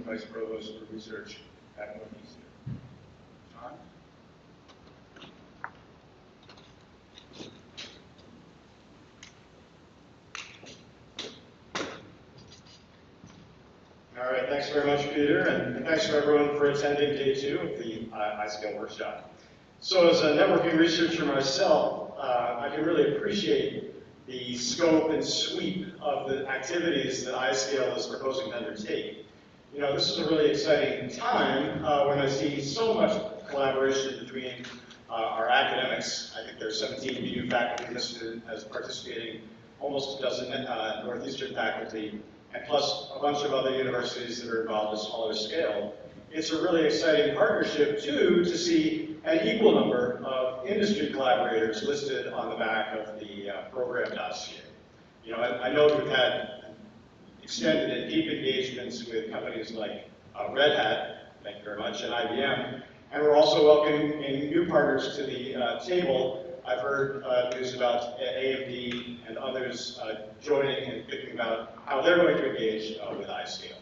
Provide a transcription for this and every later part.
Vice Provost for Research at Northeastern. John? All right, thanks very much, Peter, and thanks to everyone for attending day 2 of the iScale workshop. So as a networking researcher myself, I can really appreciate the scope and sweep of the activities that iScale is proposing to undertake. You know, this is a really exciting time when I see so much collaboration between our academics. I think there's 17 BU faculty listed as participating, almost a dozen Northeastern faculty, and plus a bunch of other universities that are involved at a smaller scale. It's a really exciting partnership, too, to see an equal number of industry collaborators listed on the back of the program dossier. You know, I know we've had extended and deep engagements with companies like Red Hat, thank you very much, and IBM, and we're also welcoming new partners to the table. I've heard news about AMD and others joining and thinking about how they're going to engage with iScale.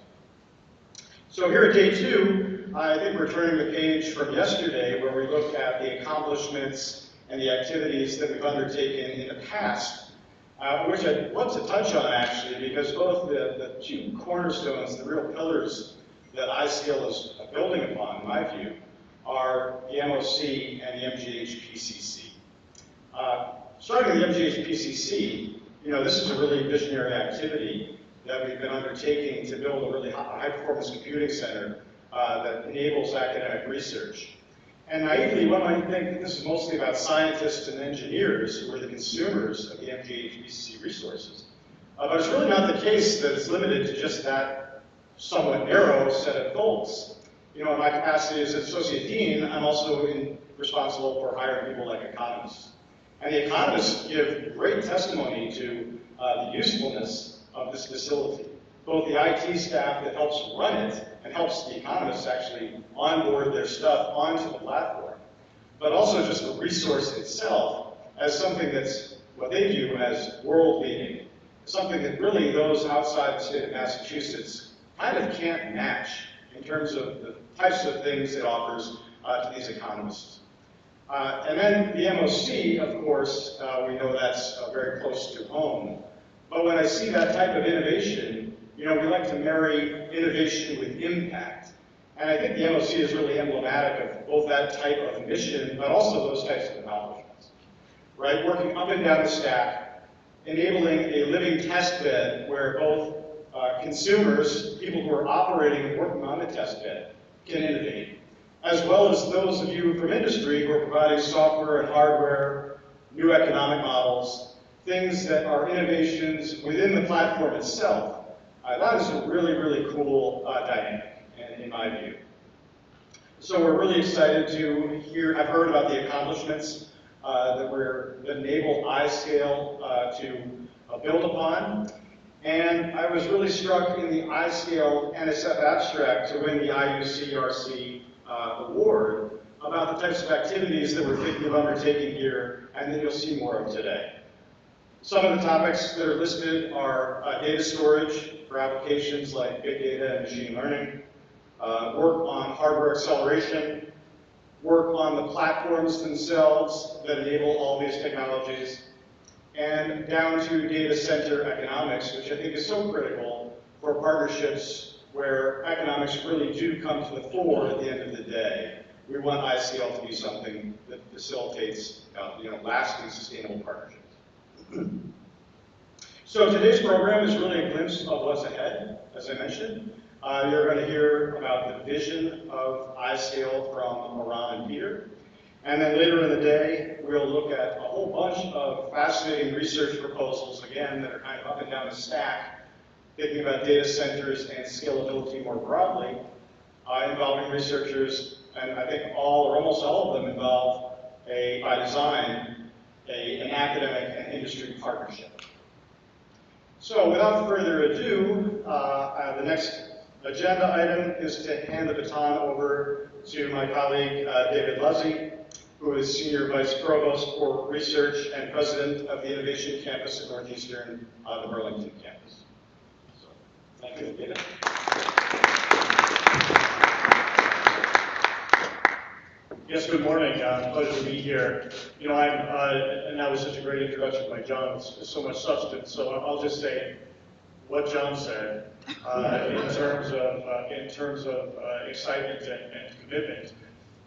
So here at day 2, I think we're turning the page from yesterday where we looked at the accomplishments and the activities that we've undertaken in the past, which I'd love to touch on actually, because both the 2 cornerstones, the real pillars that iScale is building upon, in my view, are the MOC and the MGH PCC. Starting with the MGH PCC, you know, this is a really visionary activity that we've been undertaking to build a really high-performance computing center that enables academic research. And naively, one might think that this is mostly about scientists and engineers who are the consumers of the MGH PCC resources. But it's really not the case that it's limited to just that somewhat narrow set of goals. You know, in my capacity as Associate Dean, I'm also responsible for hiring people like economists. And the economists give great testimony to the usefulness of this facility. Both the IT staff that helps run it and helps the economists actually onboard their stuff onto the platform, but also just the resource itself as something that's what they view as world-leading, something that really those outside the state of Massachusetts kind of can't match in terms of the types of things it offers to these economists. And then the MOC, of course, we know that's very close to home. But when I see that type of innovation, you know, we like to marry innovation with impact. And I think the MOC is really emblematic of both that type of mission, but also those types of accomplishments. Right? Working up and down the stack, enabling a living test bed where both consumers, people who are operating and working on the test bed, can innovate, as well as those of you from industry who are providing software and hardware, new economic models, things that are innovations within the platform itself. That is a really, really cool dynamic, in my view. So we're really excited to hear, I've heard about the accomplishments that enable iScale to build upon. And I was really struck in the iScale NSF abstract to win the IUCRC award about the types of activities that we're thinking of undertaking here and that you'll see more of today. Some of the topics that are listed are data storage for applications like big data and machine learning, work on hardware acceleration, work on the platforms themselves that enable all these technologies, and down to data center economics, which I think is so critical for partnerships where economics really do come to the fore at the end of the day. We want iScale to be something that facilitates lasting, sustainable partnerships. So today's program is really a glimpse of what's ahead, as I mentioned. You're going to hear about the vision of iScale from Moran and Peter. And then later in the day, we'll look at a whole bunch of fascinating research proposals, again, that are kind of up and down the stack, thinking about data centers and scalability more broadly, involving researchers, and I think all or almost all of them involve, by design, an academic and industry partnership. So without further ado, the next agenda item is to hand the baton over to my colleague, David Luzzi, who is Senior Vice Provost for Research and President of the Innovation Campus at Northeastern, the Burlington campus. So, thank you, David. Yes, good morning. Pleasure to be here. You know, and that was such a great introduction by John. It's so much substance. So I'll just say what John said in terms of excitement and commitment.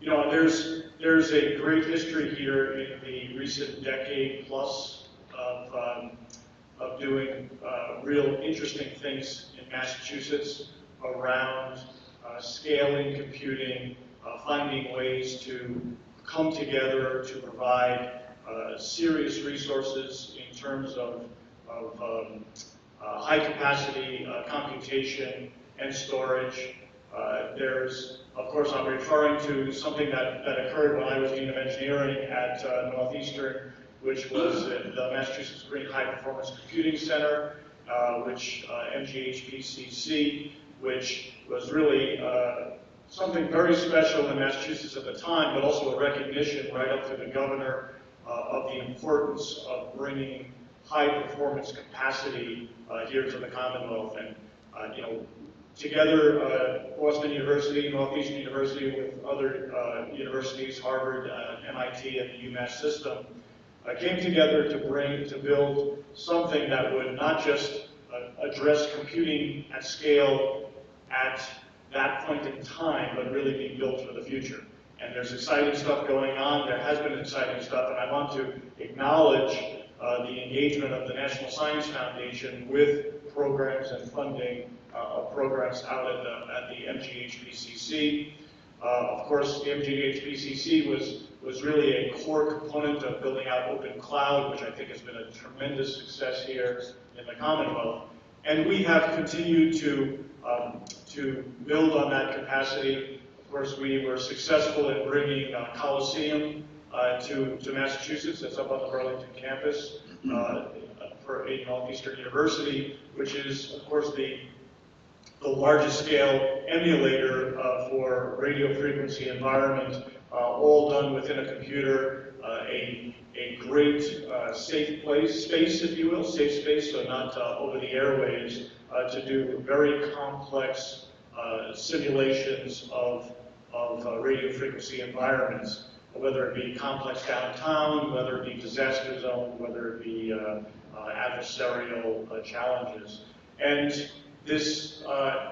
You know, there's a great history here in the recent decade plus of doing real interesting things in Massachusetts around scaling computing, finding ways to come together to provide serious resources in terms of high capacity computation and storage. There's, of course, I'm referring to something that occurred when I was Dean of Engineering at Northeastern, which was the Massachusetts Green High Performance Computing Center, which MGHPCC, which was really something very special in Massachusetts at the time, but also a recognition right up to the governor of the importance of bringing high performance capacity here to the Commonwealth. And you know, together, Boston University, Northeastern University, with other universities, Harvard, MIT, and the UMass system, came together to build something that would not just address computing at scale at that point in time, but really be built for the future. And there's exciting stuff going on. There has been exciting stuff, and I want to acknowledge the engagement of the National Science Foundation with programs and funding of programs out at the MGHPCC. Of course, the MGHPCC was really a core component of building out open cloud, which I think has been a tremendous success here in the Commonwealth. And we have continued to build on that capacity. Of course, we were successful in bringing Coliseum to Massachusetts. That's up on the Burlington campus for a Northeastern University, which is, of course, the largest scale emulator for radio frequency environment, all done within a computer, a great safe space, if you will, safe space, so not over the airwaves, to do very complex simulations of radio frequency environments, whether it be complex downtown, whether it be disaster zone, whether it be adversarial challenges. And this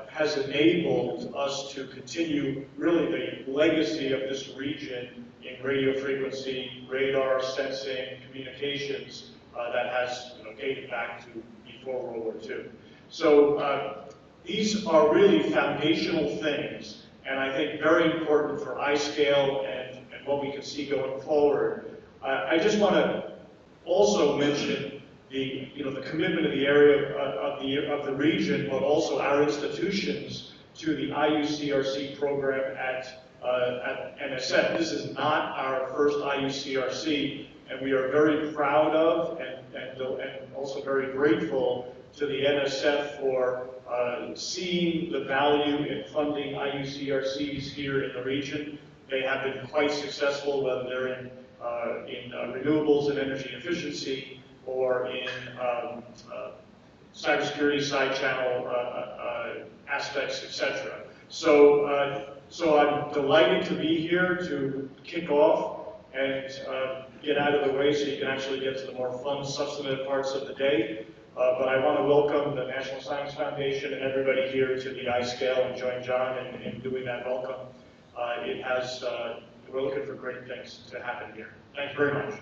has enabled us to continue really the legacy of this region in radio frequency, radar, sensing, communications that has dated back to before World War II. So these are really foundational things, and I think very important for iScale and what we can see going forward. I just want to also mention the commitment of the area of the region, but also our institutions to the IUCRC program at NSF. This is not our first IUCRC, and we are very proud of and also very grateful to the NSF for seeing the value in funding IUCRCs here in the region. They have been quite successful, whether they're in renewables and energy efficiency, or in cybersecurity, side channel aspects, etc. So I'm delighted to be here to kick off and get out of the way so you can actually get to the more fun, substantive parts of the day. But I want to welcome the National Science Foundation and everybody here to the iScale and join John in doing that welcome. We're looking for great things to happen here. Thank you very much.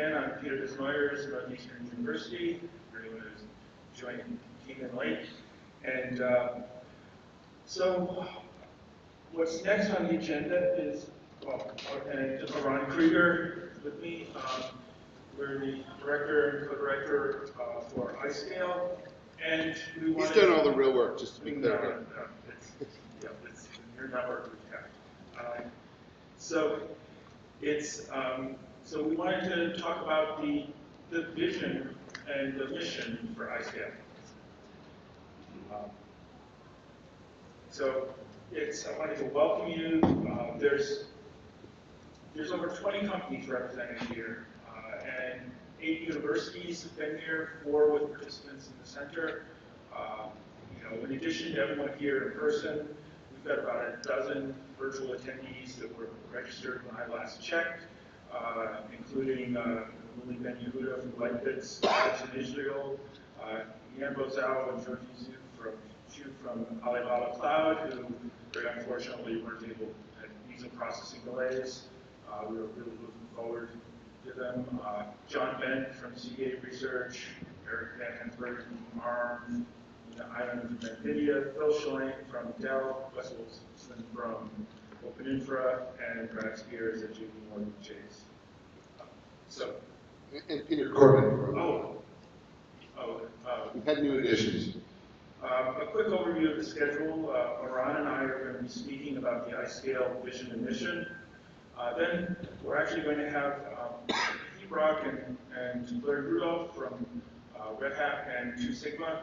I'm Peter Desnoyers, Northeastern University, for anyone who's joining came in late. And so what's next on the agenda is, and Ron Krieger with me. We're the director and co-director for iScale, and we want. He's done all the real work, just to be clear. It's your network with tech. So we wanted to talk about the vision and the mission for iScale. So I wanted to welcome you. There's over 20 companies represented here, and 8 universities have been here, 4 with participants in the center. In addition to everyone here in person, we've got about a dozen virtual attendees that were registered when I last checked, including Lily Ben Yehuda from Lightbits Labs in Israel, Yan Bozao and Georgie Zhu from Alibaba Cloud, who very unfortunately weren't able to visa processing delays. We were really looking forward to them. John Bent from Seagate Research, Eric Van Hensberg from ARM, Ivan from NVIDIA, Phil Schilling from Dell, Wes Wilson from OpenInfra, and Brad Spears at JP Morgan Chase. And Peter Corbin. We've had new additions. A quick overview of the schedule. Iran and I are going to be speaking about the iScale vision and mission. Then we're actually going to have Pete Brock and Larry Rudolph from Red Hat and Two Sigma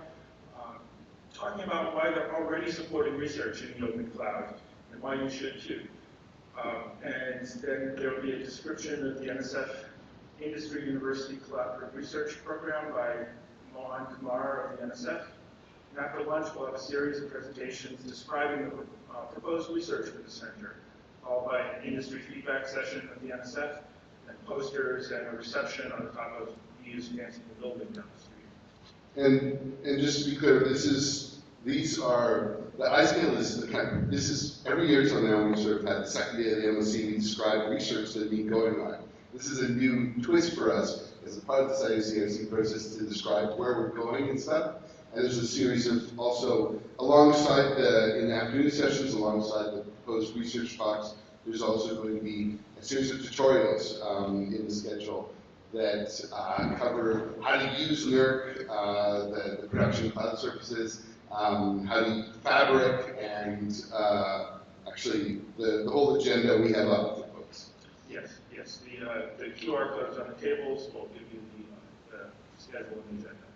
talking about why they're already supporting research in the open cloud and why you should too. And then there will be a description of the NSF Industry University Collaborative Research Program by Mohan Kumar of the NSF. And after lunch, we'll have a series of presentations describing the proposed research for the center, followed by an industry feedback session of the NSF, and posters and a reception on the top of the fancy building down the street. And just to be clear, these are, the iScale is this is, every year till now we sort of had the second day of the MOC, we describe research that has been going on. This is a new twist for us as a part of this IUCNC process to describe where we're going and stuff. And there's a series of also, alongside in the afternoon sessions, alongside the proposed research talks, there's also going to be a series of tutorials in the schedule that cover how to use NERC, the production cloud services, how to use Fabric, and actually the whole agenda we have up for folks. Yes. The QR codes on the tables will give you the schedule and the agenda.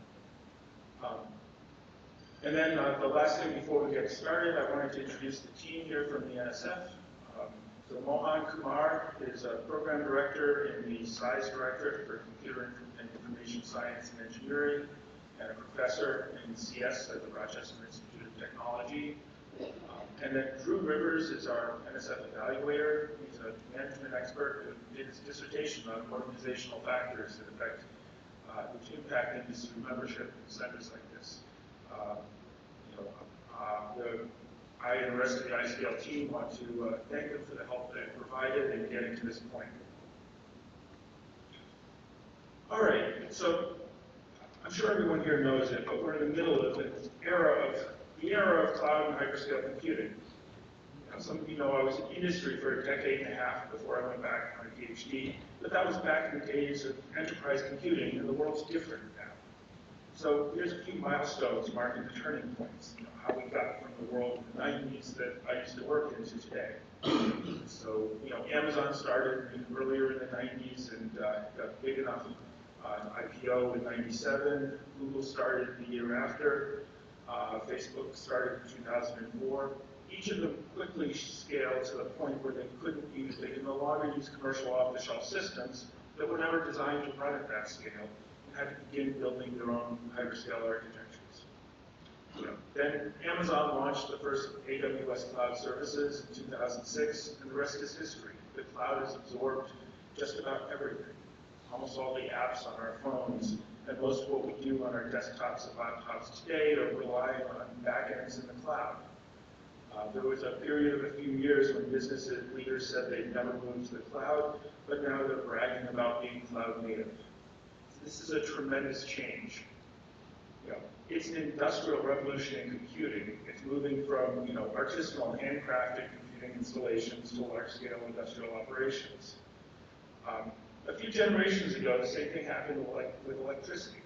And then the last thing before we get started, I wanted to introduce the team here from the NSF. So Mohan Kumar is a program director in the SCIES Directorate for Computer and Information Science and Engineering, and a professor in CS at the Rochester Institute of Technology. And then Drew Rivers is our NSF evaluator. He's a management expert who did his dissertation on organizational factors that affect, which impact industry membership in centers like this. I and the rest of the iScale team want to thank them for the help they provided in getting to this point. All right, so I'm sure everyone here knows it, but we're in the middle of the era of cloud and hyperscale computing. Some of you know I was in industry for a decade and a half before I went back on a PhD, but that was back in the days of enterprise computing, and the world's different now. So here's a few milestones marking the turning points, how we got from the world in the 90s that I used to work in to today. So, Amazon started earlier in the 90s and got big enough IPO in 97. Google started the year after. Facebook started in 2004. Each of them quickly scaled to the point where they could no longer use commercial off-the-shelf systems that were never designed to run at that scale, and had to begin building their own hyperscale architectures. Then Amazon launched the first AWS cloud services in 2006, and the rest is history. The cloud has absorbed just about everything. Almost all the apps on our phones, and most of what we do on our desktops and laptops today are relying on backends in the cloud. There was a period of a few years when business leaders said they'd never move to the cloud, but now they're bragging about being cloud native. This is a tremendous change. It's an industrial revolution in computing. It's moving from artisanal, handcrafted computing installations to large-scale industrial operations. A few generations ago, the same thing happened with electricity.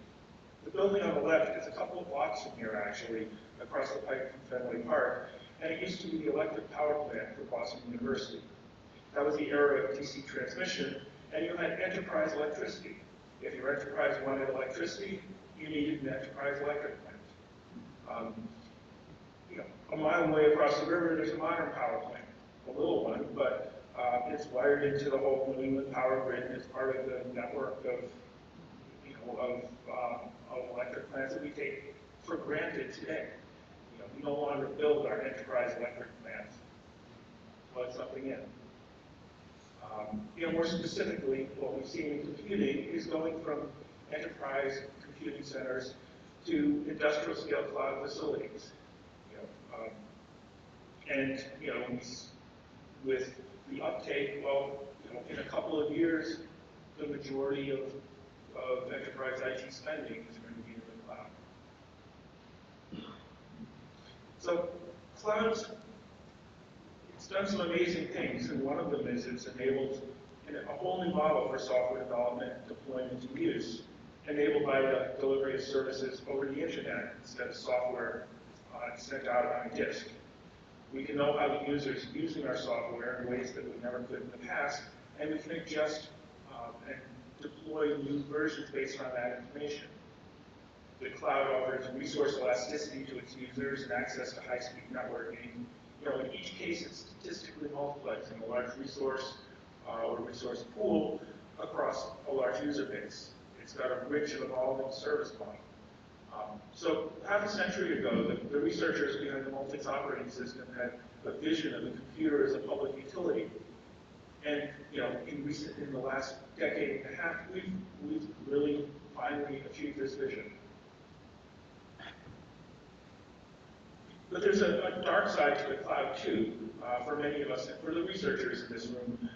The building on the left is a couple of blocks from here, actually, across the pike from Fenway Park, and it used to be the electric power plant for Boston University. That was the era of DC transmission, and you had enterprise electricity. If your enterprise wanted electricity, you needed an enterprise electric plant. a mile away across the river, there's a modern power plant, a little one, but it's wired into the whole New England power grid, and it's part of the network of electric plants that we take for granted today. We no longer build our enterprise electric plants. Plug something in. More specifically, what we've seen in computing is going from enterprise computing centers to industrial scale cloud facilities. With the uptake, in a couple of years, the majority of enterprise IT spending is going to be in the cloud. So clouds, it's done some amazing things, and one of them is it's enabled a whole new model for software development, deployment, and use, enabled by the delivery of services over the internet instead of software sent out on a disk. We can know how the user is using our software in ways that we never could in the past, and we can adjust and deploy new versions based on that information. The cloud offers resource elasticity to its users and access to high-speed networking. In each case, it's statistically multiplexing a large resource or resource pool across a large user base. It's got a rich and evolving service model. So half a century ago, the researchers behind the Multics operating system had a vision of the computer as a public utility. And in the last decade and a half, we've really finally achieved this vision. But there's a dark side to the cloud too, for many of us, and for the researchers in this room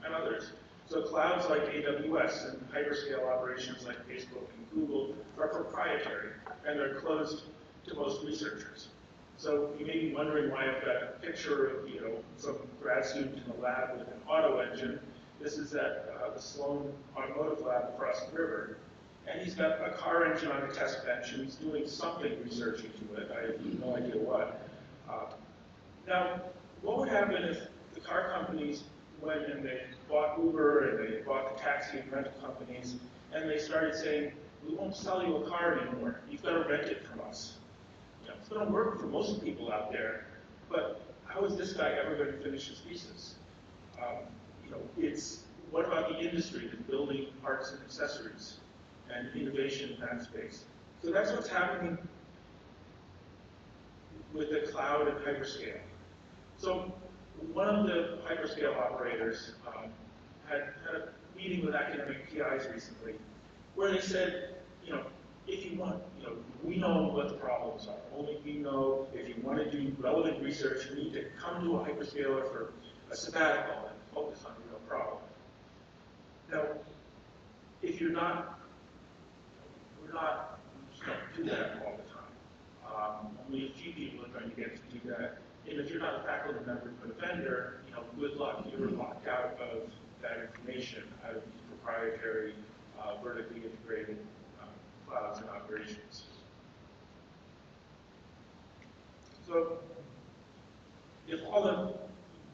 and others. So clouds like AWS and hyperscale operations like Facebook and Google are proprietary, and they're closed to most researchers. So you may be wondering why I've got a picture of some grad student in a lab with an auto engine. This is at the Sloan Automotive Lab across the river. And he's got a car engine on a test bench, and he's doing something research into it. I have no idea what. Now, what would happen if the car companies went and they bought Uber and they bought the taxi and rental companies, and they started saying, we won't sell you a car anymore. You've got to rent it from us. It's going to work for most people out there, but how is this guy ever going to finish his thesis? What about the industry that's building parts and accessories and innovation in that space? So that's what's happening with the cloud and hyperscale. So one of the hyperscale operators had a meeting with academic PIs recently where they said, if you want, we know what the problems are. Only we know if you want to do relevant research, you need to come to a hyperscaler for a sabbatical and focus on the real problem. Now, if you're not, we just don't do that all the time. Only a few people are going to get to do that. And if you're not a faculty member for the vendor, good luck. You're locked out of that information, out of these proprietary, vertically integrated clouds and operations. So,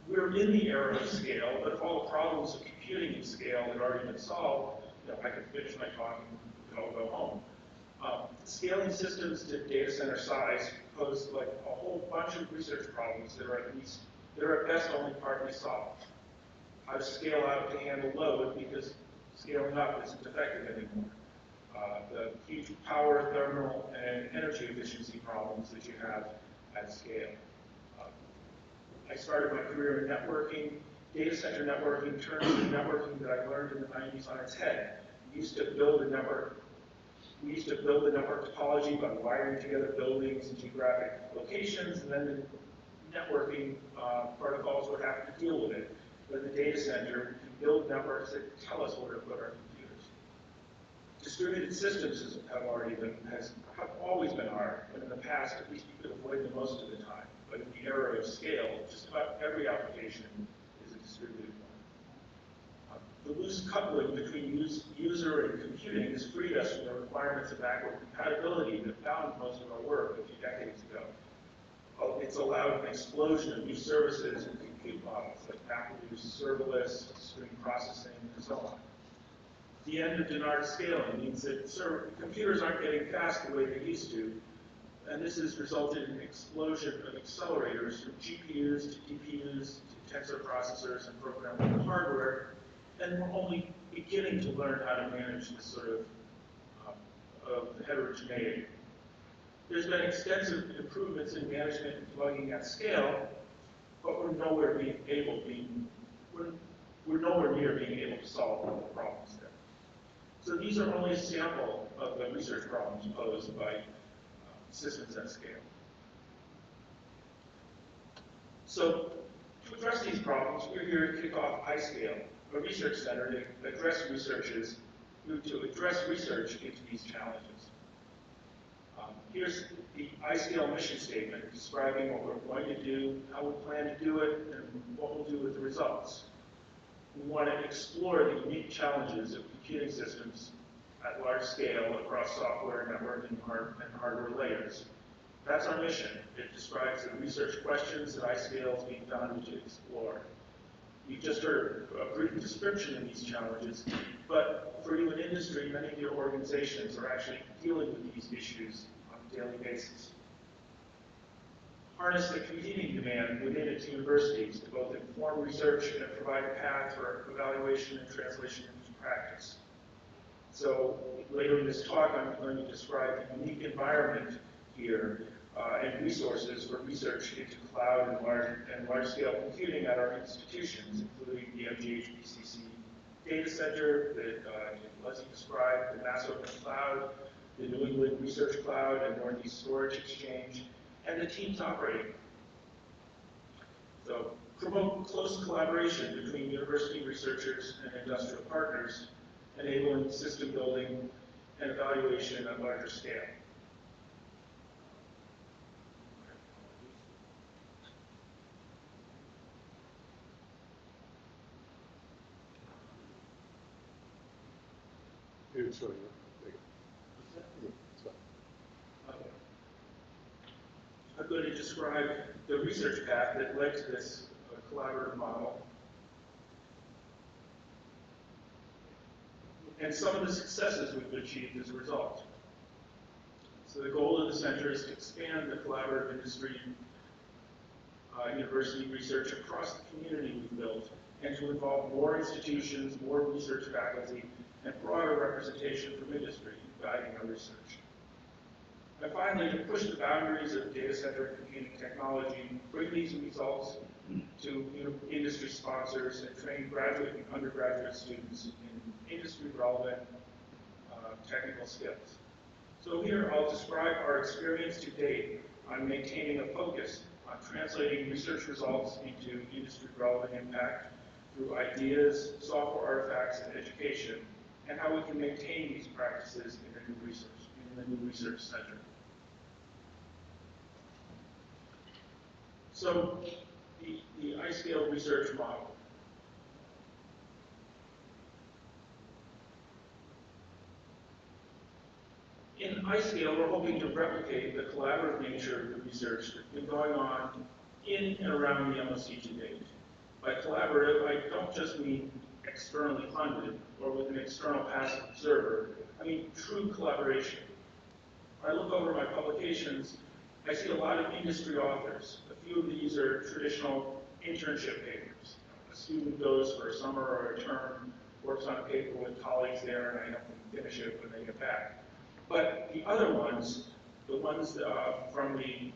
we're in the era of scale, but if all the problems of computing in scale had already been solved, I could finish my talk and we could all go home. Scaling systems to data center size pose like a whole bunch of research problems that are at best only partly solved. How to scale out to handle load because scaling up isn't effective anymore. The huge power, thermal, and energy efficiency problems that you have at scale. I started my career in networking. Data center networking turns the networking that I learned in the 90s on its head. We used to build a network topology by wiring together buildings and geographic locations, and then the networking protocols would have to deal with it. But in the data center, we can build networks that tell us where to put our computers. Distributed systems have always been hard, but in the past, at least you could avoid them most of the time. But in the era of scale, just about every application is a distributed one. The loose coupling between user and computing has freed us from the requirements of backward compatibility that bound most of our work a few decades ago. It's allowed an explosion of new services and compute models like MapReduce, serverless, stream processing, and so on. The end of Dennard scaling means that computers aren't getting fast the way they used to, And this has resulted in an explosion of accelerators from GPUs to DPUs to tensor processors and programmable hardware, and we're only beginning to learn how to manage this sort of heterogeneity. There's been extensive improvements in management and debugging at scale, but we're nowhere near being able to solve all the problems there. So these are only a sample of the research problems posed by systems at scale. So to address these problems, we're here to kick off iScale, a research center to address research into these challenges. Here's the iScale mission statement describing what we're going to do, how we plan to do it, and what we'll do with the results. We want to explore the unique challenges of computing systems at large scale across software, network, and hardware layers. That's our mission. It describes the research questions that iScale is being founded to explore. You've just heard a brief description of these challenges, but for you in industry, many of your organizations are actually dealing with these issues on a daily basis. Harness the competing demand within its universities to both inform research and provide a path for evaluation and translation into practice. So later in this talk, I'm going to describe the unique environment here and resources for research into cloud and large-scale computing at our institutions, including the MGH-BCC data center that Leslie described, the Mass Open Cloud, the New England Research Cloud and Northeast Storage Exchange, and the teams operating. So promote close collaboration between university researchers and industrial partners, enabling system building and evaluation at larger scale. It's showing Okay. I'm going to describe the research path that led to this collaborative model and some of the successes we've achieved as a result. So the goal of the center is to expand the collaborative industry university research across the community we've built and to involve more institutions, more research faculty, and broader representation from industry guiding our research. And finally, to push the boundaries of data center computing technology, bring these results to industry sponsors and train graduate and undergraduate students in industry-relevant technical skills. So here I'll describe our experience to date on maintaining a focus on translating research results into industry-relevant impact through ideas, software artifacts, and education, and how we can maintain these practices in the new research center. So the iScale research model. In iScale, we're hoping to replicate the collaborative nature of the research that's been going on in and around the MOC to date. By collaborative, I don't just mean externally funded or with an external passive observer. I mean true collaboration. When I look over my publications, I see a lot of industry authors. A few of these are traditional internship papers. A student goes for a summer or a term, works on a paper with colleagues there, and I help them finish it when they get back. But the other ones, the ones from the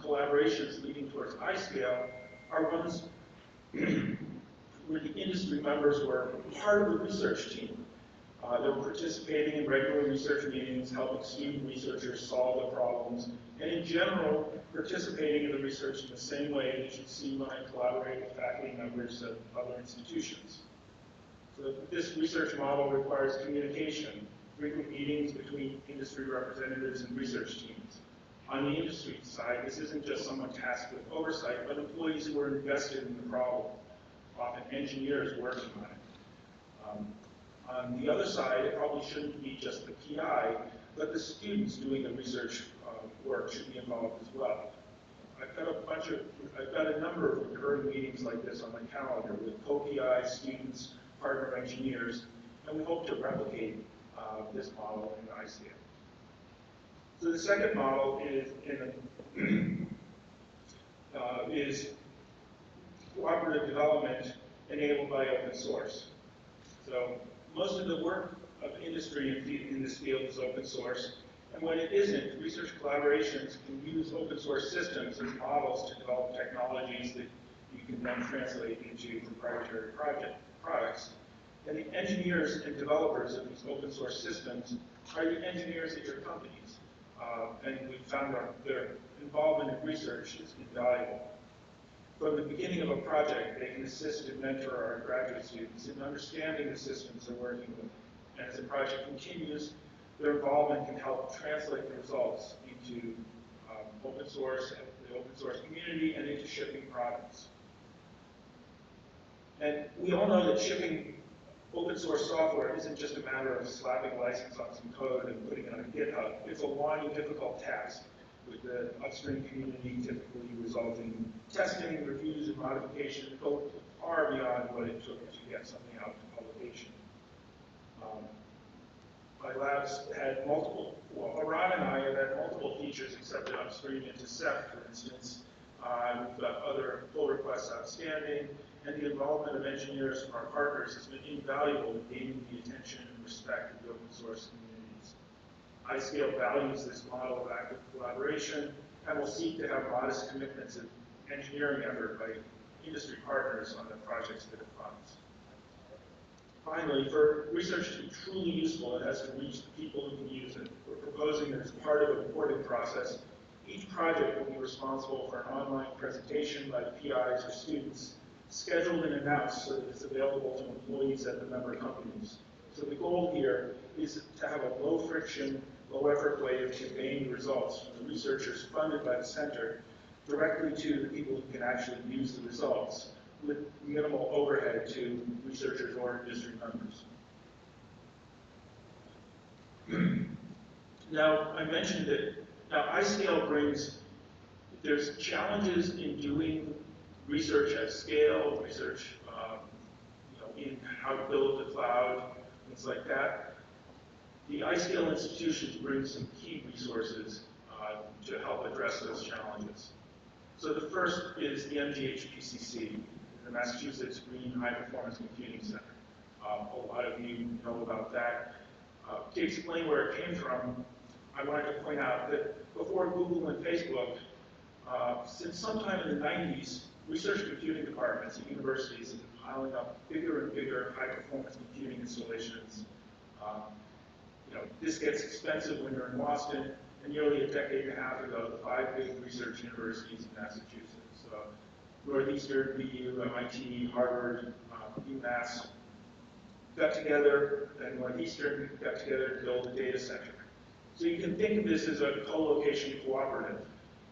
collaborations leading towards iScale, are ones where the industry members were part of the research team. They were participating in regular research meetings, helping student researchers solve the problems, and in general, participating in the research in the same way that you'd see when I collaborate with faculty members of other institutions. So this research model requires communication, frequent meetings between industry representatives and research teams. On the industry side, this isn't just someone tasked with oversight, but employees who are invested in the problem, often engineers working on it. On the other side, it probably shouldn't be just the PI, but the students doing the research work should be involved as well. I've got a number of recurring meetings like this on my calendar with co-PIs, students, partner engineers, and we hope to replicate this model in iScale. So the second model is cooperative development enabled by open source. So most of the work of industry in this field is open source, and when it isn't, research collaborations can use open source systems as models to develop technologies that you can then translate into proprietary products. And the engineers and developers of these open source systems are the engineers at your companies. And we found their involvement in research is invaluable. From the beginning of a project, they can assist and mentor our graduate students in understanding the systems they're working with. And as the project continues, their involvement can help translate the results into open source, the open source community, and into shipping products. And we all know that shipping open source software isn't just a matter of slapping a license on some code and putting it on GitHub. It's a long and difficult task, with the upstream community typically resulting in testing, reviews, and modifications that go far beyond what it took to get something out to publication. My labs had multiple, well, Arad and I have had multiple features accepted upstream into Ceph, for instance. We've got other pull requests outstanding, and the involvement of engineers from our partners has been invaluable in gaining the attention and respect of the open source communities. iScale values this model of active collaboration and will seek to have modest commitments of engineering effort by industry partners on the projects that it funds. Finally, for research to be truly useful, it has to reach the people who can use it. We're proposing that as part of the reporting process, each project will be responsible for an online presentation by the PIs or students, scheduled and announced so that it's available to employees at the member companies. So the goal here is to have a low-friction, low-effort way of conveying results from the researchers funded by the center directly to the people who can actually use the results, with minimal overhead to researchers or industry members. Now, I mentioned that now iScale brings, there's challenges in doing research at scale, research in how to build the cloud, things like that. The iScale institutions bring some key resources to help address those challenges. So the first is the MGH-PCC, the Massachusetts Green High Performance Computing Center. A lot of you know about that. To explain where it came from, I wanted to point out that before Google and Facebook, since sometime in the 90s, research computing departments at universities have been piling up bigger and bigger high-performance computing installations. This gets expensive when you're in Boston, and nearly a decade and a half ago, the 5 big research universities in Massachusetts, Northeastern, BU, MIT, Harvard, UMass, got together, and Northeastern got together to build a data center. So you can think of this as a co-location cooperative.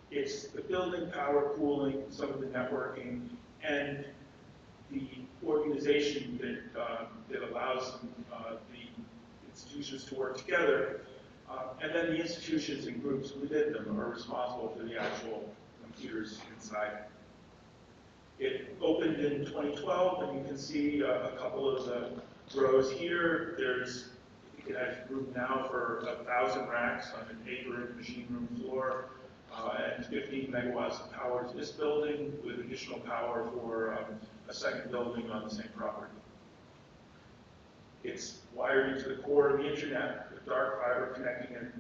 It's the building, power, cooling, some of the networking, and the organization that allows the institutions to work together. And then the institutions and groups within them are responsible for the actual computers inside. It opened in 2012, and you can see a couple of the rows here. I think it has room now for 1,000 racks on an 8-room machine room floor, and 15 megawatts of power to this building, with additional power for a second building on the same property. It's wired into the core of the internet with dark fiber connecting it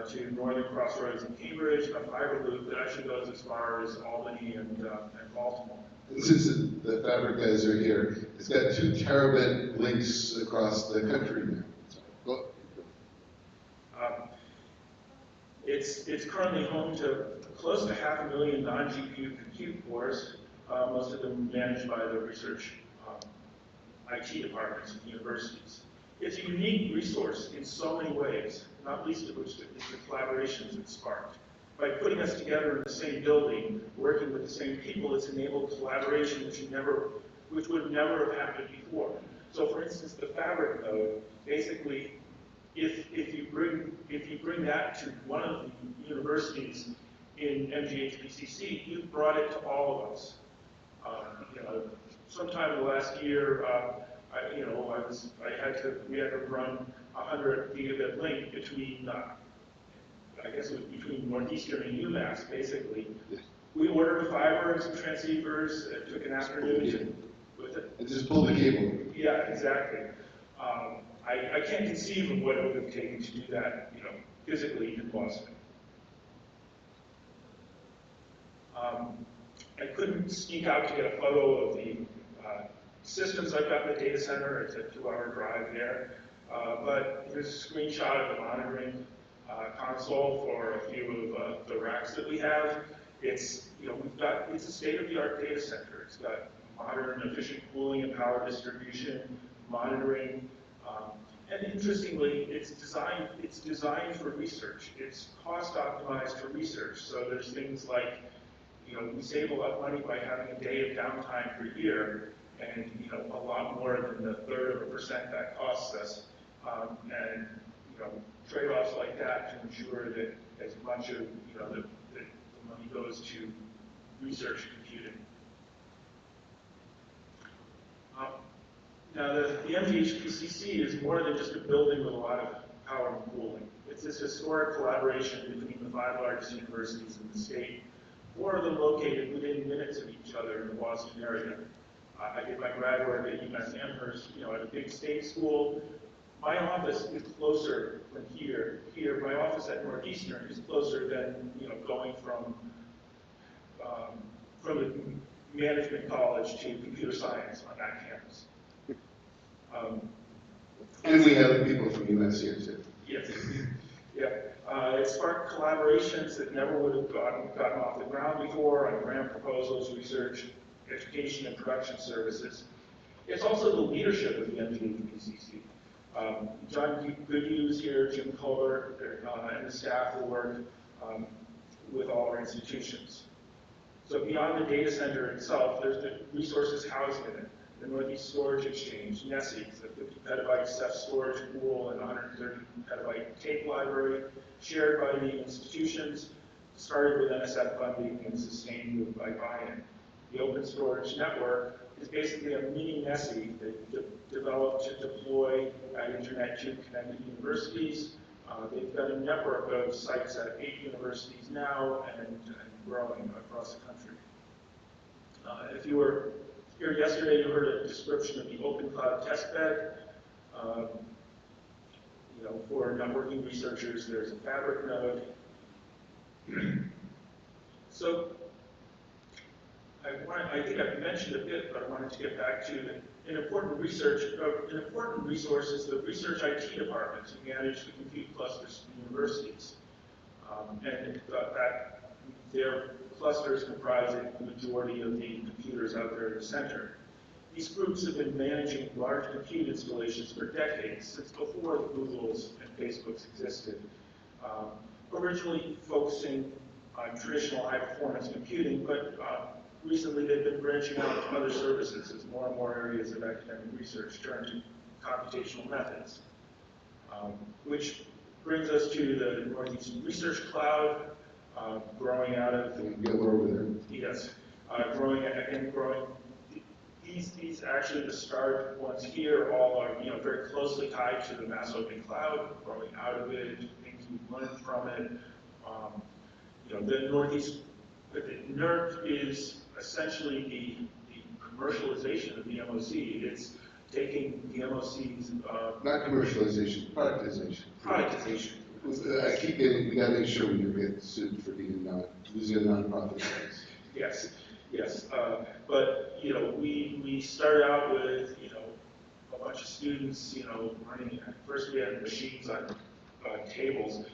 to Northern Crossroads in Cambridge, a fiber loop that actually goes as far as Albany and Baltimore. Since the fabric guys are here, it's got 2 terabit links across the country now. It's currently home to close to 500,000 non-GPU compute cores, most of them managed by the research IT departments at universities. It's a unique resource in so many ways, not least of which is the collaborations it sparked. By putting us together in the same building, working with the same people, it's enabled collaboration which would never have happened before. So for instance, the fabric node, basically, if you bring that to one of the universities in MGH-PCC, you've brought it to all of us. Sometime in the last year, we had to run a 100 gigabit link between I guess it was between Northeastern and UMass, basically. Yeah. We ordered a fiber and some transceivers. It took an afternoon to, with it. And just pull the cable. Yeah, exactly. I can't conceive of what it would have taken to do that, physically in Boston. I couldn't sneak out to get a photo of the systems I've got in the data center. It's a 2-hour drive there. But here's a screenshot of the monitoring console for a few of the racks that we have. It's, it's a state-of-the-art data center. It's got modern, efficient cooling and power distribution, monitoring, and interestingly, it's designed for research. It's cost optimized for research. So there's things like, we save a lot of money by having a day of downtime per year, and a lot more than the 1/3% that costs us. And trade-offs like that to ensure that as much of the money goes to research computing. Now, the MGHPCC is more than just a building with a lot of power and cooling. It's this historic collaboration between the 5 largest universities in the state, 4 of them located within minutes of each other in the Boston area. I did my grad work at UMass Amherst, at a big state school. My office is closer from here. My office at Northeastern is closer than going from the management college to computer science on that campus. And we have people from UMass here too. Yes. Yeah. It sparked collaborations that never would have gotten off the ground before on grant proposals, research, education, and production services. It's also the leadership of the MGHPCC. John Goodhue is here, Jim Colbert, and the staff who work with all our institutions. So beyond the data center itself, there's the resources housed in it. The Northeast Storage Exchange, NESI, the 50 petabyte Ceph storage pool and 130 petabyte tape library, shared by the institutions, started with NSF funding and sustained by buy-in. The Open Storage Network is basically a mini NESI that developed to deploy at Internet to connected universities. They've got a network of sites at 8 universities now and growing across the country. If you were here yesterday, you heard a description of the Open Cloud testbed. For networking researchers, there's a fabric node. So, I think I've mentioned a bit, but I wanted to get back to an important resource is the research IT departments who manage the compute clusters for universities. And that their clusters comprise the majority of the computers out there in the center. These groups have been managing large compute installations for decades, since before the Googles and Facebooks existed. Originally focusing on traditional high-performance computing, but recently they've been branching out to other services as more and more areas of academic research turn to computational methods. Which brings us to the Northeast Research Cloud, growing out of yes, growing. These actually the start ones here all are very closely tied to the Mass Open Cloud, growing out of it, things we've learned from it. The Northeast, the NERC is essentially the commercialization of the MOC. It's taking the MOC's not commercialization, productization. Productization. I keep getting, we gotta make sure we don't get sued for being losing a nonprofit status. Yes, yes. But we started out with a bunch of students running. First we had machines on tables.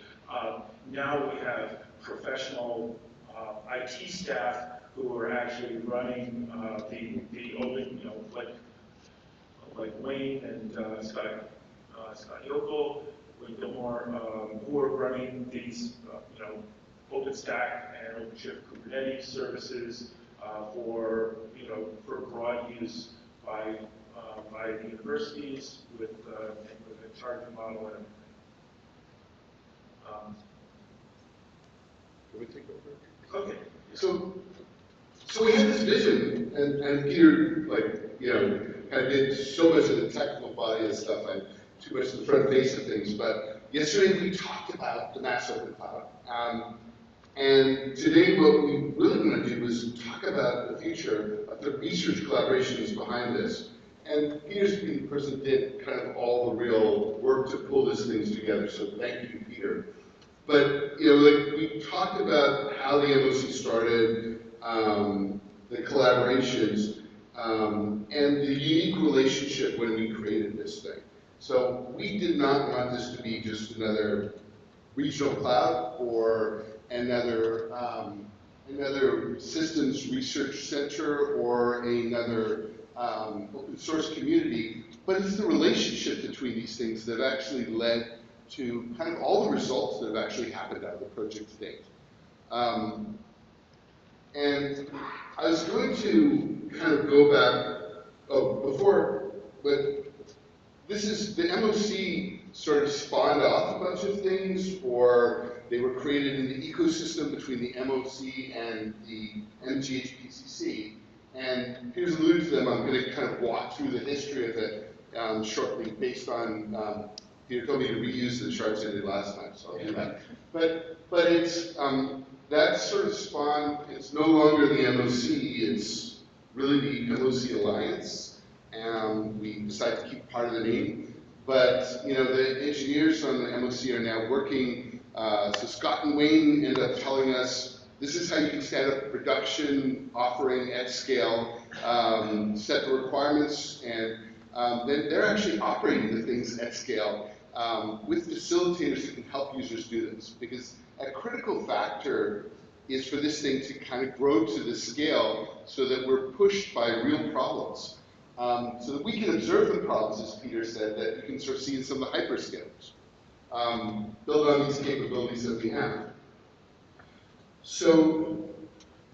Now we have professional IT staff who are actually running the open, like Wayne and Scott Yokel, Wayne Gilmore, who are running these OpenStack and OpenShift Kubernetes services for broad use by the universities with a charging model and everything. Can we take over? Okay. So we had this vision, and Peter, kind of did so much of the technical body of stuff, too much of the front face of things, but yesterday we talked about the Mass Open Cloud. And today what we really want to do is talk about the future of the research collaborations behind this. And Peter's being the person that did kind of all the real work to pull these things together, so thank you, Peter. But, you know, like we talked about how the MOC started, the collaborations, and the unique relationship when we created this thing. So we did not want this to be just another regional cloud or another another systems research center or another open source community, but it's the relationship between these things that actually led to kind of all the results that have actually happened out of the project to date. And I was going to kind of go back, but this is, the MOC sort of spawned off a bunch of things, or they were created in the ecosystem between the MOC and the MGHPCC. And Peter's alluded to them. I'm going to kind of walk through the history of it shortly, based on, Peter told me to reuse the charts I did last time, so I'll do that. But it's, that sort of spawned, it's no longer the MOC, it's really the MOC Alliance. We decided to keep part of the name. But, you know, the engineers on the MOC are now working. So Scott and Wayne ended up telling us, this is how you can stand up a production offering at scale, set the requirements, and then they're actually operating the things at scale with facilitators that can help users do this. Because a critical factor is for this thing to kind of grow to this scale so that we're pushed by real problems. So that we can observe the problems, as Peter said, that you can sort of see in some of the hyperscalers. Build on these capabilities that we have. So,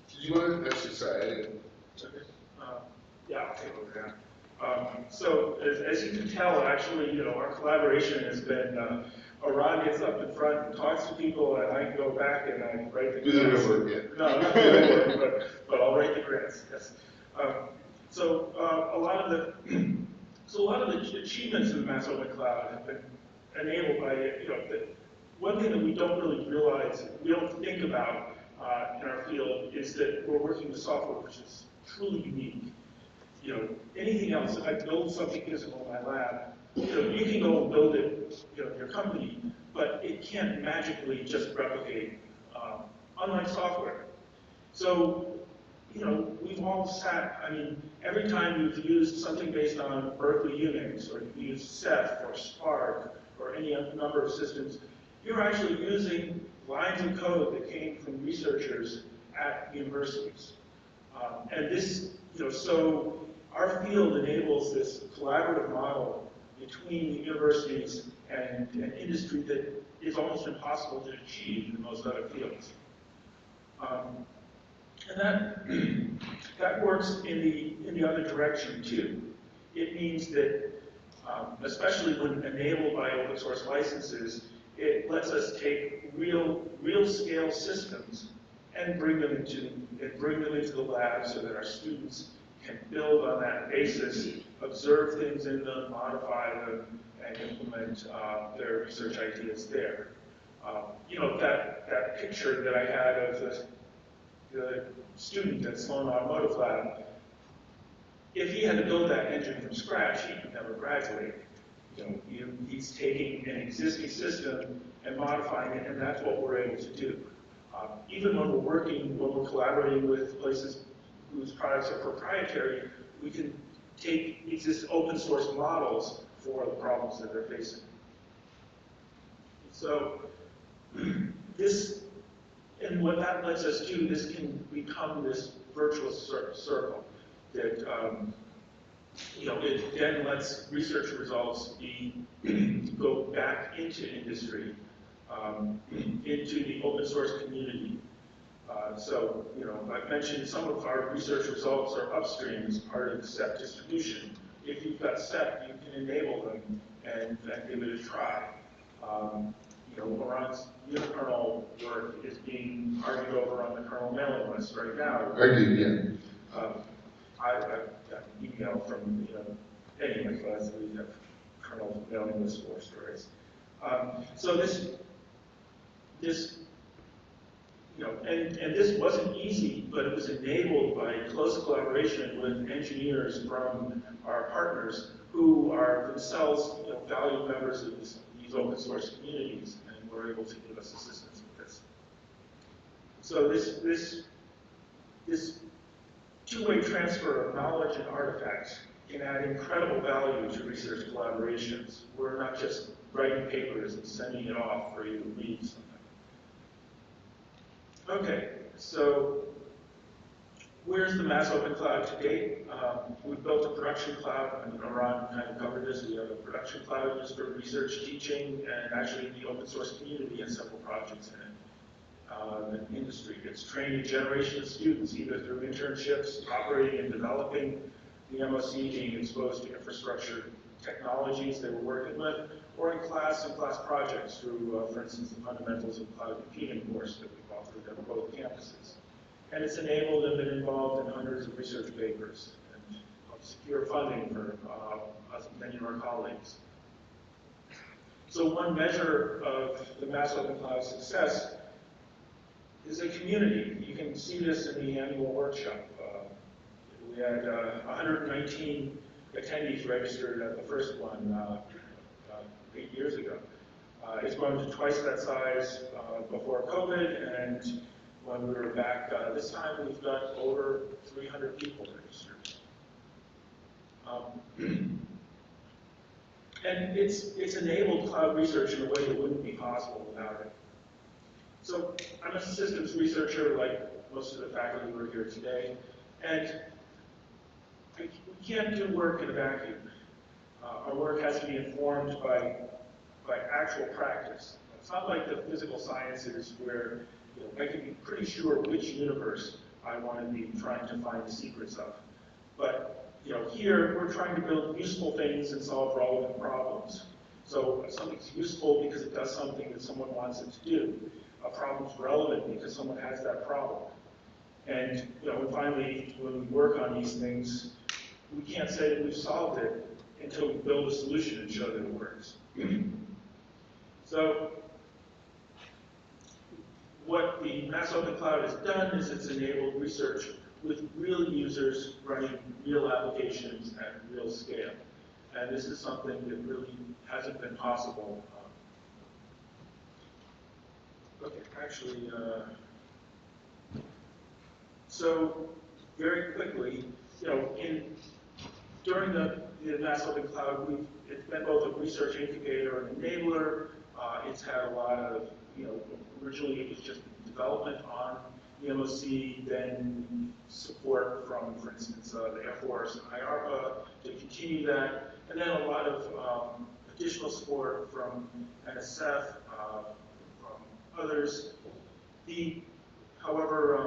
did you want to, actually, sorry, I didn't. Yeah, I'll take over that. So, as you can tell, actually, you know, our collaboration has been, Ron gets up in front and talks to people, and I go back and I write the grants. Do the work, yeah. No, not do the work, but I'll write the grants, yes. So a lot of the achievements in the Mass Open Cloud have been enabled by, you know, one thing that we don't really realize, we don't think about in our field, is that we're working with software which is truly unique. You know, anything else, if I build something physical in my lab, you know, you can go and build it, you know, in your company, but it can't magically just replicate, unlike software. So, you know, we've all sat, I mean, every time you've used something based on Berkeley Unix, or you've used Ceph, or Spark, or any number of systems, you're actually using lines of code that came from researchers at universities. And this, you know, so our field enables this collaborative model between the universities and industry that is almost impossible to achieve in most other fields. And that works in the other direction too. It means that, especially when enabled by open source licenses, it lets us take real scale systems and bring them into the lab so that our students can build on that basis, observe things in them, modify them, and implement their research ideas there. You know, that picture that I had of the student at Sloan Automotive Lab, if he had to build that engine from scratch, he could never graduate. You know, he's taking an existing system and modifying it, and that's what we're able to do. Even when we're collaborating with places whose products are proprietary, we can take existing open source models for the problems that they're facing. So this, and what that lets us do, this can become this virtuous circle that, you know, it then lets research results go back into industry, into the open source community. So, you know, I've mentioned some of our research results are upstream as part of the Ceph distribution. If you've got Ceph, you can enable them and give it a try. You know, Laurent's unikernel work is being argued over on the kernel mailing list right now. Argued, yeah. I got an email from, you know, anyway, we have kernel mailing list war stories. So this, and this wasn't easy, but it was enabled by close collaboration with engineers from our partners who are themselves valued members of these open source communities and were able to give us assistance with this. So this two-way transfer of knowledge and artifacts can add incredible value to research collaborations. We're not just writing papers and sending it off for you to read something. Okay, so where's the Mass Open Cloud to date? We've built a production cloud. I mean, Iran kind of covered this. We have a production cloud used for research, teaching, and actually the open source community has several projects in it. The industry gets trained a generation of students, either through internships, operating and developing the MOC, being exposed to infrastructure technologies they were working with, or in class and class projects through, for instance, the Fundamentals of Cloud Computing course that we've offered at both campuses. And it's enabled and been involved in hundreds of research papers and secure funding for many of our colleagues. So one measure of the Mass Open Cloud success is a community. You can see this in the annual workshop. We had 119 attendees registered at the first one 8 years ago. It's grown to twice that size before COVID, and when we were back this time, we've got over 300 people registered. And it's enabled cloud research in a way that wouldn't be possible without it. So I'm a systems researcher, like most of the faculty who are here today, and we can't do work in a vacuum. Our work has to be informed by actual practice. It's not like the physical sciences where I can be pretty sure which universe I want to be trying to find the secrets of. But here we're trying to build useful things and solve relevant problems. So something's useful because it does something that someone wants it to do. A problem's relevant because someone has that problem. And finally, when we work on these things, we can't say that we've solved it until we build a solution and show that it works. So what the Mass Open Cloud has done is it's enabled research with real users running real applications at real scale. And this is something that really hasn't been possible. Okay, actually, so very quickly, during the Mass Open Cloud, it's been both a research incubator and enabler. It's had a lot of, originally it was just development on the MOC, then support from, for instance, the Air Force and IARPA to continue that, and then a lot of additional support from NSF, from others. However, a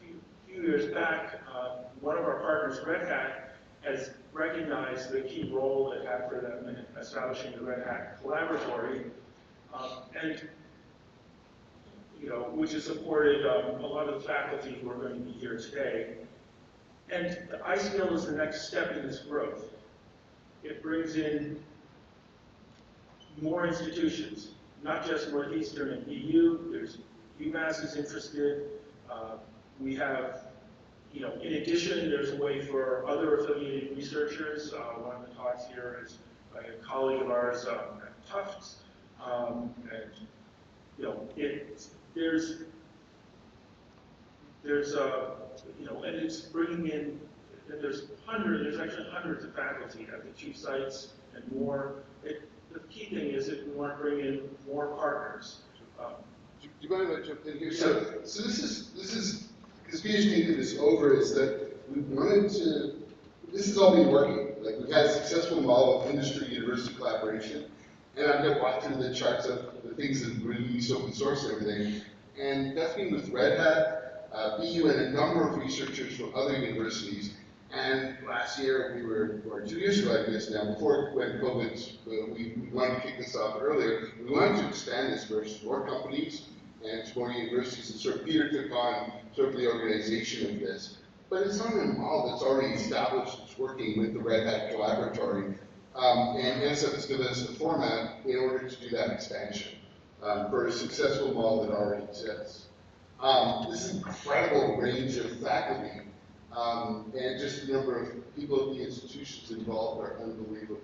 few years back, one of our partners, Red Hat, has recognized the key role it had for them in establishing the Red Hat Collaboratory, and which has supported a lot of the faculty who are going to be here today. And the iScale is the next step in this growth. It brings in more institutions, not just Northeastern and EU. There's UMass is interested. We have, in addition, there's a way for other affiliated researchers. One of the talks here is by a colleague of ours at Tufts. And and it's bringing in, and there's actually hundreds of faculty at the two sites and more. The key thing is that we want to bring in more partners. Do you mind if I jump in here? So this is, because PhD did this over, is that we wanted to, this has all been working. Like, we've had a successful model of industry-university collaboration, and I'm going to walk through the charts of the things that really use open source and everything. And that's been with Red Hat, BU, and a number of researchers from other universities. And last year, or 2 years ago, I guess now, before when COVID, we wanted to kick this off earlier, we wanted to expand this versus more companies and to more universities. And sort of Peter took on sort of the organization of this. But it's not a model that's already established. It's working with the Red Hat Collaboratory. And NSF has given us the format in order to do that expansion for a successful model that already exists. This incredible range of faculty and just the number of people at the institutions involved are unbelievable.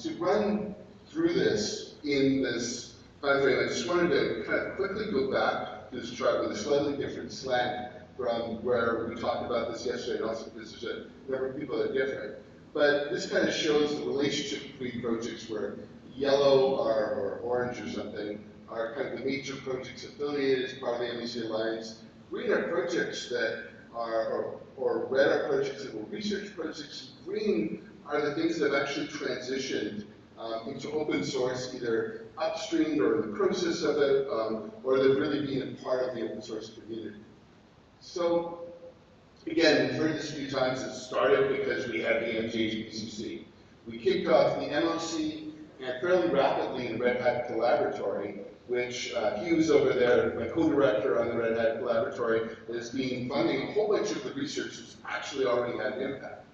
To run through this in this time frame, I just wanted to kind of quickly go back to this chart with a slightly different slant from where we talked about this yesterday, and also because there's a number of people that are different. But this kind of shows the relationship between projects where yellow or orange or something are kind of the major projects affiliated as part of the MOC Alliance. Green are projects that are, or red are projects that were research projects. Green are the things that have actually transitioned into open source, either upstream or in the process of it, or they've really been a part of the open source community. So, again, we've heard this a few times. It started because we had the MJHPCC. We kicked off the MOC and fairly rapidly the Red Hat Collaboratory, which Hugh's over there, my co-director on the Red Hat Collaboratory, has been funding a whole bunch of the research that's actually already had impact.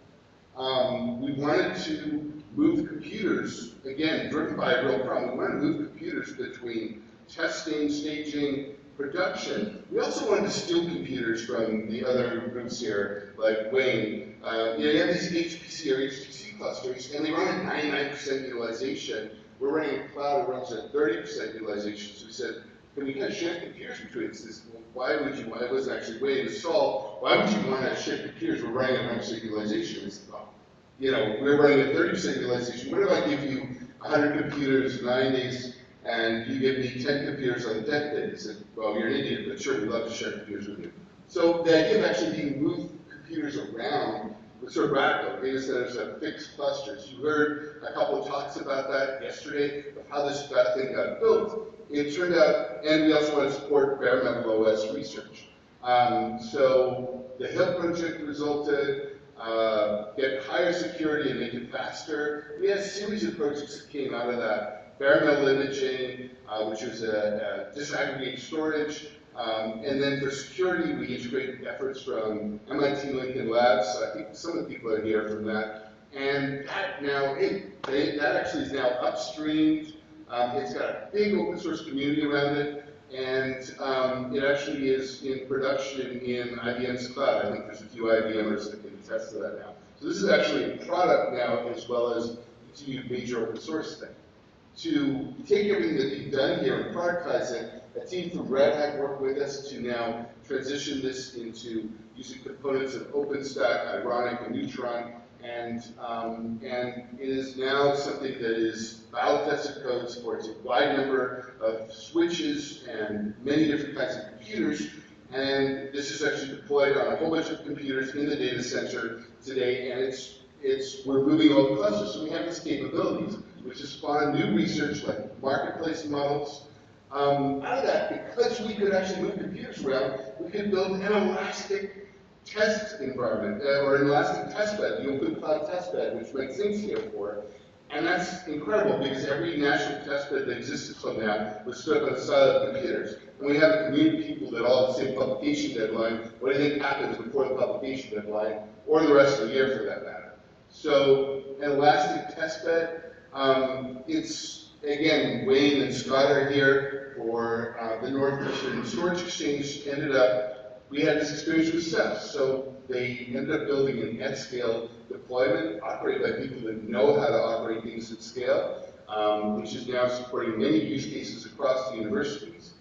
We wanted to move computers, again, driven by a real problem. We wanted to move computers between testing, staging, production. We also wanted to steal computers from the other groups here, like Wayne. You have these HPC or HPC clusters, and they run at 99% utilization. We're running a cloud that runs at 30% utilization. So we said, can we kind of shift computers between this? Well, why would you? It was actually Wayne to solve. Why would you want to shift computers? We're running at 100% utilization. It's well, you know, we're running at 30% utilization. What if I give you 100 computers, 9 days, and you give me 10 computers on the 10th day? He said, well, you're an idiot, but sure, we'd love to share computers with you. So the idea of actually being moved computers around was sort of radical. Data centers have fixed clusters. You heard a couple of talks about that yesterday, of how this thing got built. It turned out, and we also want to support bare metal OS research. So the Hill project resulted, get higher security and make it faster. We had a series of projects that came out of that. Bare metal imaging, which was a disaggregated storage. And then for security, we integrated efforts from MIT Lincoln Labs. So I think some of the people are here from that. And that now, that actually is now upstreamed. It's got a big open source community around it. And it actually is in production in IBM's cloud. I think there's a few IBMers that can attest to that now. So this is actually a product now, as well as a continued major open source thing. To take everything that we've done here and productize it, a team from Red Hat worked with us to now transition this into using components of OpenStack, Ironic, and Neutron, and it is now something that is battle-tested code, supports a wide number of switches and many different kinds of computers, and this is actually deployed on a whole bunch of computers in the data center today, and we're moving all the clusters, so we have these capabilities, which has spawned new research like marketplace models. Out of that, because we could actually move computers around, we could build an elastic test environment, or an elastic test bed, the open cloud test bed, which makes things here for. And that's incredible, because every national test bed that existed till now was stood up on the side of computers. And we have a community of people that all have the same publication deadline. What do you think happens before the publication deadline, or the rest of the year for that matter? So, an elastic test bed, it's, again, Wayne and Scott are here for the Northwestern Storage Exchange. We had this experience with Ceph, so they ended up building an at-scale deployment operated by people that know how to operate things at scale, which is now supporting many use cases across the universities.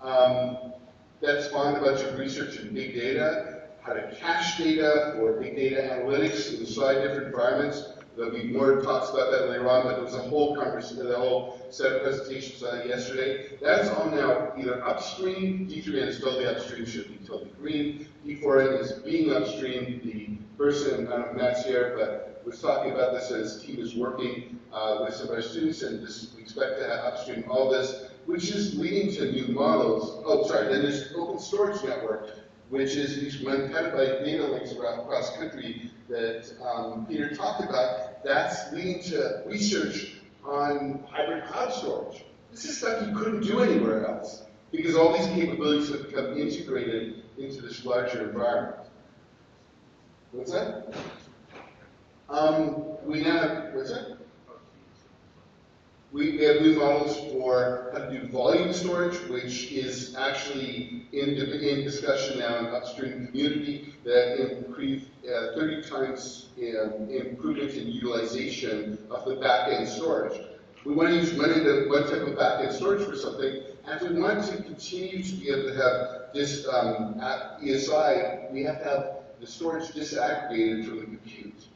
That spawned a bunch of research in big data, how to cache data for big data analytics inside different environments. There'll be more talks about that later on, but there was a whole conversation, a whole set of presentations on it yesterday. That's all now either upstream, D3N is totally upstream, should be totally green. D4N is being upstream. The person, Matt's here, but was talking about this as his team is working with some of our students, and we expect to have upstream all this, which is leading to new models. Oh, sorry, then there's Open Storage Network, which is these 1 petabyte data links across country that Peter talked about. That's leading to research on hybrid cloud storage. This is stuff you couldn't do anywhere else, because all these capabilities have become integrated into this larger environment. What's that? We now have, what's that? We have new models for how to do volume storage, which is actually in discussion now in upstream community that increase 30 times improvement in utilization of the back-end storage. We want to use one type of back-end storage for something, and if we want to continue to be able to have this at ESI, we have to have the storage disaggregated from the compute.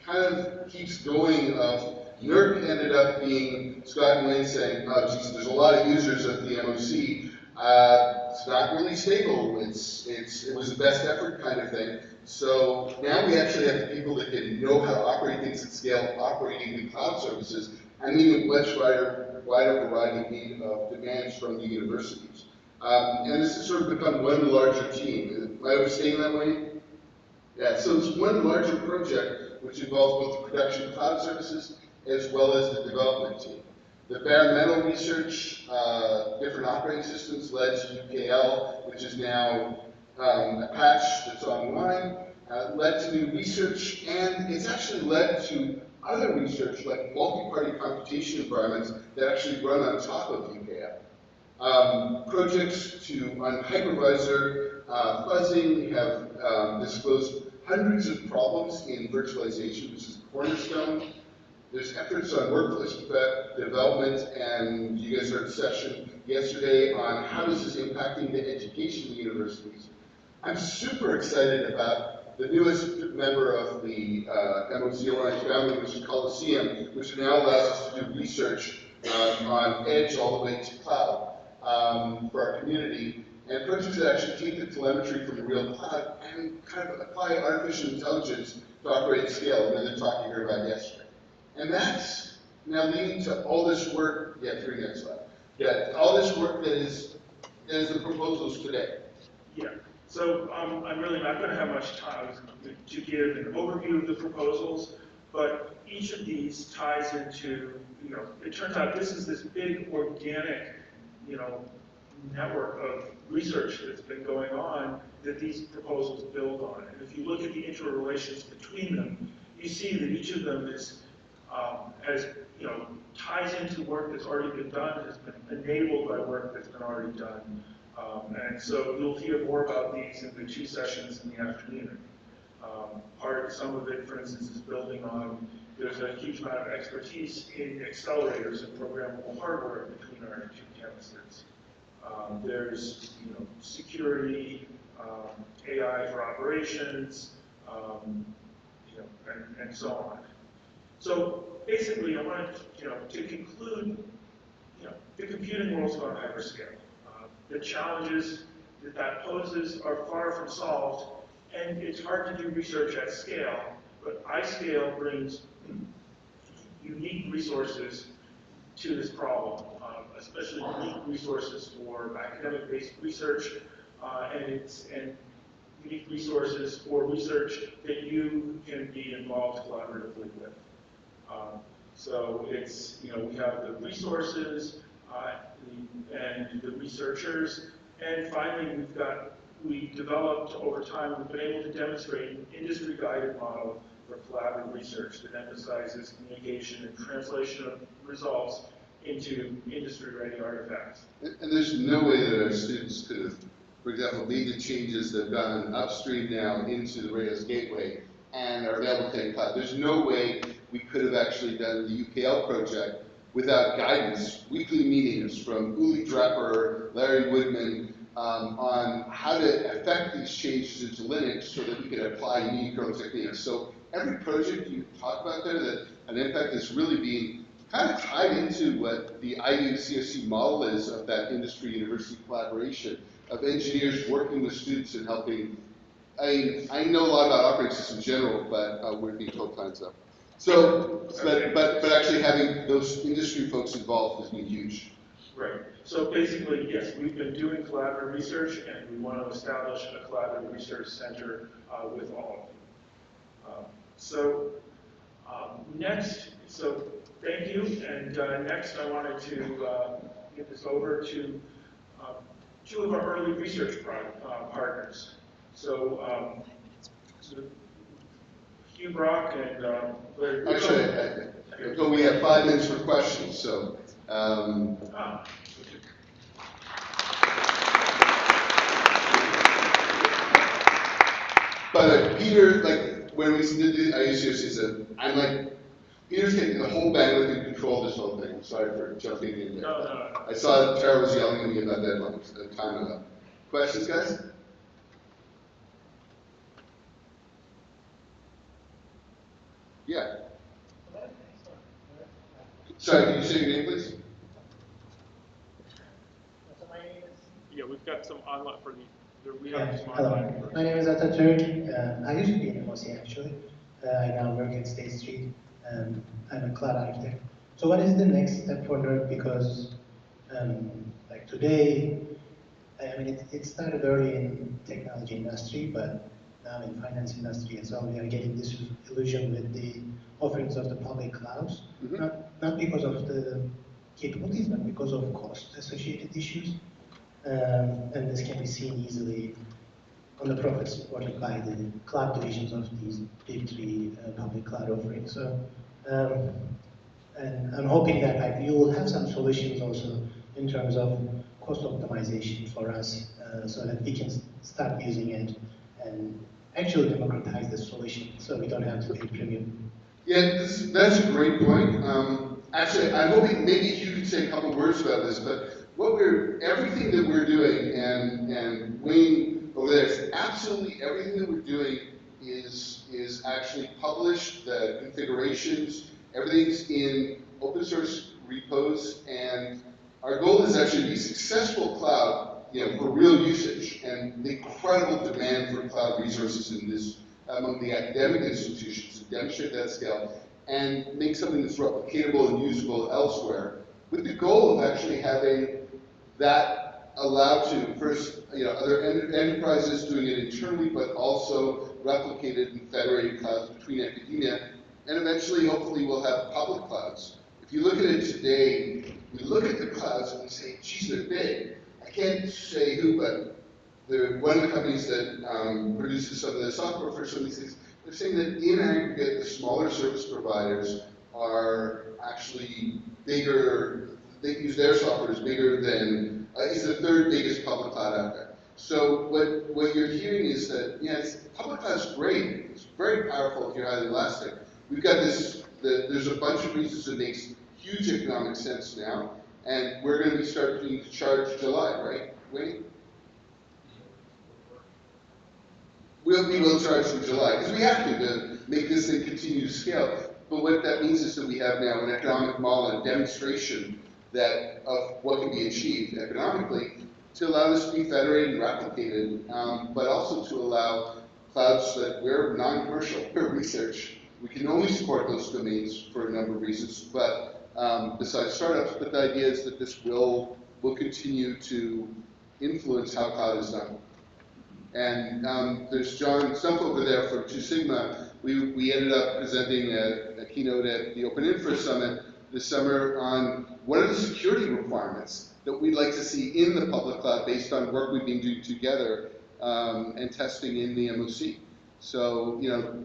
Kind of keeps going of NERC ended up being Scott and Lynn saying, oh geez, there's a lot of users at the MOC. It's not really stable. It was a best effort kind of thing. So now we actually have the people that can know how to operate things at scale, operating the cloud services, and even much wider variety of demands from the universities. And this has sort of become one larger team. Am I overstating that way? Yeah, so it's one larger project which involves both the production cloud services as well as the development team. The bare metal research, different operating systems led to UKL, which is now a patch that's online, led to new research, and it's actually led to other research like multi-party computation environments that actually run on top of UKL. Projects on hypervisor fuzzing have disclosed hundreds of problems in virtualization, which is the cornerstone. There's efforts on workforce development, and you guys heard a session yesterday on how this is impacting the education of the universities. I'm super excited about the newest member of the MOC Alliance family, which is Coliseum, which now allows us to do research on edge all the way to cloud for our community, and projects that actually take the telemetry from the real cloud and kind of apply artificial intelligence to operate at scale, another talk you heard about yesterday. And that's now leading to all this work, 3 minutes left. Yeah, all this work that is the proposals today. Yeah, so I'm really not going to have much time to give an overview of the proposals, but each of these ties into, it turns out this is this big organic, network of research that's been going on that these proposals build on. And if you look at the interrelations between them, you see that each of them is ties into work that's already been done, has been enabled by work that's been already done. And so you'll hear more about these in the 2 sessions in the afternoon. Some of it, for instance, is building on, there's a huge amount of expertise in accelerators and programmable hardware between our 2 campuses. There's security, AI for operations, and so on. So basically, I wanted to conclude, the computing world's gone hyperscale. The challenges that poses are far from solved, and it's hard to do research at scale, but iScale brings unique resources to this problem, especially unique resources for academic-based research, and unique resources for research that you can be involved collaboratively with. So it's, we have the resources and the researchers, and finally we developed over time, we've been able to demonstrate an industry-guided model for collaborative research that emphasizes communication and translation of results into industry-ready artifacts. And there's no way that our students could have, for example, made the changes that have gone upstream now into the Rails gateway and are available to cloud. There's no way we could have actually done the UKL project without guidance, weekly meetings from Uli Draper, Larry Woodman, on how to affect these changes into Linux so that we could apply unique kernel techniques. So every project you talk about there that an impact is really being kind of tied into what the IU CSC model is of that industry-university collaboration, of engineers working with students and helping. I know a lot about operating systems in general, but we're being told time's up. So, but actually having those industry folks involved has been huge. Right. So basically, yes, we've been doing collaborative research, and we want to establish a collaborative research center with all of you. Next, thank you, and next I wanted to get this over to 2 of our early research partners. So Hugh Brock and Larry. Actually, but we have 5 minutes for questions, so. Ah, okay. But Peter, like, when we did the IUCOC said, I'm like, Peter's taking the whole bandwidth and control of this whole thing. Sorry for jumping in there. No. I saw that Tara was yelling at me about deadlines. Time up. Questions, guys? Yeah. Sorry, can you say your name, please? Yeah, we've got some online for we have some Hello, online. my name is Atatürk. I used to be in MOC actually. I now work at State Street. I'm a cloud architect. So what is the next step for NERD? Because like today, I mean, it started early in technology industry, but now in finance industry as well, we are getting this illusion with the offerings of the public clouds. Mm-hmm. Not because of the capabilities, but because of cost associated issues. And this can be seen easily on the profits reported by the cloud divisions of these big 3 public cloud offerings. So, and I'm hoping that like, you will have some solutions also in terms of cost optimization for us, so that we can start using it and actually democratize the solution, so we don't have to pay premium. Yeah, that's a great point. Actually, I'm hoping maybe you could say a couple words about this, but everything that we're doing, and Wayne over there, is absolutely everything that we're doing is actually published, the configurations, everything's in open source repos, and our goal is actually to be successful cloud, for real usage, and the incredible demand for cloud resources in this among the academic institutions to demonstrate that scale and make something that's replicatable and usable elsewhere, with the goal of actually having that allowed to first, other enterprises doing it internally, but also replicated and federated clouds between academia, and eventually, hopefully, we'll have public clouds. If you look at it today, we look at the clouds and we say, geez, they're big. I can't say who, but one of the companies that produces some of the software for some of these things, they're saying that in aggregate, the smaller service providers are actually bigger, they use their software as bigger than, is the 3rd biggest public cloud out there. So what you're hearing is that, public cloud's great, it's very powerful if you're highly elastic. We've got there's a bunch of reasons it makes huge economic sense now, and we're going to be starting to charge July, right, Wayne? We will charge in July, because we have to make this thing continue to scale. But what that means is that we have now an economic model and demonstration of what can be achieved economically to allow this to be federated and replicated, but also to allow clouds that we're non-commercial, we're research. We can only support those domains for a number of reasons, but besides startups, but the idea is that this will continue to influence how cloud is done. And there's John Stumpf over there from 2 Sigma. We ended up presenting a keynote at the Open Infra Summit this summer on what are the security requirements that we'd like to see in the public cloud based on work we've been doing together and testing in the MOC. So,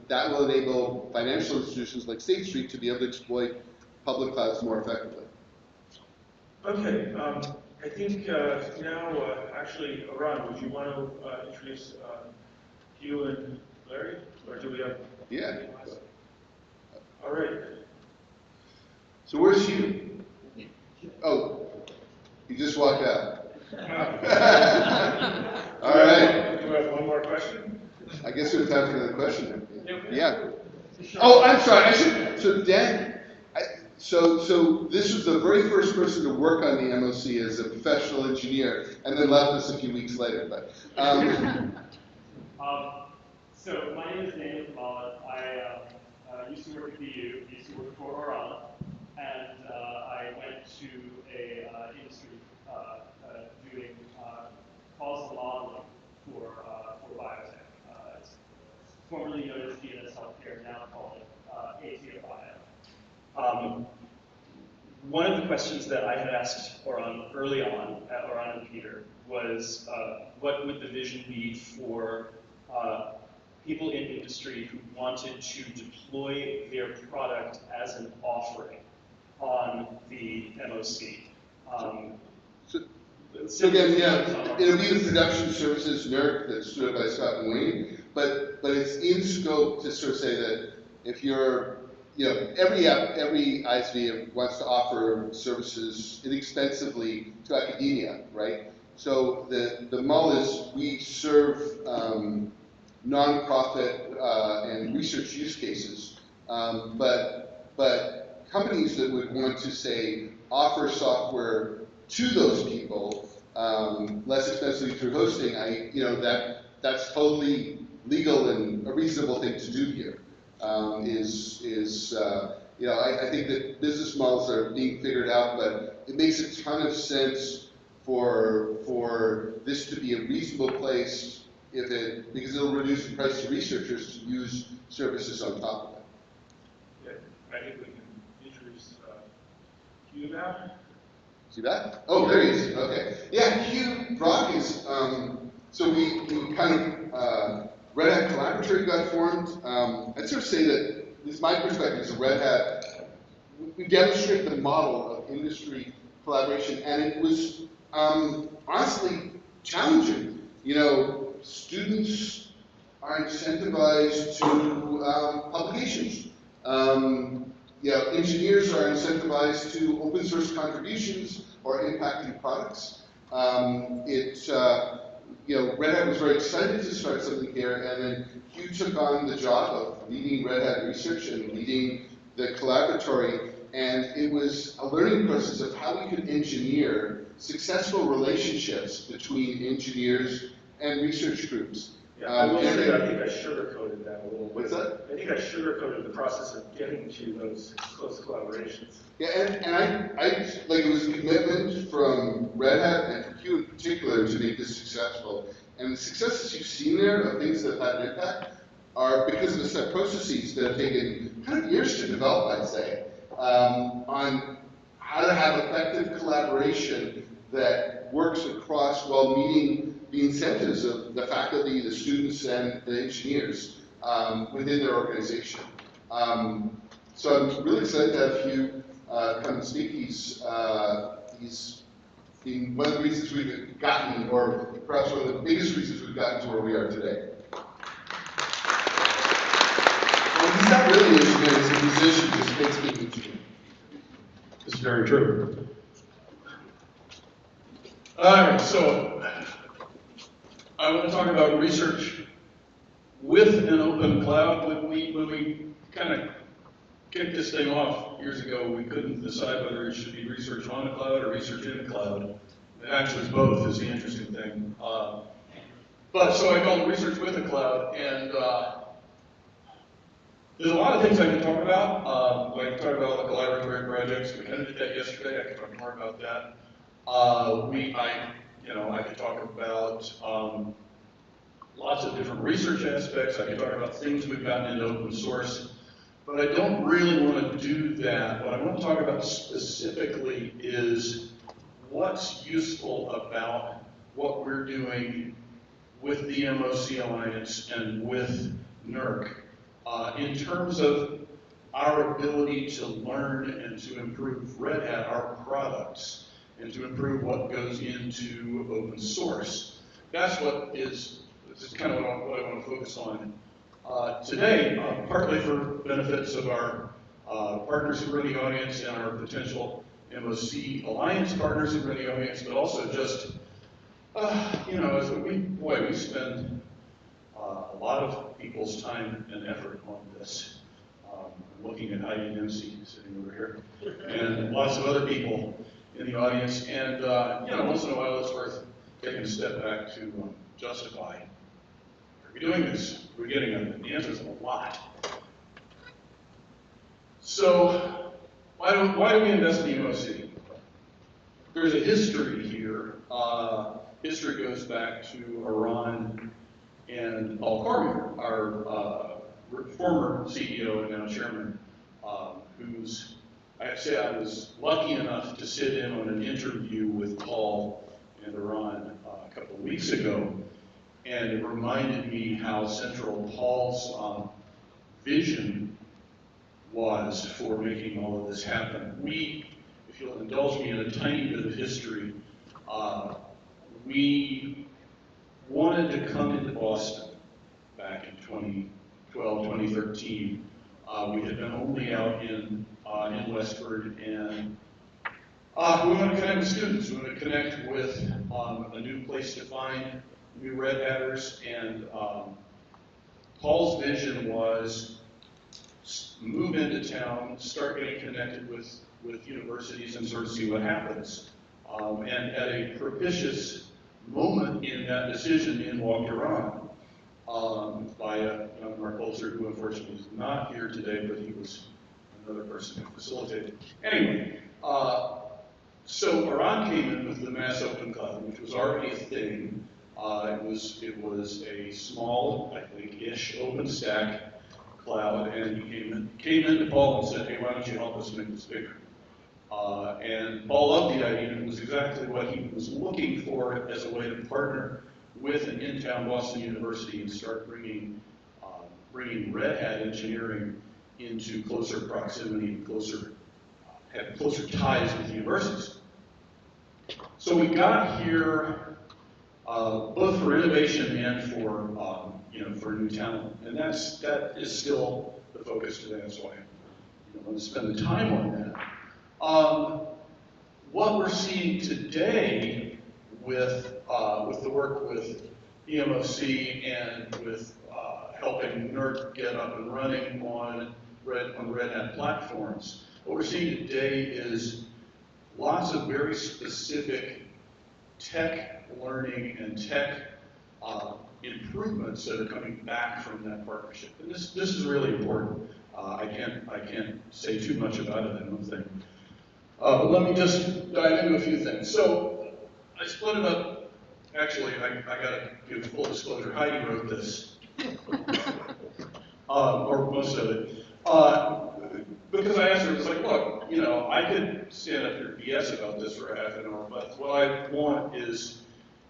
that will enable financial institutions like State Street to be able to exploit public clouds more effectively. Okay, I think now, actually, Ron, would you want to introduce you and Larry? Or do we have? Yeah. All right. So where's Hugh? Oh, he just walked out. All right. Do we have one more question? I guess we have time for another question. Yeah. Oh, I'm sorry. So Dan, so this was the very first person to work on the MOC as a professional engineer, and then left us a few weeks later. But so my name is Daniel Kamala. I used to work at BU, used to work for Oran, and I went to a industry doing causal modeling for biotech. It's formerly known as DNS Healthcare, now called ATO Bio. One of the questions that I had asked Oran early on, at Oran and Peter, was what would the vision be for people in industry who wanted to deploy their product as an offering on the MOC. So again, yeah, it'll be the production services NERC that's stood by Scott and Wayne, but it's in scope to sort of say that if you're, every ISV wants to offer services inexpensively to academia, right? So the model is we serve nonprofit and research use cases, but companies that would want to say offer software to those people less expensively through hosting, that's totally legal and a reasonable thing to do here. I think that business models are being figured out, but it makes a ton of sense for this to be a reasonable place because it'll reduce the price to researchers to use services on top of it. Yeah, I think we can introduce Hugh now. See that? Oh, there he is. Okay. Yeah, Hugh Brock is, so we kind of, Red Hat Collaboratory got formed. I'd sort of say that, this is my perspective as a Red Hat, we demonstrated the model of industry collaboration, and it was honestly challenging. Students are incentivized to publications. Engineers are incentivized to open source contributions or impacting products. Red Hat was very excited to start something here, and then Hugh took on the job of leading Red Hat research and leading the collaboratory, and it was a learning process of how we could engineer successful relationships between engineers and research groups. Yeah, I will say, I think I sugarcoated that a little bit. What's that? I think I sugarcoated the process of getting to those close collaborations. Yeah, and I like, it was a commitment from Red Hat and from Hugh in particular to make this successful. And the successes you've seen there of things that have had an impact are because of the set processes that have taken kind of years to develop, I'd say, on how to have effective collaboration that works across while meeting the incentives of the faculty, the students, and the engineers within their organization. So I'm really excited to have Hugh come and speak. He's been one of the reasons we've gotten, or perhaps one of the biggest reasons we've gotten to where we are today. Well, he's not really an engineer, he's a musician, he's a great engineer. This is very true. All right, so I want to talk about research with an open cloud. When we kind of kicked this thing off years ago, we couldn't decide whether it should be research on a cloud or research in a cloud. It actually is both, is the interesting thing. But so I called it research with a cloud, and there's a lot of things I can talk about. I can talk about all the collaboratory projects. We kind of did that yesterday. I can talk more about that. I could talk about lots of different research aspects. I could talk about things we've gotten into open source. But I don't really want to do that. What I want to talk about specifically is what's useful about what we're doing with the MOC Alliance and with NERC in terms of our ability to learn and to improve Red Hat, our products, and to improve what goes into open source. This is kind of what I want to focus on today, partly for benefits of our partners who are in the audience and our potential MOC Alliance partners who are in the audience, but also just, as we spend a lot of people's time and effort on this. Looking at Heidi Dempsey sitting over here, and lots of other people in the audience, and once in a while it's worth taking a step back to justify, are we doing this? Are we getting it? The answer is a lot. So why do we invest in MOC? There's a history here. History goes back to Iran and Paul Cormier, our former CEO and now chairman, I have to say I was lucky enough to sit in on an interview with Paul and Iran a couple of weeks ago. and it reminded me how central Paul's vision was for making all of this happen. We, if you'll indulge me in a tiny bit of history, we wanted to come into Boston back in 2012, 2013. We had been only out in Westford, and we want to connect with students. We want to connect with a new place to find new Red Hatters, and Paul's vision was move into town, start getting connected with universities, and sort of see what happens. And at a propitious moment in that decision, in walked Iran by a young Mark Bolzer, who unfortunately is not here today, but he was another person who facilitated. Anyway, so Iran came in with the Mass Open Cloud, which was already a thing. It was a small, I think-ish, OpenStack cloud, and he came into Paul and said, hey, why don't you help us make this bigger? And Paul loved the idea, and it was exactly what he was looking for as a way to partner with an in-town Boston University and start bringing Red Hat engineering into closer proximity and have closer ties with universities. So we got here both for innovation and for new talent, and that is still the focus today. That's why I want to spend the time on that. What we're seeing today with the work with the MOC and with helping NERC get up and running on Red Hat platforms, what we're seeing today is lots of very specific tech learning and tech improvements that are coming back from that partnership. And this is really important. I can't say too much about it, I don't think. But let me just dive into a few things. So I split it up. Actually, I got to give full disclosure. Heidi wrote this, or most of it, because I asked her, it was like, look, I could stand up here and BS about this for a half an hour, but what I want is,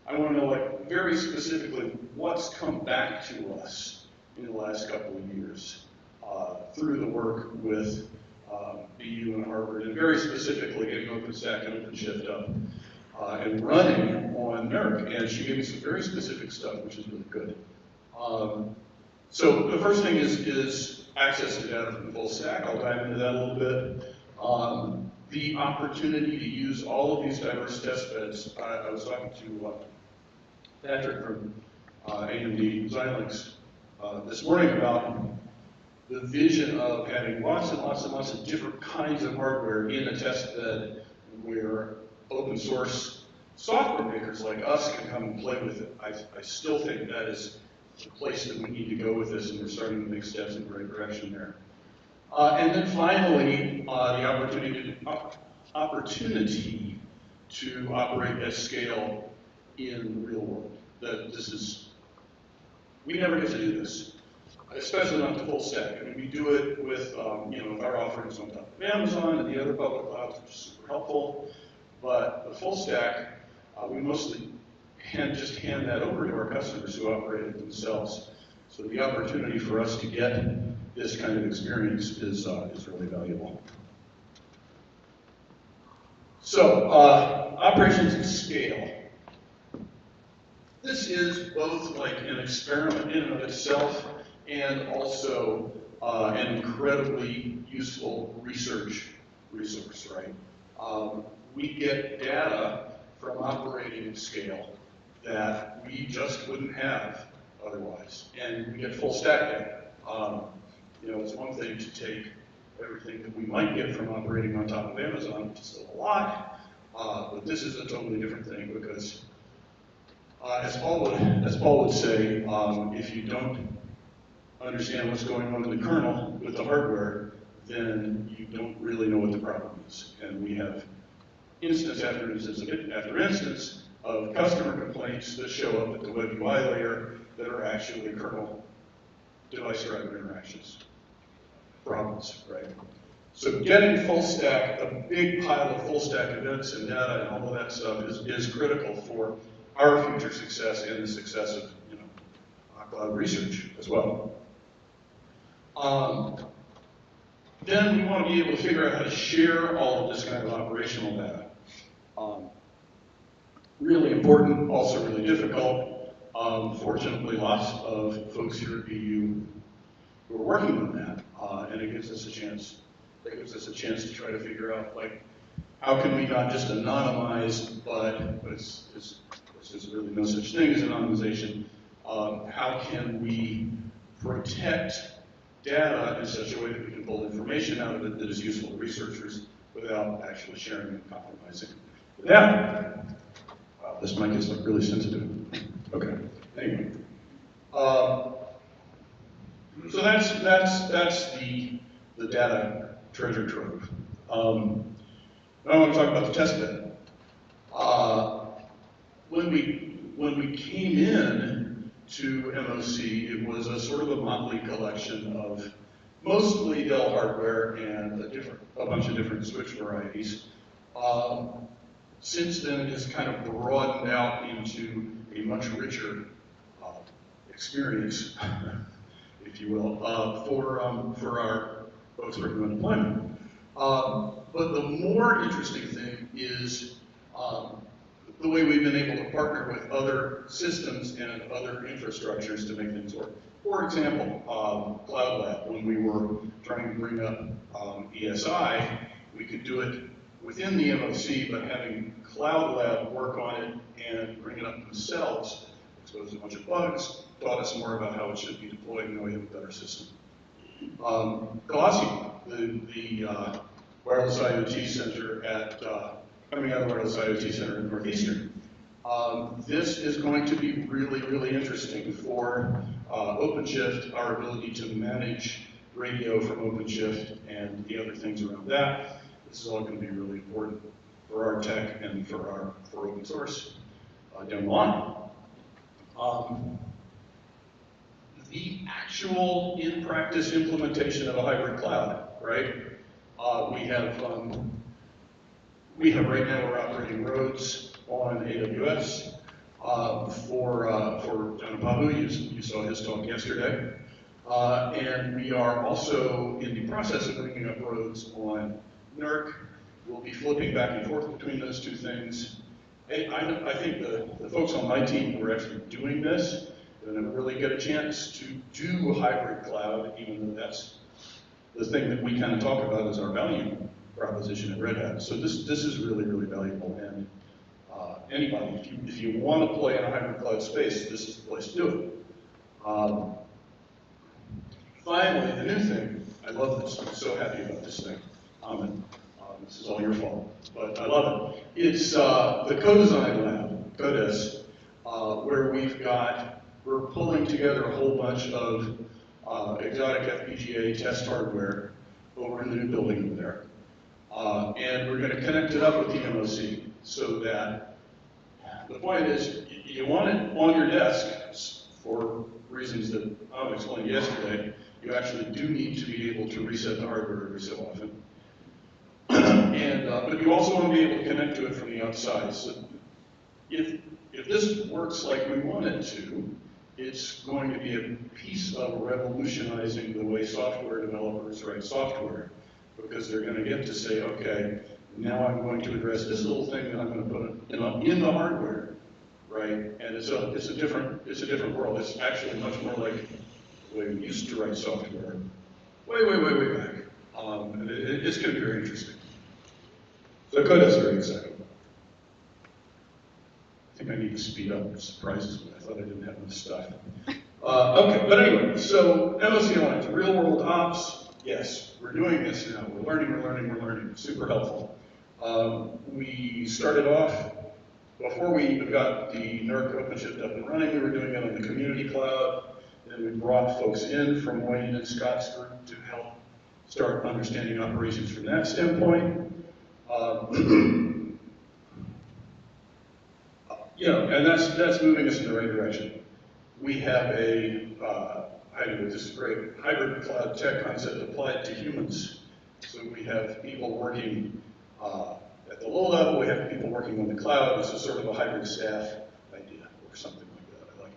I want to know, like, very specifically what's come back to us in the last couple of years through the work with BU and Harvard, and very specifically getting OpenStack and OpenShift up and running on NERC. And she gave me some very specific stuff, which is really good. So the first thing is access to data from the full stack. I'll dive into that a little bit. The opportunity to use all of these diverse test beds. I was talking to Patrick from AMD Xilinx this morning about the vision of having lots and lots and lots of different kinds of hardware in a test bed where open source software makers like us can come and play with it. I still think that is the place that we need to go with this, and we're starting to make steps in the right direction there. And then finally, the opportunity to operate at scale in the real world. We never get to do this, especially not the full stack. I mean, we do it with, with our offerings on top of Amazon and the other public clouds, which is super helpful. But the full stack, we mostly just hand that over to our customers who operate it themselves. So the opportunity for us to get this kind of experience is really valuable. So, operations at scale. This is both like an experiment in and of itself, and also an incredibly useful research resource, right? We get data from operating at scale that we just wouldn't have otherwise, and we get full stack data. It's one thing to take everything that we might get from operating on top of Amazon, which is still a lot, but this is a totally different thing because, as Paul would say, if you don't understand what's going on in the kernel with the hardware, then you don't really know what the problem is. And we have instance after instance after instance of customer complaints that show up at the web UI layer that are actually kernel device driver interactions problems, right? So getting full stack, a big pile of full stack events and data and all of that stuff is critical for our future success and the success of cloud research as well. Then we want to be able to figure out how to share all of this kind of operational data. Really important, also really difficult. Fortunately, lots of folks here at BU who are working on that, and it gives us a chance. It gives us a chance to try to figure out, like, how can we not just anonymize, but there's really no such thing as anonymization. How can we protect data in such a way that we can pull information out of it that is useful to researchers without actually sharing and compromising the data? Wow, this mic is like really sensitive. Okay, anyway. So that's the data treasure trove. Now I want to talk about the test bed. When we came in to MOC, it was a sort of a motley collection of mostly Dell hardware and a bunch of different switch varieties. Since then, it has kind of broadened out into a much richer experience, if you will, for our folks working on deployment. But the more interesting thing is the way we've been able to partner with other systems and other infrastructures to make things work. For example, Cloud Lab, when we were trying to bring up ESI, we could do it within the MOC, but having Cloud Lab work on it and bring it up themselves exposed a bunch of bugs, taught us more about how it should be deployed, and now we have a better system. Colossi, the Wireless IoT Center coming out of the Wireless IoT Center in Northeastern. This is going to be really, really interesting for OpenShift, our ability to manage radio from OpenShift and the other things around that. This is all going to be really important for our tech and for open source down the line. The actual in-practice implementation of a hybrid cloud, right? We have right now, we're operating roads on AWS for John Pahu. You saw his talk yesterday. And we are also in the process of bringing up roads on NERC. We'll be flipping back and forth between those two things. I think the folks on my team who are actually doing this are going to really get a chance to do a hybrid cloud, even though that's the thing that we kind of talk about as our value proposition at Red Hat. So this is really, really valuable. And anybody, if you want to play in a hybrid cloud space, this is the place to do it. Finally, the new thing, I love this, I'm so happy about this thing. This is all your fault, but I love it. It's the Co-Design Lab, CODES, where we're pulling together a whole bunch of exotic FPGA test hardware over in the new building over there. And we're going to connect it up with the MOC so that the point is, you want it on your desk for reasons that I explained yesterday. You actually do need to be able to reset the hardware every so often. But you also want to be able to connect to it from the outside. So if this works like we want it to, it's going to be a piece of revolutionizing the way software developers write software, because they're going to get to say, okay, now I'm going to address this little thing that I'm going to put in the hardware, right? And it's a different world. It's actually much more like the way we used to write software, way back. It's going to be very interesting. So CODES is very exciting. I think I need to speed up. It surprises me. I thought I didn't have enough stuff. Okay, but anyway, so MOC Alliance, real world ops, yes, we're doing this now. We're learning. Super helpful. We started off, before we even got the NERC OpenShift up and running, we were doing it on the community cloud. Then we brought folks in from Wayne and Scott's group to help start understanding operations from that standpoint. And that's moving us in the right direction. We have this is great, hybrid cloud tech concept applied to humans. So we have people working at the low level, we have people working on the cloud. This is sort of a hybrid staff idea or something like that. I like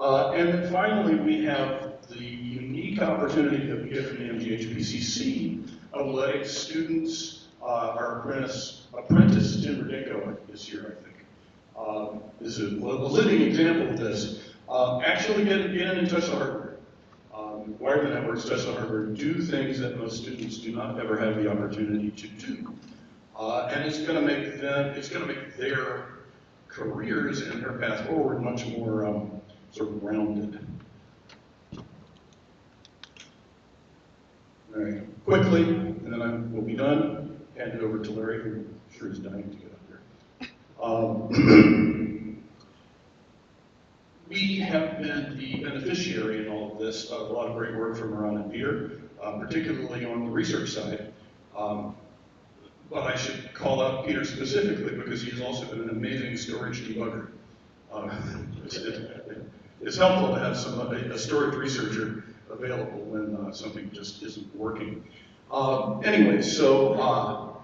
And then finally, we have the unique opportunity that we get from the MGHPCC of letting students, our apprentice Tim Rudinko this year, I think, is a living example of this, actually get in and touch the hardware. Wire the networks, touch the hardware, do things that most students do not ever have the opportunity to do. And it's going to make their careers and their path forward much more sort of rounded. All right, quickly, and then we'll be done. Hand it over to Larry, who I'm sure is dying to get up there. We have been the beneficiary in all of this, a lot of great work from Ron and Peter, particularly on the research side. But I should call out Peter specifically because he has also been an amazing storage debugger. It's helpful to have a storage researcher available when something just isn't working. Anyway, so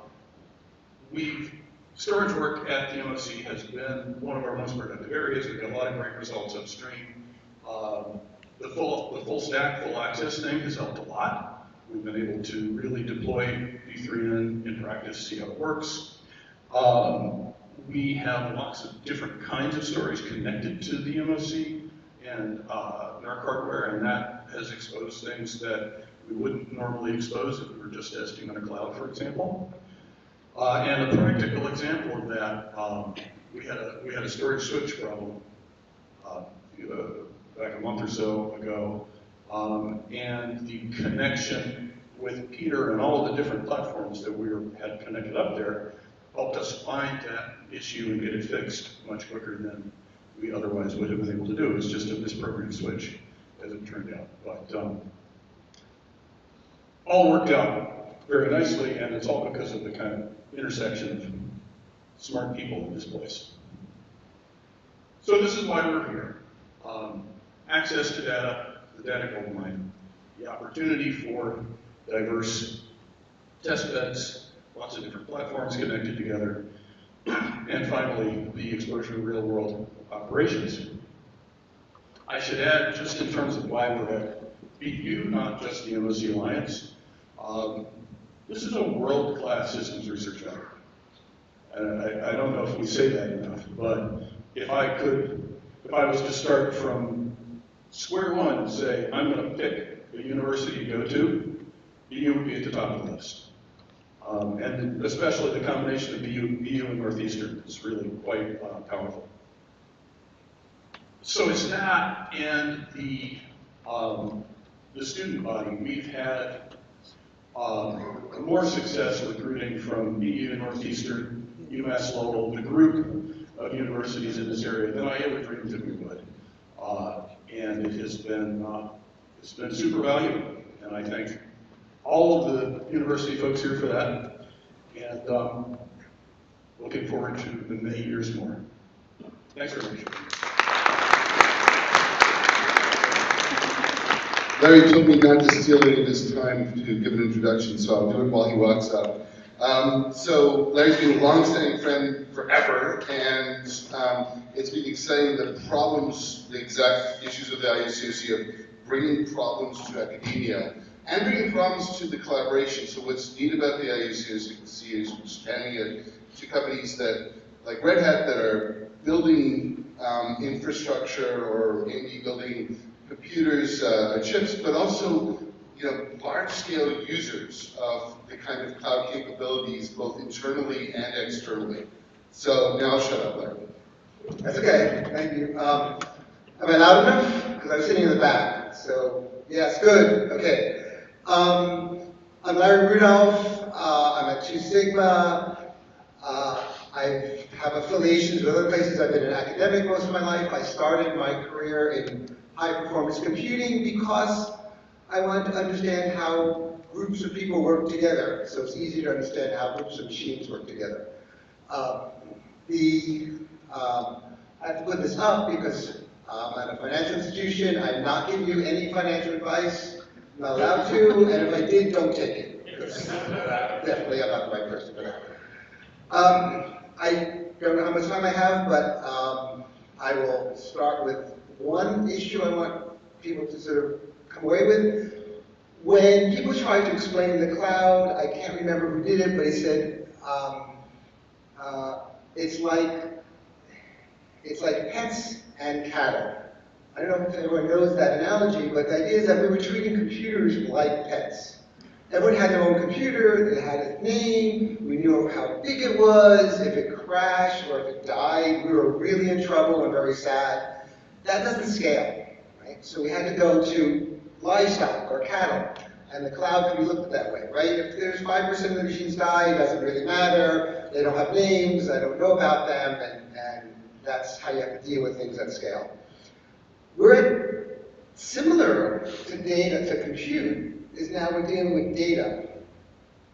storage work at the MOC has been one of our most productive areas. We've got a lot of great results upstream. The full stack, full access thing has helped a lot. We've been able to really deploy D3N in practice, see how it works. We have lots of different kinds of storage connected to the MOC and NARC hardware, and that has exposed things that we wouldn't normally expose if we were just testing on a cloud, for example. And a practical example of that, we had a storage switch problem back a month or so ago, and the connection with Peter and all of the different platforms that we had connected up there helped us find that issue and get it fixed much quicker than we otherwise would have been able to do. It was just a misprogrammed switch, as it turned out. But all worked out very nicely, and it's all because of the kind of intersection of smart people in this place. So this is why we're here. Access to data, the data gold mine, the opportunity for diverse test beds, lots of different platforms connected together, and finally, the exposure to real world operations. I should add, just in terms of why we're at BU, not just the MOC Alliance, this is a world-class systems research effort. I don't know if we say that enough, but if I was to start from square one and say, I'm going to pick a university to go to, BU would be at the top of the list. And especially the combination of BU and Northeastern is really quite powerful. So it's that and the student body. We've had more success recruiting from BU, Northeastern, UMass Lowell, the group of universities in this area than I ever dreamed that we would. And it has been it's been super valuable, and I thank all of the university folks here for that, and looking forward to the many years more. Thanks very much. Larry told me not to steal any of his time to give an introduction, so I'll do it while he walks up. So Larry's been a long-standing friend forever, and it's been exciting the exact issues of the IUCOC of bringing problems to academia and bringing problems to the collaboration. So what's neat about the IUCOC is we're expanding it to companies that, like Red Hat, that are building infrastructure or maybe building computers, chips, but also large-scale users of the kind of cloud capabilities, both internally and externally. So now I'll shut up, Larry. That's okay, thank you. Am I loud enough? Because I'm sitting in the back. So, yes, good, okay. I'm Larry Rudolph. I'm at 2 Sigma. I have affiliations with other places. I've been an academic most of my life. I started my career in high-performance computing because I wanted to understand how groups of people work together. So it's easy to understand how groups of machines work together. I have to put this up because I'm at a financial institution. I'm not giving you any financial advice. I'm not allowed to, and if I did, don't take it. Because definitely I'm not the right person for that. I don't know how much time I have, but I will start with one issue I want people to sort of come away with. When people tried to explain the cloud, I can't remember who did it, but he said, it's like pets and cattle. I don't know if everyone knows that analogy, but the idea is that we were treating computers like pets. Everyone had their own computer, it had its name, we knew how big it was, if it crashed or if it died, we were really in trouble and very sad. That doesn't scale, right? So we had to go to livestock or cattle, and the cloud can be looked at that way, right? If there's 5% of the machines die, it doesn't really matter, they don't have names, I don't know about them, and that's how you have to deal with things at scale. We're similar to data, to compute, is now we're dealing with data.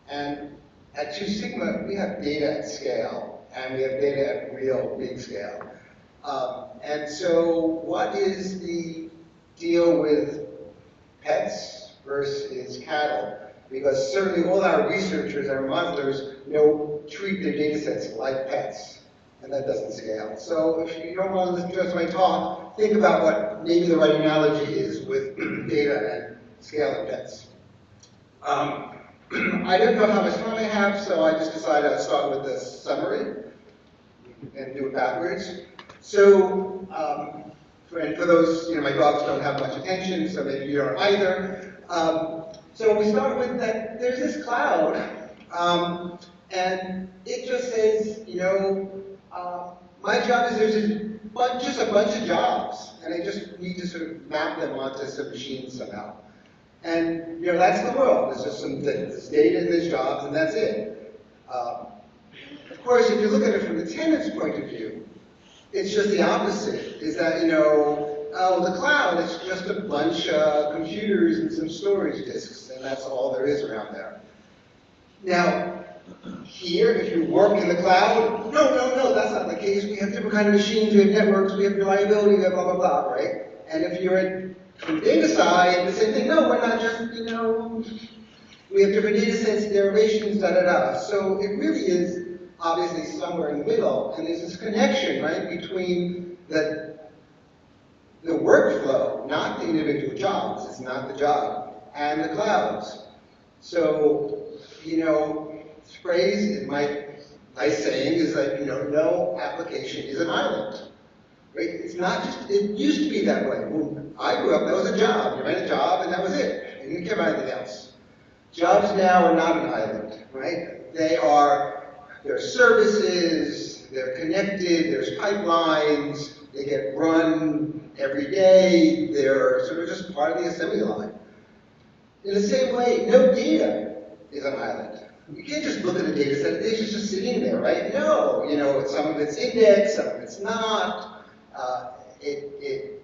And at 2 Sigma, we have data at scale, and we have data at real big scale. And so what is the deal with pets versus cattle? Because certainly all our researchers, our modelers, treat their data sets like pets, and that doesn't scale. So if you don't want to listen to us when I talk, think about what maybe the right analogy is with data and scale and pets. I don't know how much time I have, so I just decided I'd start with the summary and do it backwards. So, for those, my dogs don't have much attention, so maybe you don't either. So we start with that there's this cloud, and it just says, my job is there's just a bunch of jobs, and I just need to sort of map them onto some machines somehow. And that's the world. There's just there's data and there's jobs, and that's it. Of course, if you look at it from the tenant's point of view, it's just the opposite. Is that the cloud is just a bunch of computers and some storage disks, and that's all there is around there. Now, here, if you work in the cloud, no, that's not the case. We have different kind of machines, we have networks, we have reliability, we have blah, blah, blah, right? And if you're from the data side, the same thing, no, we're not just, we have different data sets, derivations, da-da-da. So it really is obviously somewhere in the middle, and there's this connection, right, between the workflow, not the individual jobs, it's not the job, and the clouds. So, this phrase, my nice saying is that, no application is an island. Right? It's not just, it used to be that way. When I grew up, that was a job. You ran a job and that was it. You didn't care about anything else. Jobs now are not an island, right? They're services, they're connected, there's pipelines, they get run every day, they're sort of just part of the assembly line. In the same way, no data is an island. You can't just look at a data set, it's just sitting there, right? No, some of it's indexed, some of it's not. It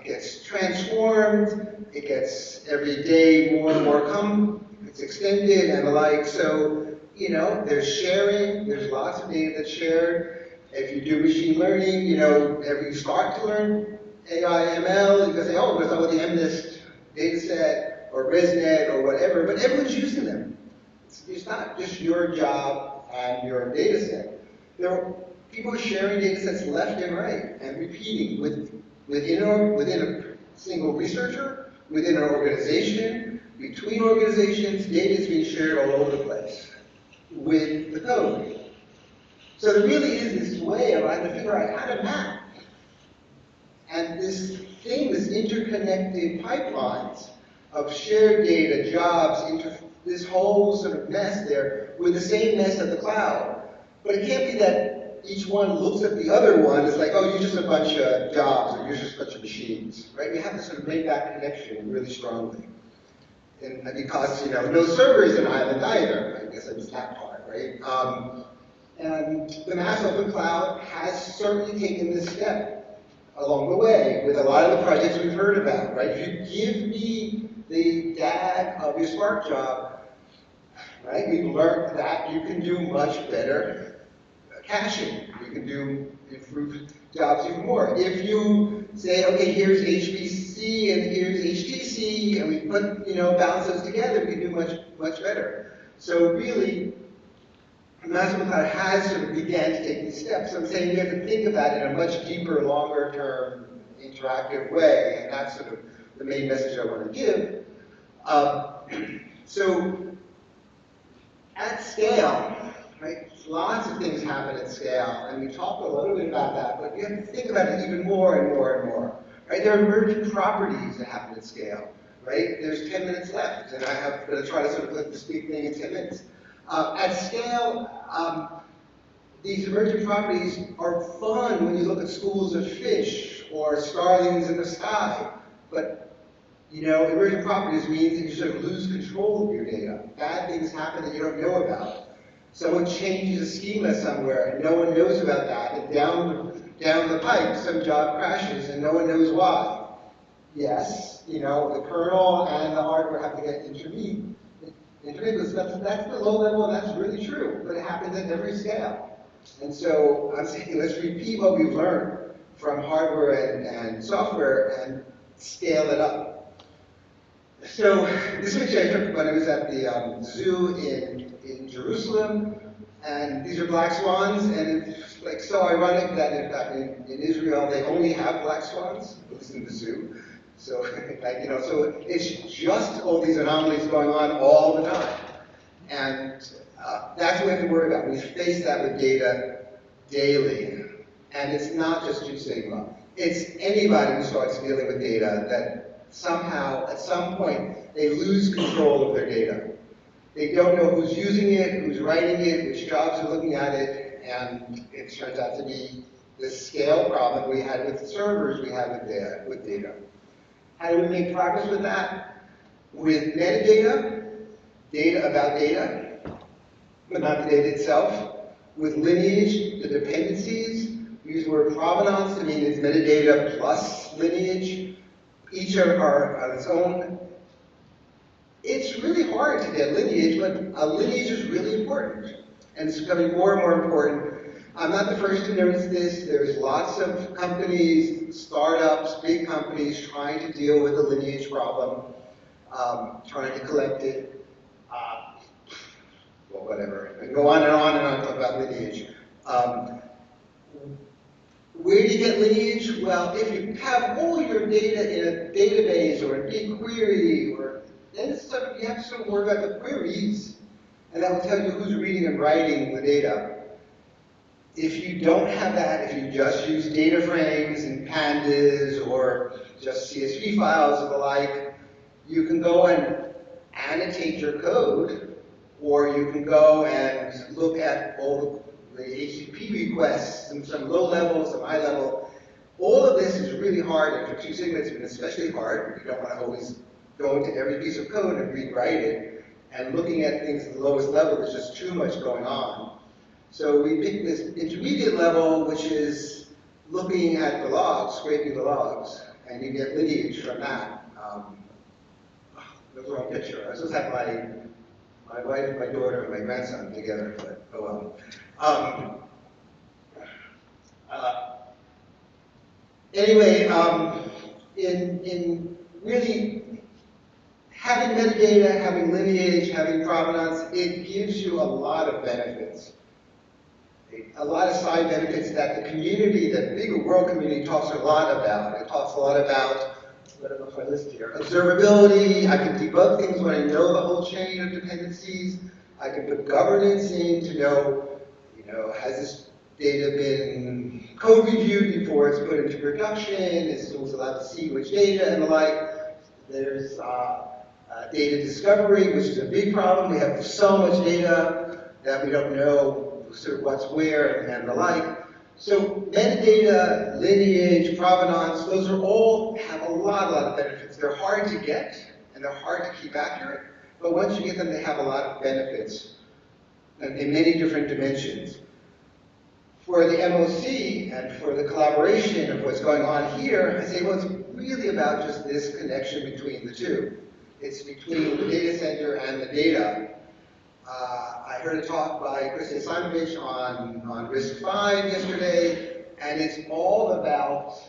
gets transformed, it gets every day more and more it's extended and the like. So, there's sharing, there's lots of data that's shared. If you do machine learning, if you start to learn AI, ML, you can say, oh, we're talking about the MNIST data set or ResNet or whatever, but everyone's using them. It's not just your job and your data set. People are sharing data sets left and right and repeating within a single researcher, within an organization, between organizations, data is being shared all over the place with the code. So there really is this way of trying to figure out how to map. And this interconnected pipelines of shared data, jobs, this whole sort of mess there with the same mess of the cloud. But it can't be that each one looks at the other one, it's like, oh, you're just a bunch of jobs, or you're just a bunch of machines, right? We have to sort of make that connection really strongly. And because, no server is an island either, I guess I missed that part, right? And the Mass Open Cloud has certainly taken this step along the way with a lot of the projects we've heard about, right? If you give me the DAG of your Spark job, right, we've learned that you can do much better caching. You can do improved jobs even more. If you say, okay, here's HPC and here's HTC, and we put, balance those together, we can do much, much better. So really, Mass Open Cloud has sort of began to take these steps. So I'm saying we have to think about it in a much deeper, longer term interactive way, and that's sort of the main message I want to give. So at scale, right, lots of things happen at scale, and we talked a little bit about that, but you have to think about it even more and more and more. Right? There are emergent properties that happen at scale. Right? There's 10 minutes left, and I'm going to try to sort of put this big thing in 10 minutes. At scale, these emergent properties are fun when you look at schools of fish or starlings in the sky, but emergent properties means that you sort of lose control of your data. Bad things happen that you don't know about. Someone changes a schema somewhere, and no one knows about that, and down the pipe, some job crashes, and no one knows why. Yes, the kernel and the hardware have to get intermediate. That's the low level, and that's really true, but it happens at every scale. And so I'm saying let's repeat what we've learned from hardware and software and scale it up. So this picture I took when I was at the zoo in Jerusalem, and these are black swans, and it's like so ironic that in fact in Israel they only have black swans, at least in the zoo. So, so it's just all these anomalies going on all the time. And that's what we have to worry about. We face that with data daily. And it's not just Two Sigma. It's anybody who starts dealing with data that somehow, at some point, they lose control of their data. They don't know who's using it, who's writing it, which jobs are looking at it, and it turns out to be the scale problem we had with servers we had with data. How do we make progress with that? With metadata, data about data, but not the data itself. With lineage, the dependencies. We use the word provenance to mean it's metadata plus lineage. Each are on its own. It's really hard to get lineage, but a lineage is really important. And it's becoming more and more important. I'm not the first to notice this. There's lots of companies, startups, big companies trying to deal with the lineage problem, trying to collect it. Well, whatever. I can go on and on and on about lineage. Where do you get lineage? Well, if you have all your data in a database or a big query, then you have to sort of worry about the queries, and that will tell you who's reading and writing the data. If you don't have that, if you just use data frames and pandas or just CSV files and the like, you can go and annotate your code, or you can go and look at all the HTTP requests, and some low level, some high level. All of this is really hard, and for Two Sigma it's been especially hard. You don't want to always go into every piece of code and rewrite it, and looking at things at the lowest level, there's just too much going on. So we picked this intermediate level, which is looking at the logs, scraping the logs, and you get lineage from that. That was the wrong picture. I was supposed to have my wife, my daughter, and my grandson together, but oh well. Anyway, in really having metadata, having lineage, having provenance, it gives you a lot of benefits. A lot of side benefits that the community, the bigger world community talks a lot about. It talks a lot about, what am I list here? Observability. I can debug things when I know the whole chain of dependencies. I can put governance in to know, has this data been code reviewed before it's put into production? Is it allowed to see which data and the like? There's data discovery, which is a big problem. We have so much data that we don't know sort of what's where and the like. So metadata, lineage, provenance, those are all have a lot of benefits. They're hard to get and they're hard to keep accurate, but once you get them, they have a lot of benefits in many different dimensions. For the MOC and for the collaboration of what's going on here, I say, well, it's really about just this connection between the two. It's between the data center and the data. I heard a talk by Chris Asimovich on RISC-V yesterday, and it's all about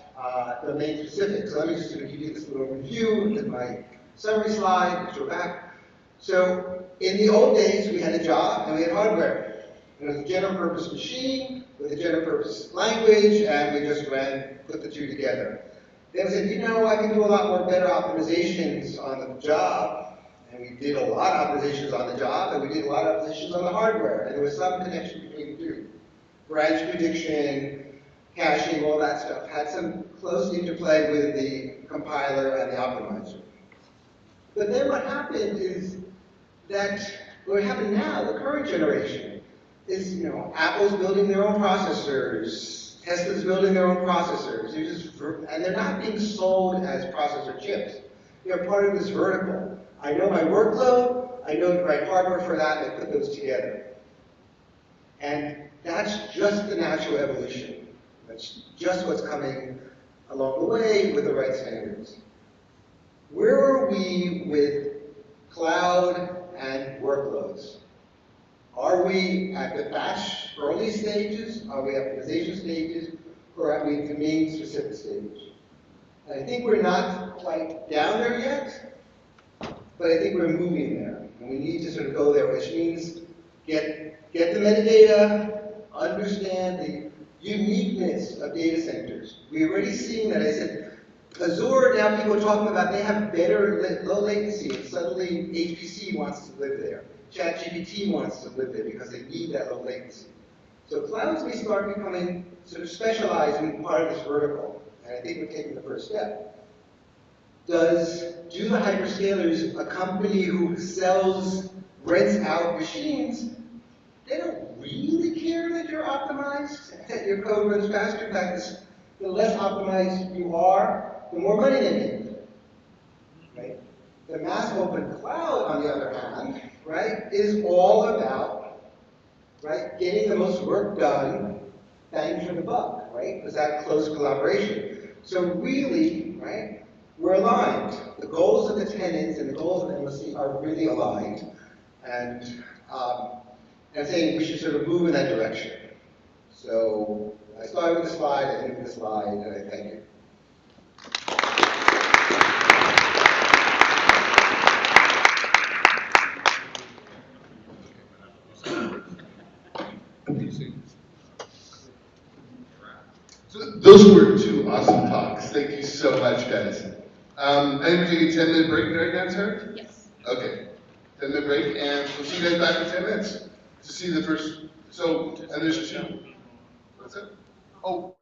domain specific. So let me just give you this little review with my summary slide, which we're back. So in the old days, we had a job and we had hardware. It was a general purpose machine with a general purpose language, and we just put the two together. They said, you know, I can do a lot more better optimizations on the job. And we did a lot of optimizations on the job, and we did a lot of optimizations on the hardware. And there was some connection between the two. Branch prediction, caching, all that stuff had some close interplay with the compiler and the optimizer. But then what happened is that what happened now, the current generation, is, you know, Apple's building their own processors, Tesla's building their own processors, and they're not being sold as processor chips. They're part of this vertical. I know my workload, I know the right hardware for that, and I put those together. And that's just the natural evolution. That's just what's coming along the way with the right standards. Where are we with cloud and workloads? Are we at the batch early stages? Are we at optimization stages? Or are we at the main specific stage? And I think we're not quite down there yet, but I think we're moving there. And we need to sort of go there, which means get the metadata, understand the uniqueness of data centers. We've already seen that. I said, Azure, now people are talking about they have better low latency, and suddenly HPC wants to live there. ChatGPT wants to live there because they need that low latency. So clouds may start becoming sort of specialized in part of this vertical, and I think we're taking the first step. Do the hyperscalers, a company who rents out machines, they don't really care that you're optimized, that your code runs faster. In fact, the less optimized you are, the more money they make. Right? The mass open cloud, on the other hand, right, is all about, right, getting the most work done, bang for the buck, right? Because that close collaboration. So really, right, we're aligned. The goals of the tenants and the goals of the MOC are really aligned, and I'm saying we should sort of move in that direction. So I started with the slide, I ended with the slide, and I thank you. So those were two awesome talks. Thank you so much, guys. I think we're taking a 10-minute break right now, Terry? Yes. Okay. 10-minute break, and we'll see you guys back in 10 minutes to see the first. So, and there's two. What's that? Oh.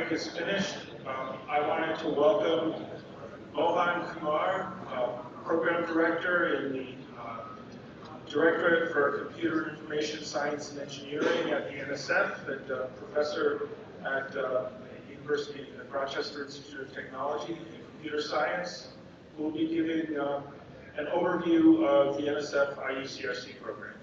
break is finished, I wanted to welcome Mohan Kumar, Program Director in the Directorate for Computer Information Science and Engineering at the NSF and Professor at the University of Rochester Institute of Technology in Computer Science, who will be giving an overview of the NSF IUCRC program.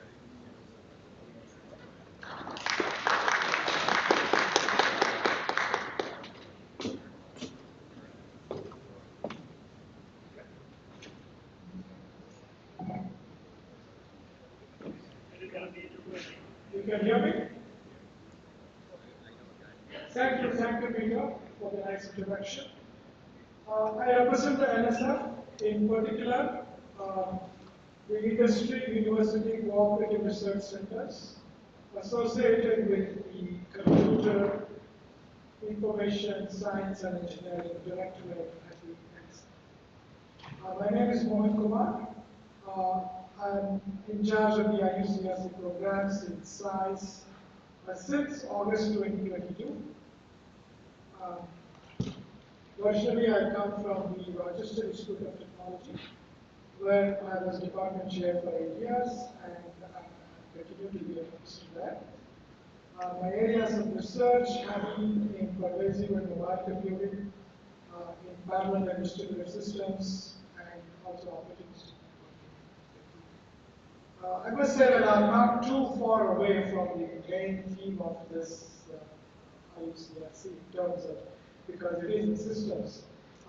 You can hear me? Thank you, Peter, for the nice introduction. I represent the NSF, in particular, the industry, university, cooperative research centers associated with the Computer Information Science and Engineering Directorate at the NSF. My name is Mohan Kumar. I'm in charge of the IUCRC program since August 2022. Originally, I come from the Rochester Institute of Technology, where I was department chair for 8 years, and I continue to be a professor there. My areas of research have been in pervasive and mobile computing, in parallel and distributed systems, and also operating systems. I must say that I'm not too far away from the main theme of this IUCRC in terms of, because it is in systems.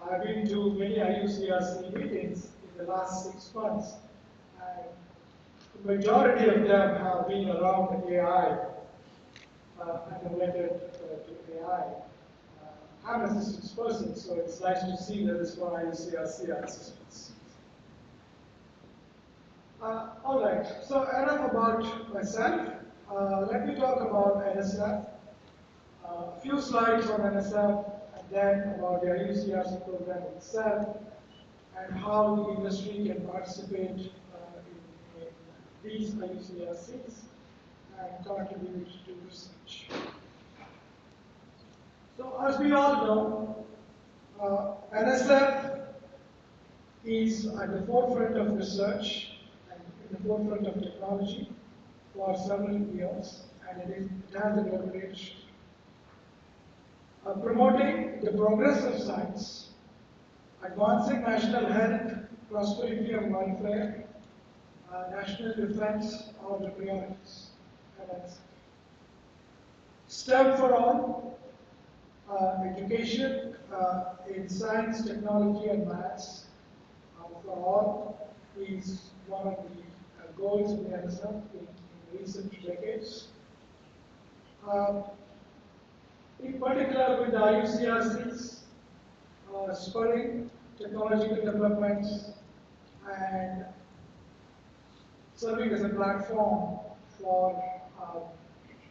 I've been to many IUCRC meetings in the last 6 months, and the majority of them have been around AI and related to AI. I'm a systems person, so it's nice to see that this one IUCRC are systems. All right, so enough about myself. Let me talk about NSF. A few slides on NSF, and then about the IUCRC program itself, and how the industry can participate in these IUCRCs and contribute to research. So, as we all know, NSF is at the forefront of research and in the forefront of technology for several years, and it has a global leadership. Promoting the progress of science, advancing national health, prosperity and welfare, national defense are the priorities. STEM for all, education in science, technology and maths for all is one of the goals of the NSF in recent decades. In particular, with the IUCRCs, spurring technological developments and serving as a platform for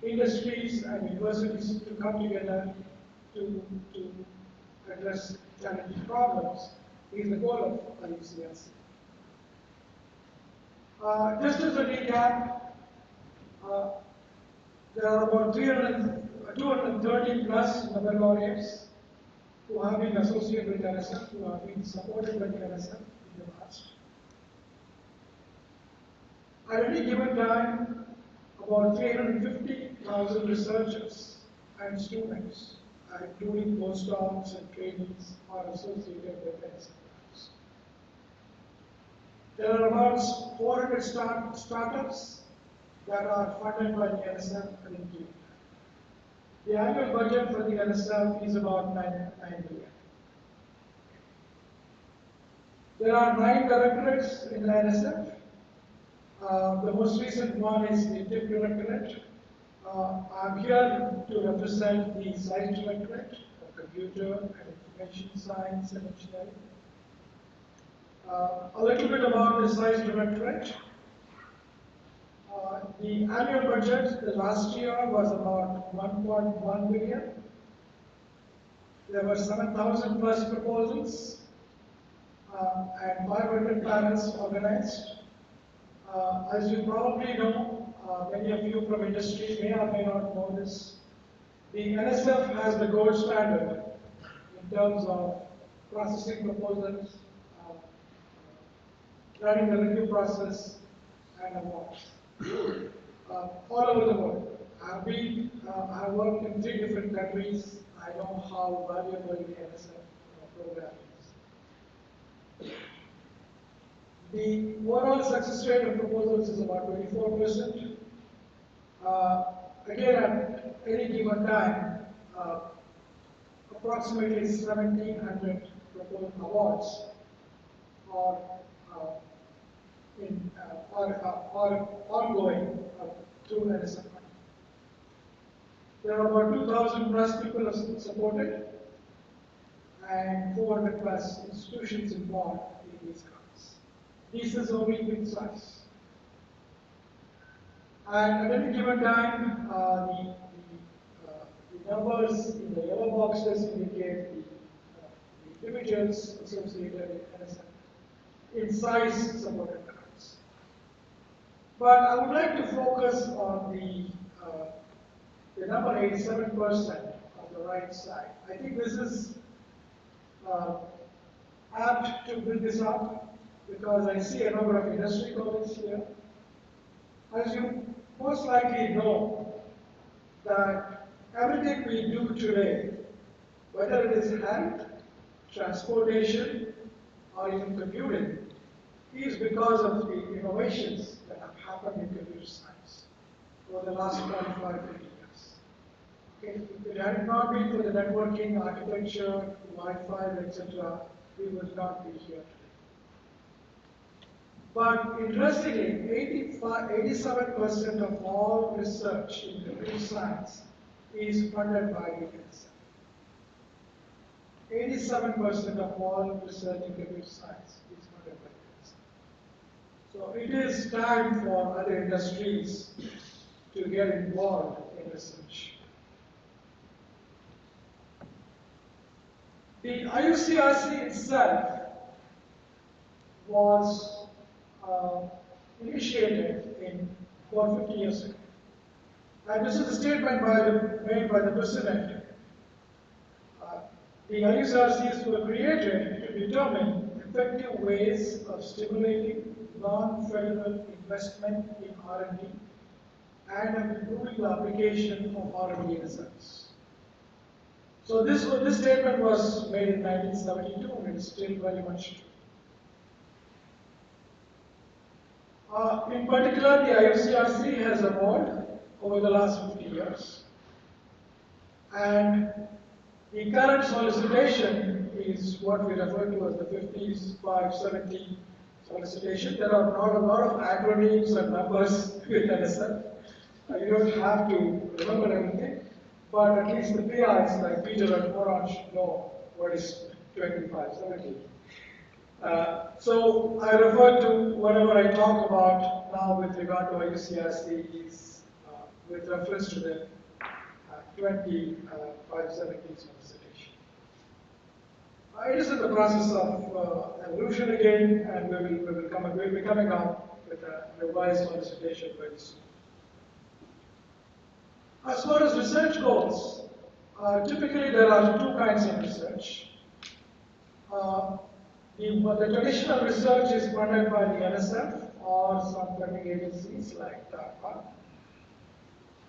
industries and universities to come together to address challenging problems is the goal of IUCRC. Just as a recap, there are about 230 plus Nobel laureates who have been associated with NSF, who have been supported by the NSF in the past. At any given time, about 350,000 researchers and students, including postdocs and trainees, are associated with NSF. There are about 400 startups that are funded by the NSF at any given time. The annual budget for the NSF is about 9 billion. There are 9 directorates in the NSF. The most recent one is the TIP Directorate. I'm here to represent the Science Directorate of Computer and Information Science and Engineering. A little bit about the Science Directorate. The annual budget the last year was about 1.1 billion. There were 7,000 plus proposals and 500 panels organized. As you probably know, many of you from industry may or may not know this. The NSF has the gold standard in terms of processing proposals, running the review process, and awards. All over the world. I've worked in 3 different countries. I know how valuable the NSF program is. The overall success rate of proposals is about 24%. Again, at any given time, approximately 1,700 proposal awards are ongoing through NSF. There are about 2,000 plus people are supported and 400 plus institutions involved in these grants. This is only with size. And at any given time, the numbers in the yellow boxes indicate the individuals associated with NSF in size supported grants. But I would like to focus on the number 87% on the right side. I think this is apt to build this up because I see a number of industry colleagues here. As you most likely know, that everything we do today, whether it is health, transportation, or even computing, is because of the innovations that have happened in computer science over the last 25, 50 years. Okay. If it had not been for the networking, architecture, Wi-Fi, etc., we would not be here today. But interestingly, 87% of all research in computer science is funded by the NSF. 87% of all research in computer science is funded by the NSF. So it is time for other industries to get involved in research. The IUCRC itself was initiated in about 50 years ago. And this is a statement made by the president. The IUCRCs were created to determine effective ways of stimulating non-federal investment in R&D and of improving the application of R&D research. So this statement was made in 1972 and it's still very much true. In particular, the IUCRC has evolved over the last 50 years. And the current solicitation is what we refer to as the 5570 solicitation. There are not a lot of acronyms and numbers with NSF. You don't have to remember everything, but at least the PIs like Peter and Orange know what is 2570. So I refer to whatever I talk about now with regard to IUCRC is with reference to the 2570 solicitation. It is in the process of evolution again, and we'll be coming out with a revised solicitation very soon. As far as research goes, typically there are 2 kinds of research. The traditional research is funded by the NSF or some funding agencies like DARPA.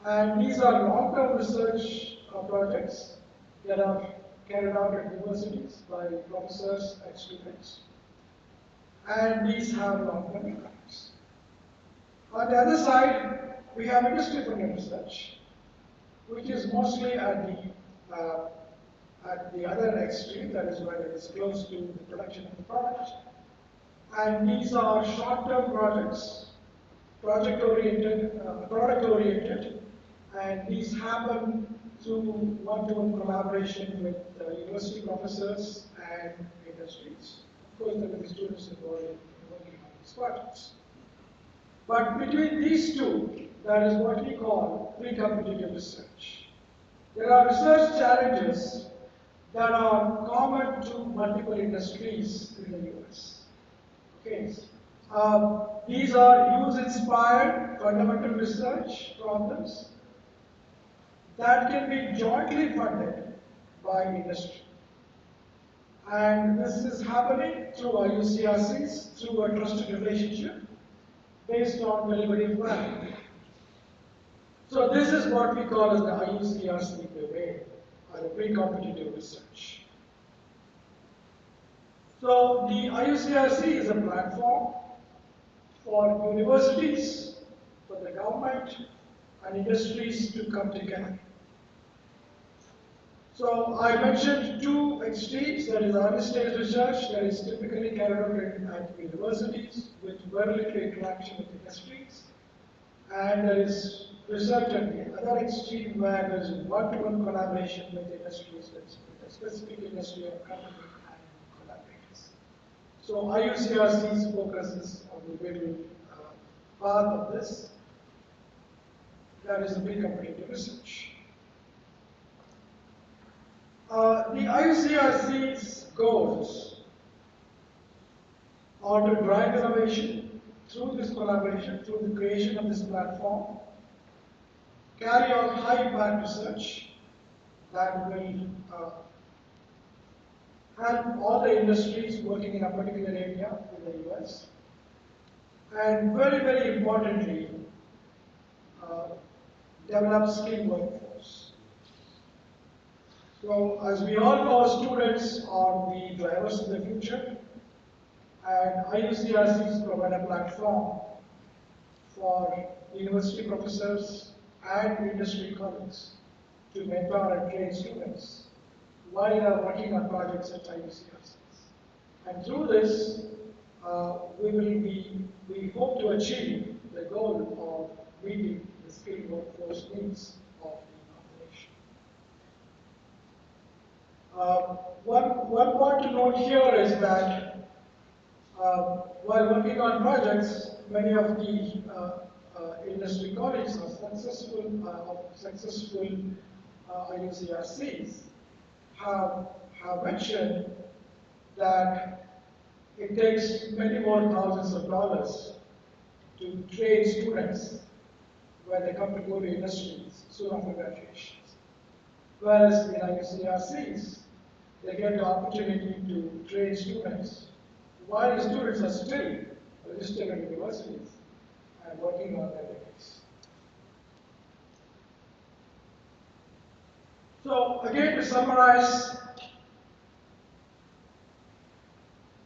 And these are long-term research projects that are carried out at universities by professors and students. And these have long-term impacts. On the other side, we have industry-funded research, which is mostly at the other extreme, that is where it is close to the production of the product. And these are short-term projects, project-oriented, product-oriented, and these happen through one-to-one collaboration with university professors and industries. Of course, there will be students involved in working on these projects. But between these two, that is what we call pre-competitive research. There are research challenges that are common to multiple industries in the US. Okay. These are use-inspired fundamental research problems. that can be jointly funded by industry. And this is happening through IUCRCs, through a trusted relationship based on delivering value. So this is what we call as the IUCRC way, or the pre-competitive research. So the IUCRC is a platform for universities, for the government, and industries to come together. So I mentioned two extremes, that is early stage research that is typically carried out at universities with very little interaction with industries, and there is research at the other extreme where there is one-to-one collaboration with industries, with a specific industry or company and collaborators. So IUCRC's focuses on the middle path of this, that is the pre-competitive research. The IUCRC's goals are to drive innovation through this collaboration, through the creation of this platform, carry out high impact research that will help all the industries working in a particular area in the US, and very, very importantly, develop skilled workforce. So as we all know, students are the drivers of the future, and IUCRCs provide a platform for university professors and industry colleagues to mentor and train students while they are working on projects at IUCRCs. And through this, we hope to achieve the goal of meeting the skilled workforce needs of the population. One point to note here is that while working on projects, many of the industry colleagues are successful IUCRCs have mentioned that it takes many more thousands of dollars to train students when they come to go to industries soon after graduation. Whereas in IUCRCs, they get the opportunity to train students while the students are still registered at universities and working on their degrees. So again, to summarize,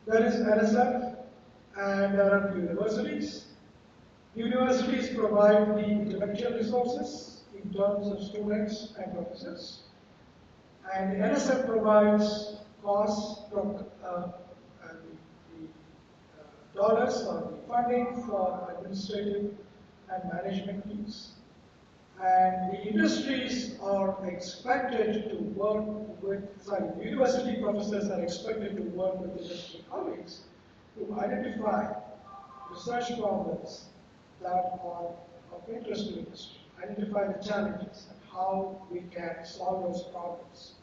there is NSF and there are universities. Universities provide the intellectual resources in terms of students and professors. And the NSF provides costs from the dollars or the funding for administrative and management fees. And the industries are expected to work with, the university professors are expected to work with industry colleagues to identify research problems that are of interest to industry, identify the challenges and how we can solve those problems.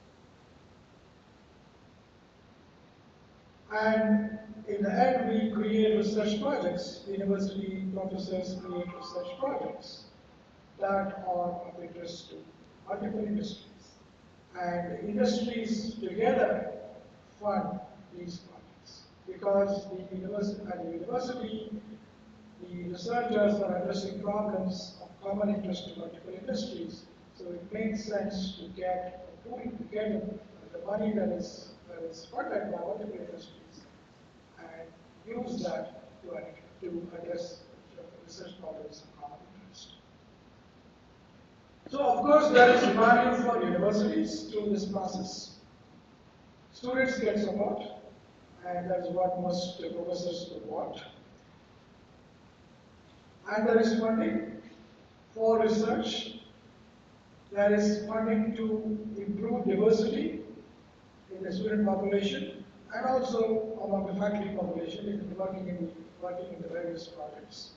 And in the end, we create research projects. University professors create research projects that are of interest to multiple industries. And industries together fund these projects because at the university, the researchers are addressing problems of common interest to multiple industries. So it makes sense to get a pool, to get the money that is funded by multiple industries and use that to address research problems of common interest. So of course there is value for universities through this process. Students get support, and that is what most professors would want. And there is funding for research. There is funding to improve diversity in the student population and also among the faculty population working in the various projects.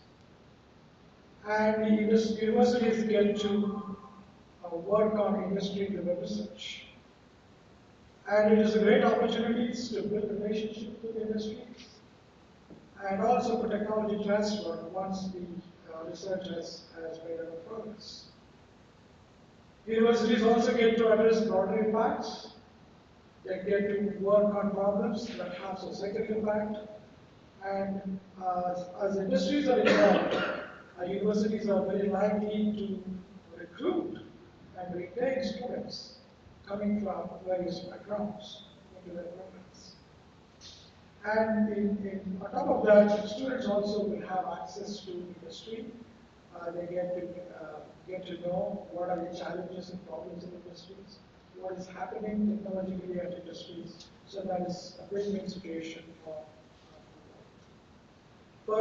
And the universities get to work on industry-driven research. And it is a great opportunity to build relationships with industries and also for technology transfer once the research has made enough progress. Universities also get to address broader impacts. They get to work on problems that have societal impact. And as industries are involved, universities are very likely to recruit and retain students coming from various backgrounds into their programs. And on top of that, students also will have access to industry. They get to know what are the challenges and problems in industries, what is happening technologically at industries. So that is a win-win situation for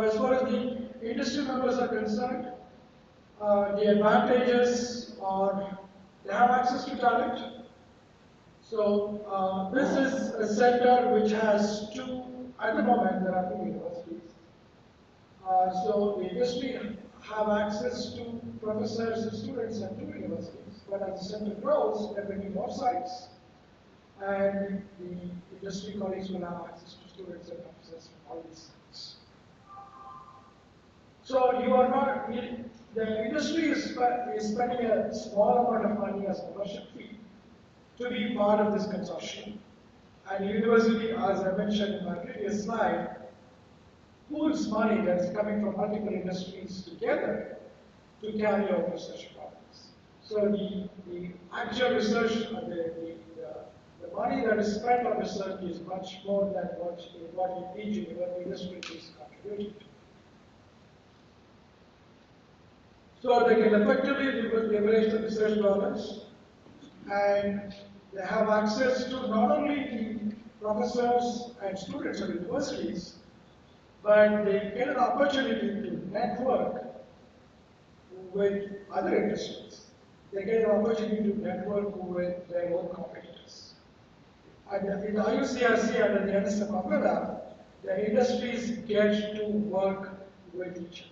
as far as the industry members are concerned, the advantages are they have access to talent. So this is a center which has two, at the moment there are two universities. So the industry have access to professors and students at two universities, but as the center grows, there will be more sites, and the industry colleagues will have access to students and professors from all these sites. So you are not, the industry is spending a small amount of money as a membership fee to be part of this consortium. And university, as I mentioned in my previous slide, pools money that is coming from multiple industries together to carry out research projects. So the actual research, the money that is spent on research is much more than what each industry is contributing to. So they can effectively leverage the research dollars, and they have access to not only the professors and students of universities, but they get an opportunity to network with other industries. They get an opportunity to network with their own competitors. And in the IUCRC under the NSF umbrella, the industries get to work with each other.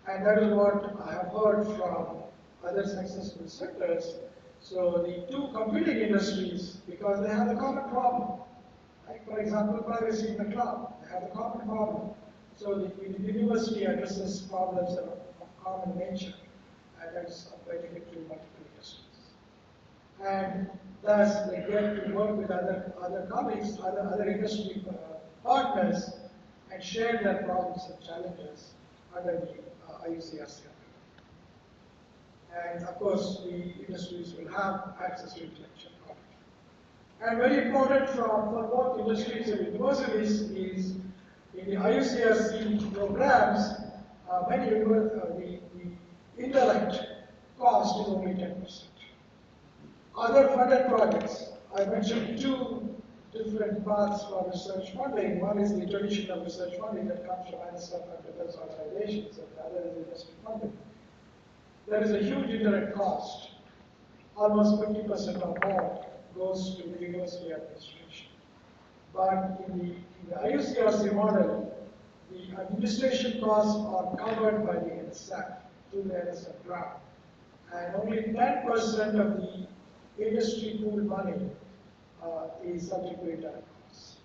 And that is what I have heard from other successful sectors. So the two competing industries, because they have a common problem. Like for example, privacy in the cloud, they have a common problem. So the university addresses problems that are of common nature, and that is applicable to multiple industries. And thus they get to work with other colleagues, other industry partners, and share their problems and challenges under the IUCRC. And of course, the industries will have access to intellectual property. And very important for both industries and universities is in the IUCRC programs, the indirect cost is only 10%. Other funded projects, I mentioned two different paths for research funding. One is the traditional research funding that comes from NSF and defense organizations, and the other is industry funding. There is a huge indirect cost. Almost 50% or more goes to the university administration. But in the IUCRC model, the administration costs are covered by the NSF through the NSF grant. And only 10% of the industry pool money is subject to indirect costs.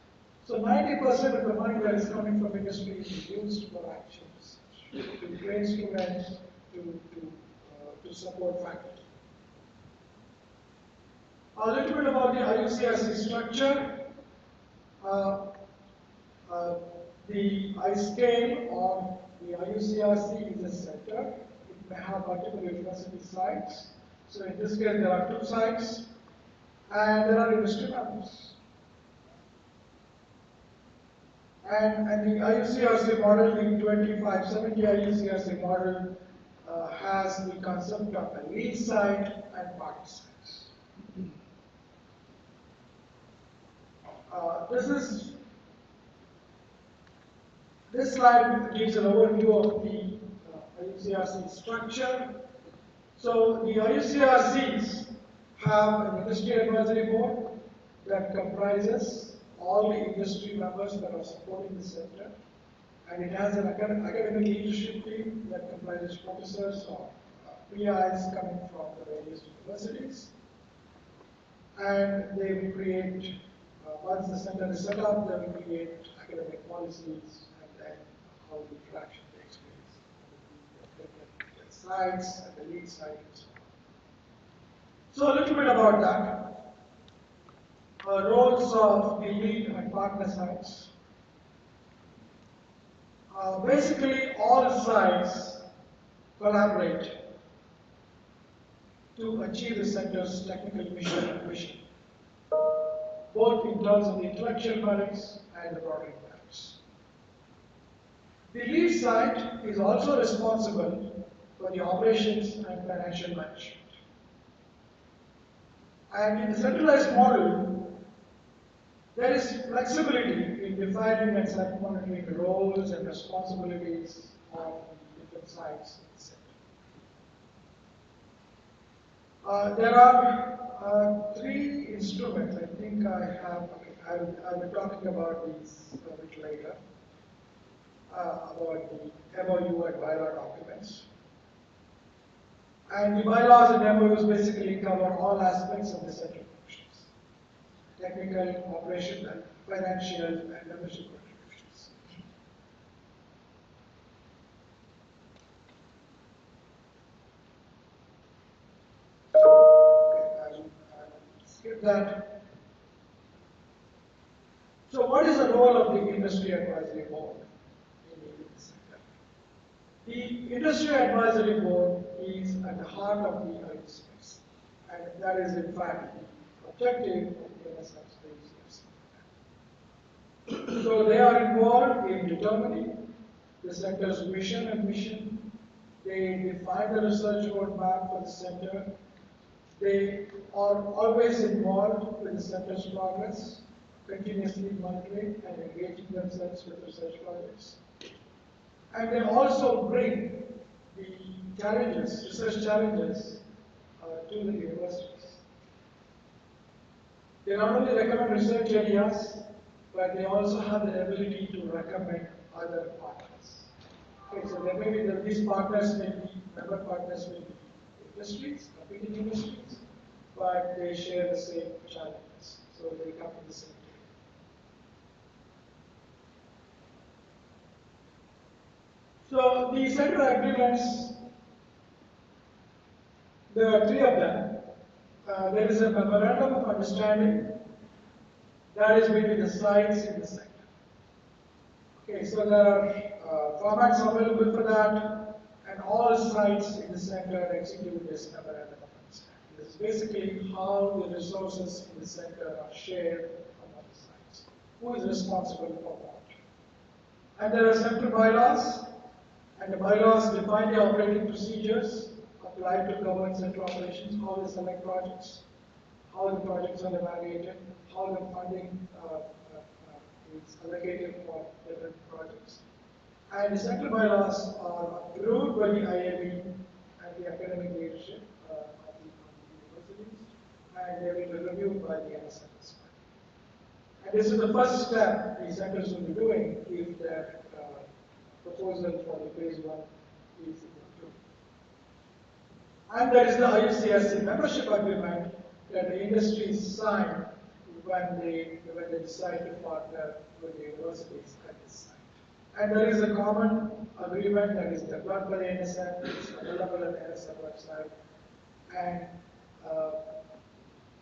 So 90% of the money that is coming from industry is used for actual research, to train students, to support faculty. A little bit about the IUCRC structure. The iScale or the IUCRC is a center. It may have multiple university sites. So in this case, there are two sites, and there are industry members. And the IUCRC model, the 2570 IUCRC model, has the concept of a lead site and partner sites. This slide gives an overview of the IUCRC structure. So the IUCRCs have an industry advisory board that comprises all the industry members that are supporting the center. And it has an academic leadership team that comprises professors or PIs coming from the various universities. And they will create, once the center is set up, they will create academic policies and then how the interaction takes place. The sites and the lead site and so So a little bit about that. Roles of the lead and partner sites. Basically, all sites collaborate to achieve the center's technical mission and vision, both in terms of the intellectual merits and the product merits. The lead site is also responsible for the operations and financial management. And in the centralized model, there is flexibility in defining and monitoring the roles and responsibilities of the different sites in the center. There are 3 instruments. I think I have, I'll be talking about these a bit later, about the MOU and bylaw documents. And the bylaws and MOUs basically cover all aspects of the center functions: technical, operational, financial, and membership contributions. Okay, I'll skip that. So what is the role of the Industry Advisory Board in the center? The Industry Advisory Board is at the heart of the ISPs, and that is in fact the objective of the NSF space. So they are involved in determining the center's vision and mission. They define the research roadmap for the center. They are always involved with the center's progress, continuously monitoring and engaging themselves with research projects. And they also bring the challenges, research challenges, to the universities. They not only recommend research areas, but they also have the ability to recommend other partners. Okay, so there may be these partners may be member partners may be industries, competing industries, but they share the same challenges, so they come to the same table. So the center agreements, there are 3 of them. There is a memorandum of understanding that is between the sites in the center. Okay, so there are formats available for that, and all sites in the center execute this memorandum of understanding. This is basically how the resources in the center are shared among the sites. Who is responsible for what? And there are central bylaws, and the bylaws define the operating procedures applied to govern central operations, how they select projects, how the projects are evaluated, how the funding is allocated for different projects. And the central bylaws are approved by the IAB and the academic leadership of the universities, and they will be reviewed by the NSF as well. And this is the first step the centers will be doing if their proposal for the phase 1 is approved. And there is the IUCSC membership agreement that the industries sign when they decide to partner with the universities at this site. And there is a common agreement that is developed by the NSF, it's available on the NSF website. And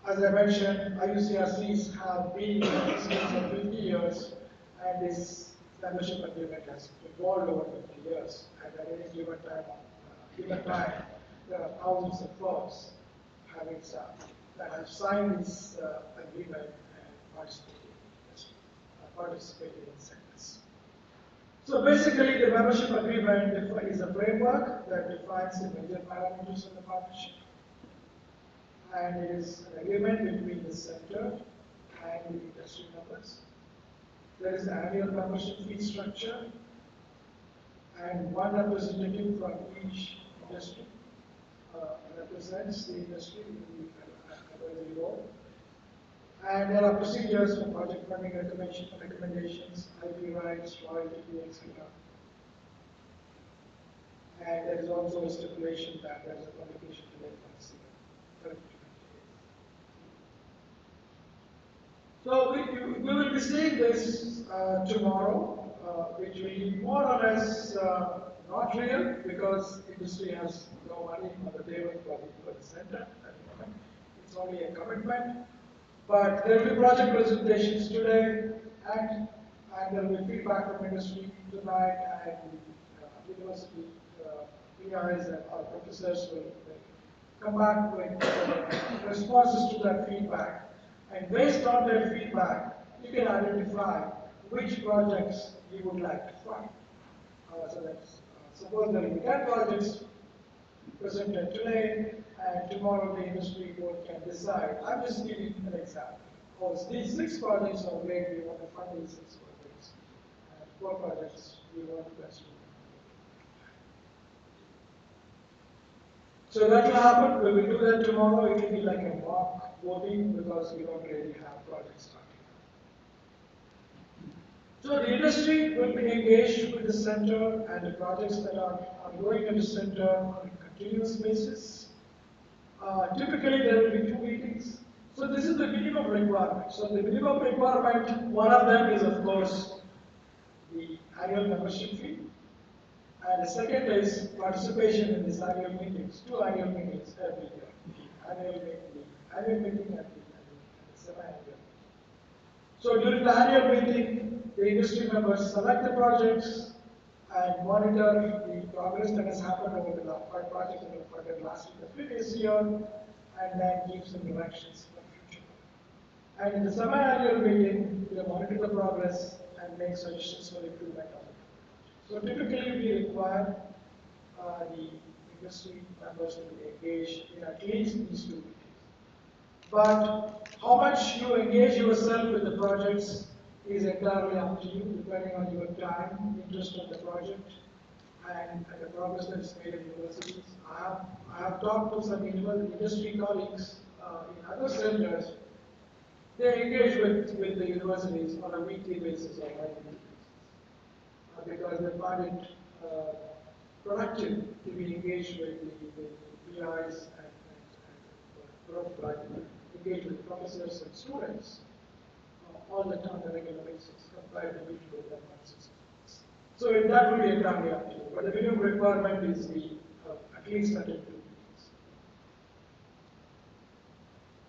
as I mentioned, IUCRCs have been in existence for 50 years, and this membership agreement has evolved over 50 years. And at any given time, there are thousands of firms that have signed this agreement and participated in sectors. So basically, the membership agreement is a framework that defines the major parameters of the partnership. And it is an agreement between the center and the industry members. There is an annual membership fee structure and one representative from each industry represents the industry in the advisory board. And there are procedures for project funding recommendations, IP rights, royalty, etc. And there is also a stipulation that there is a publication delay for 30 to 20 days. So we will be seeing this tomorrow, which will be more or less not real because industry has no money on the table for the center at the moment. only a commitment. But there will be project presentations today, and there will be feedback from industry tonight, and university PIs and our professors will come back with responses to that feedback. And based on their feedback, you can identify which projects you would like to fund. So that's, suppose there will be 10 projects presented today, and tomorrow the industry board can decide. I'm just giving an example. Because these 6 projects are great, we want to fund these 6 projects. And 4 projects we want to pursue. So that will happen. We will do that tomorrow. It will be like a mock voting because we don't really have projects starting. So the industry will be engaged with the center and the projects that are going in the center on a continuous basis. Typically, there will be 2 meetings. So this is the minimum requirement. So the minimum requirement, one of them is, of course, the annual membership fee. And the second is participation in these annual meetings, 2 annual meetings every year. Annual meeting and the semi-annual. So during the annual meeting, the industry members select the projects and monitor the progress that has happened over the project that were funded last year, the previous year, and then give some directions for the future. And in the semi-annual meeting, we monitor the progress and make suggestions for improvement of it. So typically, we require the industry members to engage in at least these 2 meetings. But how much you engage yourself with the projects is entirely up to you, depending on your time, interest in the project, and the progress that is made in universities. I have talked to some industry colleagues in other centers. They engage with the universities on a weekly basis or bi-weekly basis because they find it productive to be engaged with the PIs and engage with professors and students all the time on a regular basis compared to meeting with them once in 6 months. So that will be entirely up to you. But the minimum requirement is the at least attend 2 meetings.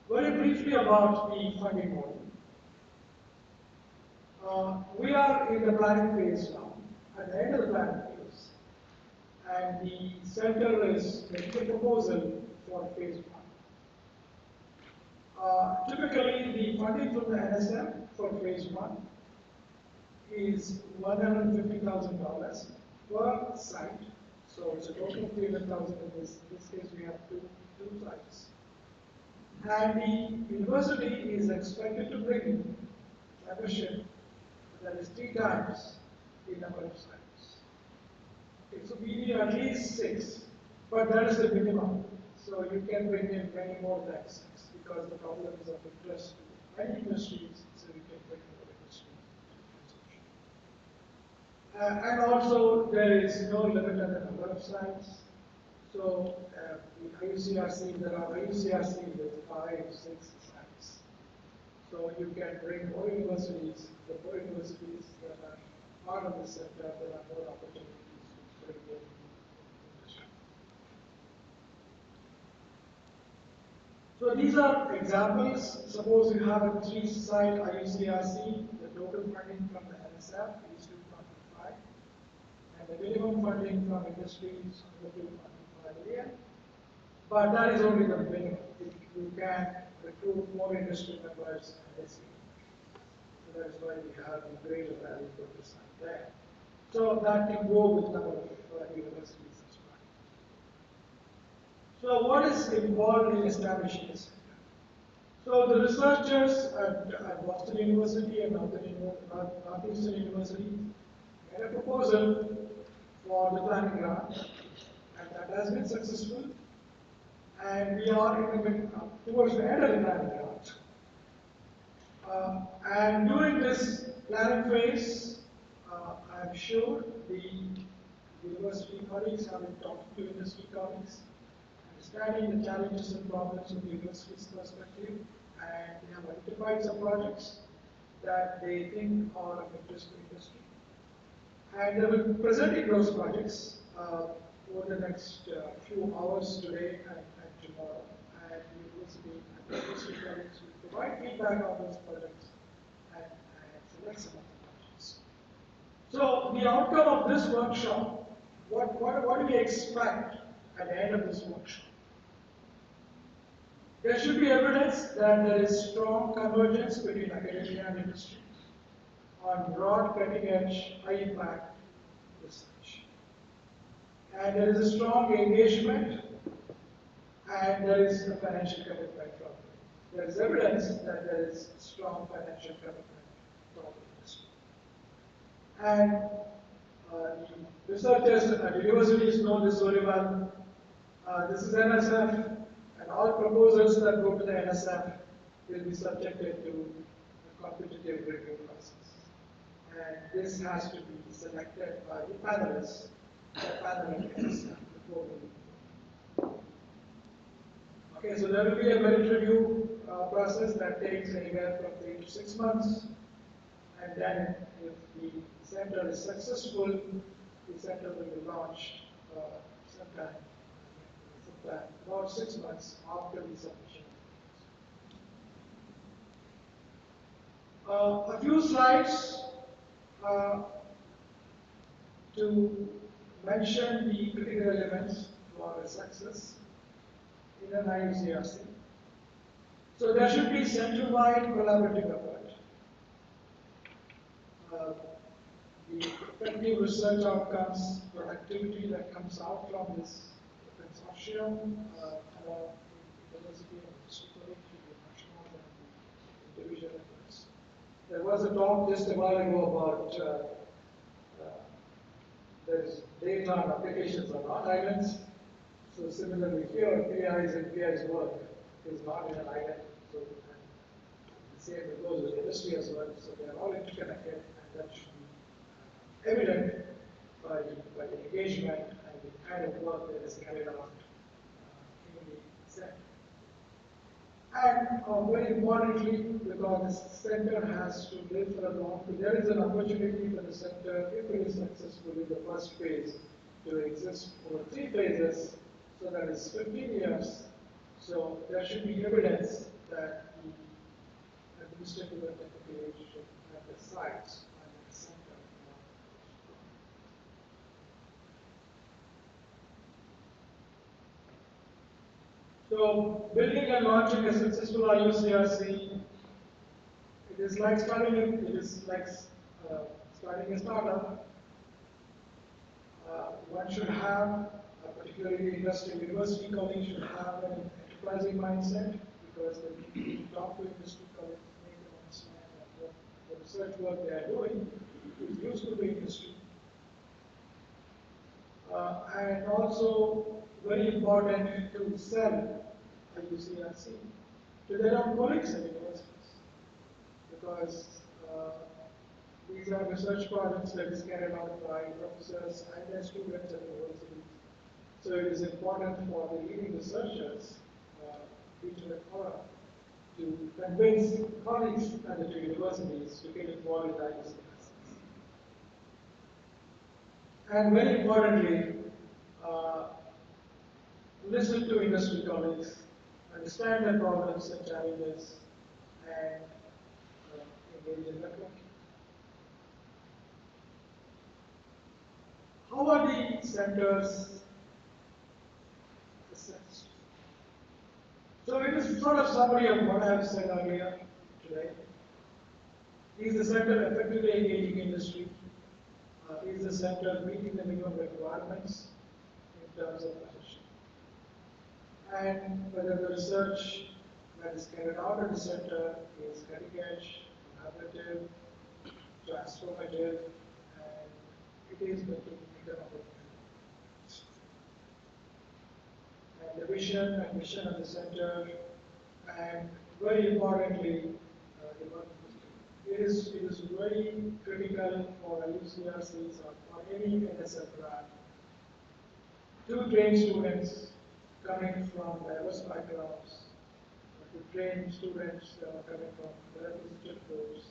Very briefly about the funding model. We are in the planning phase now, at the end of the planning phase. And the center is making a proposal for phase 1. Typically, the funding from the NSF for phase 1 is $150,000 per site. So it's a total of $300,000 in this case. We have two sites. And the university is expected to bring in membership that is 3 times the number of sites. Okay, so we need at least 6, but that is the minimum. So you can bring in many more than 6 because the problem is of interest to many industries, so you can bring more industries. And also, there is no limit on the number of sites. So the IUCRC, there are IUCRC with 5, 6 sites. So you can bring more universities, the more universities that are part of the center, there are more opportunities to bring in industry. So these are examples. Suppose you have a 3-site IUCRC, the total funding from the NSF is 2.5, and the minimum funding from industry is 2.5 million. But that is only the minimum. You can recruit more industry members and this year. So that is why we have the greater value for this site there. So that can go with number of universities as well. So what is involved in establishing a center? So the researchers at Boston University and Northeastern University made a proposal for the planning grant, and that has been successful. And we are towards the end of the planning grant. And during this planning phase, I'm sure the university colleagues have been talking to industry colleagues, understanding the challenges and problems from the university's perspective, and they have identified some projects that they think are of interest to industry. And they will be presenting those projects over the next few hours today and tomorrow at the university at industry colleagues will provide feedback on those projects and select some of the projects. So the outcome of this workshop, what do we expect at the end of this workshop? There should be evidence that there is strong convergence between academia and industry on broad, cutting-edge, high-impact research. And there is a strong engagement, and there is a financial commitment from it. There is evidence that there is strong financial commitment from the industry. And researchers at universities know this very well. This is NSF, and all proposals that go to the NSF will be subjected to a competitive review process. And this has to be selected by the panelists, the panel at NSF before we move. Okay, so there will be a merit review process that takes anywhere from 3 to 6 months. And then if the center is successful, the center will be launched sometime about 6 months after the submission. A few slides to mention the critical elements for a success in an IUCRC. So there should be center-wide collaborative effort. The effective research outcomes, productivity that comes out from this consortium, university and industry colleagues should be much more than the individual efforts. There was a talk just a while ago about there's data and applications are not islands. So similarly here, PI's and PI's work is not in an island. So the same goes with industry as well. So they are all interconnected, and that should be evident by the engagement and the kind of work that is carried out in the center. And very importantly, because the center has to live for a long period, there is an opportunity for the center, if it is successful in the first phase, to exist over 3 phases, so that is 15 years. So there should be evidence that the administrative and technical relationship at the sites and the center. So building and launching a successful IUCRC, it is like starting a startup. One should have, particularly industry university colleagues should have an enterprising mindset, because when you talk to industry colleagues, make them understand that the research work they are doing is useful to industry. And also very important to sell IUCRC to their own colleagues in universities, because these are research projects that is carried out by professors and their students at universities. So it is important for the leading researchers, featured forum, to convince colleagues at the universities to get involved in IUCRC. And very importantly, listen to industry colleagues, understand their problems and challenges, and engage in networking. How are the centers assessed? So it is sort of summary of what I have said earlier today. Is the center effectively engaging industry? Is the center meeting the minimum requirements in terms of position? And whether the research that is carried out at the center is cutting edge, collaborative, transformative, and it is making economic benefits. And the vision and mission of the center, and very importantly, it is very critical for IUCRCs or for any NSF grant to train students coming from diverse backgrounds, to train students coming from underrepresented groups.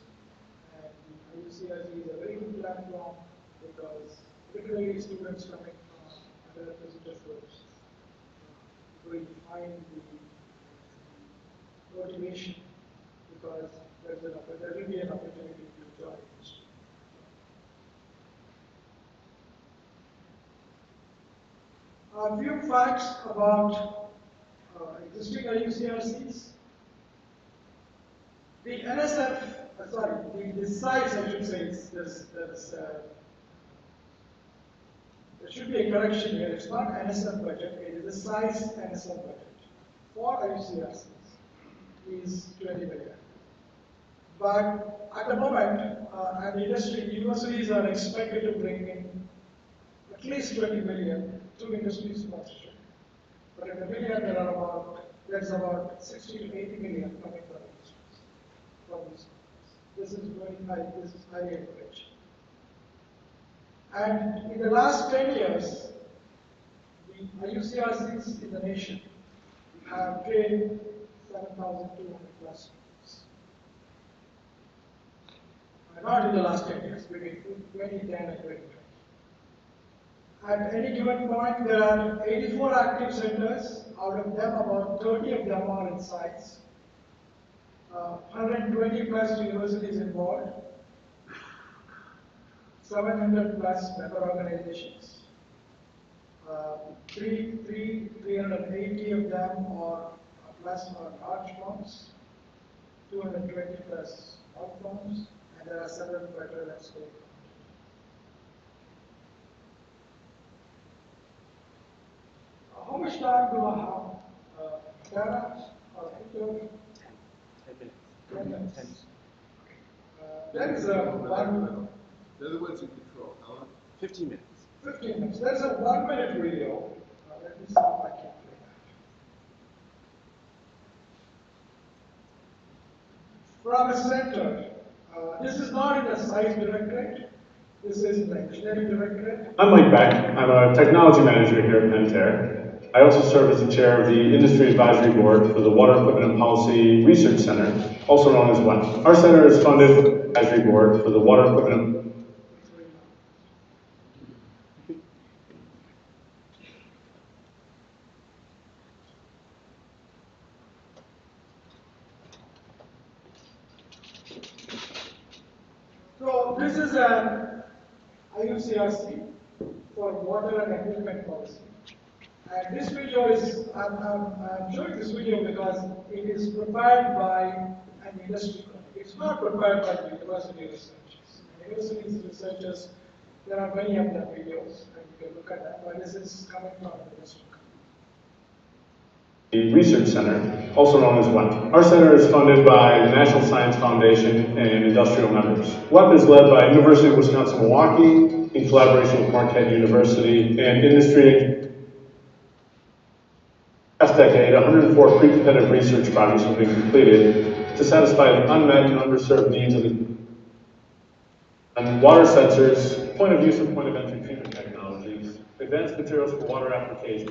And the IUCRC is a very good platform, because particularly students coming from underrepresented groups will find the motivation, because there will be an opportunity to join industry. A few facts about existing IUCRCs. The NSF, the size, I should say, there should be a correction here. It's not NSF budget, it is the size NSF budget for IUCRCs is 20 million. But at the moment, and universities are expected to bring in at least 20 million to industry sponsorship. But at the million, there's about 60 to 80 million coming from industries. From these. This is very high, this is highly encouraging. And in the last 10 years, the IUCRCs in the nation have trained 7,200 plus students. Not in the last 10 years, between 2010 and 2020. At any given point, there are 84 active centers. Out of them, about 30 of them are in science. 120 plus universities involved. 700 plus member organizations. 380 of them are plus are large firms. 220 plus small firms. And there are several federal and state. How much time do I have? Sarah or Hector? 10 minutes. There is a one. They're the ones in control. How long? 15 minutes. 15 minutes. There's a 1 minute video. Let me see if I can play that. From a center. This is not in the science directorate. This is in the engineering directorate. I'm Mike Beck. I'm a technology manager here at Pentair. I also serve as the chair of the Industry Advisory Board for the Water Equipment and Policy Research Center, also known as WEP. Our center is funded by the Advisory Board for the Water Equipment and So this is an IUCRC for water and equipment policy. And this video is, I'm showing this video because it is prepared by an industry company. It's not prepared by the university researchers. University researchers, there are many of them videos, and you can look at that, but this is coming from the industry company. the Research Center, also known as WEP. Our center is funded by the National Science Foundation and industrial members. WEP is led by University of Wisconsin-Milwaukee in collaboration with Marquette University and industry. Last decade, 104 pre-competitive research projects have been completed to satisfy the unmet and underserved needs of the and water sensors, point of use and point of entry treatment technologies, advanced materials for water application.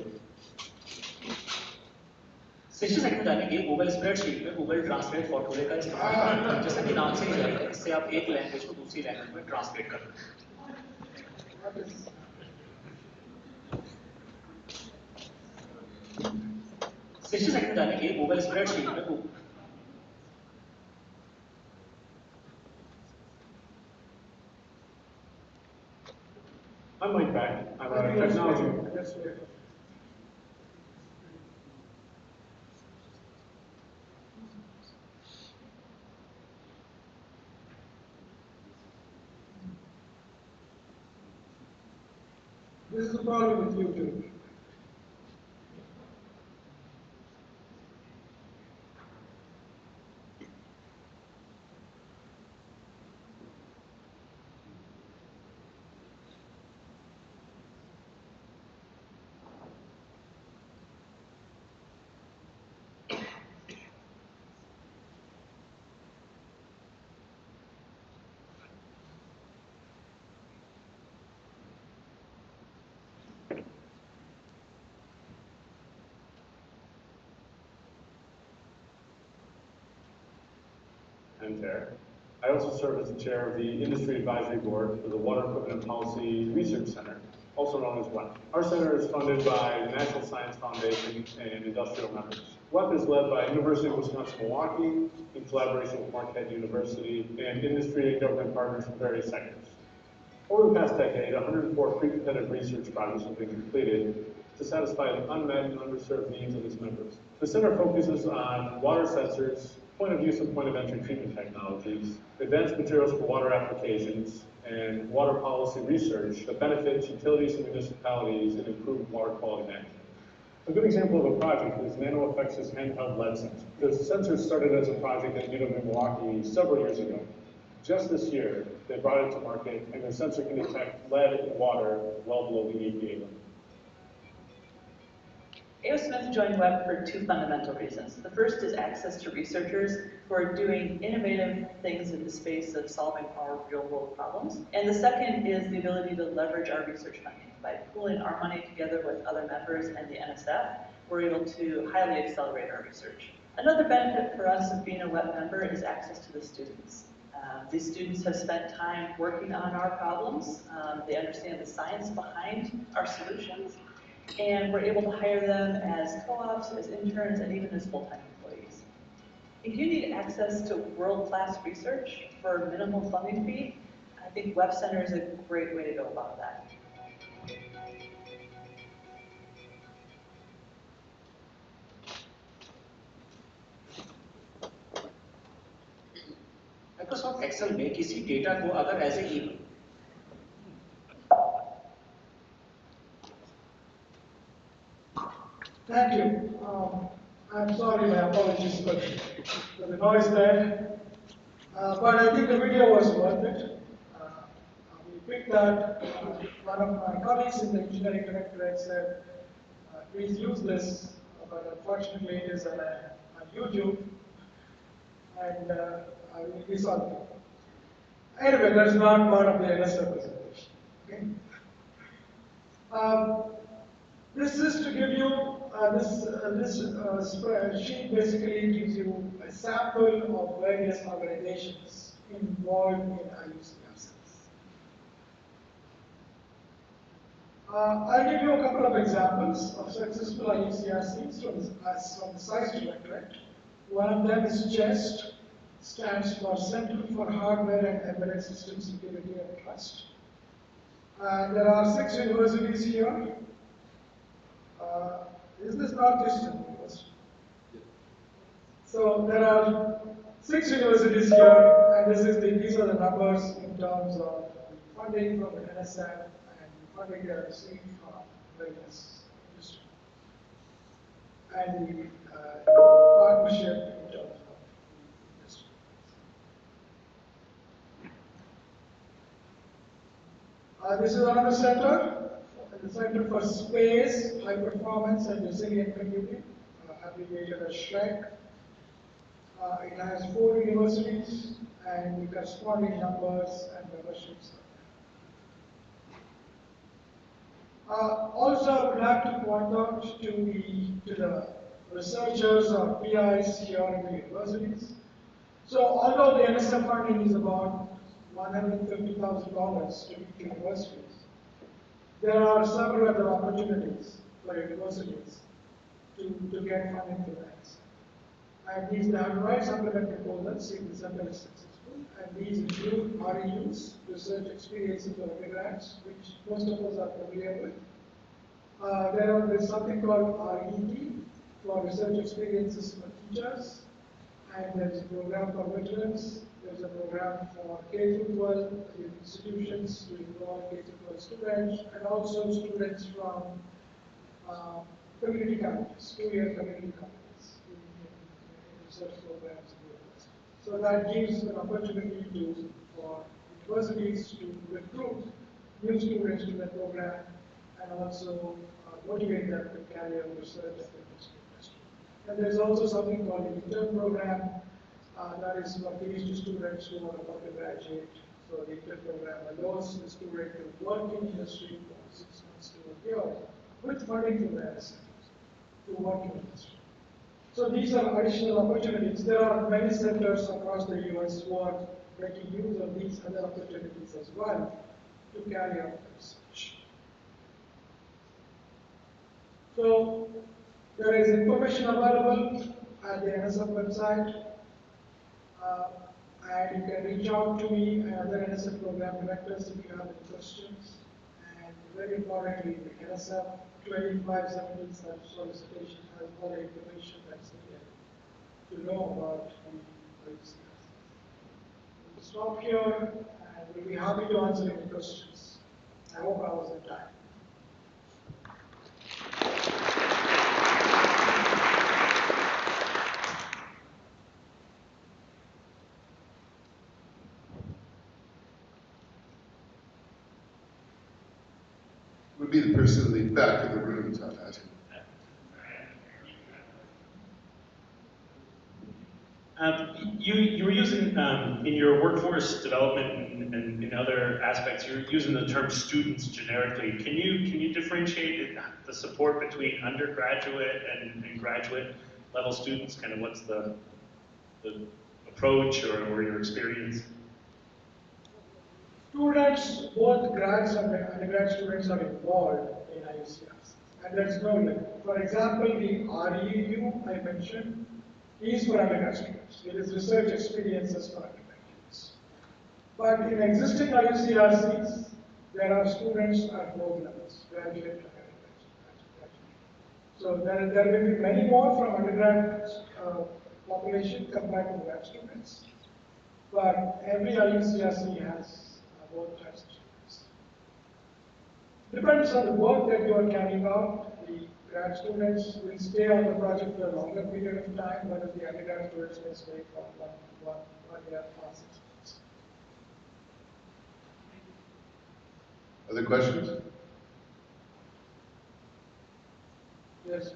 60 second में जाने के Google spreadsheet में Google translate for today का इस्तेमाल जैसा कि नाम से ही जाता है इससे आप एक लैंग्वेज को दूसरी लैंग्वेज में ट्रांसलेट कर सकते हैं 60 सेकंड में जाने के गूगल स्प्रेडशीट में I'm Mike Beck. I'm a technology. This is the problem with YouTube. Pentair. I also serve as the chair of the Industry Advisory Board for the Water Equipment and Policy Research Center, also known as WEP. Our center is funded by the National Science Foundation and industrial members. WEP is led by University of Wisconsin-Milwaukee in collaboration with Marquette University and industry and government partners from various sectors. Over the past decade, 104 pre-competitive research projects have been completed to satisfy the unmet and underserved needs of its members. The center focuses on water sensors, point-of-use and point-of-entry treatment technologies, advanced materials for water applications, and water policy research that benefits utilities and municipalities and improve water quality management. A good example of a project is NanoEffects' handheld lead sensor. The sensor started as a project at UW-Milwaukee several years ago. Just this year, they brought it to market, and the sensor can detect lead in water well below the EPA limit. A.O. Smith joined WEB for two fundamental reasons. The first is access to researchers who are doing innovative things in the space of solving our real-world problems. And the second is the ability to leverage our research funding. By pooling our money together with other members and the NSF, we're able to highly accelerate our research. Another benefit for us of being a WEB member is access to the students. These students have spent time working on our problems. They understand the science behind our solutions. And we're able to hire them as co-ops, as interns, and even as full-time employees. If you need access to world-class research for a minimal funding fee, I think Web Center is a great way to go about that. Microsoft Excel में किसी data को अगर as a Thank you. I'm sorry, my apologies for the noise there. But I think the video was worth it. We picked that. One of my colleagues in the engineering directorate said, please use this, but unfortunately it is on YouTube, and we saw it. Anyway, that's not part of the NSF presentation. Okay? This is to give you, this spreadsheet basically gives you a sample of various organizations involved in IUCRCs. I'll give you a couple of examples of successful IUCRCs from the Science Directorate. One of them is CHEST, stands for Center for Hardware and Embedded Systems Security and Trust. There are 6 universities here. Is this Northeastern University? So there are 6 universities here, and these are the numbers in terms of funding from the NSF and funding they are received from various industries, and the partnership in terms of industry. This is another center. The Center for Space, High Performance and Resilient Computing, abbreviated as SHREC. It has 4 universities and the corresponding numbers and memberships. Also, I would like to point out to the researchers or PIs here in the universities. So, although the NSF funding is about $150,000 to each university, there are several other opportunities for universities to get funding for that. And these they have to write supplement proposals if the center is successful. And these include REUs, research experiences for undergrads, which most of us are familiar with. There is something called RET for research experiences for teachers. And there is a program for veterans. There is a program for K-12 institutions to involve K-12 students, and also students from community colleges, 2-year community colleges, in research programs. So that gives an opportunity for universities to recruit new students to the program, and also motivate them to carry on research at the industry. And there's also something called the intern program. That is for PhD students who are about to graduate. So the intern program allows the student to work in industry for 6 months to a year with funding from the NSF to work in industry. So these are additional opportunities. There are many centers across the US who are making use of these other opportunities as well to carry out research. So There is information available at the NSF website. And you can reach out to me and other NSF program directors if you have any questions. And very importantly, the NSF 2570 solicitation has all the information that's needed to know about the IUCS. We'll stop here and we'll be happy to answer any questions. I hope I was in time. Would be the person in the back of the room, so I'm asking. You were using, in your workforce development and in other aspects, you're using the term students generically. Can you differentiate the support between undergraduate and graduate level students? Kind of what's the approach or your experience? Students, both grads and undergrad students are involved in IUCS. And there's no limit. For example, the REU I mentioned is for undergrad students. It is research experiences for undergrad students. But in existing IUCRCs, there are students at both levels, graduate and undergraduate. So there will be many more from undergrad population compared to grad students. But every IUCRC has both types of students. Depends on the work that you are carrying out. The grad students will stay on the project for a longer period of time, whereas the undergrad students may stay for one year plus 6 months. Other questions? Yes.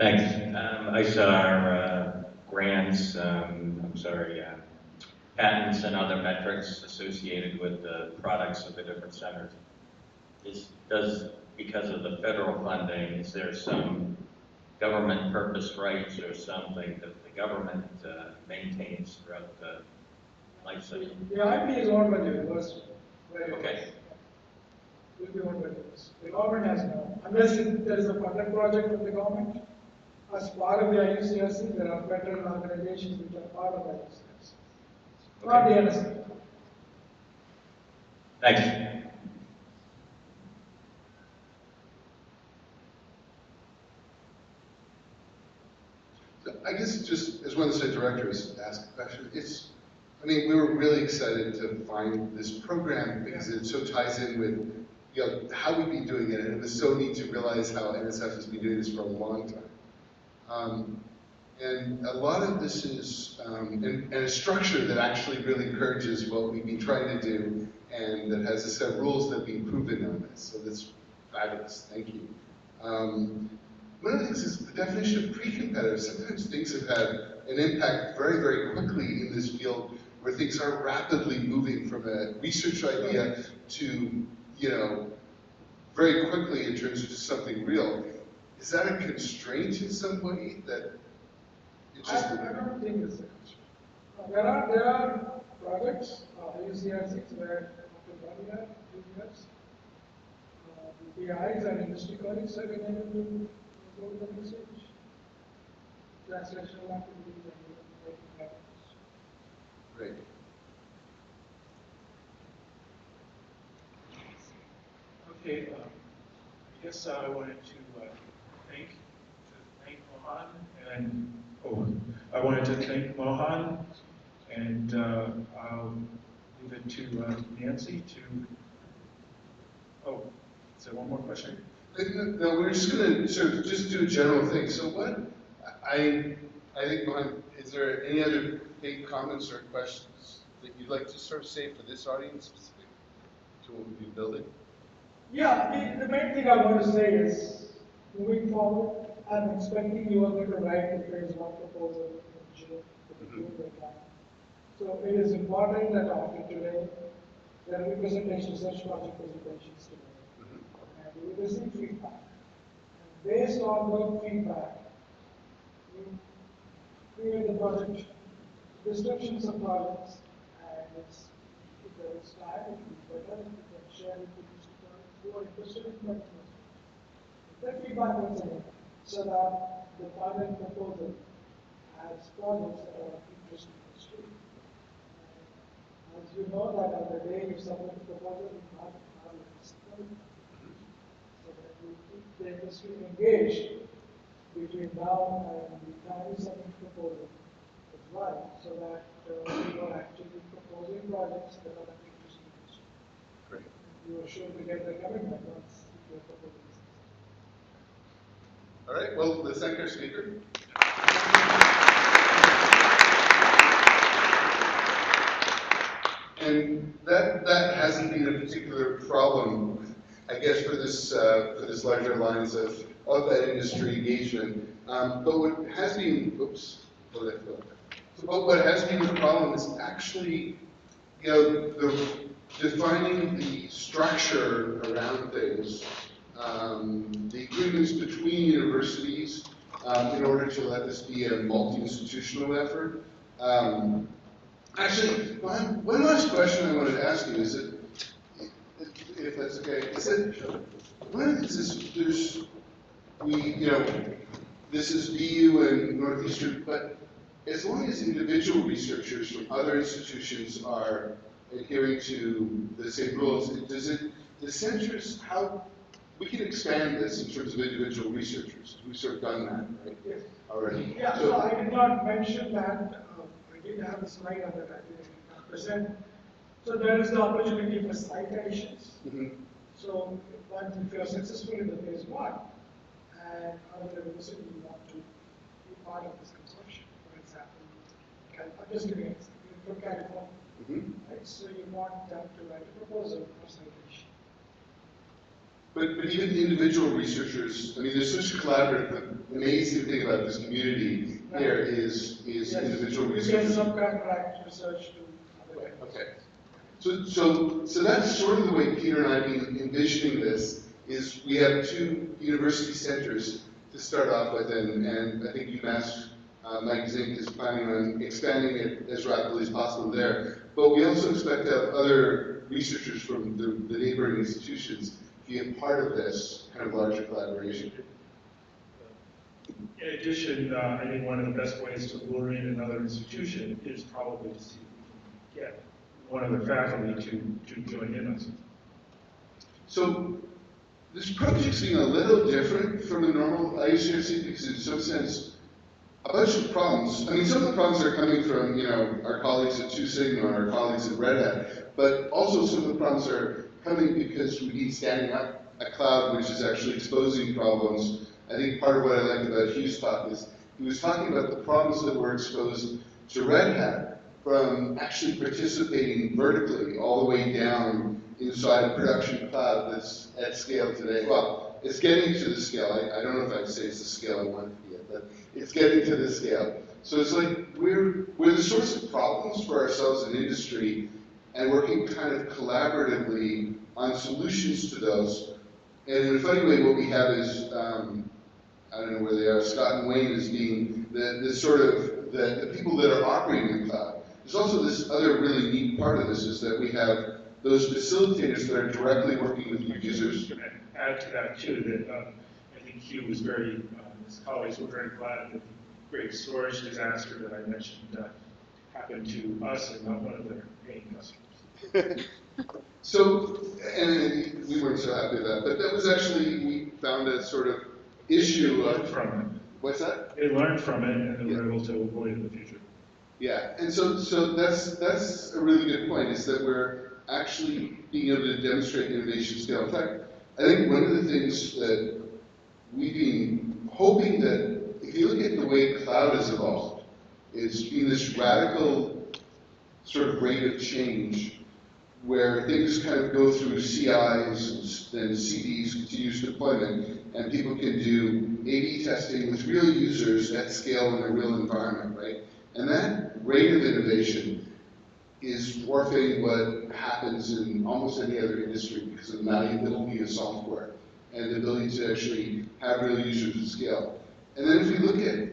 Thanks. I saw grants, patents and other metrics associated with the products of the different centers. Because of the federal funding, is there some government purpose rights or something that the government maintains throughout the life cycle? The IP is owned by the university. Okay. Will be owned by the university. The government has no, unless there is a funded project of the government. As part of the IUCRC, there are federal organizations which are part of the IUCRC. Not the NSF. Thanks. So I guess just as one of the site directors asked the question, we were really excited to find this program because it so ties in with how we've been doing it, and it was so neat to realize how NSF has been doing this for a long time. And a lot of this is and a structure that actually really encourages what we've been trying to do, and that has a set of rules that have been proven on this. So that's fabulous. Thank you. One of the things is the definition of pre-competitive. Sometimes things have had an impact very, very quickly in this field, where things are rapidly moving from a research idea to, very quickly it turns into something real. Is that a constraint in some way that it's just? I don't think it's a constraint. There are projects, IUCRCs, where after 1 year, 2 years, the PIs and industry colleagues have been able to go to the research. Translational activities and writing patterns. Great. Okay, I guess I wanted to thank Mohan, and I wanted to thank Mohan, and I'll leave it to Nancy to. Oh, is there one more question? No, we're just going to sort of just do a general thing. So what I think, Mohan, is there any other big comments or questions that you'd like to sort of say for this audience specific to what we've been building? Yeah, the main thing I want to say is, moving forward, I'm expecting you are going to write the phase 1 proposal in June for the June deadline. So it is important that after today, there will be presentations, research project presentations today. And you will receive feedback. And based on the feedback, you create the project descriptions of projects, and if there is time, it will be better if you can share it with Mr. Project. who are interested in mechanism. That feedback once again, so that the final proposal has projects that are of interest to the street. As you know that on the day you submit the proposal, you have a system, so that you keep the industry engaged between now and the time you submit the proposal as well, so that you are actually proposing projects that are of interest to the industry. Great. You are sure to get the commitment once your proposal is. All right, well, let's thank our speaker. And that hasn't been a particular problem, I guess, for this larger alliance of that industry engagement. But what has been, oops, what did I feel? So, but what has been the problem is actually, you know, defining the structure around things, the agreements between universities in order to let this be a multi-institutional effort. Actually, one last question I wanted to ask you is that, if that's okay, is that one of the things is this is BU and Northeastern, but as long as individual researchers from other institutions are adhering to the same rules, the centers, how, we can expand this in terms of individual researchers. We've sort of done that, right? Yes. Already. Yeah, so I did not mention that. I did have a slide on that I did not present. So there is the opportunity for citations. Mm-hmm. So if you are successful in the phase one, and other university you want to be part of this consortium, for example, I'm just giving an example, from California, right? So you want them to write a proposal for citation. But even the individual researchers, I mean, there's such a collaborative, amazing thing about this community here is yes, individual researchers. You can subcontract research to other guys. Okay. So that's sort of the way Peter and I have been envisioning this, is we have two university centers to start off with, and I think UMass, Mike Zink is planning on expanding it as rapidly as possible there. But we also expect to have other researchers from the neighboring institutions be a part of this kind of larger collaboration. In addition, I think one of the best ways to lure in another institution is probably to see if we can get one of the faculty to join in on something. So this project's being a little different from the normal IUCRC because in some sense, a bunch of problems, I mean, some of the problems are coming from, our colleagues at 2 Sigma, our colleagues at Red Hat, but also some of the problems are coming because we need standing up a cloud which is actually exposing problems. I think part of what I like about Hugh's talk is he was talking about the problems that were exposed to Red Hat from actually participating vertically all the way down inside a production cloud that's at scale today. Well, it's getting to the scale. I don't know if I'd say it's the scale I want it to be at, but it's getting to this scale. So it's like we're the source of problems for ourselves in industry and working kind of collaboratively on solutions to those. And in a funny way, what we have is, I don't know where they are, Scott and Wayne as being the people that are operating the cloud. There's also this other really neat part of this is that we have those facilitators that are directly working with the users. To add to that too, that I think Hugh was his colleagues were very glad that the great storage disaster that I mentioned happened to us and not one of their paying customers. So, and we weren't so happy with that, but that was actually, we found a sort of issue. They learned from it. What's that? They learned from it and they were able to avoid it in the future. Yeah, and so that's a really good point, is that we're actually being able to demonstrate innovation scale. In fact, I think one of the things that we've been hoping that, if you look at the way cloud has evolved, it's been this radical sort of rate of change where things kind of go through CIs and CDs, continuous deployment, and people can do A/B testing with real users at scale in a real environment, right? And that rate of innovation is dwarfing what happens in almost any other industry because of the malleability of software and the ability to actually have real users at scale. And then if we look at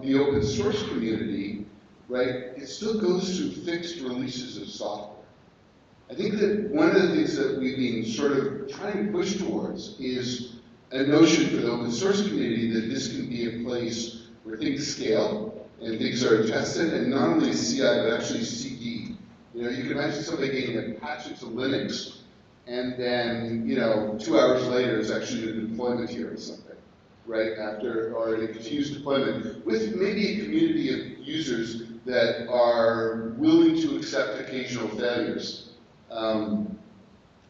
the open source community, right, it still goes through fixed releases of software. I think that one of the things that we've been sort of trying to push towards is a notion for the open source community that this can be a place where things scale and things are tested, and not only CI, but actually CD. You know, you can imagine somebody getting a patch into Linux, and then, 2 hours later, it's actually a deployment here or something, right? After, or a continuous deployment with maybe a community of users that are willing to accept occasional failures.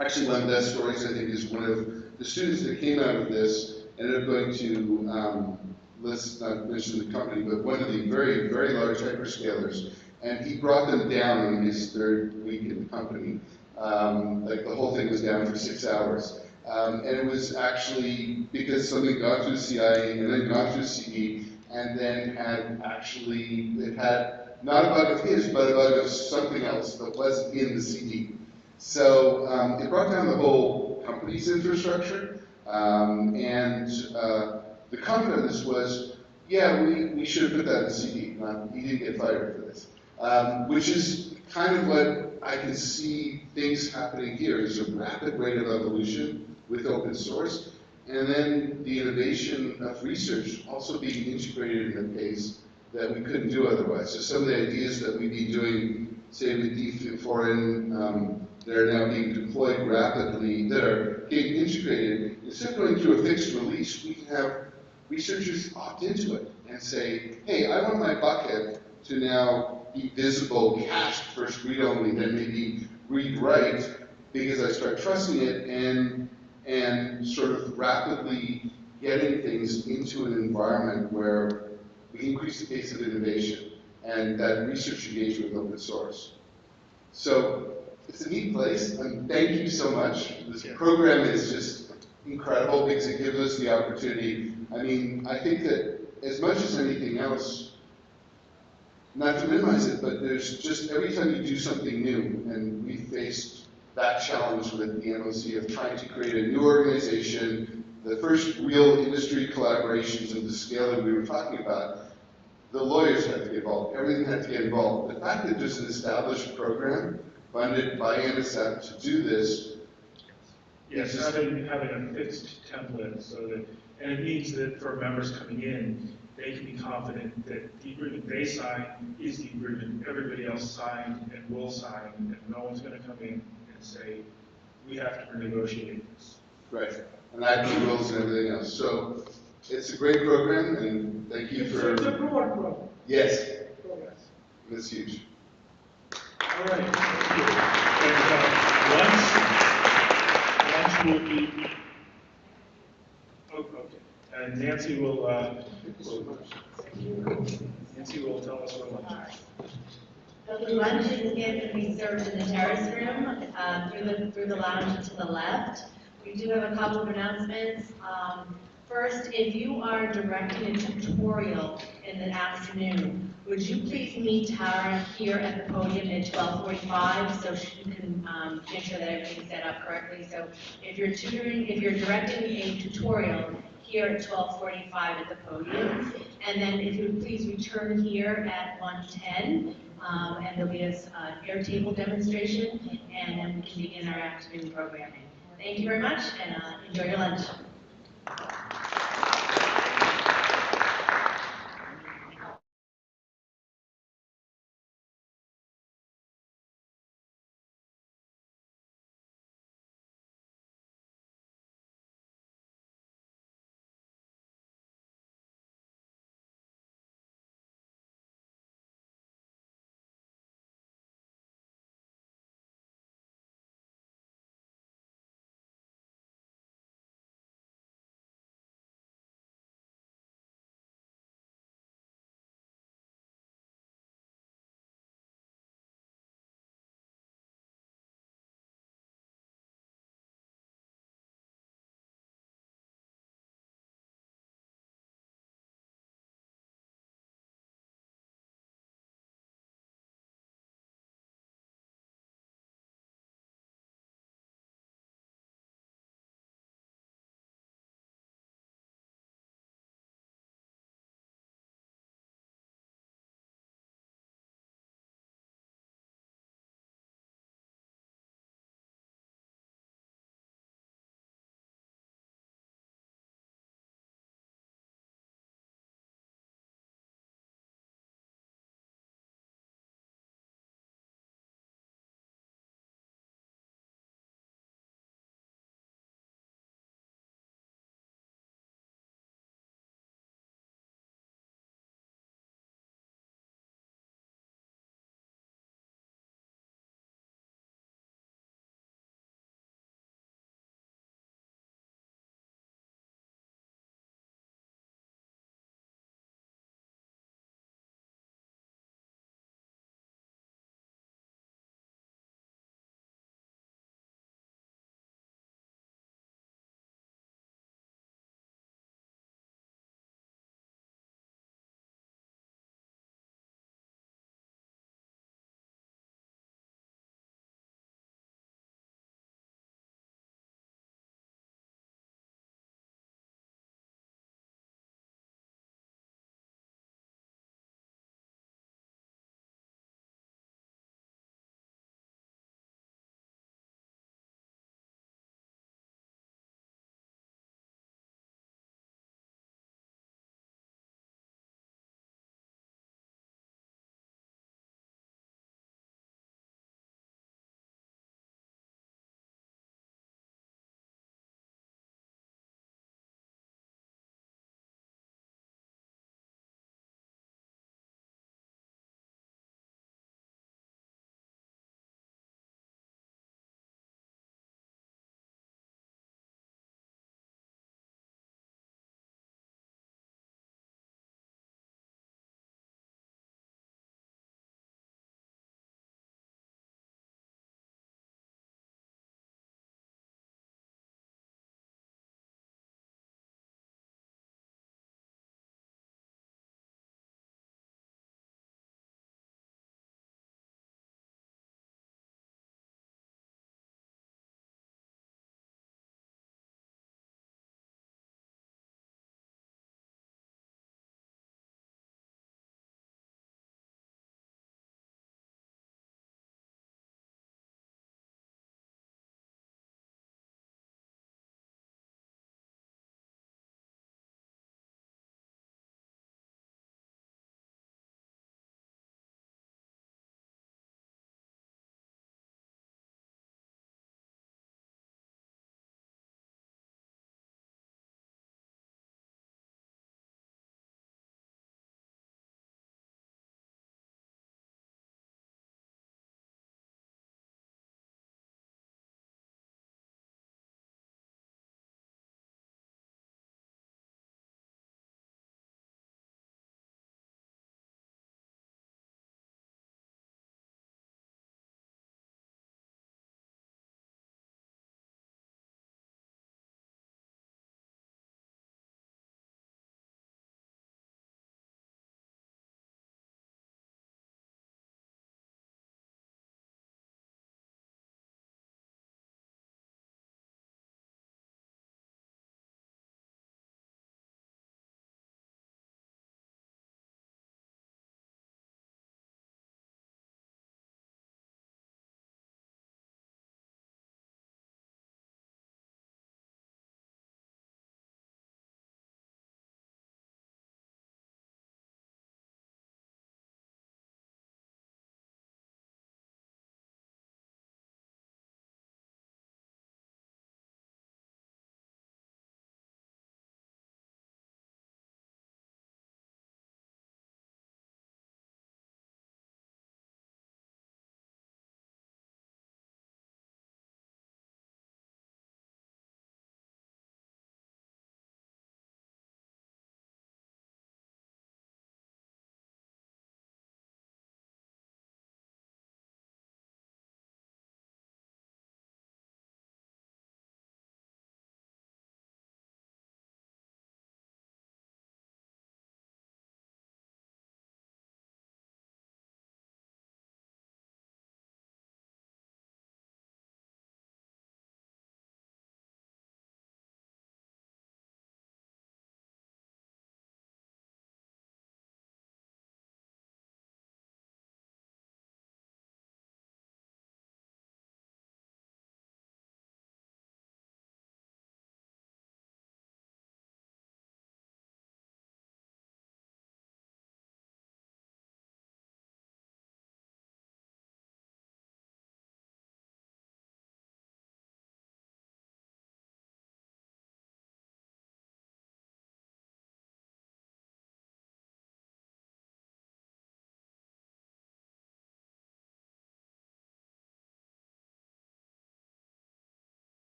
Actually, one of the best stories, I think, is one of the students that came out of this ended up going to, let's not mention the company, but one of the very, very large hyperscalers, and he brought them down in his third week in the company. Like the whole thing was down for 6 hours. And it was actually because something got through CI and then got through CD, and then it had not a bug of his, but a bug of something else that wasn't in the CD. So it brought down the whole company's infrastructure, and the comment on this was, yeah, we should have put that in the CD. He didn't get fired for this, which is kind of what I can see things happening here. Is a rapid rate of evolution with open source, and then the innovation of research also being integrated in a pace that we couldn't do otherwise. So some of the ideas that we'd be doing, say with D4N, that are now being deployed rapidly, that are getting integrated, instead of going through a fixed release, we can have researchers opt into it and say, hey, I want my bucket to now be visible, cached, first read-only, then maybe read-write, because I start trusting it and sort of rapidly getting things into an environment where we increase the pace of innovation and that research engagement with open source. So it's a neat place, and thank you so much. This program is just incredible because it gives us the opportunity. I mean, I think that as much as anything else, not to minimize it, but there's just every time you do something new, and we faced that challenge with the MOC of trying to create a new organization, the first real industry collaborations of the scale that we were talking about, the lawyers had to get involved, everything had to get involved. The fact that there's an established program funded by NSF to do this. Yes, having a fixed template so that, and it means that for members coming in, they can be confident that the agreement they sign is the agreement everybody else signed and will sign, and no one's going to come in and say, we have to renegotiate this. Right, and IP rules and everything else. So it's a great program, and thank you for. It's a proven program. Yes. Progress. It's huge. All right. And lunch will be. Oh, okay. And Nancy will tell us what lunch is. So the lunch is going to be served in the terrace room through the lounge to the left. We do have a couple of announcements. First, if you are directing a tutorial in the afternoon, would you please meet Tara here at the podium at 12:45 so she can make sure that everything's set up correctly. So if you're directing a tutorial here at 12:45 at the podium, and then if you would please return here at 1:10, and there'll be an Airtable demonstration, and then we can begin our afternoon programming. Thank you very much, and enjoy your lunch.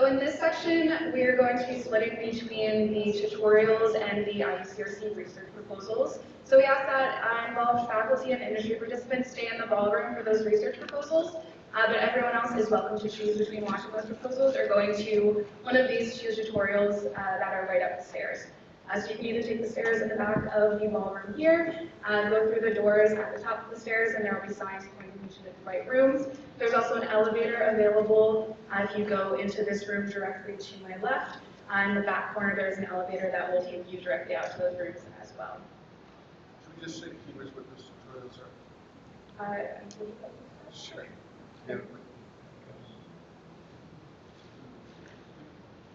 So in this section, we are going to be splitting between the tutorials and the IUCRC research proposals. So we ask that involved faculty and industry participants stay in the ballroom for those research proposals, but everyone else is welcome to choose between watching those proposals or going to one of these two tutorials that are right up the stairs. So you can either take the stairs in the back of the ballroom here, go through the doors at the top of the stairs, and there will be signs pointing you to the right rooms. There's also an elevator available if you go into this room directly to my left. In the back corner, there's an elevator that will take you directly out to those rooms as well. Should we just say keywords what those tutorials are? Sure. Yeah.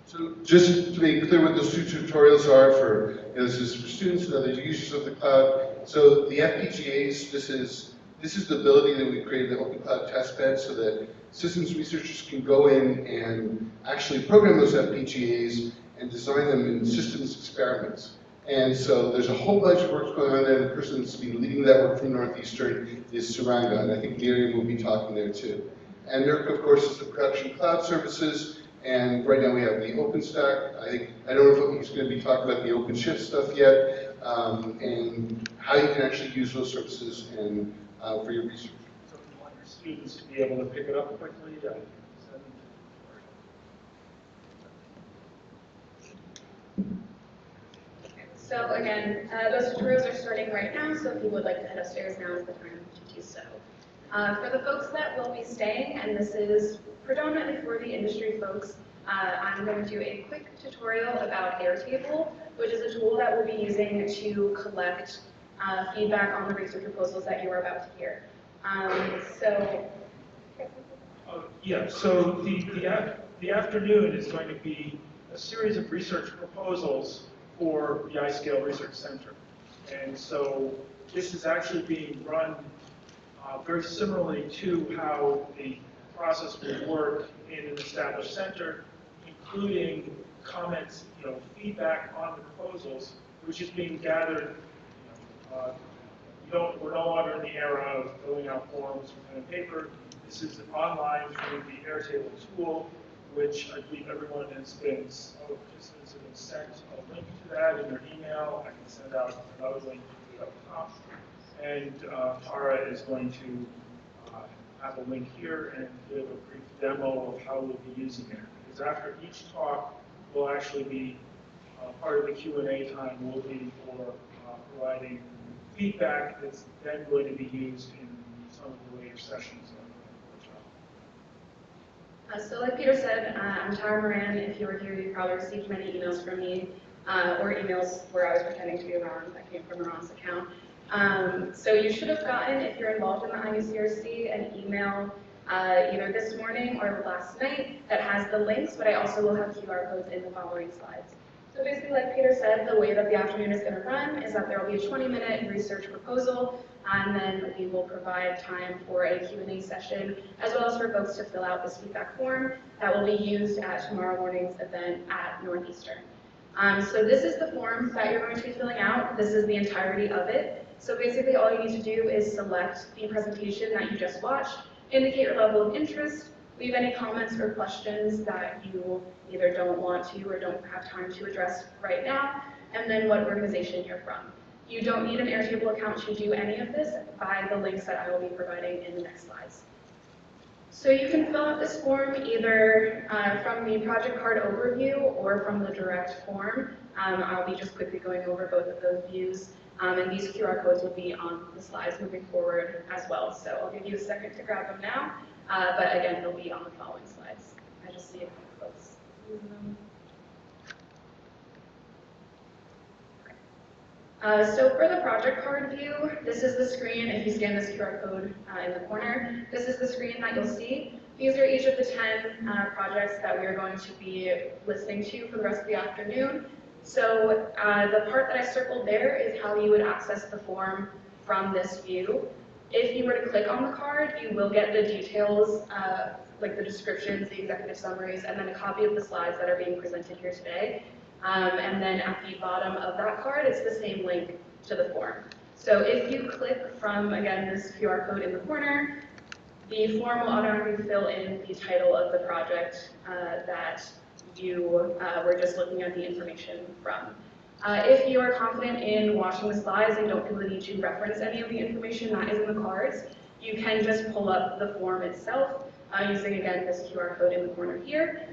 So just to make clear what those two tutorials are for, this is for students and other users of the cloud. So the FPGAs, this is the ability that we created the Open Cloud Testbed so that systems researchers can go in and actually program those FPGAs and design them in systems experiments. And so there's a whole bunch of work going on there. The person that's been leading that work from Northeastern is Suranga, and I think Miriam will be talking there too. And NERC, of course, is the production cloud services. And right now we have the OpenStack. I don't know if he's going to be talking about the OpenShift stuff yet, and how you can actually use those services and for your research. So you want your students to be able to pick it up quickly. So again, those tutorials are starting right now, so if you would like to head upstairs, now is the time to do so. For the folks that will be staying, and this is predominantly for the industry folks, I'm going to do a quick tutorial about Airtable, which is a tool that we'll be using to collect feedback on the research proposals that you are about to hear. So the afternoon is going to be a series of research proposals for the iScale Research Center. And so this is actually being run very similarly to how the process would work in an established center, including comments, feedback on the proposals, which is being gathered. We're no longer in the era of filling out forms with pen and paper. This is online through the Airtable tool, which I believe everyone has been, participants have been sent a link to that in their email. I can send out another link up top. And Tara is going to have a link here and give a brief demo of how we'll be using it. Because after each talk will actually be part of the Q&A time will be for providing feedback that's then going to be used in some of the later sessions of the workshop. So like Peter said, I'm Tara Moran. If you were here, you probably received many emails from me, or emails where I was pretending to be Ron that came from Ron's account. So you should have gotten, if you're involved in the IUCRC, an email either this morning or last night that has the links, but I also will have QR codes in the following slides. So basically, like Peter said, the way that the afternoon is going to run is that there will be a 20-minute research proposal, and then we will provide time for a Q&A session, as well as for folks to fill out this feedback form that will be used at tomorrow morning's event at Northeastern. So this is the form that you're going to be filling out. This is the entirety of it. So basically, all you need to do is select the presentation that you just watched, indicate your level of interest, leave any comments or questions that you either don't want to or don't have time to address right now, and then what organization you're from. You don't need an Airtable account to do any of this by the links that I will be providing in the next slides. So you can fill out this form either from the project card overview or from the direct form. I'll be just quickly going over both of those views, and these QR codes will be on the slides moving forward as well. So I'll give you a second to grab them now, but again, they'll be on the following slides. I just see a few folks using them. So for the project card view, this is the screen. If you scan this QR code in the corner, this is the screen that you'll see. These are each of the 10 projects that we are going to be listening to for the rest of the afternoon. So the part that I circled there is how you would access the form from this view. If you were to click on the card, you will get the details, like the descriptions, the executive summaries, and then a copy of the slides that are being presented here today. And then at the bottom of that card, it's the same link to the form. So if you click from, again, this QR code in the corner, The form will automatically fill in the title of the project that you were just looking at the information from. If you are confident in watching the slides and don't feel the need to reference any of the information that is in the cards, you can just pull up the form itself using, again, this QR code in the corner here.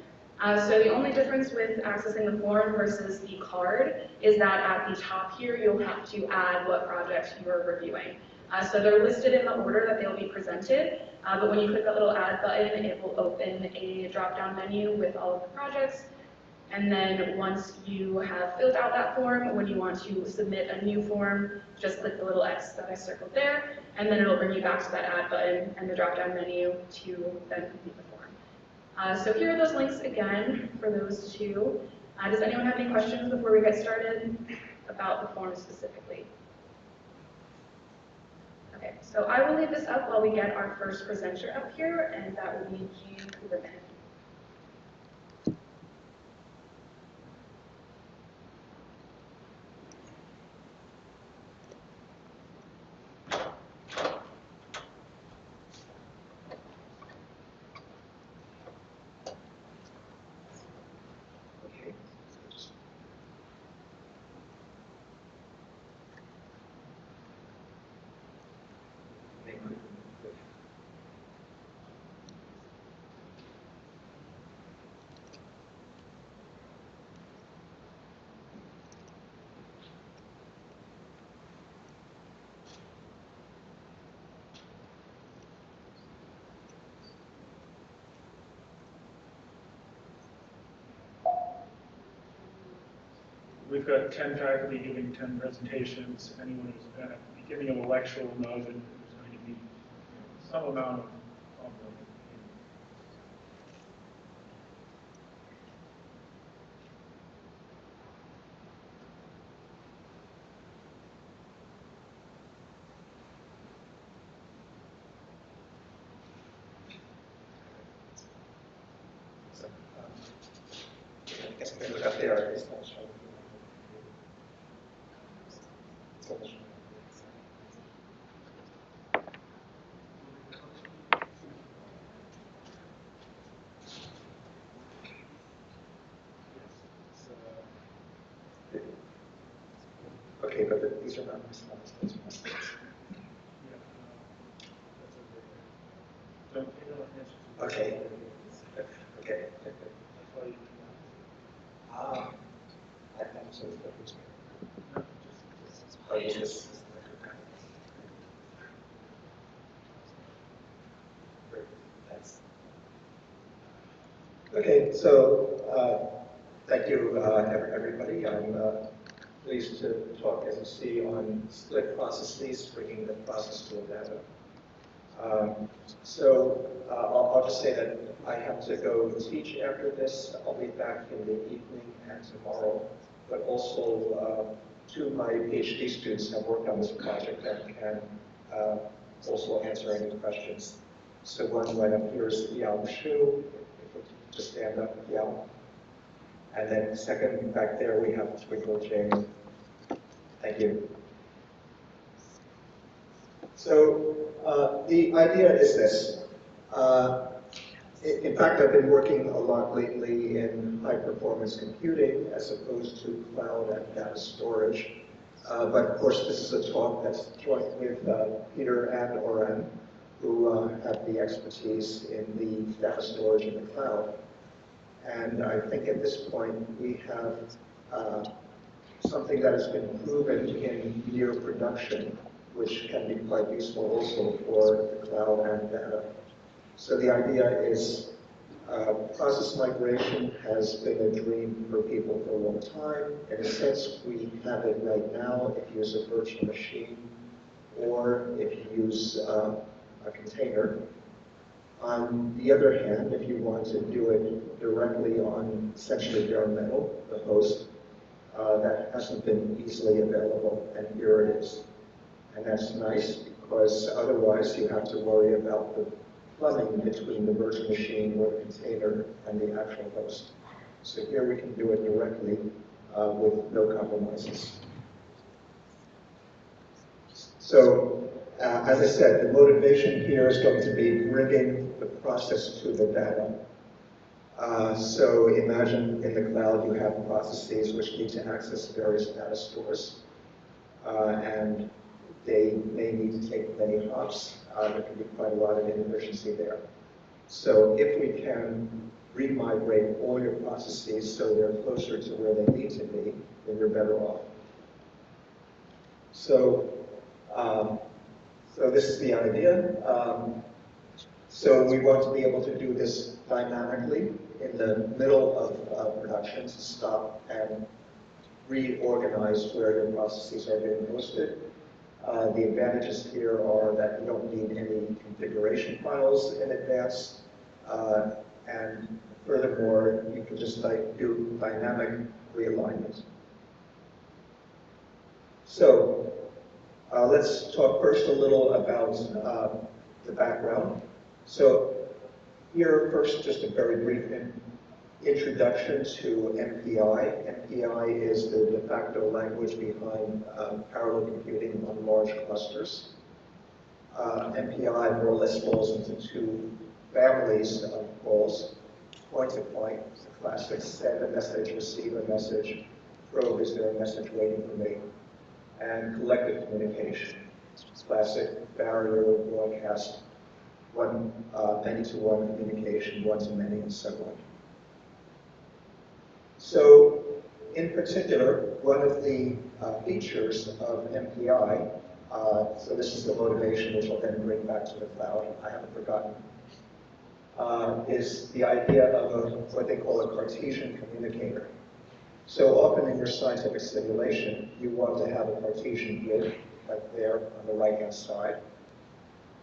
So the only difference with accessing the form versus the card is that at the top here, you'll have to add what project you are reviewing. So they're listed in the order that they'll be presented, but when you click the little add button, it will open a drop-down menu with all of the projects. And then once you have filled out that form, when you want to submit a new form, just click the little X that I circled there, and then it'll bring you back to that add button and the drop-down menu to then complete the form. So here are those links again for those two. Does anyone have any questions before we get started about the form specifically? Okay, so I will leave this up while we get our first presenter up here, and that will be Jean Cooperman. We've got 10 faculty giving 10 presentations. Anyone who's been at the beginning of a lecture will know that there's going to be some amount of I guess I'm going to look up there. It's not showing. Okay, but these are not my slides. Those are my slides. Okay. Okay. I think so. Oh, yes. Great. Thanks. Okay, so thank you, everybody. I'm pleased to talk, as you see, on split processes, bringing the process to a data. I'll just say that I have to go teach after this. I'll be back in the evening and tomorrow, but also two of my PhD students have worked on this project and can also answer any questions. So one right up here is Yao Shu. Just stand up, Yao. And then second back there we have Twinkle James. Thank you. So the idea is this. In fact, I've been working a lot lately in high-performance computing as opposed to cloud and data storage. But of course, this is a talk that's joint with Peter and Oren, who have the expertise in the data storage in the cloud. And I think at this point, we have something that has been proven in near production, which can be quite useful also for the cloud and data. So the idea is process migration has been a dream for people for a long time. In a sense, we have it right now if you use a virtual machine or if you use a container. On the other hand, if you want to do it directly on essentially bare metal, the host, that hasn't been easily available, and here it is. And that's nice because otherwise you have to worry about the plumbing between the virtual machine or the container and the actual host. So here we can do it directly with no compromises. So As I said, the motivation here is going to be bringing the process to the data. So imagine in the cloud you have processes which need to access various data stores, and they may need to take many hops. There can be quite a lot of inefficiency there. So if we can remigrate all your processes so they're closer to where they need to be, then you're better off. So, so this is the idea. So we want to be able to do this dynamically in the middle of production to stop and reorganize where your processes are being hosted. The advantages here are that you don't need any configuration files in advance, and furthermore, you can just do dynamic realignment. So let's talk first a little about the background. So here, first, just a very brief introduction to MPI. MPI is the de facto language behind parallel computing on large clusters. MPI more or less falls into two families of calls. Point-to-point, the classic send a message, receive a message, probe, is there a message waiting for me? And collective communication, classic barrier broadcast, many-to-one communication, one-to-many, and so on. So, in particular, one of the features of MPI, so this is the motivation which I'll then bring back to the cloud, I haven't forgotten, is the idea of what they call a Cartesian communicator. So often in your scientific simulation, you want to have a Cartesian grid right there on the right-hand side.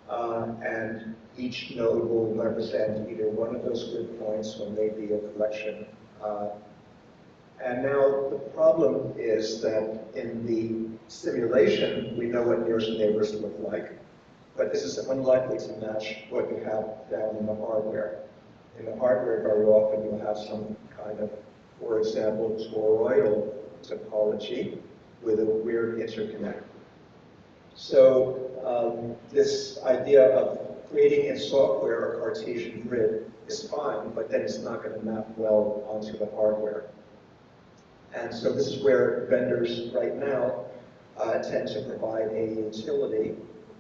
And each node will represent either one of those grid points or maybe a collection. And now the problem is that in the simulation, we know what nearest neighbors look like, but this is unlikely to match what you have down in the hardware. In the hardware, very often you'll have some kind of, for example, toroidal topology with a weird interconnect. So this idea of creating in software a Cartesian grid is fine, but then it's not going to map well onto the hardware. And so this is where vendors right now tend to provide a utility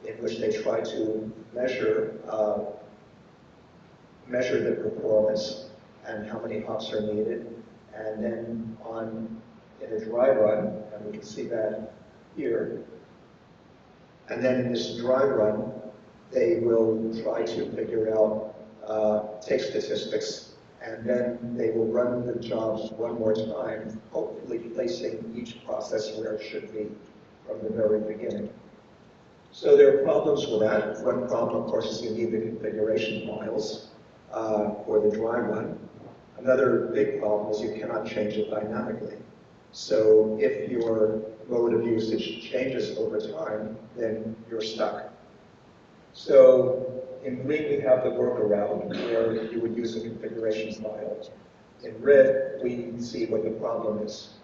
in which they try to measure the performance and how many hops are needed. And then in a dry run, and we can see that here, and then in this dry run, they will try to figure out, take statistics, and then they will run the jobs one more time, hopefully placing each process where it should be from the very beginning. So there are problems with that. One problem, of course, is you need the configuration files for the dry run. Another big problem is you cannot change it dynamically. So if your mode of usage changes over time, then you're stuck. So in green, we have the workaround where you would use a configuration file. In red, we see what the problem is,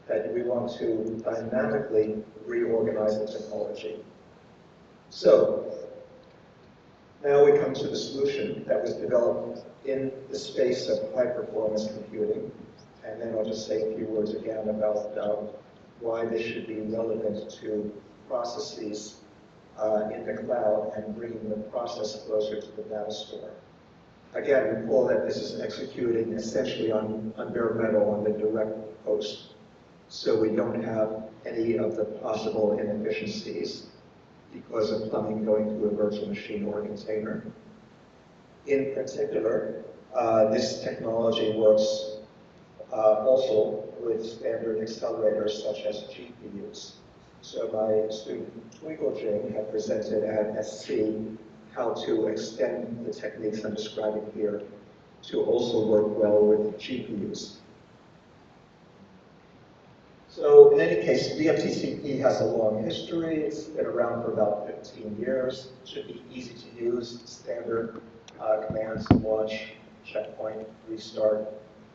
that we want to dynamically reorganize the topology. So now we come to the solution that was developed in the space of high-performance computing. And then I'll just say a few words again about why this should be relevant to processes in the cloud and bringing the process closer to the data store. Again, recall that this is executing essentially on bare metal on the direct host. So we don't have any of the possible inefficiencies because of plumbing going through a virtual machine or a container. In particular, this technology works also with standard accelerators such as GPUs. So my student Twinkle Jing had presented at SC how to extend the techniques I'm describing here to also work well with GPUs. So in any case, VMTCP has a long history. It's been around for about 15 years. It should be easy to use, standard commands, launch, checkpoint, restart.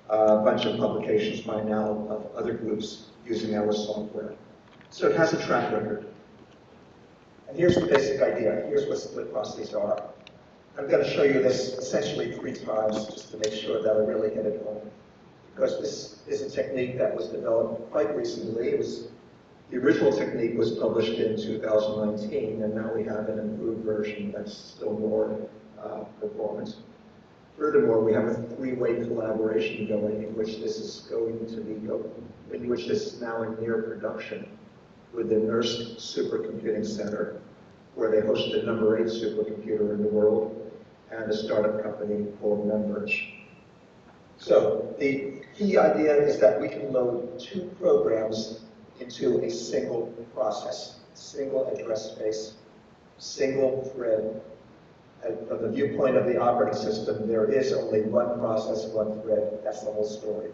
A bunch of publications by now of other groups using our software. So it has a track record. And here's the basic idea. Here's what split processes are. I'm going to show you this essentially 3 times just to make sure that I really hit it home. Because this is a technique that was developed quite recently. The original technique was published in 2019, and now we have an improved version that's still more performance. Furthermore, we have a 3-way collaboration going in which this is now in near production with the NERSC Supercomputing Center, where they host the number 8 supercomputer in the world, and a startup company called MemBridge. So the key idea is that we can load 2 programs into a single process, single address space, single thread. And from the viewpoint of the operating system, there is only one process, one thread. That's the whole story.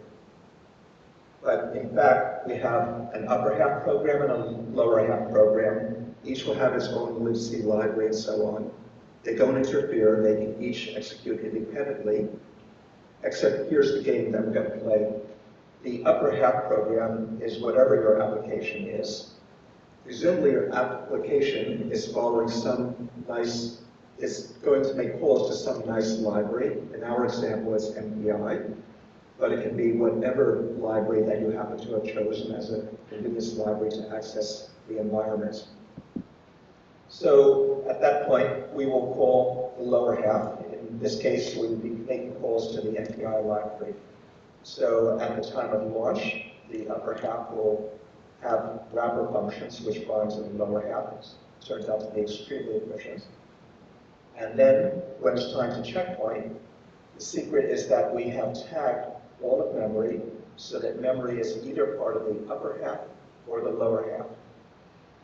But in fact, we have an upper half program and a lower half program. Each will have its own libc library and so on. They don't interfere. They can each execute independently. Except here's the game that we're going to play. The upper half program is whatever your application is. Presumably your application is following is going to make calls to some nice library. In our example, it's MPI, but it can be whatever library that you happen to have chosen as a convenience library to access the environment. So at that point, we will call the lower half. In this case, we will be making calls to the MPI library. So at the time of launch, the upper half will have wrapper functions which bind to the lower half. It turns out to be extremely efficient. And then, when it's time to checkpoint, the secret is that we have tagged all of memory so that memory is either part of the upper half or the lower half.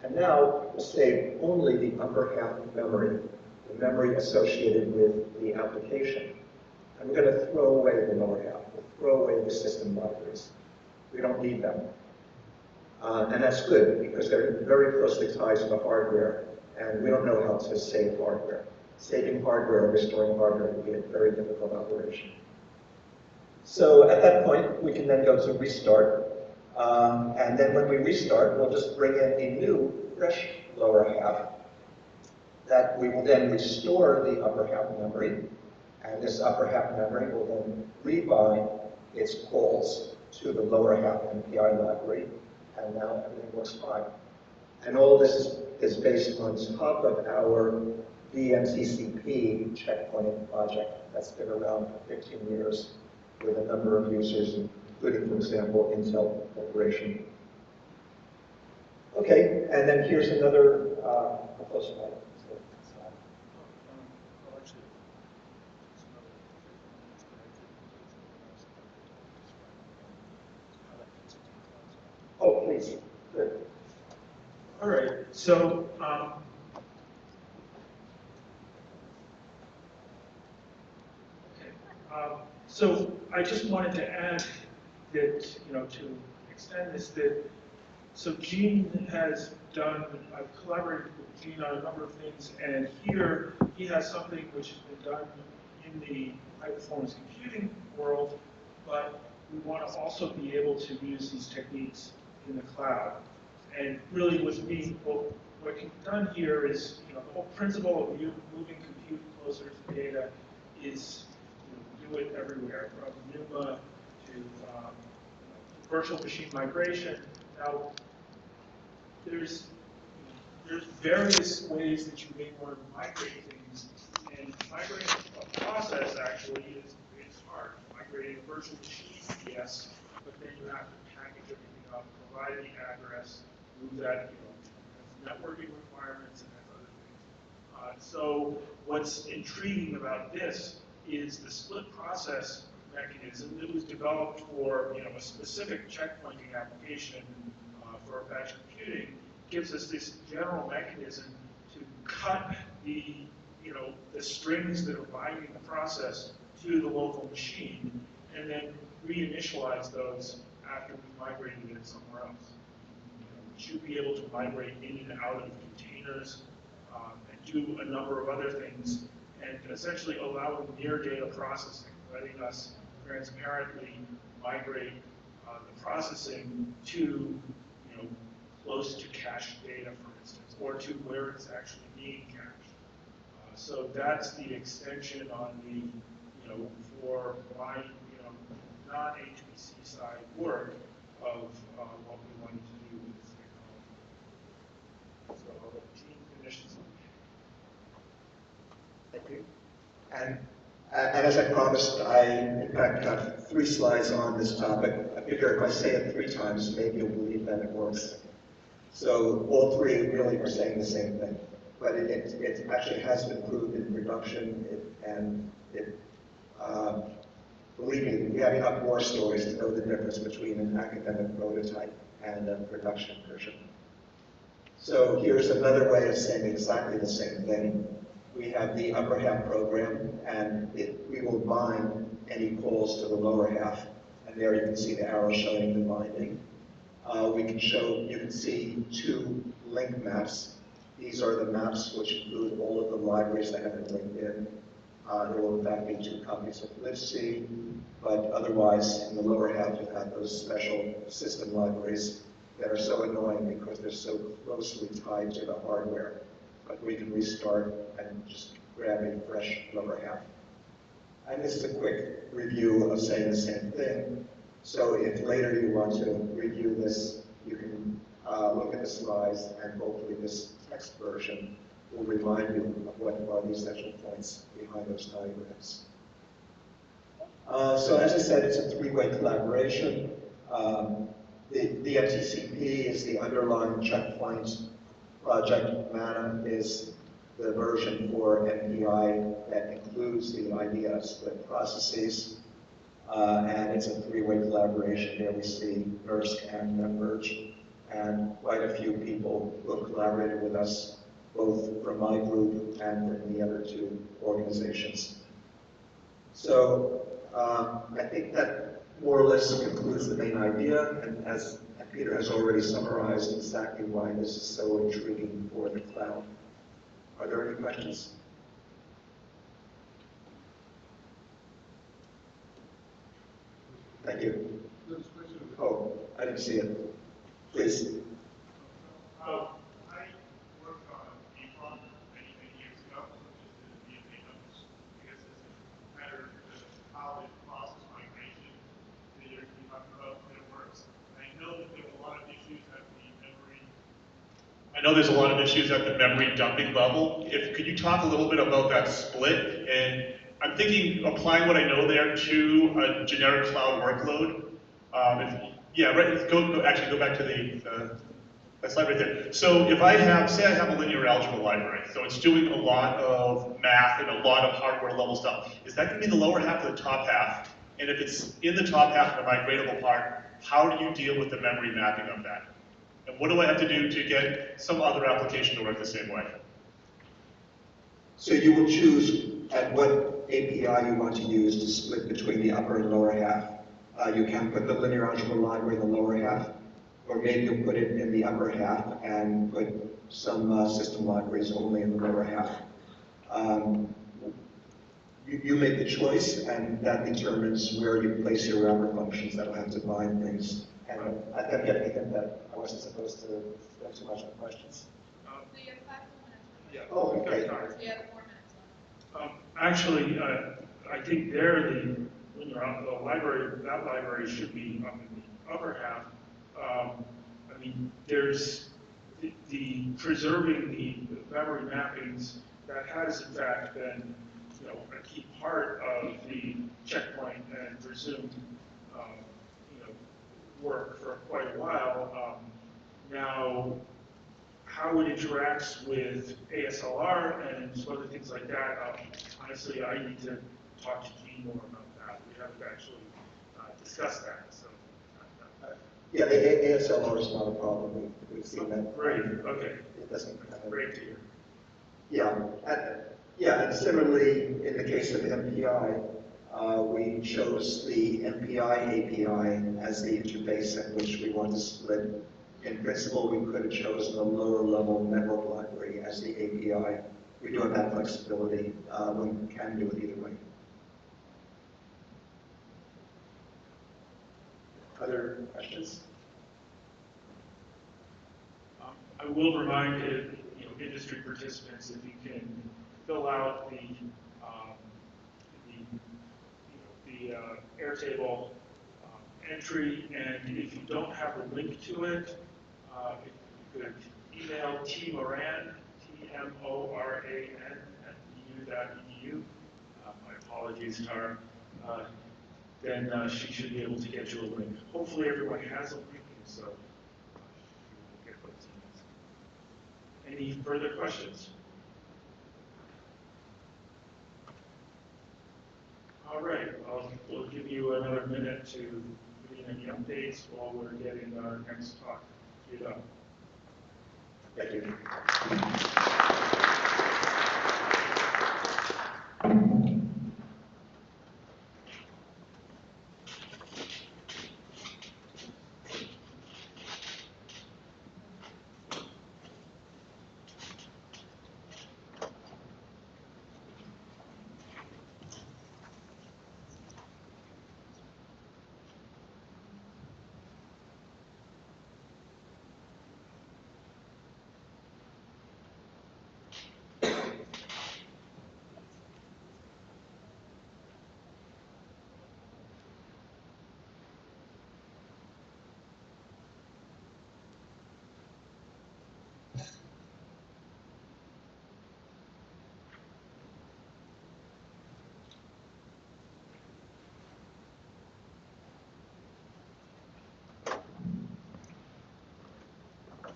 And now, we'll save only the upper half of memory, the memory associated with the application. And we're going to throw away the lower half. We'll throw away the system libraries. We don't need them. And that's good, because they're very closely tied to the hardware, and we don't know how to save hardware. Saving hardware or restoring hardware would be a very difficult operation. So at that point, we can then go to restart. And then when we restart, we'll just bring in a new, fresh lower half that we will then restore the upper half memory. And this upper half memory will then rebind its calls to the lower half MPI library. And now everything works fine. And all of this is based on top of our VMTCP checkpointing project that's been around for 15 years with a number of users, including, for example, Intel Corporation. Okay, and then here's another close slide. Oh, please. Good. All right, so so I just wanted to add that, to extend this, so Gene has done, I've collaborated with Gene on a number of things, and here he has something which has been done in the high-performance computing world, but we want to also be able to use these techniques in the cloud. And really with me, what you've done here is, the whole principle of moving compute closer to data is do it everywhere, from NUMA to virtual machine migration. Now, there's various ways that you may want to migrate things, and migrating a process actually is hard. Migrating a virtual machine, yes, but then you have to package everything up, provide the address, move that, has networking requirements and has other things. So what's intriguing about this is the split process mechanism that was developed for a specific checkpointing application for batch computing gives us this general mechanism to cut the the strings that are binding the process to the local machine, and then reinitialize those after we've migrated it somewhere else. We should be able to migrate in and out of containers and do a number of other things, and essentially allowing near data processing, letting us transparently migrate the processing to close to cache data, for instance, or to where it's actually being cached. So that's the extension on the, for my, non-HPC side work of what we wanted to do with this technology. So I'll let the team finish this one. Thank you. And as I promised, I in fact have 3 slides on this topic. I figure if I say it 3 times, maybe you'll believe that it works. So all 3 really are saying the same thing, but it actually has been proved in production, believe me, we have enough war stories to know the difference between an academic prototype and a production version. So here's another way of saying exactly the same thing. We have the upper half program, and we will bind any poles to the lower half. And there you can see the arrow showing the binding. You can see 2 link maps. These are the maps which include all of the libraries that have been linked in. There will in fact be 2 copies of libc, but otherwise in the lower half you have those special system libraries that are so annoying because they're so closely tied to the hardware. But we can restart and just grab a fresh lower half. And this is a quick review of saying the same thing. So if later you want to review this, you can look at the slides, and hopefully this text version will remind you of what are the essential points behind those diagrams. So as I said, it's a 3-way collaboration. The MTCP is the underlying checkpoint. Project MANA is the version for MPI that includes the idea of split processes. And it's a 3-way collaboration. Here we see NERSC and NetMerge, and quite a few people who have collaborated with us, both from my group and from the other 2 organizations. So I think that more or less concludes the main idea, and as Peter has already summarized exactly why this is so intriguing for the cloud. Are there any questions? Thank you. Oh, I didn't see it. Please. I worked on EPROM many years ago, which is the because it's a matter of how the process migration that you're talking about that works. I know that there are a lot of issues at the memory. I know there's a lot of issues at the memory dumping level. Could you talk a little bit about that split? And I'm thinking applying what I know there to a generic cloud workload. Actually go back to the slide right there. So if I have, say I have a linear algebra library, so it's doing a lot of math and a lot of hardware level stuff. Is that going to be the lower half or the top half? And if it's in the top half of the migratable part, how do you deal with the memory mapping of that? And what do I have to do to get some other application to work the same way? So you will choose at what API you want to use to split between the upper and lower half. You can put the linear algebra library in the lower half, or maybe you'll put it in the upper half and put some system libraries only in the lower half. You make the choice, and that determines where you place your wrapper functions that will have to bind things. And I'm getting a hint that I wasn't supposed to spend too much on questions. So you have 5 minutes. Yeah. Oh, okay. So you have 4 minutes left. Actually, I think the library, that library should be up in the upper half. I mean, there's the preserving the memory mappings that has in fact been, a key part of the checkpoint and presumed, work for quite a while. Now, how it interacts with ASLR and some other things like that, honestly, I need to talk to Gene more about that. We haven't actually discussed that. So. Yeah, the ASLR is not a problem. We've seen that. Great. Okay. It doesn't. Great to hear. Yeah, and similarly, in the case of MPI, we chose the MPI API as the interface at which we want to split. In principle, we could have chosen a lower level network library as the API. We do have that flexibility. We can do it either way. Other questions? I will remind industry participants, if you can fill out the Airtable entry, and if you don't have a link to it, if you could email T Moran, T-M-O-R-A-N, at eu.edu. My apologies, Tara. Then she should be able to get you a link. Hopefully everyone has a link, and so we'll get those emails. Any further questions? All right, we'll give you another minute to give me any updates while we're getting our next talk queued up. Thank you.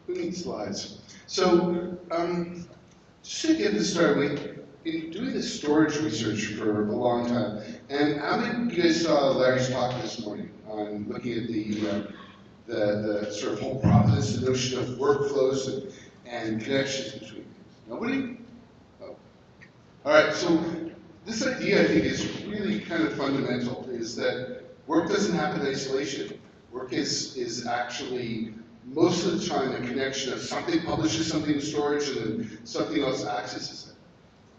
Who needs slides? So, just to get this started, we've been doing this storage research for a long time. And how many of you guys saw Larry's talk this morning on looking at the sort of whole process, the notion of workflows and connections between things? Nobody? Oh. All right, so this idea, I think, is really kind of fundamental, is that work doesn't happen in isolation. Work is actually most of the time a connection of something publishes something in storage and then something else accesses it.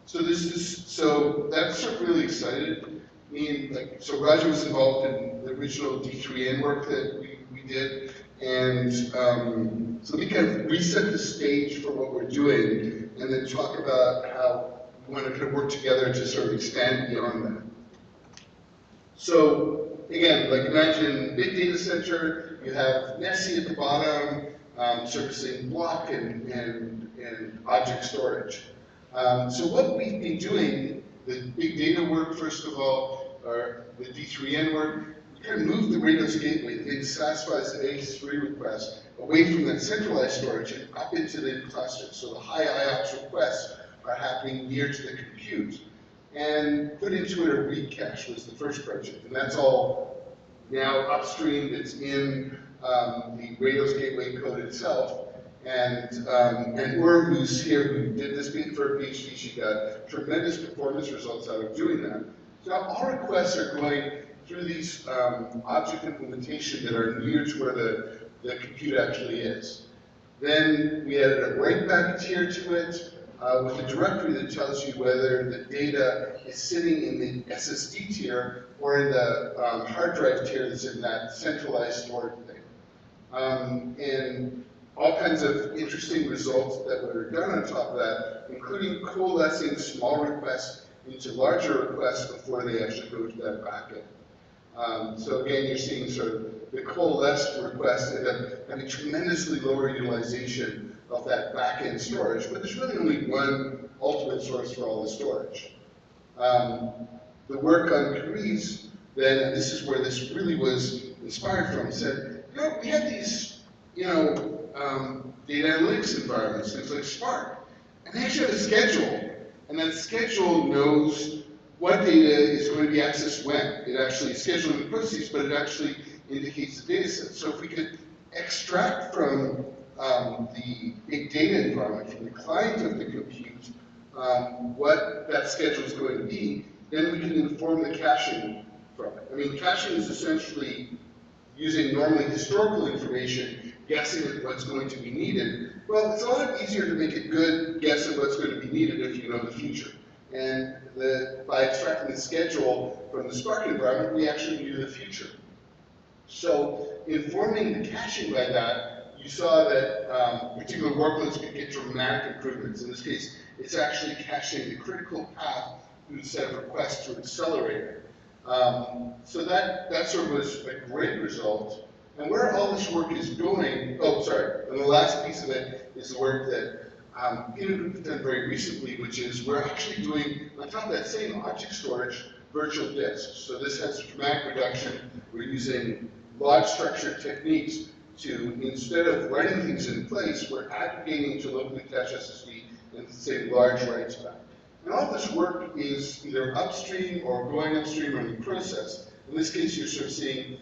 So there's this, so that sort of really excited me. So Roger was involved in the original D3N work that we did, and so we kind of reset the stage for what we're doing, and then talk about how we want to kind of work together to sort of expand beyond that. So again, like imagine big data center, you have Nessie at the bottom, servicing block and object storage. So what we've been doing, the big data work first of all, or the D3N work, we kind of moved the Rados gateway that satisfies the AS3 request away from that centralized storage and up into the cluster. So the high IOPS requests are happening near to the compute. And put into it a read cache was the first project. And that's all now upstream. It's in the Rados gateway code itself. And Ur, who's here, who did this for a PhD, she got tremendous performance results out of doing that. So now all requests are going through these object implementation that are near to where the compute actually is. Then we added a write-back tier to it, with a directory that tells you whether the data is sitting in the SSD tier or in the hard drive tier that's in that centralized storage thing. And all kinds of interesting results that were done on top of that, including coalescing small requests into larger requests before they actually go to that backend. So again, you're seeing sort of the coalesced requests that have a tremendously lower utilization of that back-end storage, but there's really only one ultimate source for all the storage. The work on Cariz, then, and this is where this really was inspired from, said, you know, we have these, data analytics environments, things like Spark, and they actually have a schedule, and that schedule knows what data is going to be accessed when. It actually is scheduling the processes, but it actually indicates the data set. So if we could extract from the big data environment, from the client of the compute, what that schedule is going to be, then we can inform the caching from it. I mean, caching is essentially using normally historical information, guessing at what's going to be needed. Well, it's a lot easier to make a good guess at what's going to be needed if you know the future. And by extracting the schedule from the Spark environment, we actually knew the future. So informing the caching by that, you saw that particular workloads could get dramatic improvements. In this case, it's actually caching the critical path through the set of requests to accelerate it. So that sort of was a great result. And where all this work is going, oh, sorry, and the last piece of it is the work that Peter Group has done very recently, which is we're actually doing, on top of that same object storage, virtual disks. So this has a dramatic reduction. We're using large structured techniques to, instead of writing things in place, we're aggregating to locally attached SSD and say large writes back. And all this work is either upstream or going upstream or in the process. In this case, you're sort of seeing,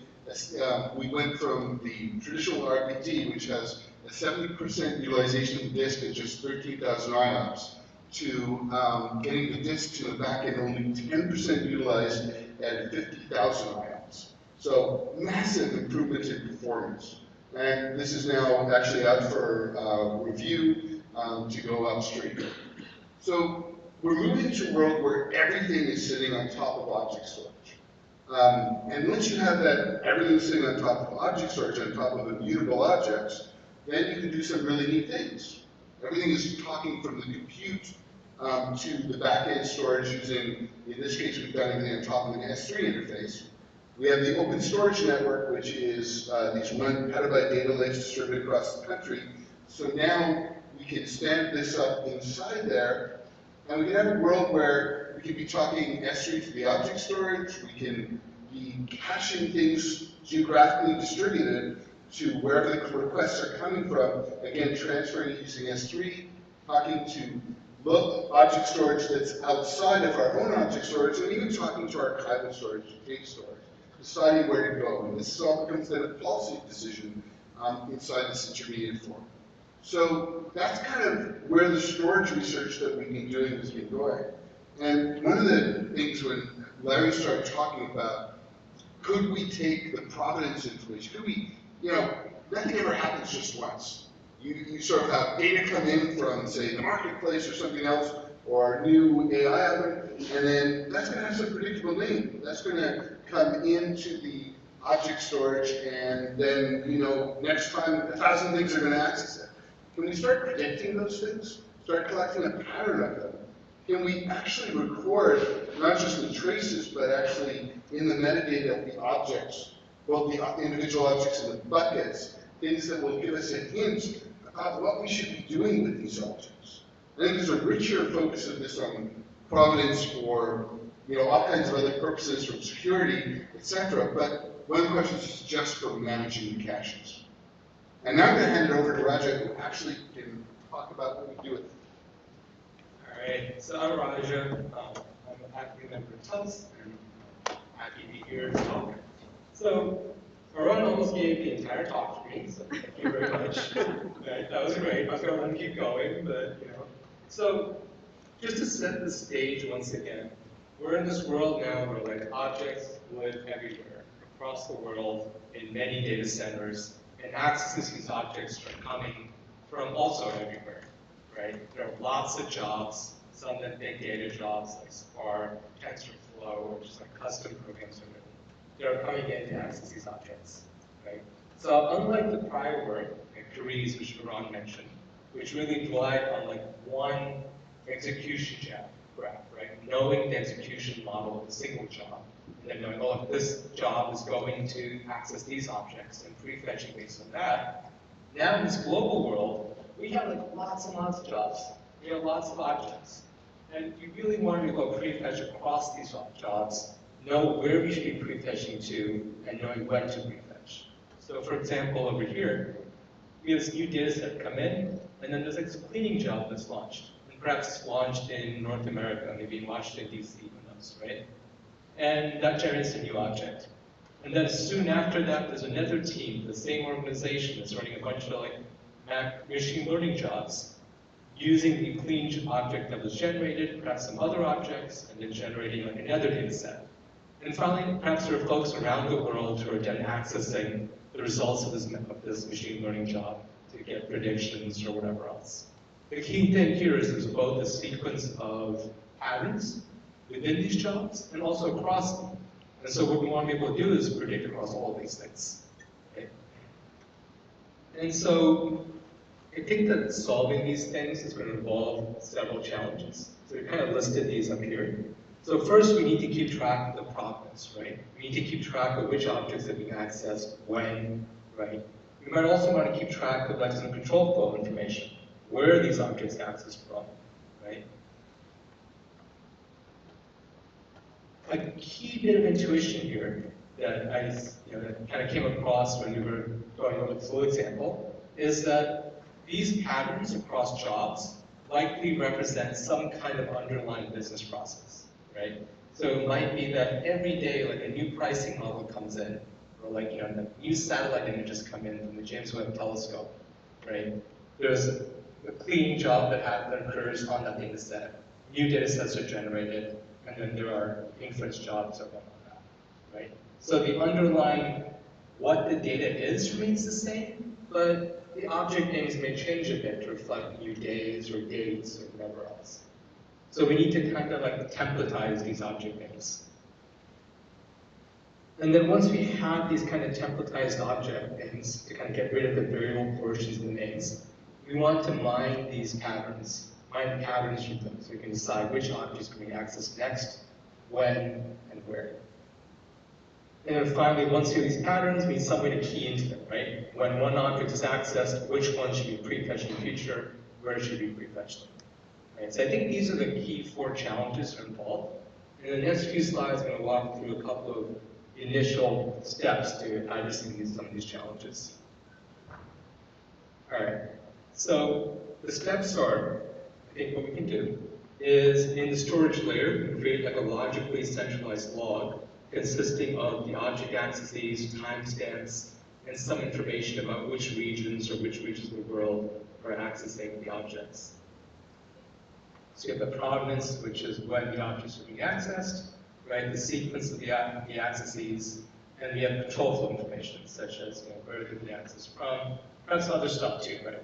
we went from the traditional RPD, which has a 70% utilization of the disk at just 13,000 IOPS, to getting the disks in the back end only 10% utilized at 50,000 IOPS. So massive improvements in performance. And this is now actually out for review to go upstream. So we're moving to a world where everything is sitting on top of object storage. And once you have that, everything sitting on top of object storage, on top of immutable objects, then you can do some really neat things. Everything is talking from the compute to the back-end storage using, in this case, we've done everything on top of an S3 interface. We have the open storage network, which is these 1 petabyte data lakes distributed across the country. So now we can stand this up inside there, and we can have a world where we can be talking S3 to the object storage, we can be caching things geographically distributed to wherever the requests are coming from, again, transferring using S3, talking to object storage that's outside of our own object storage, and even talking to archival storage, tape storage, deciding where to go. And this all becomes then a policy decision inside this intermediate form. So that's kind of where the storage research that we've been doing has been going. And one of the things when Larry started talking about, could we take the provenance information, could we, nothing ever happens just once. You sort of have data come in from, say, the marketplace or something else, or new AI algorithm, and then that's going to have some predictable name. That's going to come into the object storage, and then, next time 1,000 things are going to access it. Can we start predicting those things? Start collecting a pattern of them? Can we actually record, not just the traces, but actually in the metadata of the objects, both the individual objects and the buckets, things that will give us a hint about what we should be doing with these objects? I think there's a richer focus of this on provenance for all kinds of other purposes, from security, etc. But one of the questions is just for managing the caches. And now I'm going to hand it over to Raja, who actually can talk about what we do with it. All right, so I'm Raja. I'm a faculty member at Tufts, and happy to be here as well. So Arun almost gave the entire talk to me, so thank you very much. Right, that was great. I was going to let him keep going, but So just to set the stage once again, we're in this world now where objects live everywhere across the world in many data centers, and access to these objects are coming from also everywhere, right? There are lots of jobs, some that big data jobs like Spark, TensorFlow, or just like custom programs are written. They're coming in to access these objects, right? So unlike the prior work, like queries, which Ron mentioned, which really relied on one execution graph, right? Knowing the execution model of a single job, and then knowing, oh, this job is going to access these objects and prefetching based on that. Now in this global world, we have lots and lots of jobs. We have lots of objects. And you really want to go prefetch across these jobs, know where we should be prefetching to, and knowing when to prefetch. So for example, over here, we have this new data set come in, and then there's this cleaning job that's launched. And perhaps it's launched in North America, maybe in Washington, DC, who knows, right? And that generates a new object. And then soon after that, there's another team, the same organization, that's running a bunch of machine learning jobs, using the clean object that was generated, perhaps some other objects, and then generating another data set. And finally, perhaps there are folks around the world who are then accessing the results of this machine learning job to get predictions or whatever else. The key thing here is there's both a sequence of patterns within these jobs and also across them. And so what we want to be able to do is predict across all of these things. Okay? And so I think that solving these things is going to involve several challenges. So we kind of listed these up here. So first, we need to keep track of the provenance, right? We need to keep track of which objects are being accessed, when, right? We might also want to keep track of like some control flow information. Where are these objects accessed from, right? A key bit of intuition here that that kind of came across when we were going over the flow example is that these patterns across jobs likely represent some kind of underlying business process, right? So it might be that every day, like a new pricing model comes in, or like the new satellite images come in from the James Webb Telescope, right? There's a cleaning job that occurs on that data set. New data sets are generated, and then there are inference jobs that run on that, right? So the underlying, what the data is remains the same, but the object names may change a bit to reflect new days or dates or whatever else. So we need to kind of like templatize these object names. And then once we have these kind of templatized object names to kind of get rid of the variable portions of the names, we want to mine these patterns, mine patterns from them, so we can decide which objects can be accessed next, when, and where. And then finally, once we have these patterns, we need some way to key into them, right? When one object is accessed, which one should be prefetched in the future, where should we prefetch them? Right? So I think these are the key 4 challenges involved. In the next few slides, I'm going to walk through a couple of initial steps to addressing some of these challenges. All right, so the steps are, I think what we can do is in the storage layer, we can create like a logically centralized log consisting of the object accesses, timestamps, and some information about which regions or which regions of the world are accessing the objects. So you have the provenance, which is when the objects are being accessed, right? The sequence of the accesses, and we have control flow information, such as where they're being accessed from, perhaps other stuff too, right?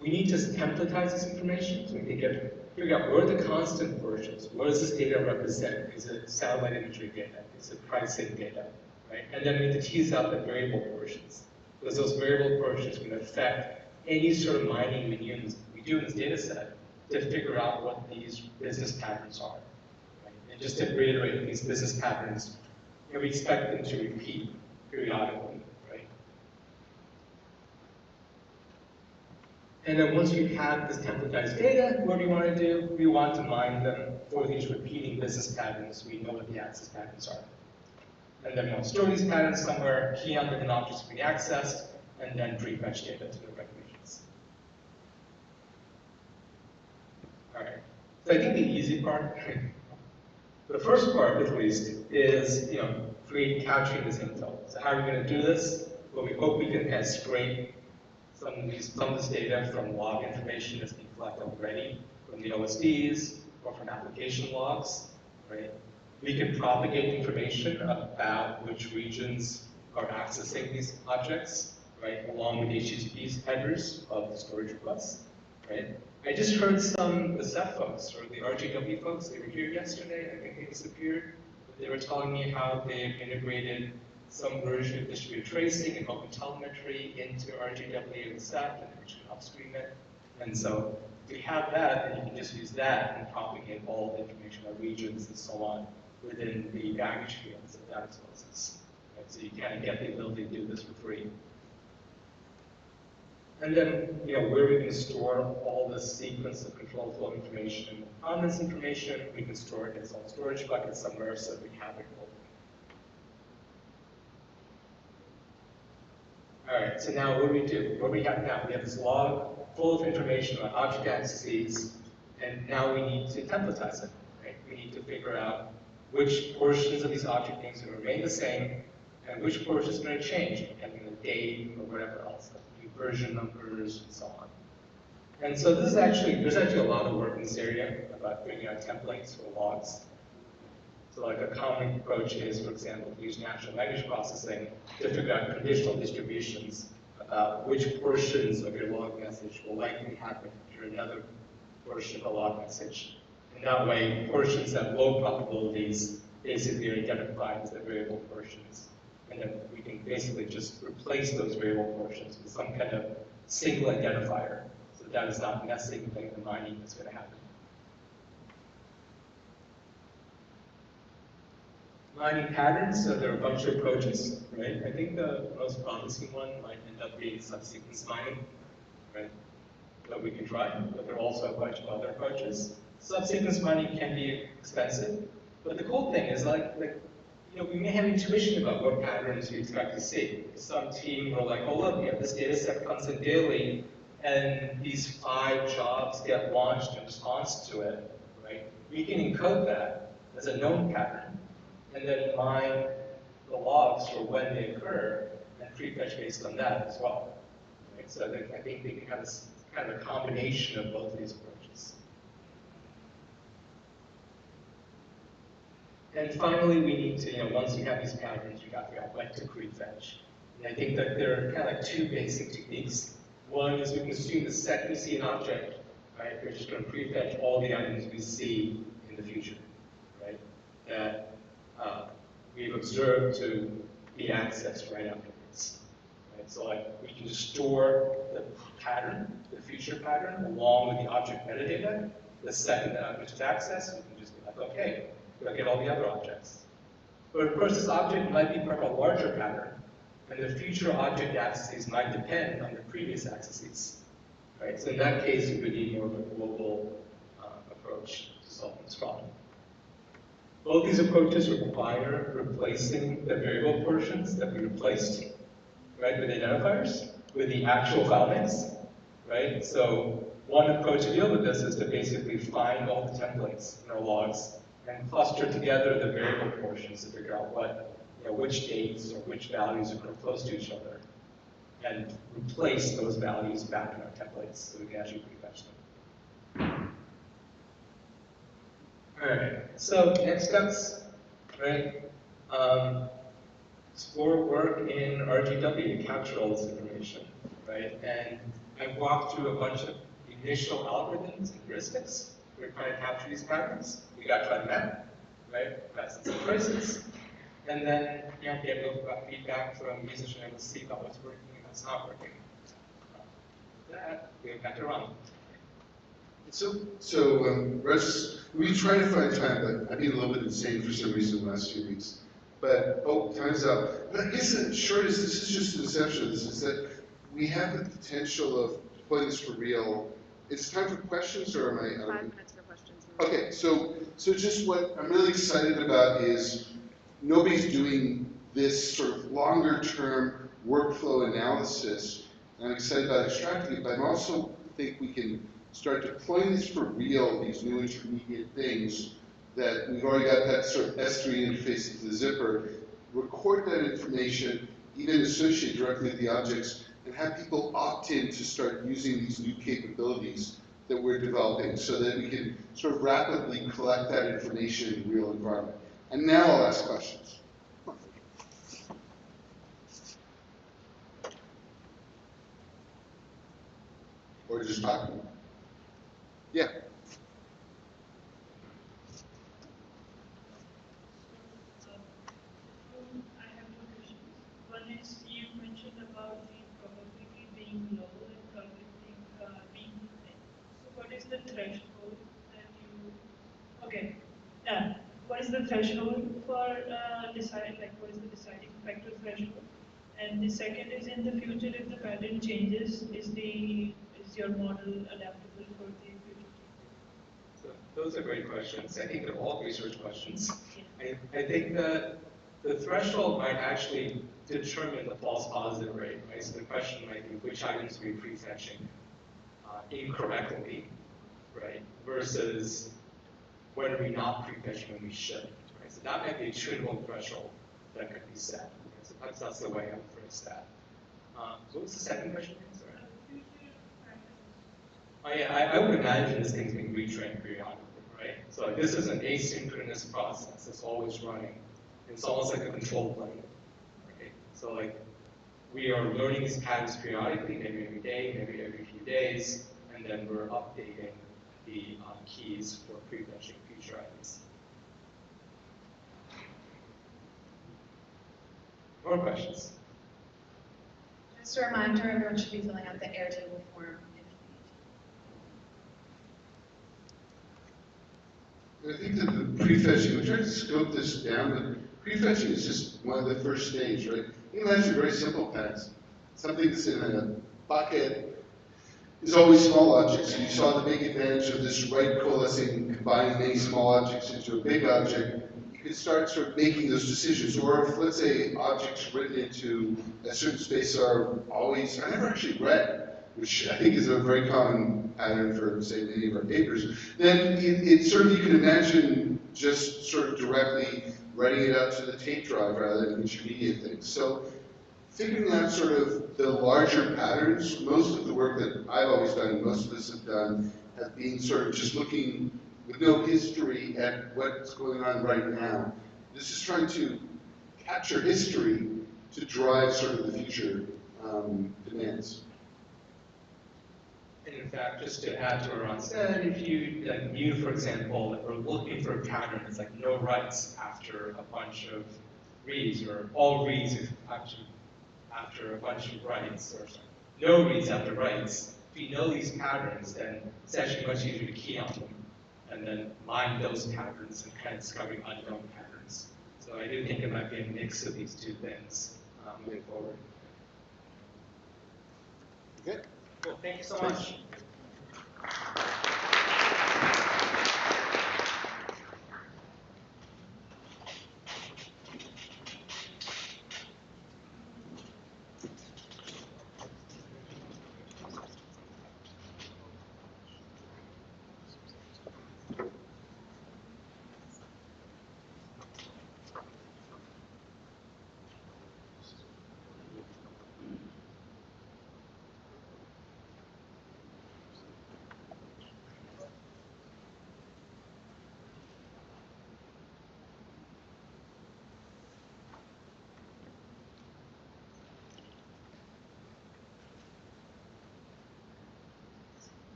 We need to templatize this information so we can figure out where are the constant portions, what does this data represent? Is it satellite imagery data? Is it pricing data? Right? And then we need to tease out the variable portions, because those variable portions can affect any sort of mining we do in this data set to figure out what these business patterns are. Right? And just to reiterate, these business patterns, we expect them to repeat periodically. And then once we've had this templatized data, what do we want to do? We want to mine them for these repeating business patterns. We know what the access patterns are. And then we want to store these patterns somewhere, key on them in objects to be accessed, and then prefetch data to the right regions. All right. So I think the easy part, the first part at least, is capturing this info. So how are we going to do this? Well, we hope we can scrape some of this data from log information that's being collected already, from the OSDs, or from application logs, right? We can propagate information about which regions are accessing these objects, right, along with HTTP headers of the storage requests, right? I just heard the CEF folks, or the RGW folks, they were here yesterday, I think they disappeared. They were telling me how they've integrated some version of distributed tracing and open telemetry into RGW and CEF, and we can upstream it. And so if we have that, then you can just use that and propagate all the information about regions and so on within the baggage fields that that exposes. Right? So you kind of get the ability to do this for free. And then, where we can store all this sequence of control flow information, on this information, we can store it in some storage bucket somewhere so that we have it globally. All right, so now what do we do? What do we have now? We have this log full of information about object accesses, and now we need to templatize it. Right? We need to figure out which portions of these object names will remain the same, and which portions are going to change, depending on the date or whatever else, like new version numbers and so on. And so there's actually a lot of work in this area about figuring out templates for logs. So like a common approach is, for example, to use natural language processing to figure out conditional distributions about which portions of your log message will likely happen during another portion of a log message. And that way, portions that have low probabilities basically are identified as the variable portions. and then we can basically just replace those variable portions with some kind of single identifier, so that is not messing with any of the mining that's going to happen. Mining patterns, so there are a bunch of approaches, right? I think the most promising one might end up being subsequence mining, right? That we can try, but there are also a bunch of other approaches. Subsequence mining can be expensive, but the cool thing is we may have intuition about what patterns we expect to see. Some team will like, oh look, we have this data set comes in daily, and these 5 jobs get launched in response to it, right? We can encode that as a known pattern, and then mine the logs for when they occur, and prefetch based on that as well. Right? So I think they can have this kind of a combination of both of these approaches. And finally, we need to, once we have these patterns, we got to figure out when to prefetch. And I think that there are kind of like 2 basic techniques. One is we can assume the second we see an object, right, we're just going to prefetch all the items we see in the future, right, that we've observed to be accessed right afterwards. Right? So we can just store the pattern, the future pattern, along with the object metadata. The second the object is accessed, we can just be like, okay, we'll get all the other objects. But of course, this object might be part of a larger pattern, and the future object accesses might depend on the previous accesses. Right? So in that case, we would need more of a global approach to solving this problem. Both these approaches require replacing the variable portions that we replaced, right, with identifiers, with the actual file names, right? So one approach to deal with this is to basically find all the templates in our logs and cluster together the variable portions to figure out which dates or which values are close to each other, and replace those values back in our templates so we can actually prefetch them. All right, so next steps, right? Explore work in RGW to capture all this information, right? And I walked through a bunch of initial algorithms and heuristics. We're trying to capture these patterns. We got to try to map, right? That's some traces. And then, be able to get feedback from users and able to see about what's working and what's not working. With that, we go back to Ron. Russ, we try to find time, but I've been a little bit insane for some reason the last few weeks. But, time's up. But I guess the short is, this is just an exception of this, is that we have the potential of deploying this for real. It's time for questions, or am I? 5 minutes for questions. Okay, so just what I'm really excited about is nobody's doing this sort of longer term workflow analysis. I'm excited about extracting it, but I also think we can start deploying these for real, these new intermediate things that we've already got that sort of S3 interface to the zipper, record that information, even associate directly with the objects, and have people opt in to start using these new capabilities that we're developing so that we can sort of rapidly collect that information in the real environment. And now I'll ask questions. Or just talking. Yeah. I have 2 questions. One is, you mentioned about the probability being low and probability being high. So what is the threshold that you, okay, what is the threshold for what is the deciding factor threshold? And the second is, in the future, if the pattern changes, is your model adaptable for the future? So those are great questions. I think they're all research questions. I think that the threshold might actually determine the false positive rate, right? So the question might be which items are we prefetching incorrectly, right? Versus when are we not prefetching when we should, right? So that might be a tunable threshold that could be set. So that's the way I would phrase that. What was the second question? Sorry. Oh yeah, I would imagine this thing's being retrained periodically, right? So this is an asynchronous process that's always running. It's almost like a control plane. Okay? So we are learning these patterns periodically, maybe every day, maybe every few days, and then we're updating the keys for prefetching future items. More questions? Just a reminder, everyone should be filling out the Airtable form if I think that the prefetching, we tried to scope this down, but prefetching is just one of the first stage, right? You can imagine very simple packs. Something that's in a bucket is always small objects. And you saw the big advantage of this right coalescing, combining many small objects into a big object. You could start sort of making those decisions. Or if, let's say, objects written into a certain space are always, I never actually read, which I think is a very common pattern for, say, many of our papers, then it sort of, you can imagine just sort of directly writing it out to the tape drive rather than intermediate things. So figuring out sort of the larger patterns, most of the work that I've always done, and most of us have done, have been sort of just looking with no history at what's going on right now. This is trying to capture history to drive sort of the future demands. And in fact, just to add to what Ron said, if you like knew, for example, that we're looking for a pattern that's like no writes after a bunch of reads, or all reads after a bunch of writes, or no reads after writes, if you know these patterns, then it's actually much easier to key on them and then mine those patterns and kind of discovering unknown patterns. So I do think it might be a mix of these two things moving forward. Okay. Cool. Thank you so much.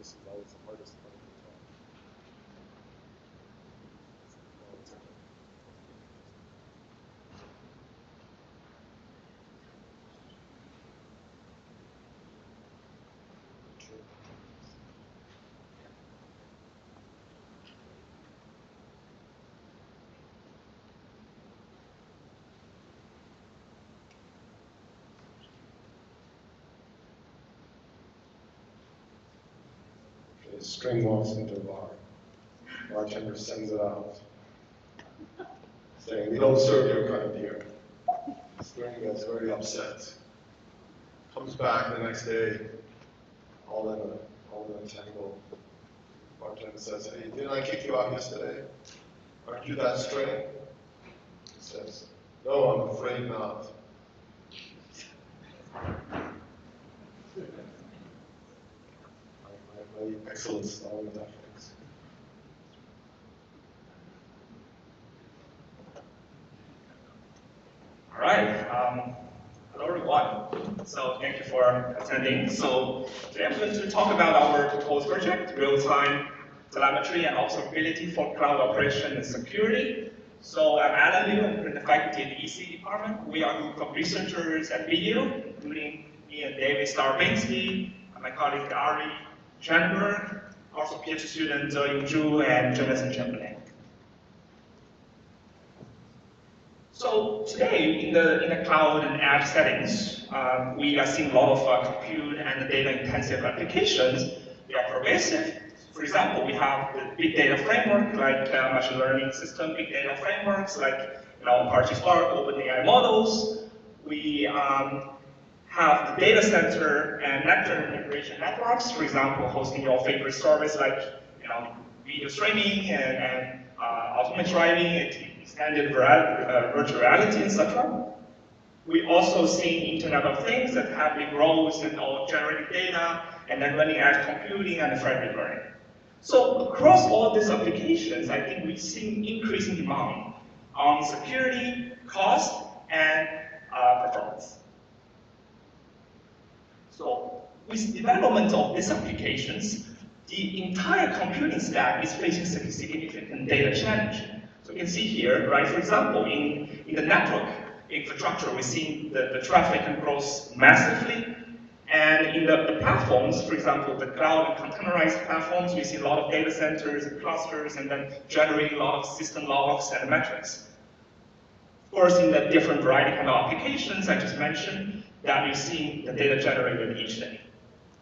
This is always the hardest part of the talk. String walks into a bar. Bartender sends it out, saying, "We don't serve your kind of beer." String gets very upset. Comes back the next day, all in a tangle. Bartender says, "Hey, didn't I kick you out yesterday? Aren't you that string?" He says, "No, I'm afraid not." My excellent style with that phrase. All right. Hello, everyone. So thank you for attending. So today I'm going to talk about our proposed project, real-time telemetry and observability for cloud operation and security. So I'm Alan Liu, I'm in the faculty in the EC department. We are a group of researchers at BU, including me and David Starbinsky, and my colleague Ari Chandler, also PhD students Ying Zhu and Jonathan Chamberlain. So today, in the cloud and edge settings, we are seeing a lot of compute and data-intensive applications. They are pervasive. For example, we have the big data framework, like machine learning system, big data frameworks, like Apache Spark, OpenAI models. We have the data center and network integration networks, for example, hosting your favorite service like video streaming and autonomous driving, extended virtual reality, etc. We also see Internet of Things that have big roles in all generating data and then running edge computing and federated learning. So across all these applications, I think we see increasing demand on security, cost, and performance. So with development of these applications, the entire computing stack is facing significant data challenge. So you can see here, right, for example, in the network infrastructure, we're seeing the traffic grows massively. And in the platforms, for example, the cloud and containerized platforms, we see a lot of data centers and clusters, and then generating a lot of system logs and metrics. Of course, in the different variety of applications I just mentioned, that we're seeing the data generated each day.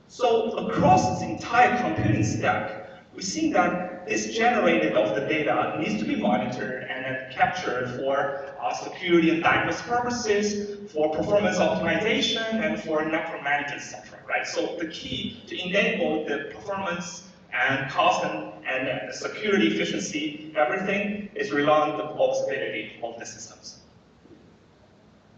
So across this entire computing stack, we see that this generated of the data needs to be monitored and then captured for security and diverse purposes, for performance optimization, and for network management, etc. Right? So the key to enable the performance and cost and security efficiency, everything is relying on the observability of the systems.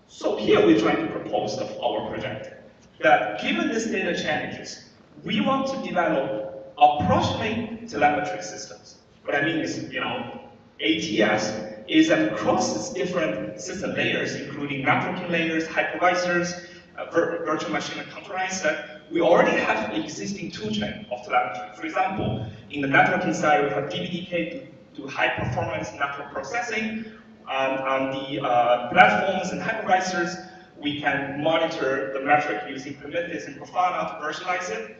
So here we're trying to propose our project that given these data challenges, we want to develop approximate telemetry systems. What I mean is, ATS is across its different system layers, including networking layers, hypervisors, virtual machine and containerized, that we already have an existing toolchain of telemetry. For example, in the networking side, we have DVDK to do high performance network processing. On the platforms and hypervisors, we can monitor the metric using Prometheus and Grafana to virtualize it.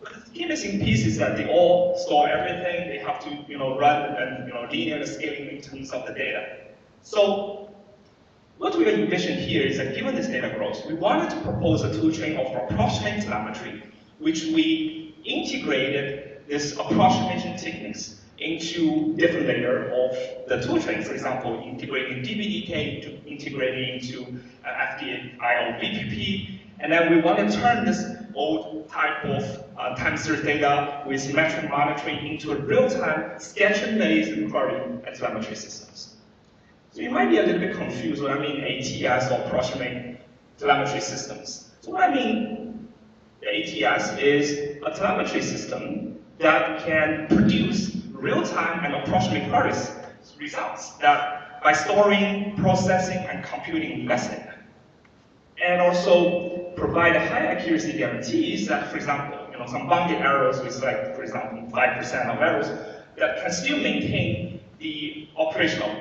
But the key missing piece is that they all store everything. They have to, run and linear scaling in terms of the data. So what we envision here is that given this data growth, we wanted to propose a toolchain of approximate telemetry, which we integrated this approximation techniques into different layer of the toolchain. For example, integrating DVDK to integrating into FDIO VPP, and then we want to turn this old type of time series data with metric monitoring into a real-time schedule-based query and telemetry systems. So you might be a little bit confused when I mean ATS or approximate telemetry systems. So what I mean, the ATS is a telemetry system that can produce real-time and approximate queries results that by storing, processing, and computing less data. And also provide high accuracy guarantees that, for example, some bounded errors with like, for example, 5% of errors that can still maintain the operational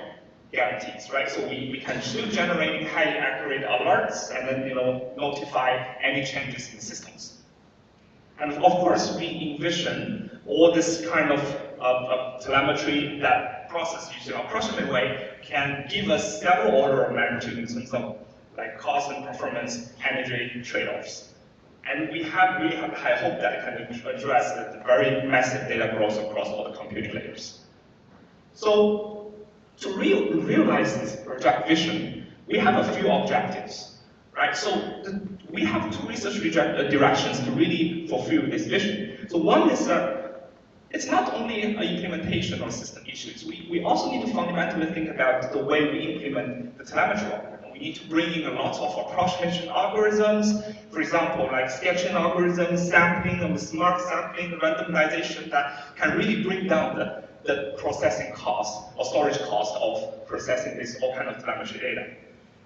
guarantees, right? So we can still generate highly accurate alerts and then notify any changes in the systems. And of course, we envision all this kind of telemetry that process using an approximate way can give us several order of magnitude in terms of like cost and performance, energy trade-offs. And we really have high hope that it can address the very massive data growth across all the computing layers. So to realize this project vision, we have a few objectives, right? So we have two research directions to really fulfill this vision. So one is that it's not only an implementation of system issues. We also need to fundamentally think about the way we implement the telemetry algorithm. We need to bring in a lot of approximation algorithms, for example, like sketching algorithms, sampling, and smart sampling, randomization that can really bring down the processing cost or storage cost of processing this all kind of telemetry data.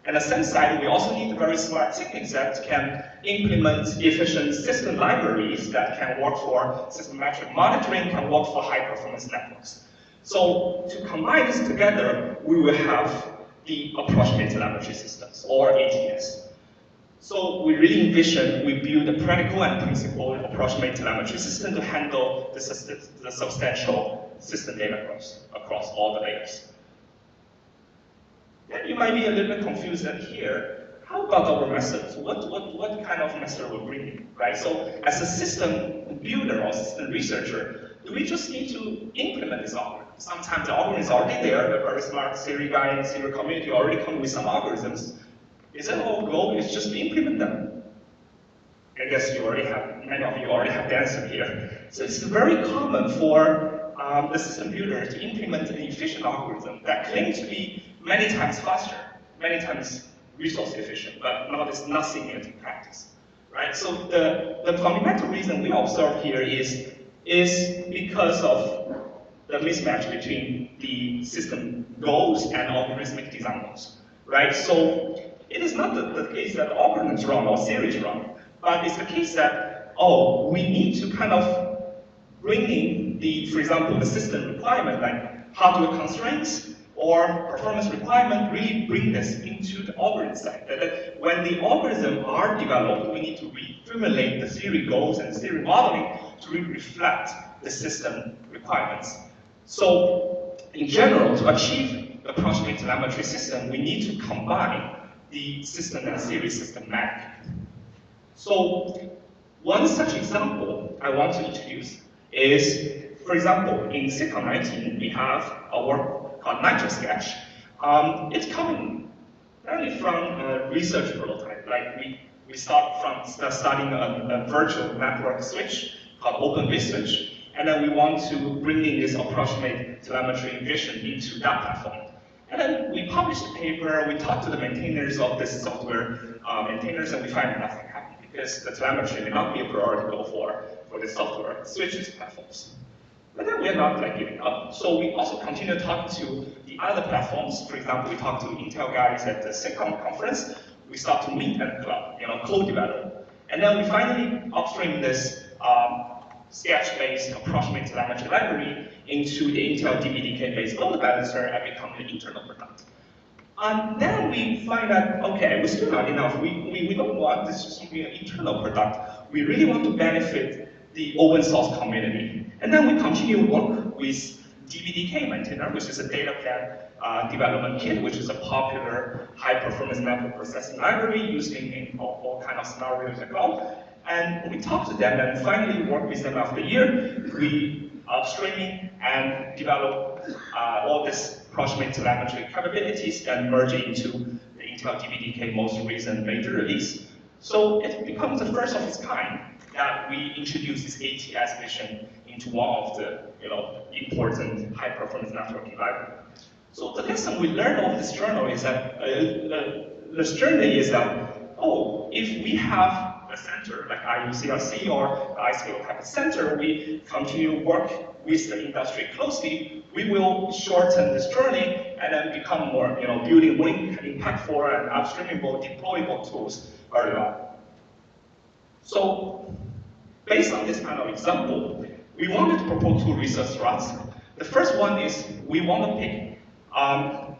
And at the same side, we also need very smart techniques that can implement efficient system libraries that can work for systematic monitoring, can work for high-performance networks. So to combine this together, we will have the approximate telemetry systems, or ATS. So we really envision we build a practical and principled approximate telemetry system to handle the substantial system data growth across all the layers. Then you might be a little bit confused that here, how about our methods? What kind of method we're bringing, right? So as a system builder or system researcher, do we just need to implement this algorithm? Sometimes the algorithm is already there, the very smart Siri guy and Siri community already come with some algorithms. Is that our goal is just to implement them? I guess many of you already have the answer here. So it's very common for the system builder to implement an efficient algorithm that claims to be many times faster, many times resource efficient, but not seeing it in practice, right? So the fundamental reason we observe here is because of the mismatch between the system goals and algorithmic design goals, right? So it is not the case that the algorithm is wrong or theory is wrong, but it's the case that, oh, we need to kind of bring in the, for example, the system requirement, like hardware constraints or performance requirement, really bring this into the algorithm side. That when the algorithms are developed, we need to reformulate the theory goals and theory modeling to really reflect the system requirements. So in general, to achieve the approximate telemetry system, we need to combine the system and theory systematic. So one such example I want to introduce is, for example, in SICOM 19, we have a work called NitroSketch. It's coming primarily from a research prototype. Like we start from studying a virtual network switch called Open vSwitch, and then we want to bring in this approximate telemetry vision into that platform. And then we published the paper, we talked to the maintainers of this software, maintainers, and we find nothing happened because the telemetry may not be a priority goal for the software switches platforms. But then we're not giving up. So we also continue talking to the other platforms. For example, we talked to Intel guys at the SICOM conference. We start to meet and co-develop. And then we finally upstream this sketch-based approximate telemetry library into the Intel DBDK-based load balancer and become an internal product. And then we find that, okay, we're still not enough. We don't want this to be an internal product. We really want to benefit the open source community. And then we continue to work with DBDK maintainer, which is a data plan development kit, which is a popular high-performance network processing library used in all kinds of scenarios as well. And we talked to them and finally worked with them after a year. We upstreaming and develop all this approximate telemetry capabilities and merge it into the Intel DBDK most recent major release. So it becomes the first of its kind that we introduce this ATS vision into one of the important high-performance networking library. So the lesson we learned of this journal is that this journey is that, oh, if we have a center like IUCRC or the iScale type of center, we continue to work with the industry closely, we will shorten this journey and then become more, building more impactful and upstreamable, deployable tools early on. So, based on this kind of example, we wanted to propose two research routes. The first one is we want to pick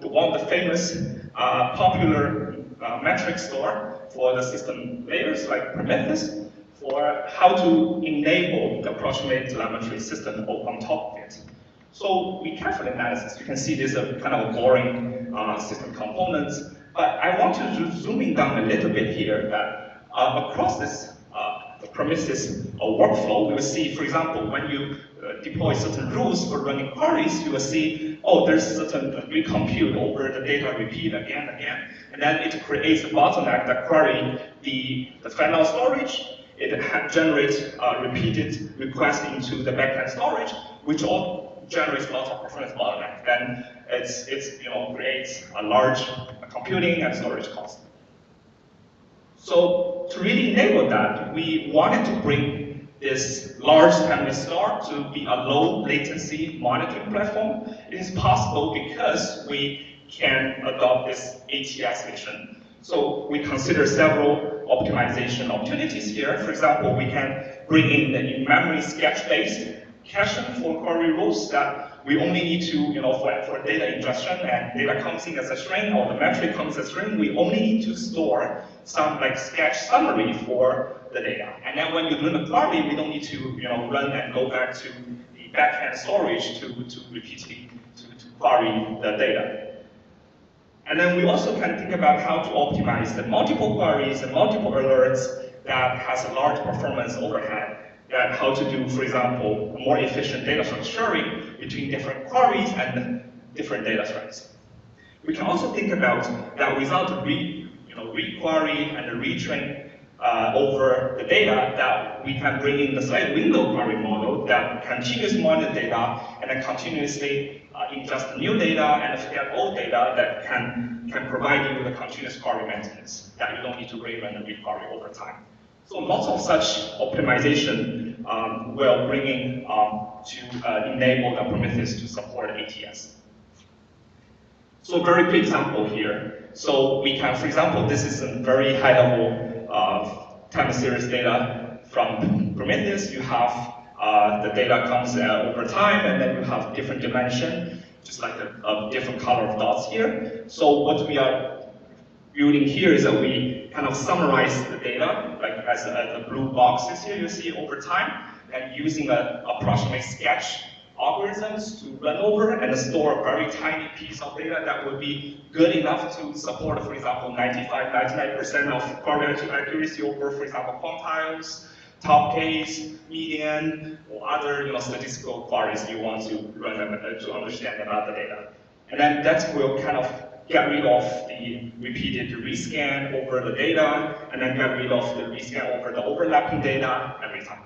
one of the famous popular metric store for the system layers like Prometheus for how to enable the approximate telemetry system on top of it. So we carefully analysis. You can see this kind of boring system components, but I want to zoom in down a little bit here that across this Prometheus workflow, we will see, for example, when you deploy certain rules for running queries, you will see, oh, there's certain recompute over the data repeat again and again, and then it creates a bottleneck that query the final storage. It generates repeated requests into the backend storage, which all generates lots of performance bottleneck. Then it creates a large computing and storage cost. So to really enable that, we wanted to bring this large family store to be a low latency monitoring platform. It is possible because we can adopt this ATS vision. So we consider several optimization opportunities here. For example, we can bring in the in-memory sketch-based caching for query rules that we only need to, for data ingestion and data comes in as a string or the metric comes as a string, we only need to store some sketch summary for the data. And then when you run a query, we don't need to, run and go back to the backend storage to repeatedly to query the data. And then we also can think about how to optimize the multiple queries and multiple alerts that has a large performance overhead. That how to do, for example, more efficient data structure sharing between different queries and different data threads. We can also think about that without re-query and retrain over the data, that we can bring in the slide window query model that continuously monitor data and then continuously ingest new data and forget old data that can provide you with a continuous query maintenance that you don't need to rerun and re-query over time. So lots of such optimization we're bringing to enable the Prometheus to support ATS. So a very quick example here. So we can, for example, this is a very high level time series data from Prometheus. You have the data comes over time, and then you have different dimension, just like a different color of dots here. So what we are building here is that we kind of summarize the data, like as the blue boxes here you see over time, and using an approximate sketch algorithms to run over and store a very tiny piece of data that would be good enough to support, for example, 95, 99% of query accuracy over, for example, quantiles, top case, median, or other statistical queries you want to run to understand about the data. And then that will kind of get rid of the repeated rescan over the data, and then get rid of the rescan over the overlapping data every time.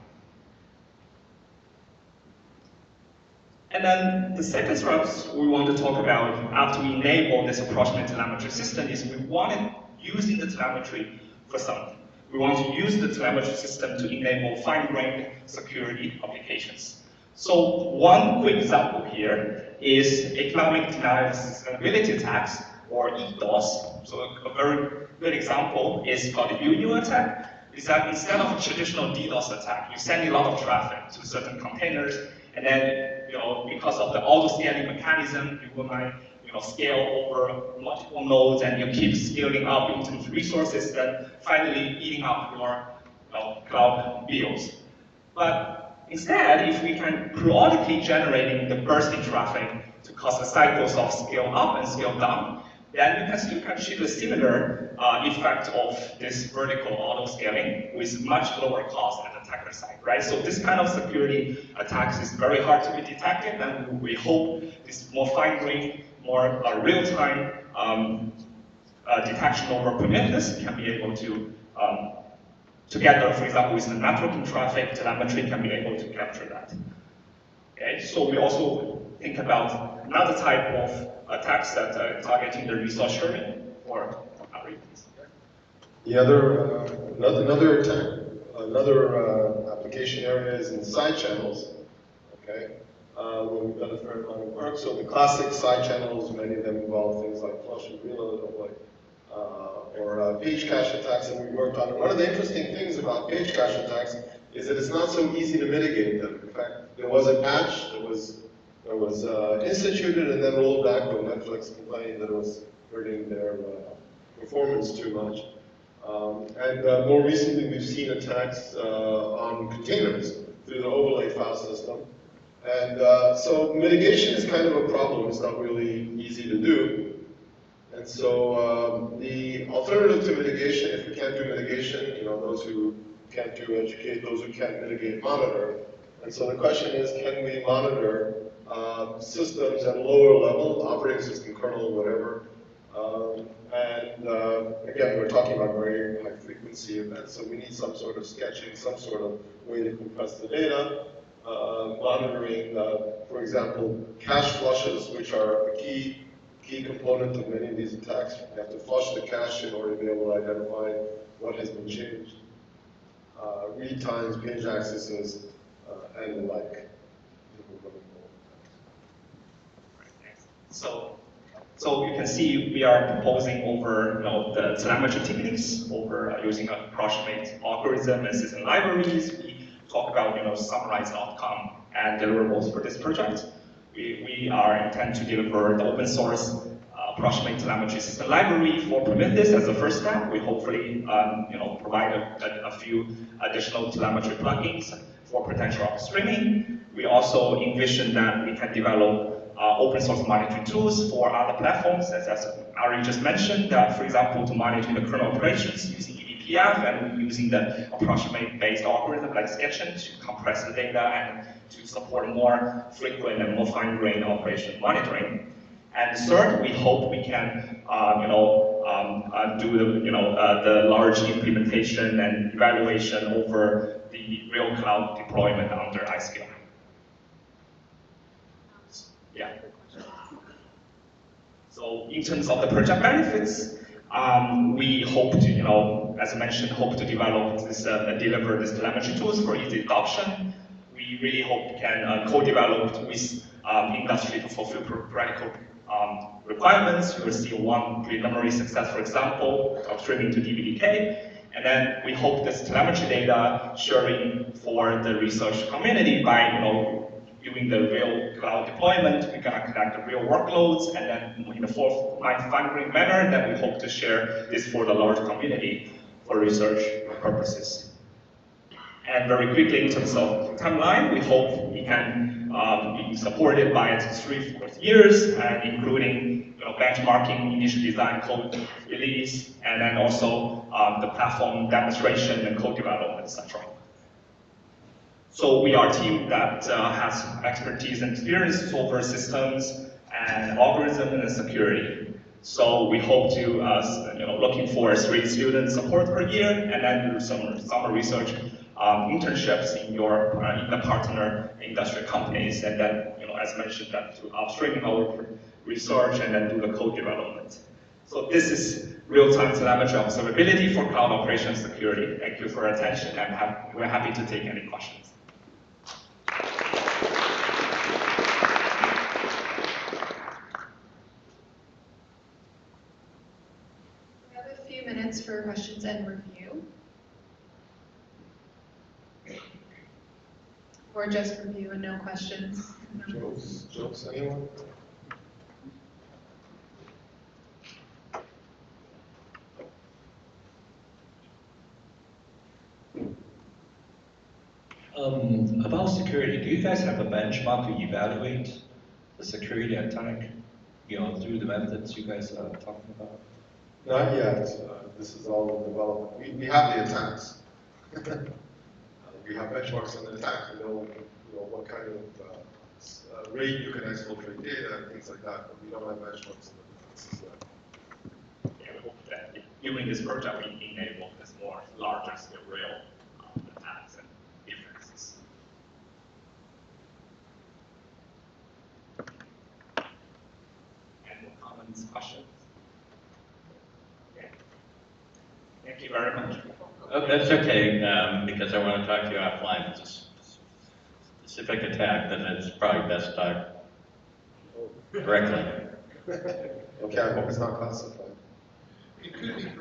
And then the second steps we want to talk about after we enable this approximate telemetry system is we wanted using the telemetry for something. We want to use the telemetry system to enable fine-grained security applications. So one quick example here is economic denial of sustainability attacks, or EDOS. So a very good example is called the UU attack. Is that instead of a traditional DDoS attack, you send a lot of traffic to certain containers, and then because of the auto-scaling mechanism, you might scale over multiple nodes, and you keep scaling up in terms of resources, then finally eating up your cloud bills. But instead, if we can periodically generating the bursting traffic to cause the cycles of scale up and scale down, then you can still achieve a similar effect of this vertical auto-scaling with much lower cost at the attacker side, right? So this kind of security attacks is very hard to be detected, and we hope this more fine-grained, more real-time detection over Prometheus can be able to, together, for example, with the networking traffic, telemetry can be able to capture that. Okay, so we also think about another type of attacks that are targeting the resource sharing, or the other, another application area is in side channels. Okay, where we've done a fair amount of work. So the classic side channels, many of them involve things like flush and reload, or page cache attacks that we worked on. And one of the interesting things about page cache attacks is that it's not so easy to mitigate them. In fact, there was a patch that was instituted and then rolled back when Netflix complained that it was hurting their performance too much. And more recently, we've seen attacks on containers through the overlay file system. And so mitigation is kind of a problem. It's not really easy to do. And so the alternative to mitigation, if we can't do mitigation, those who can't do educate, those who can't mitigate, monitor. And so the question is, can we monitor systems at a lower level, operating system, kernel, whatever. Again, we're talking about very high frequency events, so we need some sort of sketching, some sort of way to compress the data, monitoring, for example, cache flushes, which are a key component of many of these attacks. You have to flush the cache in order to be able to identify what has been changed. Read times, page accesses, and the like. So you can see we are proposing over the telemetry techniques, over using approximate algorithm and system libraries. We talk about summarized outcome and deliverables for this project. We are intent to deliver the open source approximate telemetry system library for Prometheus as a first step. We hopefully provide a few additional telemetry plugins for potential upstreaming. We also envision that we can develop open source monitoring tools for other platforms, as Ari just mentioned, that, for example, to monitor the kernel operations using eBPF and using the approximate-based algorithm like Sketching to compress the data and to support more frequent and more fine-grained operation monitoring. And third, we hope we can, do the large implementation and evaluation over the real cloud deployment under iScale. Yeah. So in terms of the project benefits, we hope to, as I mentioned, hope to develop this, deliver these telemetry tools for easy adoption. We really hope we can co-develop with industry to fulfill practical requirements. You will see one preliminary successful example of streaming to DVDK. And then we hope this telemetry data sharing for the research community by doing the real cloud deployment. We're going to connect the real workloads, and then in a fine-grained manner, then we hope to share this for the large community for research purposes. And very quickly, in terms of timeline, we hope we can be supported by 3-4 years, and including benchmarking, initial design, code release, and then also the platform demonstration and code development, etc. So we are a team that has expertise and experience over systems and algorithm and security. So we hope to, looking for 3 student support per year, and then do some summer research internships in the partner industry companies, and then, as mentioned, that to upstream our research and then do the code development. So this is real-time telemetry observability for cloud operations security. Thank you for your attention, and we're happy to take any questions. We have a few minutes for questions and review. Or just review and no questions. Jokes, anyone? About security, do you guys have a benchmark to evaluate the security attack, through the methods you guys are talking about? Not yet. This is all in development. We have the attacks. We have benchmarks on the attack. We know what kind of rate you can exfiltrate data and things like that, but we don't have benchmarks on the defenses yet. Yeah, we hope that during this project we enable this more larger scale real attacks and defenses. Any comments, questions? Okay. Thank you very much. Oh, that's okay, because I want to talk to you offline. It's a specific attack that it's probably best to talk directly. Okay, I hope it's not classified. It could be.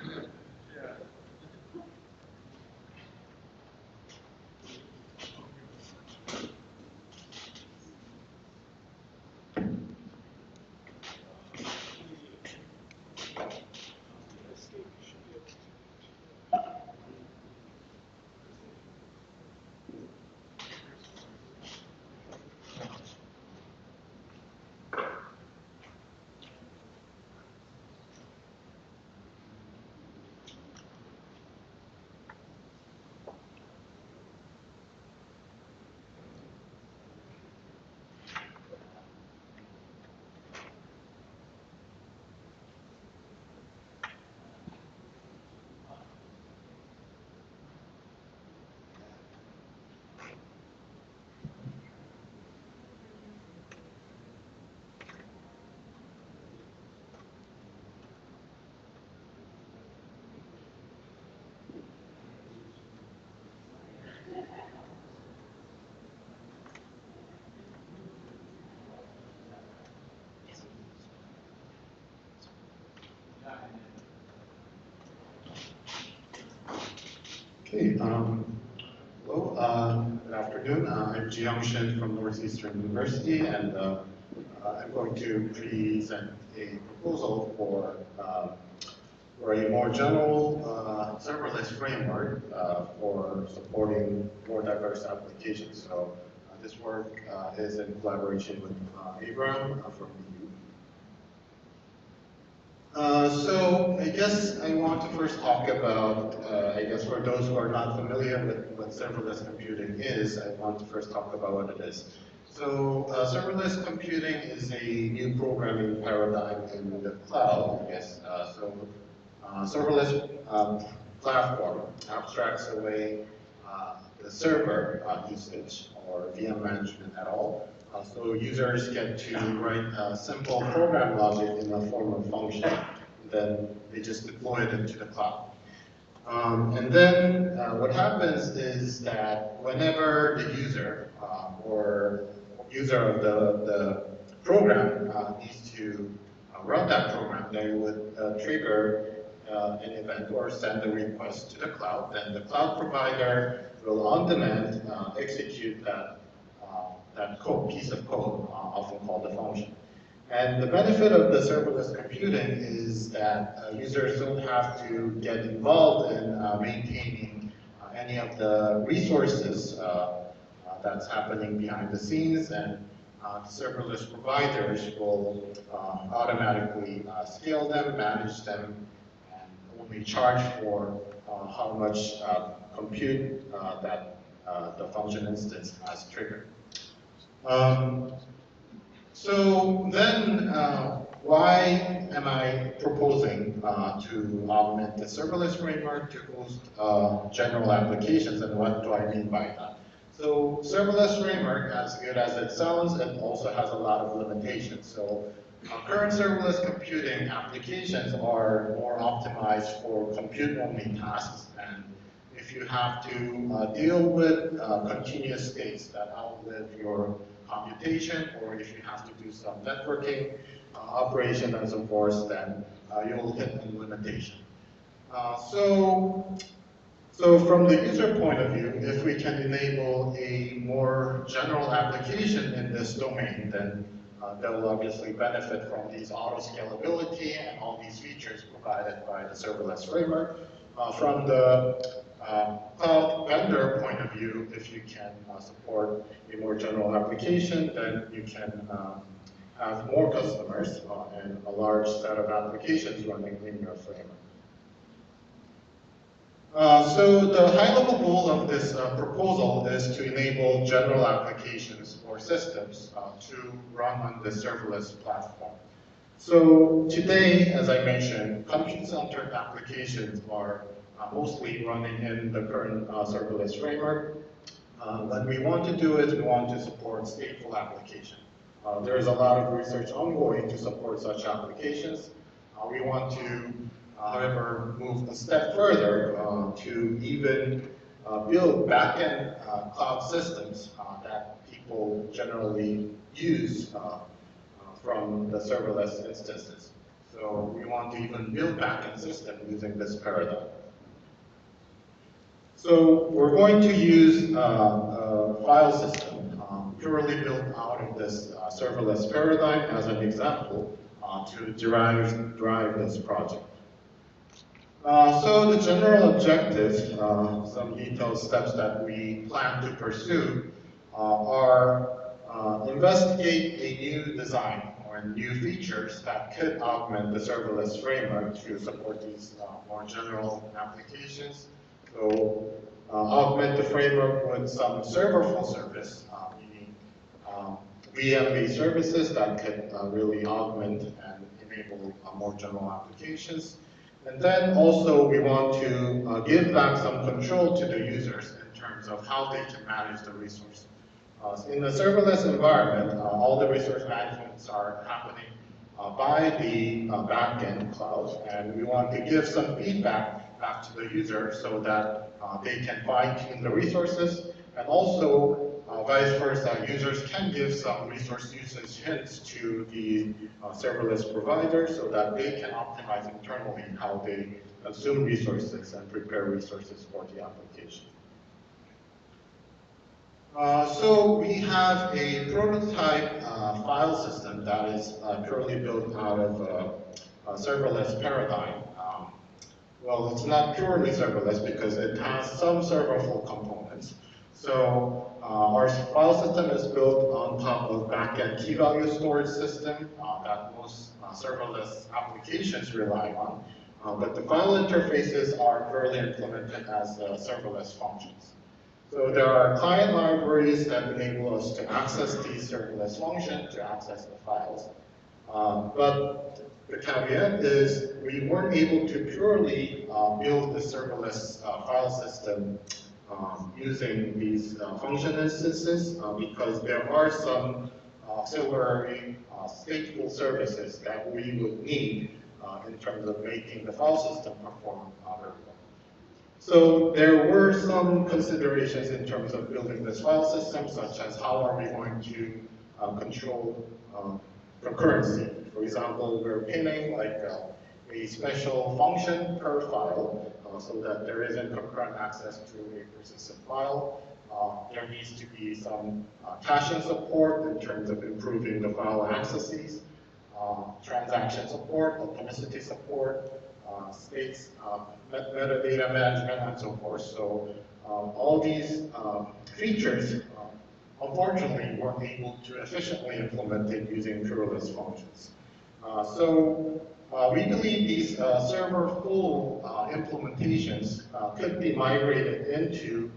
Okay, hello, good afternoon. I'm Jiyoung Shin from Northeastern University, and I'm going to present a proposal for a more general serverless framework for supporting more diverse applications. So this work is in collaboration with Abram from the So I guess I want to first talk about, I guess for those who are not familiar with what serverless computing is, I want to first talk about what it is. So serverless computing is a new programming paradigm in the cloud, I guess. Serverless platform abstracts away the server usage or VM management at all. So users get to write simple program logic in the form of function. Then they just deploy it into the cloud. And then what happens is that whenever the user or user of the program needs to run that program, they would trigger an event or send a request to the cloud. Then the cloud provider will on demand execute that piece of code, often called a function. And the benefit of the serverless computing is that users don't have to get involved in maintaining any of the resources that's happening behind the scenes, and serverless providers will automatically scale them, manage them, and only charge for how much compute that the function instance has triggered. So then, why am I proposing to augment the serverless framework to host general applications, and what do I mean by that? So serverless framework, as good as it sounds, it also has a lot of limitations. So current serverless computing applications are more optimized for compute-only tasks, and if you have to deal with continuous states that outlive your computation, or if you have to do some networking operation and so forth, then you'll hit a limitation. So from the user point of view, if we can enable a more general application in this domain, then they'll obviously benefit from these auto scalability and all these features provided by the serverless framework. From the cloud vendor point of view, if you can support a more general application, then you can have more customers and a large set of applications running in your framework. So the high-level goal of this proposal is to enable general applications or systems to run on the serverless platform. So today, as I mentioned, compute-centered applications are mostly running in the current serverless framework. What we want to do is we want to support stateful application. There is a lot of research ongoing to support such applications. We want to, however, move a step further to even build back-end cloud systems that people generally use from the serverless instances. So we want to even build back-end system using this paradigm. So we're going to use a file system purely built out of this serverless paradigm as an example to drive this project. So the general objectives, some detailed steps that we plan to pursue are investigate a new design or new features that could augment the serverless framework to support these more general applications. So augment the framework with some server full service, meaning VM-based services that could really augment and enable more general applications. And then also we want to give back some control to the users in terms of how they can manage the resource. In the serverless environment, all the resource managements are happening by the backend cloud, and we want to give some feedback back to the user so that they can fine-tune the resources, and also vice versa, users can give some resource usage hints to the serverless provider so that they can optimize internally how they consume resources and prepare resources for the application. So we have a prototype file system that is purely built out of a serverless paradigm. Well, it's not purely serverless because it has some serverful components. So our file system is built on top of backend key value storage system that most serverless applications rely on. But the file interfaces are purely implemented as serverless functions. So there are client libraries that enable us to access these serverless functions to access the files. But the caveat is we weren't able to purely build the serverless file system using these function instances because there are some auxiliary stateful services that we would need in terms of making the file system perform very well. So there were some considerations in terms of building this file system, such as how are we going to control concurrency. For example, we're pinning like a special function per file so that there isn't concurrent access to a persistent file. There needs to be some caching support in terms of improving the file accesses, transaction support, atomicity support, states, metadata management, and so forth. So all these features, unfortunately, weren't able to efficiently implement it using serverless functions. We believe these server full implementations could be migrated into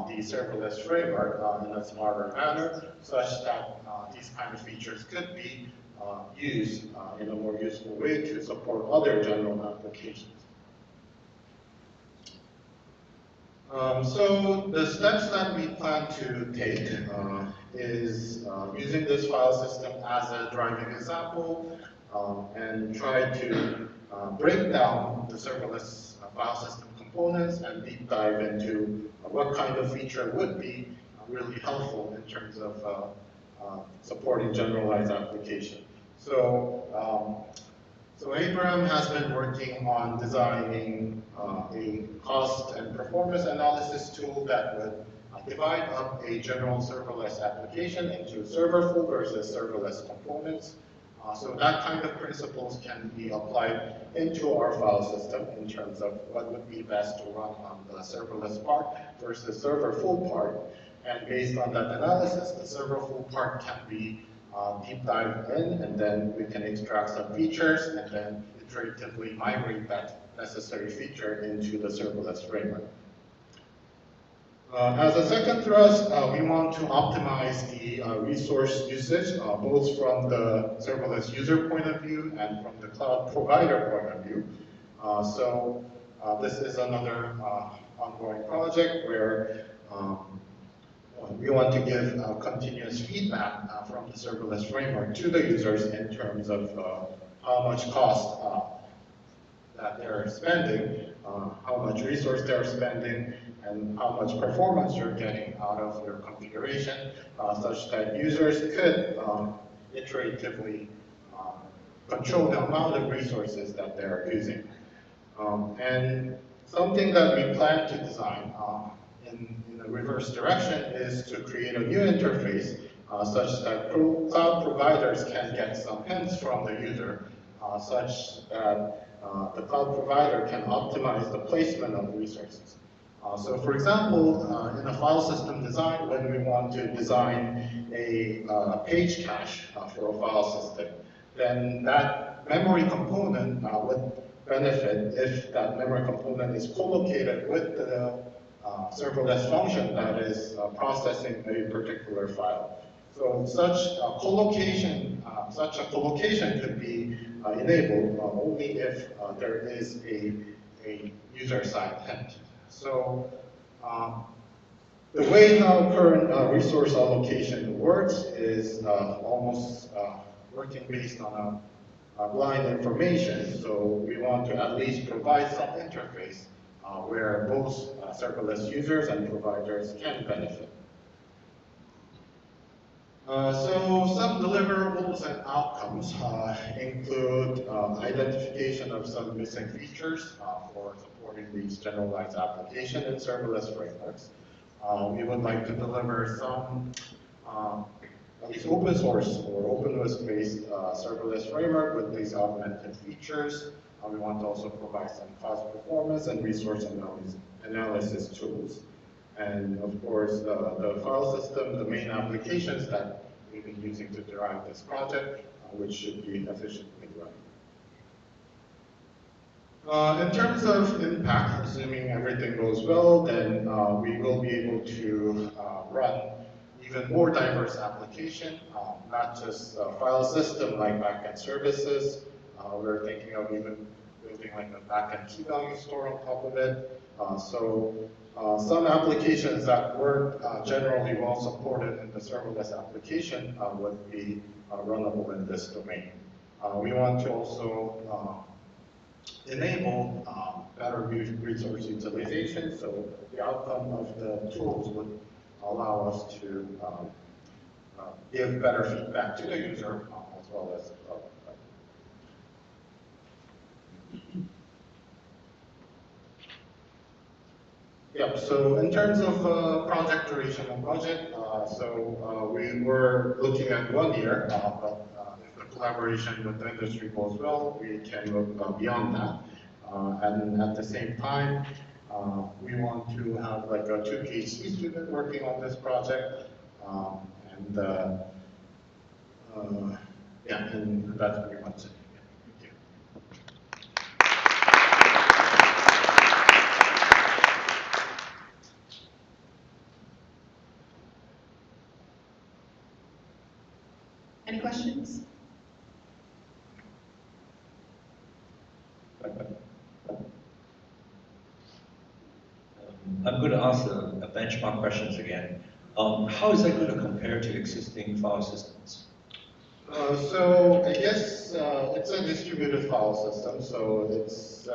the serverless framework in a smarter manner, such that these kind of features could be used in a more useful way to support other general applications. So the steps that we plan to take is using this file system as a driving example and try to break down the serverless file system components and deep dive into what kind of feature would be really helpful in terms of supporting generalized application. So Abraham has been working on designing a cost and performance analysis tool that would divide up a general serverless application into serverful versus serverless components. So that kind of principles can be applied into our file system in terms of what would be best to run on the serverless part versus serverful part. And based on that analysis, the serverful part can be deep dive in, and then we can extract some features and then iteratively migrate that necessary feature into the serverless framework. As a second thrust, we want to optimize the resource usage, both from the serverless user point of view and from the cloud provider point of view. This is another ongoing project where we want to give continuous feedback from the serverless framework to the users in terms of how much cost that they're spending, how much resource they're spending, and how much performance you're getting out of your configuration, such that users could iteratively control the amount of resources that they're using. And something that we plan to design in the reverse direction is to create a new interface such that cloud providers can get some hints from the user such that the cloud provider can optimize the placement of resources. So for example, in a file system design, when we want to design a page cache for a file system, then that memory component would benefit if that memory component is co-located with the serverless function that is processing a particular file. So such a co-location could be enabled only if there is a user-side hint. So the way how current resource allocation works is almost working based on blind information. So we want to at least provide some interface where both serverless users and providers can benefit. So some deliverables and outcomes include identification of some missing features for supporting these generalized application in serverless frameworks. We would like to deliver some at least open source or openness-based serverless framework with these augmented features. We want to also provide some cost performance and resource analysis tools. And of course, the file system, the main applications that we've been using to derive this project, which should be efficiently run. In terms of impact, assuming everything goes well, then we will be able to run even more diverse application, not just a file system like backend services. We're thinking of even building like a backend key value store on top of it. Some applications that weren't generally well supported in the serverless application would be runnable in this domain. We want to also enable better resource utilization, so the outcome of the tools would allow us to give better feedback to the user as well as Yep, so in terms of project duration and budget, we were looking at 1 year, but if the collaboration with the industry goes well, we can look beyond that. And at the same time, we want to have like a 2 PhD student working on this project. Yeah, and that's pretty much it. Thank you. Any questions? I'm going to ask a benchmark questions again. How is that going to compare to existing file systems? So I guess it's a distributed file system, so it's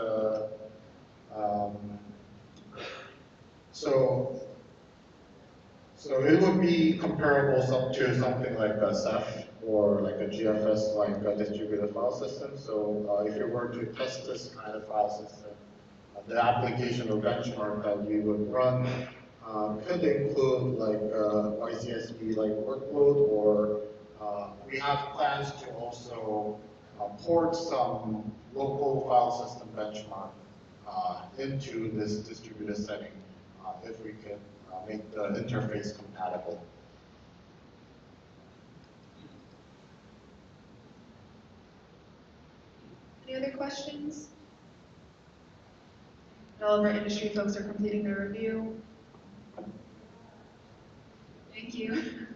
so it would be comparable to something like a Ceph or like a GFS, like a distributed file system. So if you were to test this kind of file system, the application or benchmark that we would run could include like YCSB like workload, or we have plans to also port some local file system benchmark into this distributed setting if we can make the interface compatible. Any other questions? All of our industry folks are completing their review. Thank you.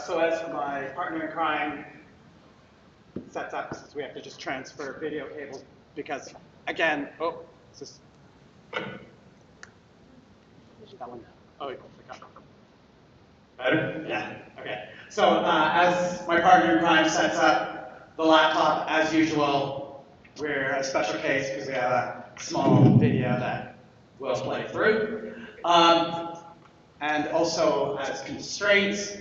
So as my partner in crime sets up, since we have to just transfer video cables, because again, is this that one? Oh, better? Yeah, okay. So as my partner in crime sets up the laptop, as usual, we're a special case because we have a small video that will play through. And also as constraints,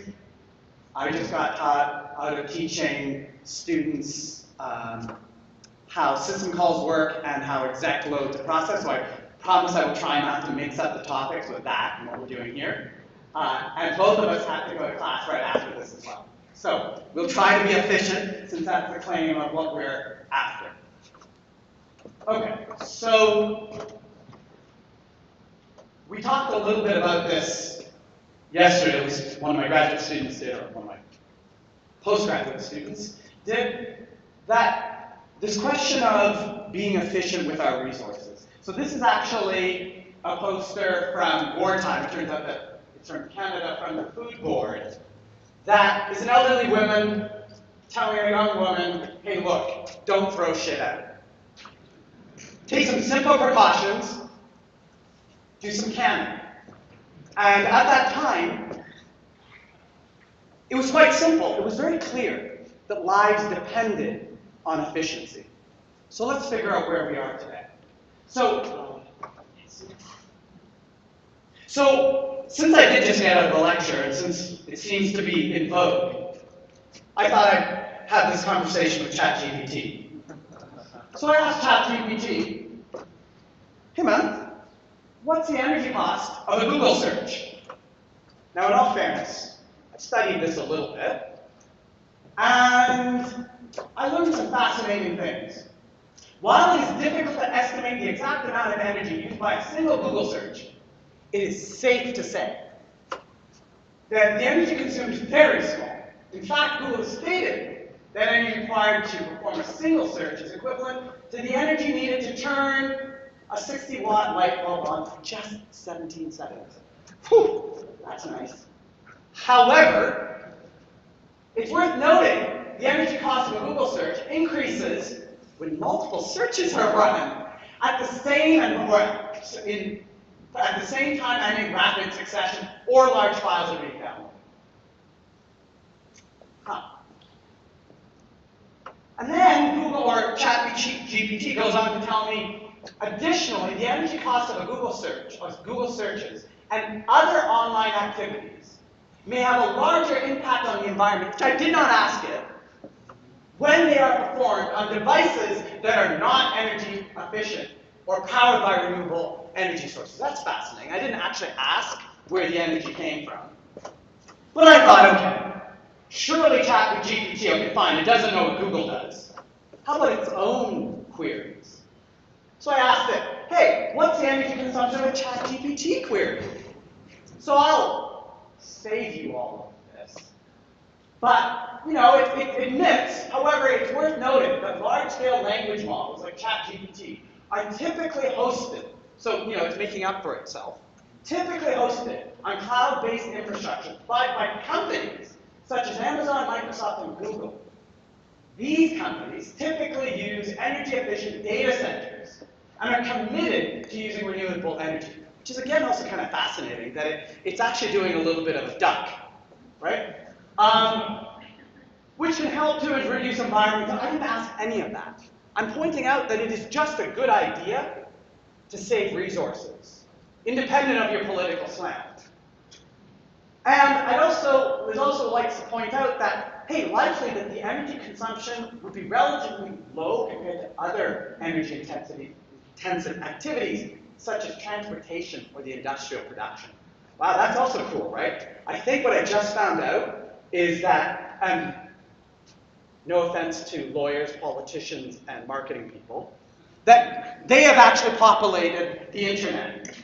I just got taught how to teaching students how system calls work and how exec load to process. So I promise I will try not to mix up the topics with that and what we're doing here. And both of us have to go to class right after this as well. So we'll try to be efficient since that's the claim of what we're after. Okay, so we talked a little bit about this yesterday, at least one of my graduate students did, or one of my postgraduate students did, that this question of being efficient with our resources. So this is actually a poster from wartime. It turns out that it's from Canada, from the food board. That is an elderly woman telling a young woman, hey look, don't throw shit out. Take some simple precautions, do some canning. And at that time, it was quite simple. It was very clear that lives depended on efficiency. So let's figure out where we are today. So since I did just get out of the lecture, and since it seems to be in vogue, I thought I'd have this conversation with ChatGPT. So I asked ChatGPT, hey man, what's the energy cost of a Google search? Now in all fairness, I've studied this a little bit, and I learned some fascinating things. While it is difficult to estimate the exact amount of energy used by a single Google search, it is safe to say that the energy consumed is very small. In fact, Google has stated that energy required to perform a single search is equivalent to the energy needed to turn a 60-watt light bulb on for just 17 seconds. Whew, that's nice. However, it's worth noting the energy cost of a Google search increases when multiple searches are run at the same time and in rapid succession, or large files are being downloaded. And then Google or ChatGPT goes on to tell me, additionally, the energy cost of a Google search, or Google searches, and other online activities may have a larger impact on the environment, which I did not ask it, when they are performed on devices that are not energy efficient or powered by renewable energy sources. That's fascinating. I didn't actually ask where the energy came from. But I thought, okay, surely ChatGPT, okay, fine, it doesn't know what Google does. How about its own queries? So I asked it, hey, what's the energy consumption of a ChatGPT query? So I'll save you all of this. But, you know, it admits, however, it's worth noting that large-scale language models like ChatGPT are typically hosted, so, you know, it's making up for itself, typically hosted on cloud-based infrastructure provided by companies such as Amazon, Microsoft, and Google. These companies typically use energy-efficient data centers and are committed to using renewable energy, which is, again, also kind of fascinating that it's actually doing a little bit of a duck, right? Which can help to reduce environmental. I didn't ask any of that. I'm pointing out that it is just a good idea to save resources, independent of your political slant. And would also like to point out that, hey, likely that the energy consumption would be relatively low compared to other energy intensive activities, such as transportation or the industrial production. Wow, that's also cool, right? I think what I just found out is that, no offense to lawyers, politicians, and marketing people, that they have actually populated the internet.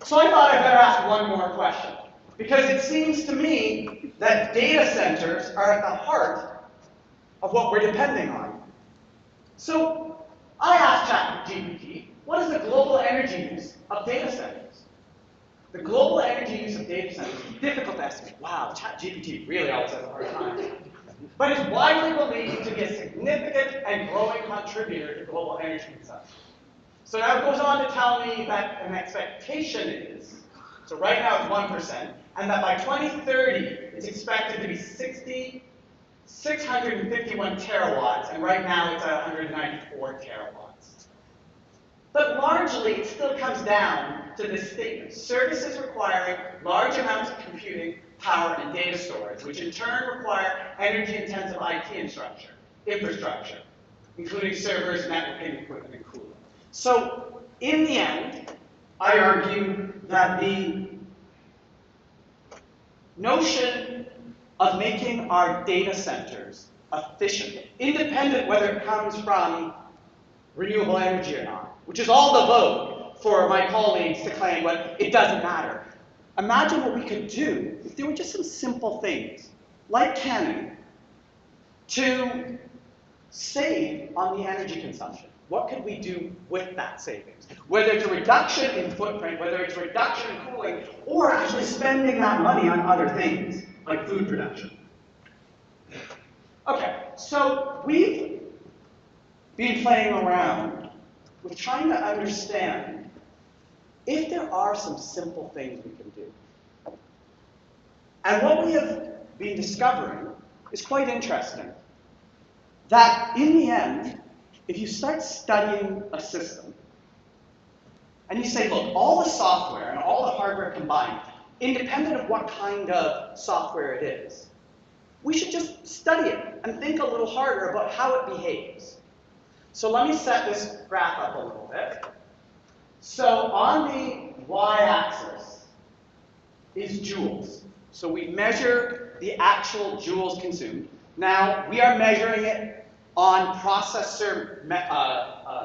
So I thought I'd better ask one more question, because it seems to me that data centers are at the heart of what we're depending on. So I asked ChatGPT, what is the global energy use of data centers? The global energy use of data centers is difficult to estimate. Wow, ChatGPT really always has a hard time. But is widely believed to be a significant and growing contributor to global energy consumption. So now it goes on to tell me that an expectation is, so right now it's 1%, and that by 2030 it's expected to be 651 terawatts, and right now it's at 194 terawatts. But largely, it still comes down to this statement: services requiring large amounts of computing, power, and data storage, which in turn require energy-intensive IT infrastructure, including servers, networking equipment, and cooling. So, in the end, I argue that the notion of making our data centers efficient, independent whether it comes from renewable energy or not, which is all the vogue for my colleagues to claim, well, it doesn't matter. Imagine what we could do if there were just some simple things, like canning, to save on the energy consumption. What could we do with that savings? Whether it's a reduction in footprint, whether it's a reduction in cooling, or actually spending that money on other things, like food production. Okay, so we've been playing around with trying to understand if there are some simple things we can do. And what we have been discovering is quite interesting. That in the end, if you start studying a system, and you say, look, all the software and all the hardware combined, independent of what kind of software it is, we should just study it and think a little harder about how it behaves. So let me set this graph up a little bit. So on the y-axis is joules. So we measure the actual joules consumed. Now, we are measuring it on processor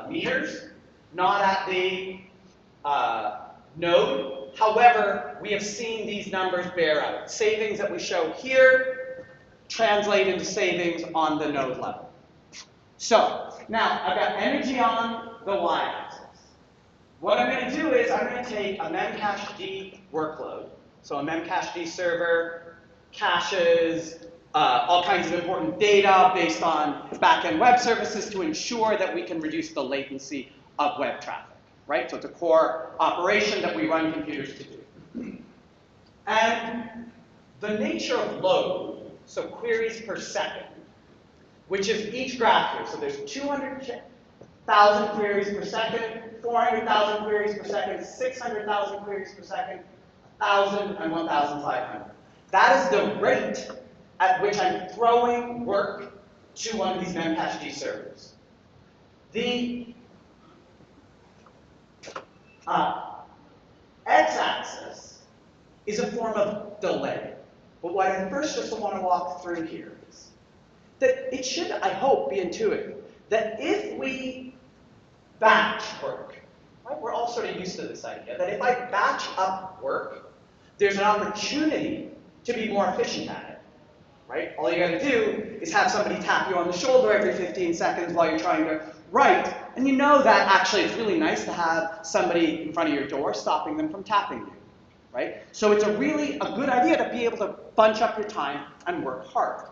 meters, not at the node. However, we have seen these numbers bear out. Savings that we show here translate into savings on the node level. So, now, I've got energy on the y-axis. What I'm going to do is I'm going to take a memcached workload, so a memcached server, caches, all kinds of important data based on back-end web services to ensure that we can reduce the latency of web traffic, right? So it's a core operation that we run computers to do. And the nature of load, so queries per second, which is each graph here, so there's 200 1,000 queries per second, 400,000 queries per second, 600,000 queries per second, 1,000, and 1,500. That is the rate at which I'm throwing work to one of these Memcached servers. The x-axis is a form of delay. But what I first just want to walk through here is that it should, I hope, be intuitive that if we batch work, right, we're all sort of used to this idea, that if I batch up work, there's an opportunity to be more efficient at it, right? All you got to do is have somebody tap you on the shoulder every 15 seconds while you're trying to write, and you know that actually it's really nice to have somebody in front of your door stopping them from tapping you, right? So it's really a good idea to be able to bunch up your time and work hard.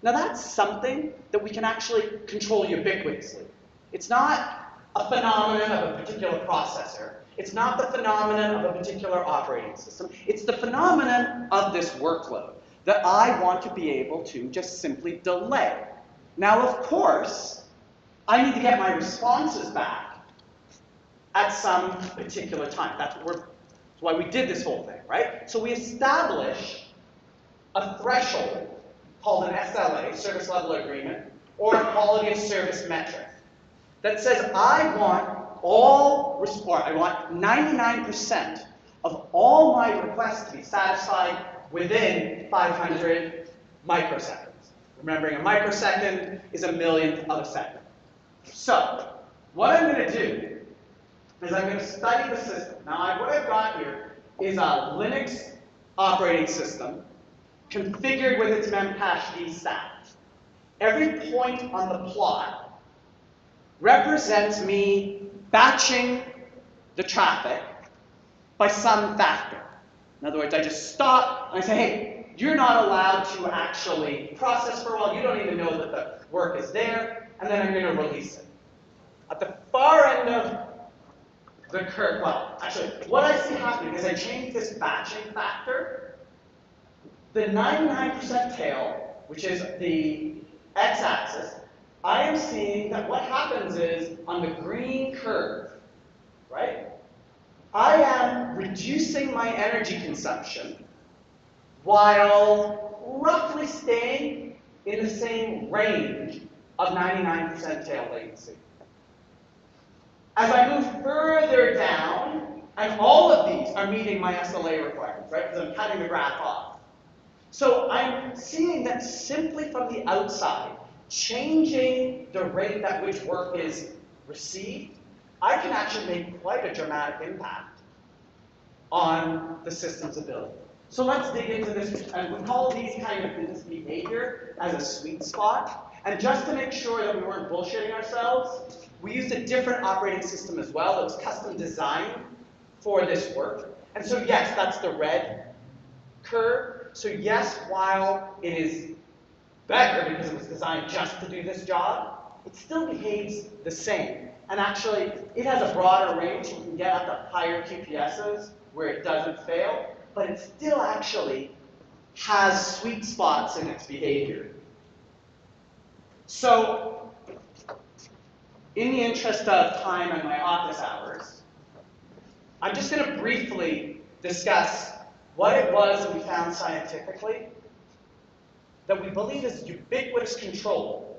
Now that's something that we can actually control ubiquitously. It's not a phenomenon of a particular processor. It's not the phenomenon of a particular operating system. It's the phenomenon of this workload that I want to be able to just simply delay. Now, of course, I need to get my responses back at some particular time. That's why we did this whole thing, right? So we establish a threshold called an SLA, Service Level Agreement, or a Quality of Service metric that says I want 99% of all my requests to be satisfied within 500 microseconds. Remembering a microsecond is a millionth of a second. So, what I'm going to do is I'm going to study the system. Now, what I've got here is a Linux operating system configured with its Memcached stack. Every point on the plot represents me batching the traffic by some factor. In other words, I just stop and I say, hey, you're not allowed to actually process for a while. You don't even know that the work is there, and then I'm going to release it. At the far end of the curve, well, actually, what I see happening is I change this batching factor. The 99% tail, which is the x-axis, I am seeing that what happens is, on the green curve, right, I am reducing my energy consumption while roughly staying in the same range of 99% tail latency. As I move further down, and all of these are meeting my SLA requirements, right, because I'm cutting the graph off. So I'm seeing that simply from the outside, changing the rate at which work is received, I can actually make quite a dramatic impact on the system's ability. So let's dig into this, and we call these kind of business behavior as a sweet spot. And just to make sure that we weren't bullshitting ourselves, we used a different operating system as well that was custom designed for this work. And so yes, that's the red curve. So yes, while it is better because it was designed just to do this job, it still behaves the same. And actually, it has a broader range. You can get up to higher QPSs where it doesn't fail, but it still actually has sweet spots in its behavior. So, in the interest of time and my office hours, I'm just going to briefly discuss what it was that we found scientifically that we believe is ubiquitous control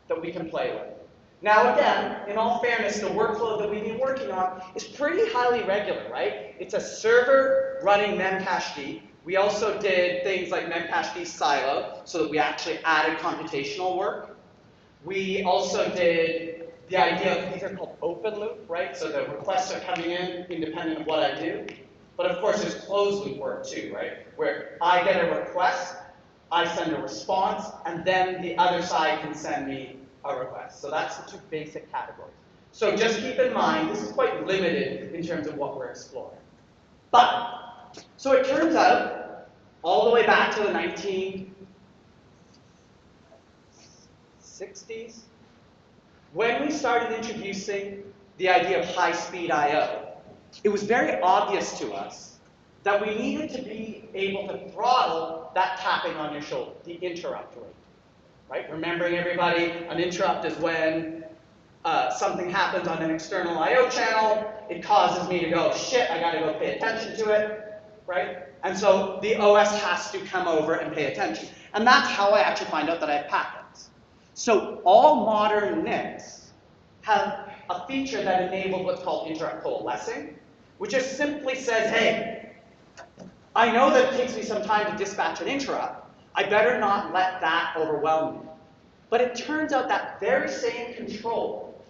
that we can play with. Now again, in all fairness, the workflow that we've been working on is pretty highly regular, right? It's a server running Memcached. We also did things like Memcached silo, so that we actually added computational work. We also did the idea of, these are called open loop, right? So the requests are coming in independent of what I do. But of course, there's closed loop work too, right? Where I get a request, I send a response, and then the other side can send me a request. So that's the two basic categories. So just keep in mind, this is quite limited in terms of what we're exploring. But, so it turns out, all the way back to the 1960s, when we started introducing the idea of high-speed I/O, it was very obvious to us that we needed to be able to throttle that tapping on your shoulder, the interrupt rate. Right? Remembering everybody, an interrupt is when something happens on an external I/O channel, it causes me to go, shit, I gotta go pay attention to it, right? And so the OS has to come over and pay attention. And that's how I actually find out that I have packets. So all modern NICs have a feature that enables what's called interrupt coalescing, which just simply says, hey, I know that it takes me some time to dispatch an interrupt. I better not let that overwhelm me. But it turns out that very same control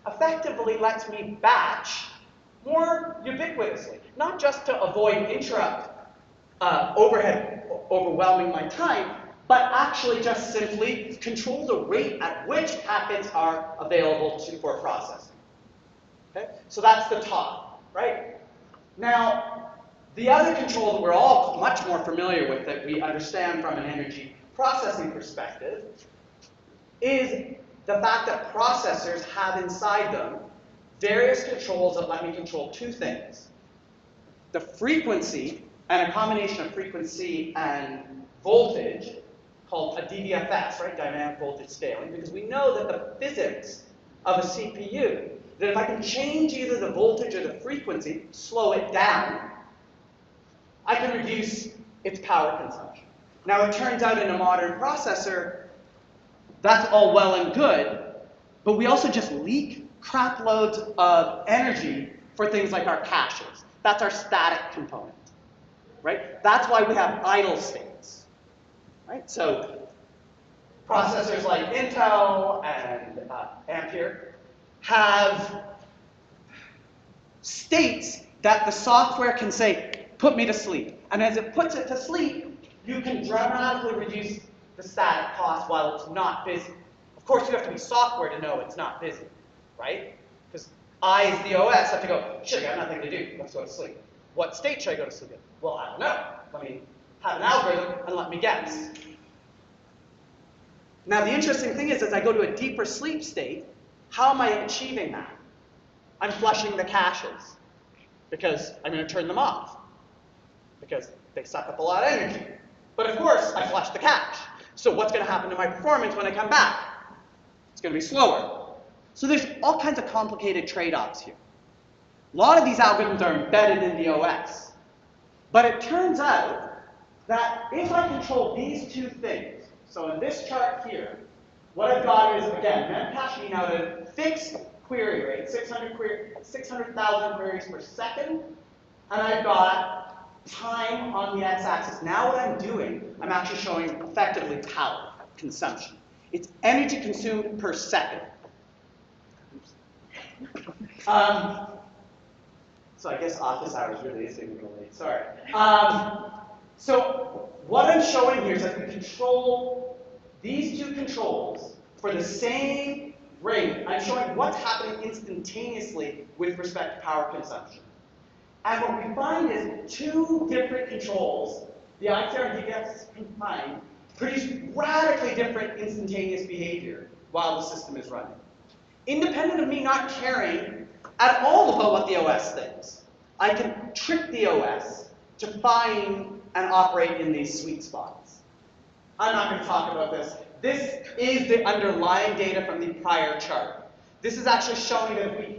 effectively lets me batch more ubiquitously, not just to avoid interrupt overhead overwhelming my time, but actually just simply control the rate at which packets are available for processing. Okay? So that's the top, right? Now, the other control that we're all much more familiar with, that we understand from an energy processing perspective, is the fact that processors have inside them various controls that let me control two things. The frequency, and a combination of frequency and voltage, called a DVFS, right, dynamic voltage scaling, because we know that the physics of a CPU, that if I can change either the voltage or the frequency, slow it down, I can reduce its power consumption. Now it turns out in a modern processor, that's all well and good, but we also just leak crap loads of energy for things like our caches. That's our static component, right? That's why we have idle states, right? So processors like Intel and Ampere have states that the software can say, put me to sleep. And as it puts it to sleep, you can dramatically reduce the static cost while it's not busy. Of course, you have to be software to know it's not busy, right? Because I, as the OS, have to go, shit, I got nothing to do. Let's go to sleep. What state should I go to sleep in? Well, I don't know. Let me have an algorithm and let me guess. Now, the interesting thing is, as I go to a deeper sleep state, how am I achieving that? I'm flushing the caches because I'm going to turn them off because they suck up a lot of energy. But of course, I flush the cache. So what's going to happen to my performance when I come back? It's going to be slower. So there's all kinds of complicated trade-offs here. A lot of these algorithms are embedded in the OS. But it turns out that if I control these two things, so in this chart here, what I've got is, again, Memcache being out a fixed query rate, 600,000 queries per second, and I've got time on the x-axis. Now what I'm doing, I'm actually showing effectively power consumption. It's energy consumed per second. So I guess office hours really is going to go late, sorry. So what I'm showing here is that we control these two controls for the same rate. I'm showing what's happening instantaneously with respect to power consumption. And what we find is two different controls, the ITR and DVFS combined, produce radically different instantaneous behavior while the system is running. Independent of me not caring at all about what the OS thinks, I can trick the OS to find and operate in these sweet spots. I'm not going to talk about this. This is the underlying data from the prior chart. This is actually showing that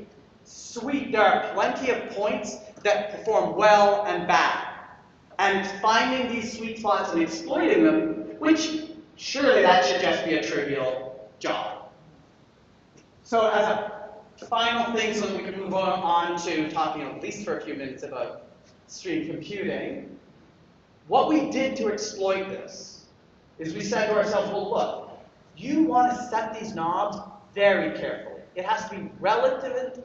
there are plenty of points that perform well and bad. And it's finding these sweet spots and exploiting them, which surely that should just be a trivial job. So as a final thing, so that we can move on to talking at least for a few minutes about stream computing, what we did to exploit this is we said to ourselves, well, look, you want to set these knobs very carefully. It has to be relative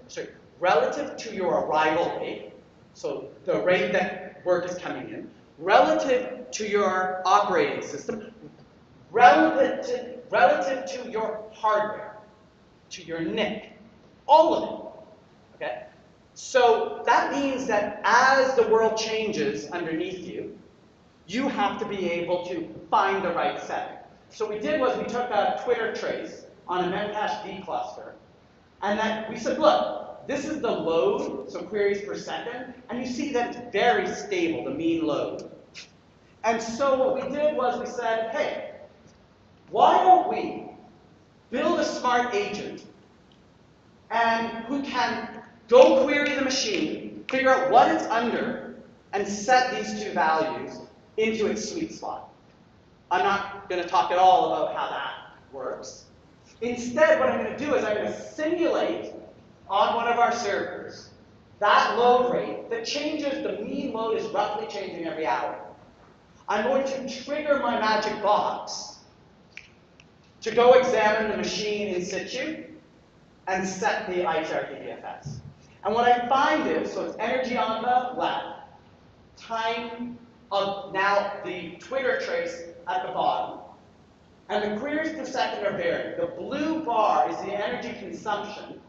to your arrival rate, so the rate that work is coming in, relative to your operating system, relative to your hardware, to your NIC, all of it, okay? So that means that as the world changes underneath you, you have to be able to find the right setting. So what we did was we took a Twitter trace on a Memcache D cluster, and that we said, look, this is the load, so queries per second, and you see that it's very stable, the mean load. And so what we did was we said, hey, why don't we build a smart agent and who can go query the machine, figure out what it's under, and set these two values into its sweet spot. I'm not going to talk at all about how that works. Instead, what I'm going to do is I'm going to simulate on one of our servers that load rate that changes, the mean load is roughly changing every hour. I'm going to trigger my magic box to go examine the machine in situ and set the ITR-DBFS. And what I find is, so it's energy on the left, time of now the Twitter trace at the bottom, and the queries per second are varying. The blue bar is the energy consumption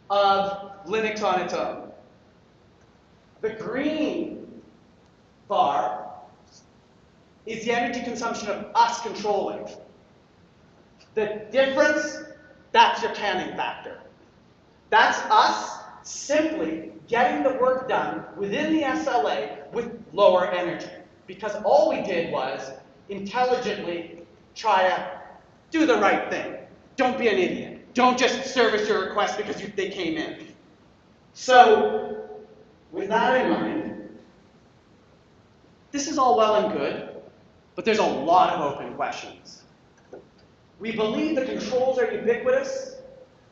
of Linux on its own. The green bar is the energy consumption of us controlling. The difference, that's your canning factor. That's us simply getting the work done within the SLA with lower energy. Because all we did was intelligently try to do the right thing. Don't be an idiot. Don't just service your request because they came in. So, with that in mind, this is all well and good, but there's a lot of open questions. We believe the controls are ubiquitous.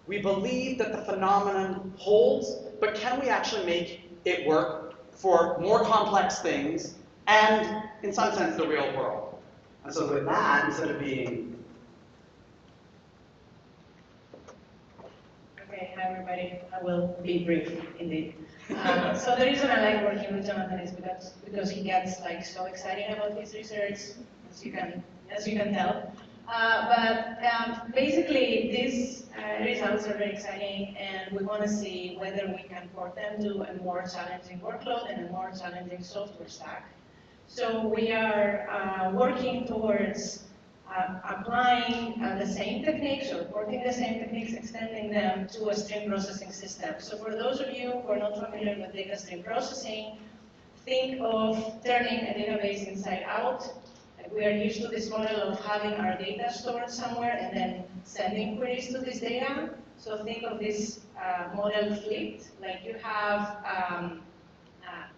We believe that the phenomenon holds, but can we actually make it work for more complex things and, in some sense, the real world? And so with that, instead of being... Okay, hi everybody. I will be brief indeed. So the reason I like working with Jonathan is because he gets like so excited about his research, as you can tell. Basically, these results are very exciting, and we want to see whether we can port them to a more challenging workload and a more challenging software stack. So we are working towards applying the same techniques, or porting the same techniques, extending them to a stream processing system. So for those of you who are not familiar with data stream processing, think of turning a database inside out. We are used to this model of having our data stored somewhere and then sending queries to this data. So think of this model flipped, like you have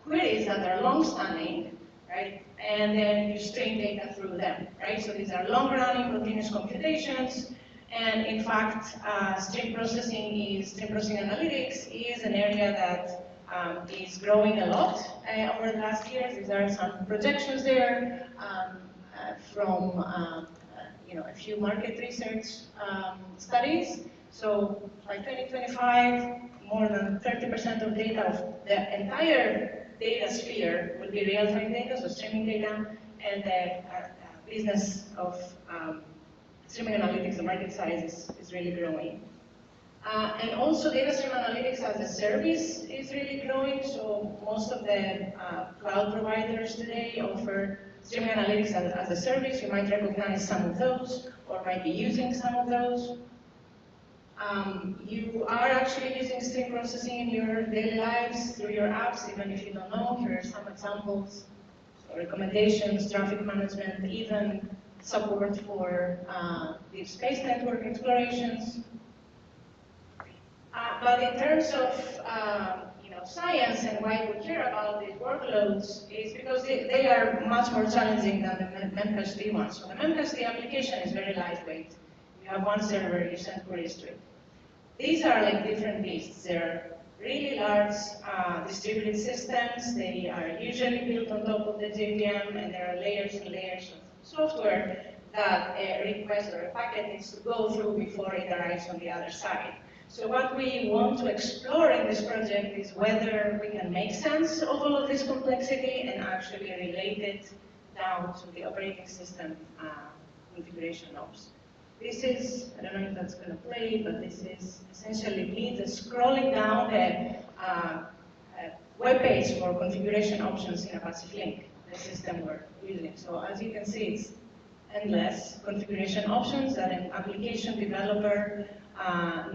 queries that are long-standing, right? And then you stream data through them, right? So these are long-running continuous computations. And in fact, stream processing analytics is an area that is growing a lot over the last years. There are some projections there from a few market research studies. So by 2025, more than 30% of data of the entire data sphere will be real-time data, so streaming data, and the business of streaming analytics, the market size is really growing. And also data stream analytics as a service is really growing, so most of the cloud providers today offer streaming analytics as a service. You might recognize some of those, or might be using some of those. You are actually using stream processing in your daily lives through your apps, even if you don't know. Here are some examples, so recommendations, traffic management, even support for deep space network explorations. But in terms of science and why we care about these workloads is because they are much more challenging than the Memcached ones. So the Memcached application is very lightweight. You have one server, you send queries to it. These are like different beasts. They're really large distributed systems. They are usually built on top of the JVM, and there are layers and layers of software that a request or a packet needs to go through before it arrives on the other side. So what we want to explore in this project is whether we can make sense of all of this complexity and actually relate it down to the operating system configuration knobs. This is, I don't know if that's going to play, but this is essentially me just scrolling down the web page for configuration options in Apache Flink, the system we're using. So as you can see, it's endless configuration options that an application developer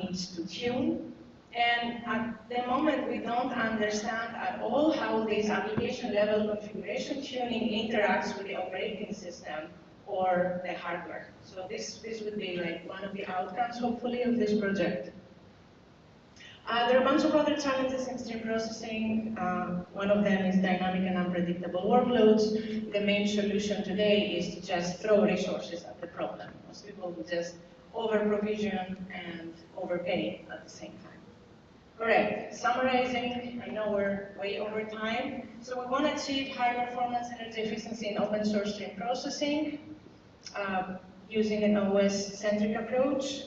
needs to tune. And at the moment, we don't understand at all how this application level configuration tuning interacts with the operating system or the hardware. So this would be like one of the outcomes, hopefully, of this project. There are a bunch of other challenges in stream processing. One of them is dynamic and unpredictable workloads. The main solution today is to just throw resources at the problem. Most people will just over-provision and overpay at the same time. All right, summarizing, I know we're way over time. So we want to achieve high performance energy efficiency in open source stream processing using an OS-centric approach.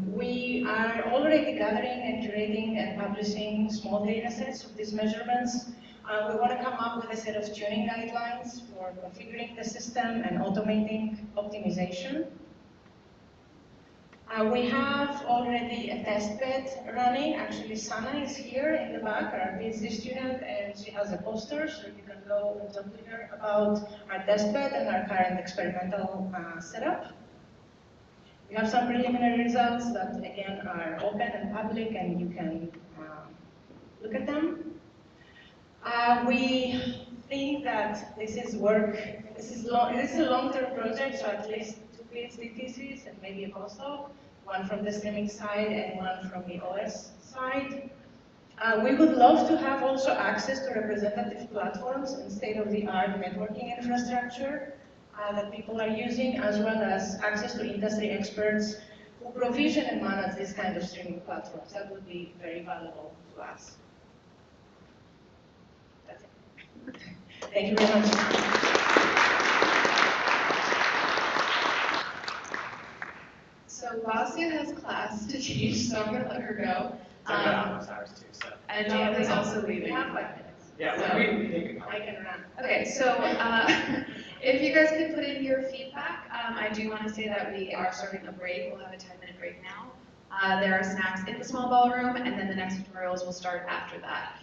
We are already gathering and curating and publishing small data sets of these measurements. We want to come up with a set of tuning guidelines for configuring the system and automating optimization. We have already a test bed running. Actually, Sana is here in the back, our PhD student, and she has a poster, so you can go and talk to her about our test bed and our current experimental setup. We have some preliminary results that, again, are open and public, and you can look at them. We think that this is a long-term project, so at least 2 PhD theses and maybe a postdoc, one from the streaming side and one from the OS side. We would love to have also access to representative platforms and state-of-the-art networking infrastructure that people are using, as well as access to industry experts who provision and manage these kind of streaming platforms. That would be very valuable to us. That's it. Thank you very much. So Vasia has class to teach, so I'm going to let her go. And Jan is also leaving. We have 5 minutes. Yeah, so we I can run. Okay, so if you guys could put in your feedback, I do want to say that we are starting a break. We'll have a 10-minute break now. There are snacks in the small ballroom, and then the next tutorials will start after that.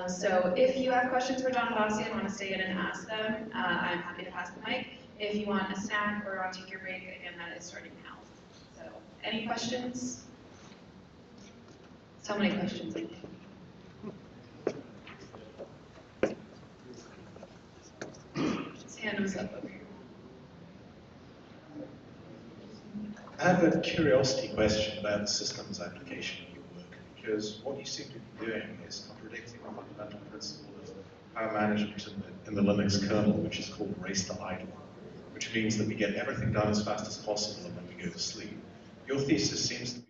So if you have questions for John and Vasia and want to stay in and ask them, I'm happy to pass the mic. If you want a snack or want to take your break, again, that is starting now. So any questions? So many questions. His hand was up over here. I have a curiosity question about the systems application of your work, because what you seem to be doing is contradicting the fundamental principle of power management in the Linux kernel, which is called race to idle, which means that we get everything done as fast as possible and then we go to sleep. Your thesis seems to be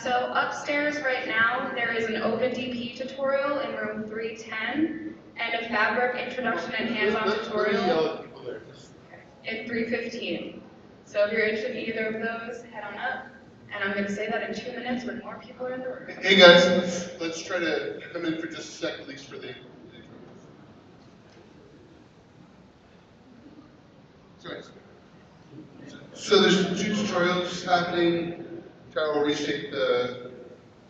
So upstairs right now, there is an OpenDP tutorial in room 310 and a Fabric Introduction and Hands-On tutorial in 315. So if you're interested in either of those, head on up. And I'm going to say that in 2 minutes when more people are in the room. Hey guys, let's try to come in for just a sec, at least for the So there's 2 tutorials happening. Tara will restate the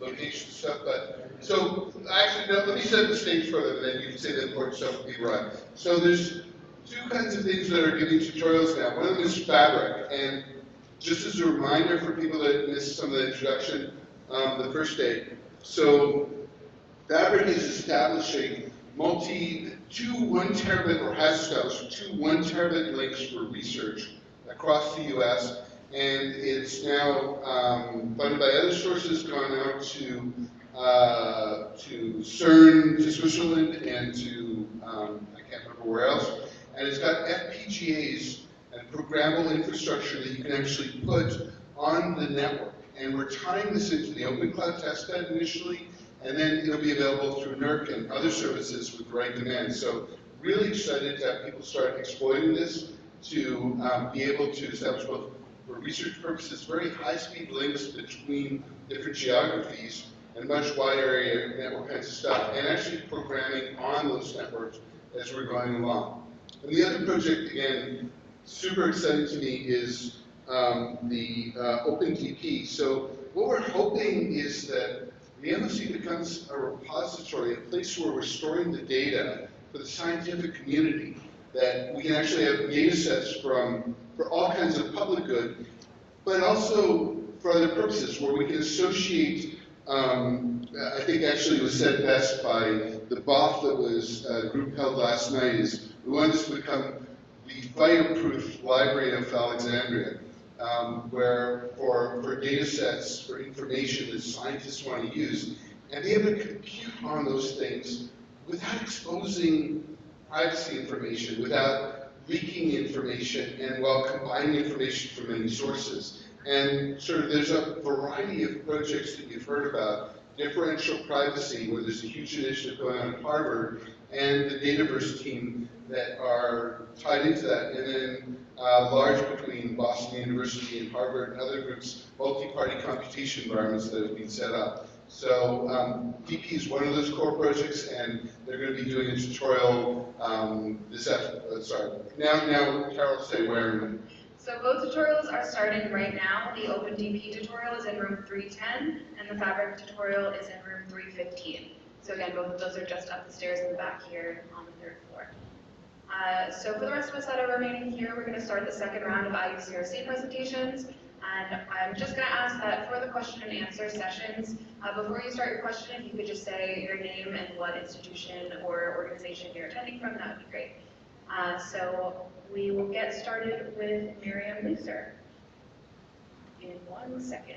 location stuff, but so actually no, let me set the stage further, and then you can say the important stuff will be right. So there's 2 kinds of things that are giving tutorials now. One of them is Fabric, and just as a reminder for people that missed some of the introduction the first day. So Fabric is establishing 2 1 terabit, or has established 2 1 terabit links for research across the US, and it's now funded by other sources, gone out to CERN, to Switzerland, and to, I can't remember where else, and it's got FPGAs and programmable infrastructure that you can actually put on the network. And we're tying this into the Open Cloud Testbed initially, and then it'll be available through NERC and other services with the right demand. So really excited to have people start exploiting this to be able to establish both, for research purposes, very high-speed links between different geographies and much wider area network kinds of stuff, and actually programming on those networks as we're going along. And the other project, again, super exciting to me, is the OpenDP. So what we're hoping is that the MOC becomes a repository, a place where we're storing the data for the scientific community, that we can actually have data sets for all kinds of public good, but also for other purposes, where we can associate, I think actually it was said best by the BOF that was a group held last night, is we want this to become the fireproof library of Alexandria, where for data sets, for information that scientists want to use, and be able to compute on those things without exposing privacy information, without leaking information, and while combining information from many sources. And sort of there's a variety of projects that you've heard about, differential privacy, where there's a huge initiative going on at Harvard, and the Dataverse team that are tied into that, and then large between Boston University and Harvard and other groups, multi-party computation environments that have been set up. So DP is one of those core projects, and they're going to be doing a tutorial this afternoon. Now Carol will say where. So both tutorials are starting right now. The OpenDP tutorial is in room 310, and the Fabric tutorial is in room 315. So again, both of those are just up the stairs in the back here on the 3rd floor. So for the rest of us that are remaining here, we're going to start the second round of IUCRC presentations. And I'm just going to ask that for the question and answer sessions, before you start your question, if you could just say your name and what institution or organization you're attending from, that would be great. So we will get started with Miriam Looser in 1 second.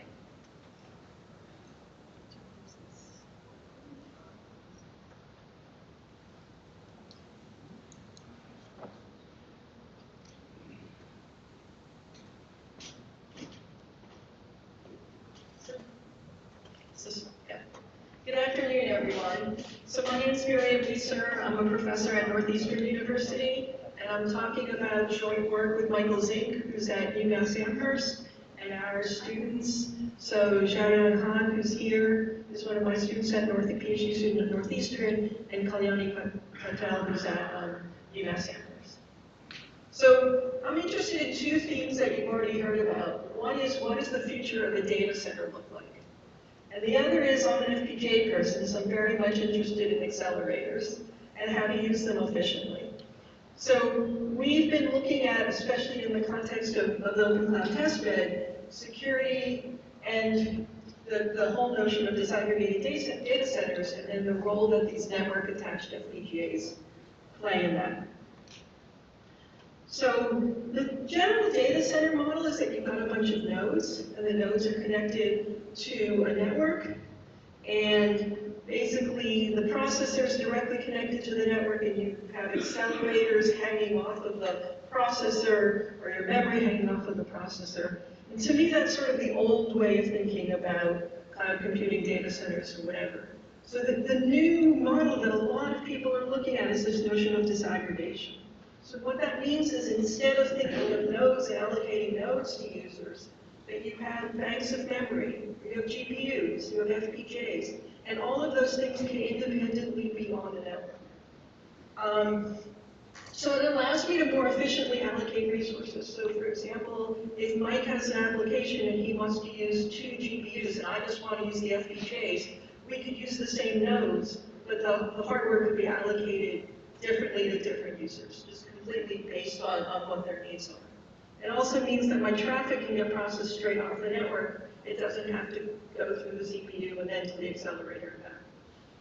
Good afternoon, everyone. So my name is Miriam Looser. I'm a professor at Northeastern University, and I'm talking about joint work with Michael Zink, who's at UMass Amherst, and our students. So Sharian Khan, who's here, is one of my students at PhD student at Northeastern, and Kalyani Patel, who's at UMass Amherst. So I'm interested in 2 themes that you've already heard about. One is, what does the future of a data center look like? And the other is, I'm an FPGA person, so I'm very much interested in accelerators and how to use them efficiently. So we've been looking at, especially in the context of the Open Cloud Testbed, security and the whole notion of disaggregated data centers, and then the role that these network-attached FPGAs play in that. So the general data center model is that you've got a bunch of nodes, and the nodes are connected to a network, and basically the processor is directly connected to the network, and you have accelerators hanging off of the processor, or your memory hanging off of the processor. And to me, that's sort of the old way of thinking about cloud computing data centers or whatever. So the new model that a lot of people are looking at is this notion of disaggregation. So what that means is instead of thinking of nodes and allocating nodes to users, that you have banks of memory, you have GPUs, you have FPGAs, and all of those things can independently be on the network. So it allows me to more efficiently allocate resources. So for example, if Mike has an application and he wants to use 2 GPUs and I just want to use the FPGAs, we could use the same nodes, but the hardware could be allocated differently to different users, just completely based on what their needs are. It also means that my traffic can get processed straight off the network. It doesn't have to go through the CPU and then to the accelerator and back.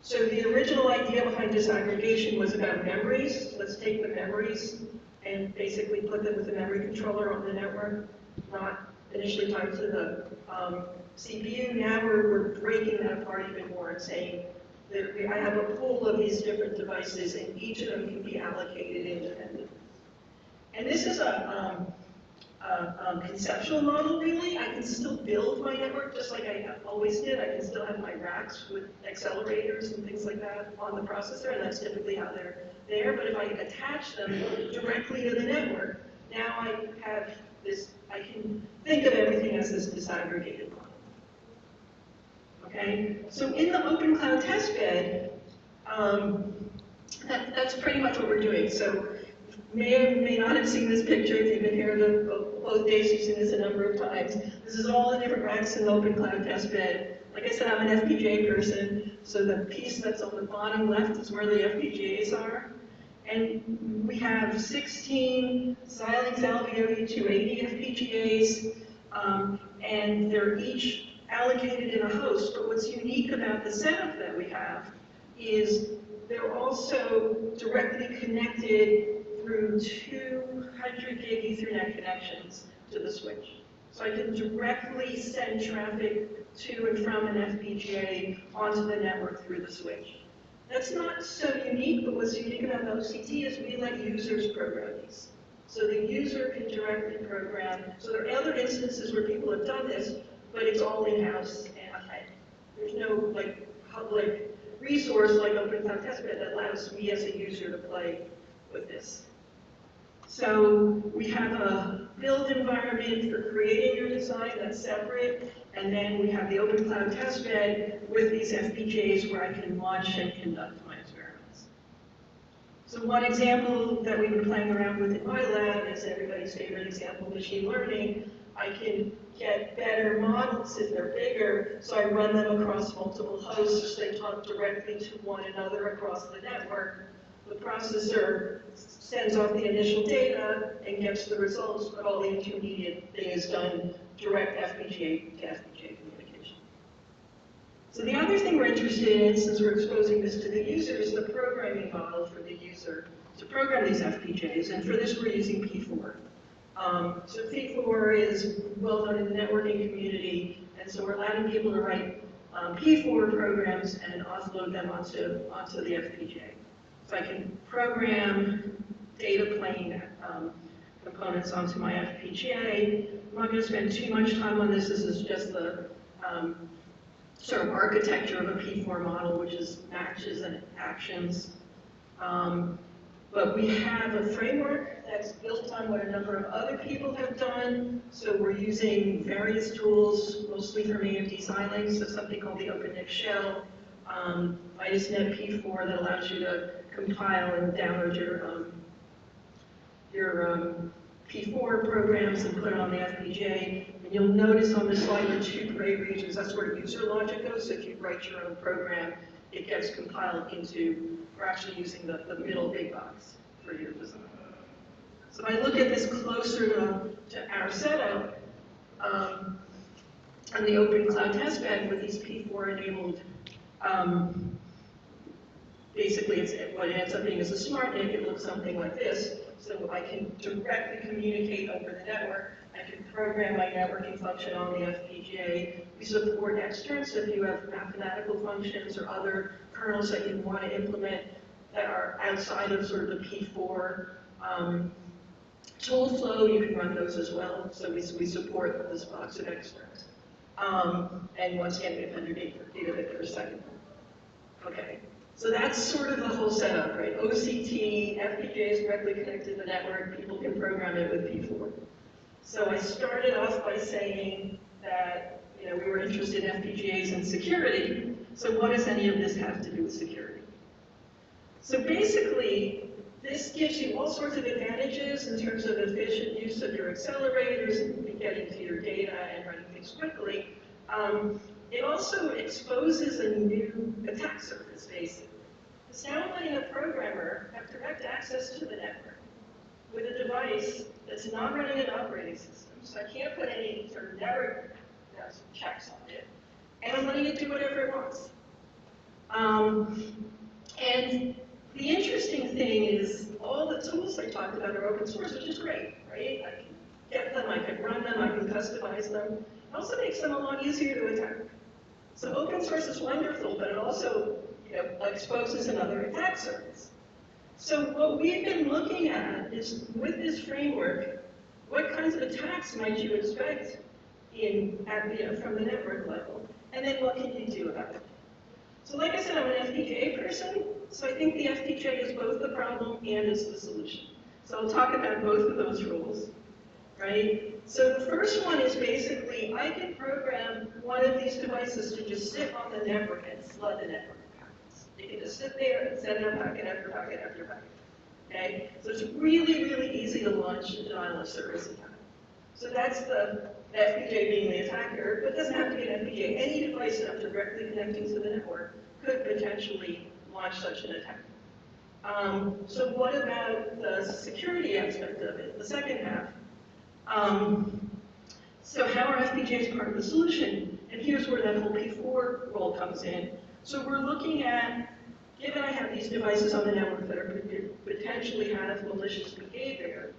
So the original idea behind disaggregation was about memories. Let's take the memories and basically put them with a memory controller on the network, not initially tied to the CPU. Now we're breaking that apart even more and saying that I have a pool of these different devices and each of them can be allocated independently. And this is a conceptual model, really. I can still build my network just like I always did. I can still have my racks with accelerators and things like that on the processor, and that's typically how they're there. But if I attach them directly to the network, now I have this, I can think of everything as this disaggregated model. Okay? So in the Open Cloud testbed, that's pretty much what we're doing. So may or may not have seen this picture if you've been here both days. You've seen this a number of times. This is all the different racks in the Open Cloud testbed. Like I said, I'm an FPGA person, so the piece that's on the bottom left is where the FPGAs are. And we have 16 Xilinx LVO 280 FPGAs, and they're each allocated in a host. But what's unique about the setup that we have is they're also directly connected through 200 gig Ethernet connections to the switch. So I can directly send traffic to and from an FPGA onto the network through the switch. That's not so unique, but what's unique about the OCT is we let users program these. So the user can directly program. So there are other instances where people have done this, but it's all in-house, and there's no like public resource like Open Cloud Testbed that allows me as a user to play with this. So we have a build environment for creating your design that's separate, and then we have the Open Cloud Testbed with these FPGAs where I can launch and conduct my experiments. So one example that we've been playing around with in my lab is everybody's favorite example, machine learning. I can get better models if they're bigger, so I run them across multiple hosts. They talk directly to one another across the network. The processor sends off the initial data and gets the results, but all the intermediate thing is done direct FPGA to FPGA communication. So the other thing we're interested in, since we're exposing this to the user, is the programming model for the user to program these FPGAs, and for this we're using P4. So P4 is well known in the networking community, and so we're allowing people to write P4 programs and offload them onto the FPGA. So I can program data plane components onto my FPGA. I'm not going to spend too much time on this. This is just the sort of architecture of a P4 model, which is matches and actions. But we have a framework that's built on what a number of other people have done. So we're using various tools, mostly from AMD Xilinx, so something called the OpenNIC shell, ISNet P4 that allows you to compile and download your P4 programs and put it on the FPGA. And you'll notice on the slide the 2 gray regions, that's where user logic goes. So if you write your own program, it gets compiled into, we're actually using the middle big box for your design. So if I look at this closer to our setup, on the Open Cloud Testbed with these P4 enabled, basically what it ends up being is a smart NIC. It looks something like this. So I can directly communicate over the network. I can program my networking function on the FPGA. We support extras, so if you have mathematical functions or other kernels that you want to implement that are outside of sort of the P4 tool flow, you can run those as well. So we support this box of extras. and one's getting 100 gigabit per second. Okay, so that's sort of the whole setup, right? OCT, FPGA is directly connected to the network, people can program it with P4. So I started off by saying that we were interested in FPGAs and security, so what does any of this have to do with security? So basically, this gives you all sorts of advantages in terms of efficient use of your accelerators and getting to your data and running things quickly. It also exposes a new attack surface, basically. Because now I'm letting a programmer have direct access to the network with a device that's not running an operating system, so I can't put any sort of network checks on it, and I'm letting it do whatever it wants. And the interesting thing is all the tools I talked about are open source, which is great, right? I can get them, I can run them, I can customize them. It also makes them a lot easier to attack. So open source is wonderful, but it also exposes another attack surface. So what we've been looking at is, with this framework, what kinds of attacks might you expect from the network level, and then what can you do about it? So like I said, I'm an FPGA person, so I think the FPGA is both the problem and is the solution. So I'll talk about both of those rules, right? So the first one is basically, I can program one of these devices to just sit on the network and flood the network with packets. It can just sit there and send out packet after packet after packet, okay? So it's really, really easy to launch a denial of service attack. So that's the FPGA being the attacker, but it doesn't have to be an FPGA. Any device that's directly connecting to the network could potentially launch such an attack. So what about the security aspect of it, the second half? So how are FPGAs part of the solution? And here's where that whole P4 role comes in. So we're looking at, given I have these devices on the network that are potentially have malicious behavior,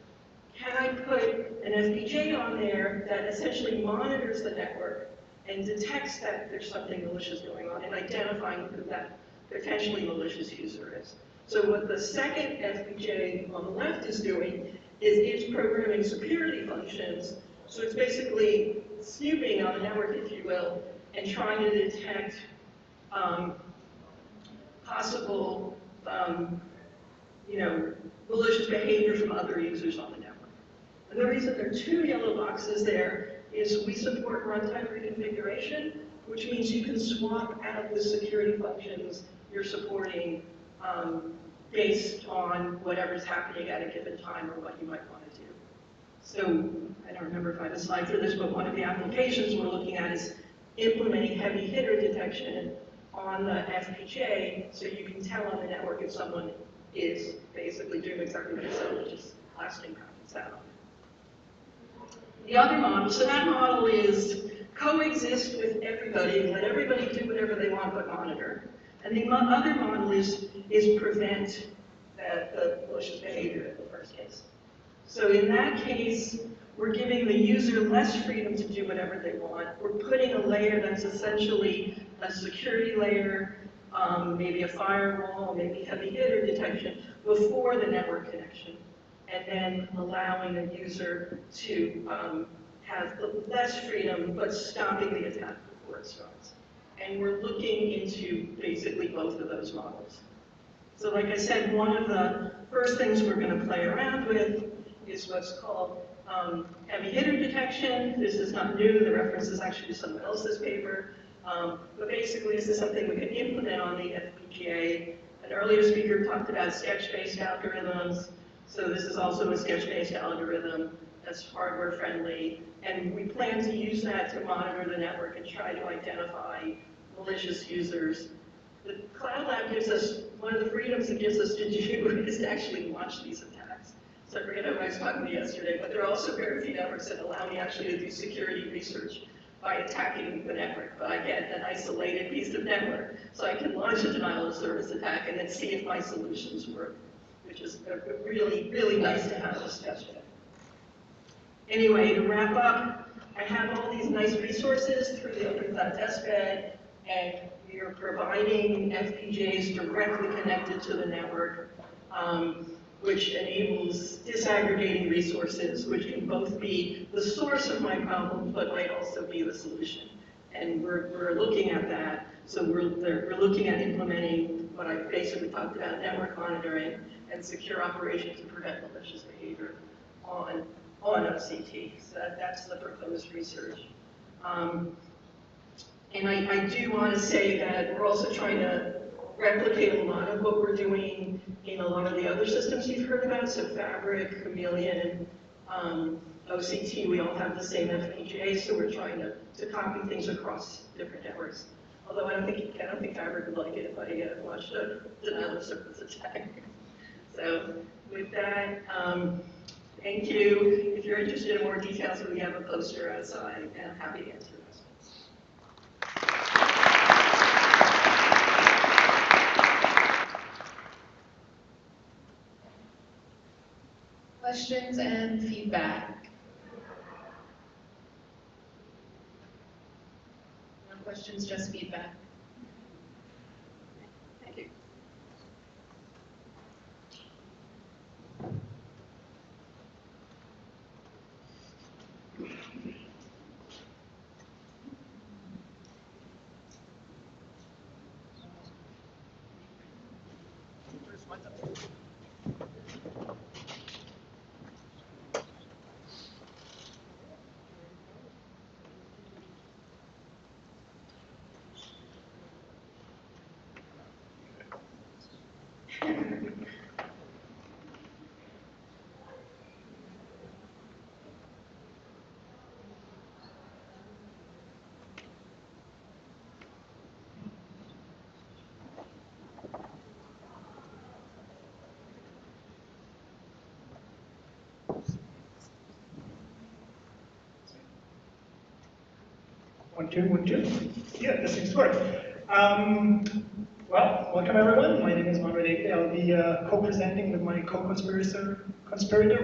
can I put an FPGA on there that essentially monitors the network and detects that there's something malicious going on and identifying who that potentially malicious user is? So what the second FPGA on the left is doing is it's programming security functions. So it's basically snooping on the network, if you will, and trying to detect possible malicious behavior from other users on the network. And the reason there are two yellow boxes there is we support runtime reconfiguration, which means you can swap out the security functions you're supporting based on whatever's happening at a given time or what you might want to do. So I don't remember if I have a slide for this, but one of the applications we're looking at is implementing heavy hitter detection on the FPGA so you can tell on the network if someone is basically doing exactly what it said, which is blasting packets out. The other model, so that model is coexist with everybody, let everybody do whatever they want but monitor. And the other model is prevent the malicious behavior in the first case. So in that case, we're giving the user less freedom to do whatever they want. We're putting a layer that's essentially a security layer, maybe a firewall, maybe heavy hitter detection before the network connection, and then allowing the user to have less freedom, but stopping the attack before it starts. And we're looking into basically both of those models. So like I said, one of the first things we're going to play around with is what's called heavy hitter detection. This is not new. The reference is actually to someone else's paper. But basically, this is something we can implement on the FPGA. An earlier speaker talked about sketch-based algorithms. So this is also a sketch-based algorithm that's hardware friendly. And we plan to use that to monitor the network and try to identify malicious users. The Cloud Lab gives us, one of the freedoms it gives us to do is to actually launch these attacks. So I forget who I was talking to yesterday, but there are also very few networks that allow me actually to do security research by attacking the network. But I get an isolated piece of network, so I can launch a denial of service attack and then see if my solutions work, which is really, really nice to have a discussion. Anyway, to wrap up, I have all these nice resources through the Open Cloud Testbed, and we are providing FPGAs directly connected to the network which enables disaggregating resources, which can both be the source of my problem, but might also be the solution. And we're looking at that. So we're looking at implementing what I basically talked about, network monitoring and secure operations to prevent malicious behavior on OCT. So that's the proposed research. And I do want to say that we're also trying to replicate a lot of what we're doing in a lot of the other systems you've heard about. So Fabric, Chameleon, OCT, we all have the same FPGA, so we're trying to copy things across different networks. Although I don't think Fabric would like it if I get launched a denial of service attack. So with that, thank you. If you're interested in more details, we have a poster outside, and I'm happy to answer questions. Questions and feedback? No questions, just feedback. Thank you. One, two. Yeah, this seems to work. Well, welcome everyone. My name is Monroe David. I'll be co-presenting with my co-conspirator,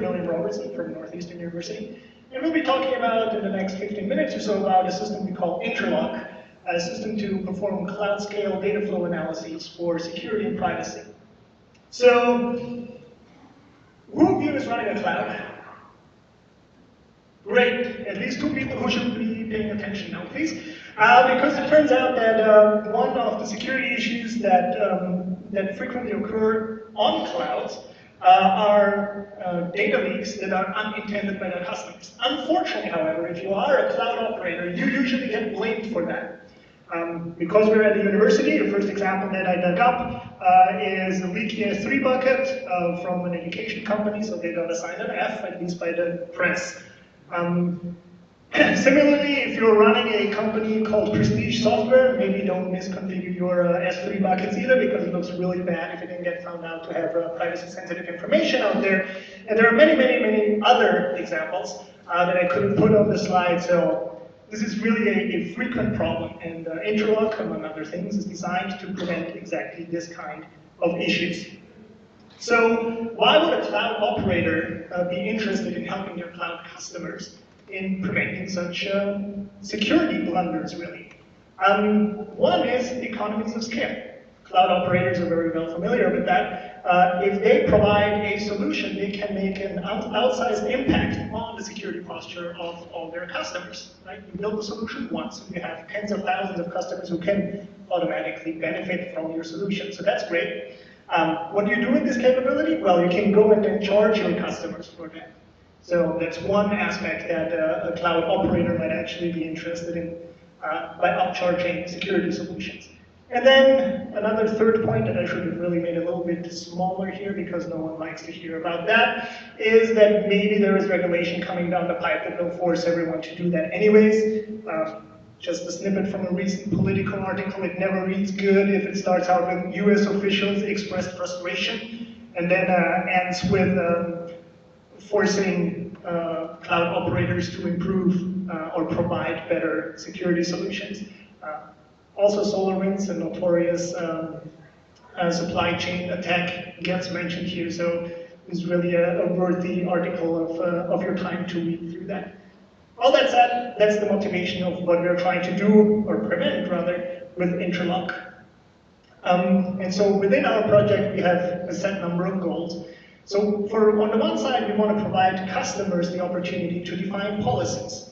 William Robertson from Northeastern University. And we'll be talking about, in the next 15 minutes or so, about a system we call Interlock, a system to perform cloud-scale data flow analyses for security and privacy. So, who of you is running a cloud? Great, at least two people who should be paying attention now, please. Because it turns out that one of the security issues that frequently occur on clouds are data leaks that are unintended by their customers. Unfortunately, however, if you are a cloud operator, you usually get blamed for that. Because we're at the university, the first example that I dug up is a leaky S3 bucket from an education company, so they got assigned an F, at least by the press. Similarly, if you're running a company called Prestige Software, maybe don't misconfigure your S3 buckets either, because it looks really bad if it didn't get found out to have privacy-sensitive information out there. And there are many other examples that I couldn't put on the slide, so this is really a frequent problem, and Interlock, among other things, is designed to prevent exactly this kind of issues. So why would a cloud operator be interested in helping their cloud customers in preventing such security blunders, really? One is economies of scale. Cloud operators are very well familiar with that. If they provide a solution, they can make an outsized impact on the security posture of all their customers. Right? You build the solution once, and you have tens of thousands of customers who can automatically benefit from your solution. So that's great. What do you do with this capability? Well, you can go and then charge your customers for that. So that's one aspect that a cloud operator might actually be interested in by upcharging security solutions. And then another third point that I should have really made a little bit smaller here because no one likes to hear about that, is that maybe there is regulation coming down the pipe that will force everyone to do that anyways. Just a snippet from a recent Politico article, it never reads good if it starts out with US officials expressed frustration and then ends with forcing cloud operators to improve or provide better security solutions. Also, SolarWinds, a notorious supply chain attack, gets mentioned here, so it's really a worthy article of your time to read through that. All that said, that's the motivation of what we're trying to do, or prevent rather, with Interlock. And so within our project, we have a set number of goals. So on the one side, we want to provide customers the opportunity to define policies.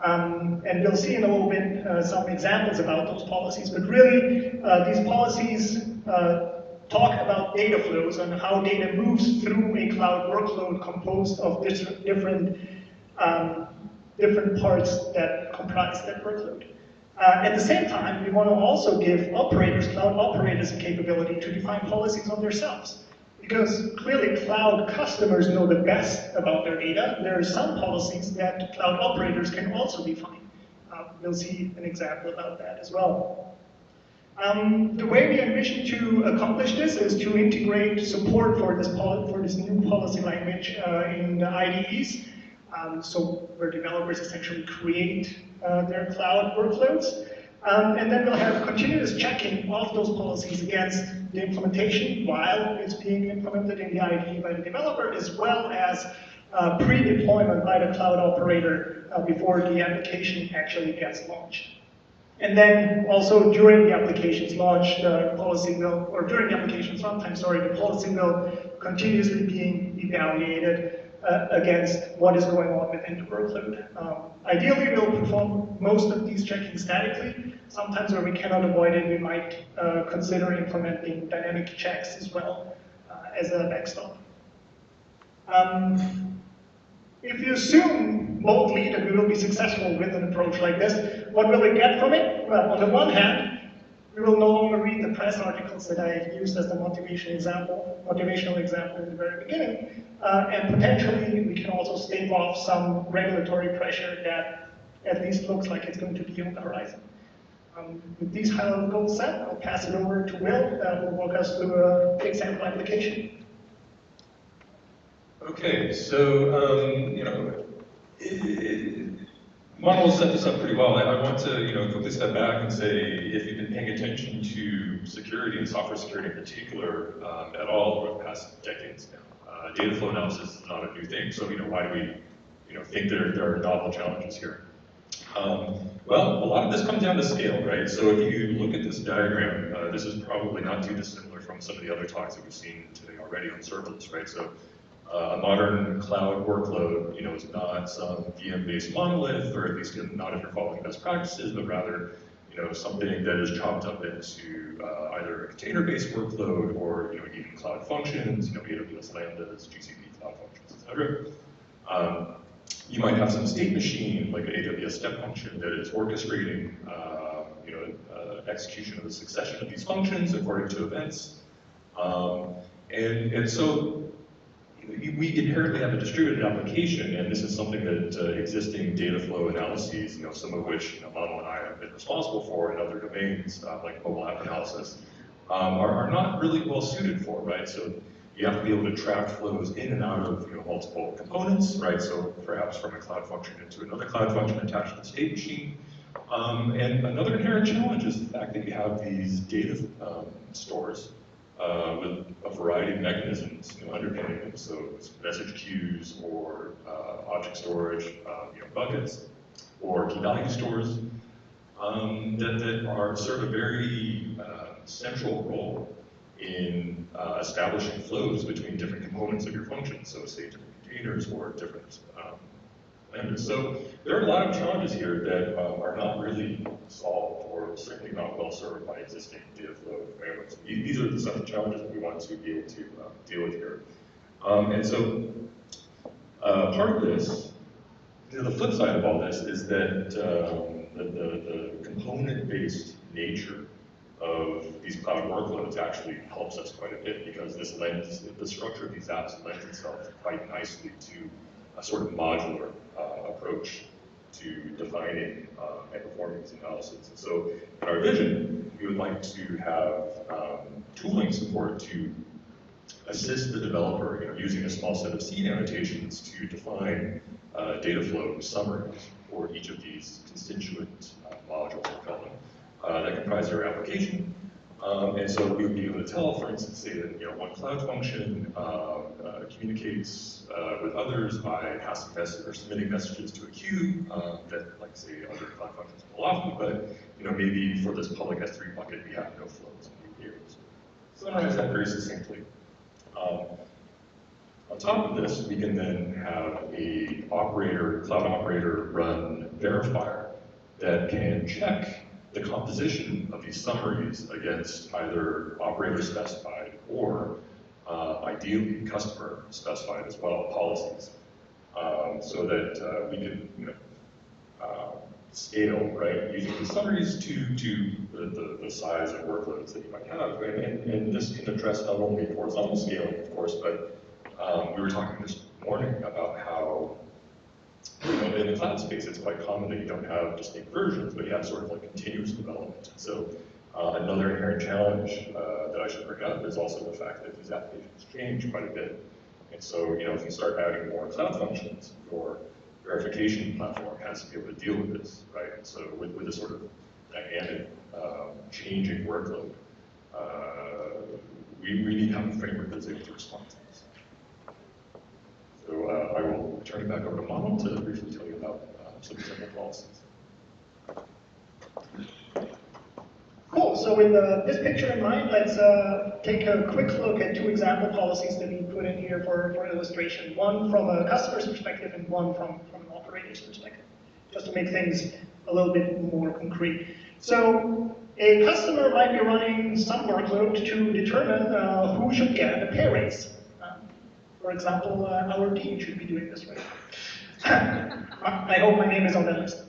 And we'll see in a little bit some examples about those policies, but really these policies talk about data flows and how data moves through a cloud workload composed of different parts that comprise that workload. At the same time, we want to also give operators, cloud operators, the capability to define policies on themselves. Because clearly cloud customers know the best about their data. There are some policies that cloud operators can also define. We'll see an example about that as well. The way we envision to accomplish this is to integrate support for this new policy language in the IDEs. So where developers essentially create their cloud workloads. And then we'll have continuous checking of those policies against the implementation while it's being implemented in the IDE by the developer, as well as pre-deployment by the cloud operator before the application actually gets launched. And then also during the application's launch, the policy will, or during the application's runtime, sorry, the policy will continuously being evaluated against what is going on within the workload. Ideally, we'll perform most of these checking statically. Sometimes where we cannot avoid it, we might consider implementing dynamic checks as well as a backstop. If you assume boldly that we will be successful with an approach like this, what will we get from it? Well, on the one hand, we will no longer read the press articles that I used as the motivational example in the very beginning, and potentially we can also stave off some regulatory pressure that at least looks like it's going to be on the horizon. With these high-level goals set, I'll pass it over to Will, who will walk us through an example application. Okay, so Monol set this up pretty well. I want to quickly step back and say, if you've been paying attention to security and software security in particular at all over the past decades now, data flow analysis is not a new thing. So why do we think there are novel challenges here? Well, a lot of this comes down to scale, right? So if you look at this diagram, this is probably not too dissimilar from some of the other talks that we've seen today already on serverless, right? So a modern cloud workload, is not some VM-based monolith, or at least not if you're following best practices, but rather, something that is chopped up into either a container-based workload or, even cloud functions, AWS Lambdas, GCP cloud functions, etc. You might have some state machine, like an AWS step function that is orchestrating, execution of a succession of these functions according to events. And so we inherently have a distributed application, and this is something that existing data flow analyses, some of which Monol and I have been responsible for in other domains, like mobile app analysis, are not really well suited for, right? So you have to be able to track flows in and out of multiple components, right? So perhaps from a cloud function into another cloud function attached to the state machine. And another inherent challenge is the fact that you have these data stores with a variety of mechanisms underpinning them. So it's message queues or object storage, buckets, or key value stores that are serve a very central role in establishing flows between different components of your function. So say different containers or different lambdas. So there are a lot of challenges here that are not really solved, or certainly not well served by existing data flow frameworks. These are the set of challenges that we want to be able to deal with here. And so part of this, the flip side of all this is that the component-based nature of these cloud workloads actually helps us quite a bit, because the structure of these apps lends itself quite nicely to a sort of modular approach to defining and performing these analyses. And so in our vision, we would like to have tooling support to assist the developer using a small set of C annotations to define data flow summaries for each of these constituent modules, we call them, that comprise your application. And so we would be able to tell, for instance, say that one cloud function communicates with others by passing messages or submitting messages to a queue that, like, say, other cloud functions pull off. But maybe for this public S3 bucket, we have no flows, and we'd be able to summarize that very succinctly. On top of this, we can then have a operator, cloud operator run verifier that can check the composition of these summaries against either operator specified or ideally customer specified as well policies, so that we can scale, right, using the summaries to the size of workloads that you might have. And this can address not only horizontal scaling, of course, but we were talking this morning about how, in the cloud space, it's quite common that you don't have distinct versions, but you have sort of like continuous development. So another inherent challenge that I should bring up is also the fact that these applications change quite a bit. And so, if you start adding more cloud functions, your verification platform has to be able to deal with this, right? And so with this sort of dynamic, changing workload, we need to have a framework that's able to respond to this. So I will turn it back over to Mano to briefly tell you about some simple policies. Cool, so with this picture in mind, let's take a quick look at two example policies that we put in here for illustration. One from a customer's perspective and one from an operator's perspective, just to make things a little bit more concrete. So a customer might be running some workload to determine who should get a pay raise. For example, our dean should be doing this right now. I hope my name is on that list.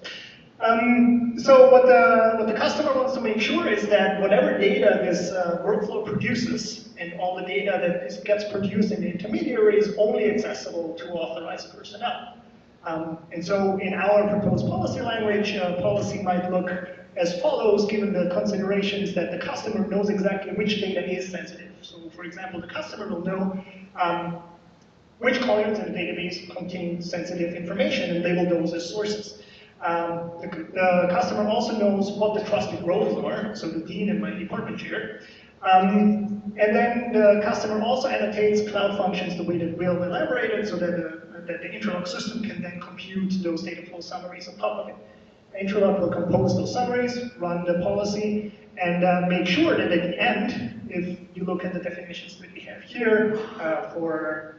So what the customer wants to make sure is that whatever data this workflow produces and all the data that gets produced in the intermediary is only accessible to authorized personnel. And so in our proposed policy language, policy might look as follows, given the considerations that the customer knows exactly which data is sensitive. So for example, the customer will know which columns in the database contain sensitive information and label those as sources. The customer also knows what the trusted roles are, so the dean and my department chair. And then the customer also annotates cloud functions the way that Will elaborated, so that the Interlock system can then compute those data flow summaries on top of it. Interlock will compose those summaries, run the policy, and make sure that at the end, if you look at the definitions that we have here for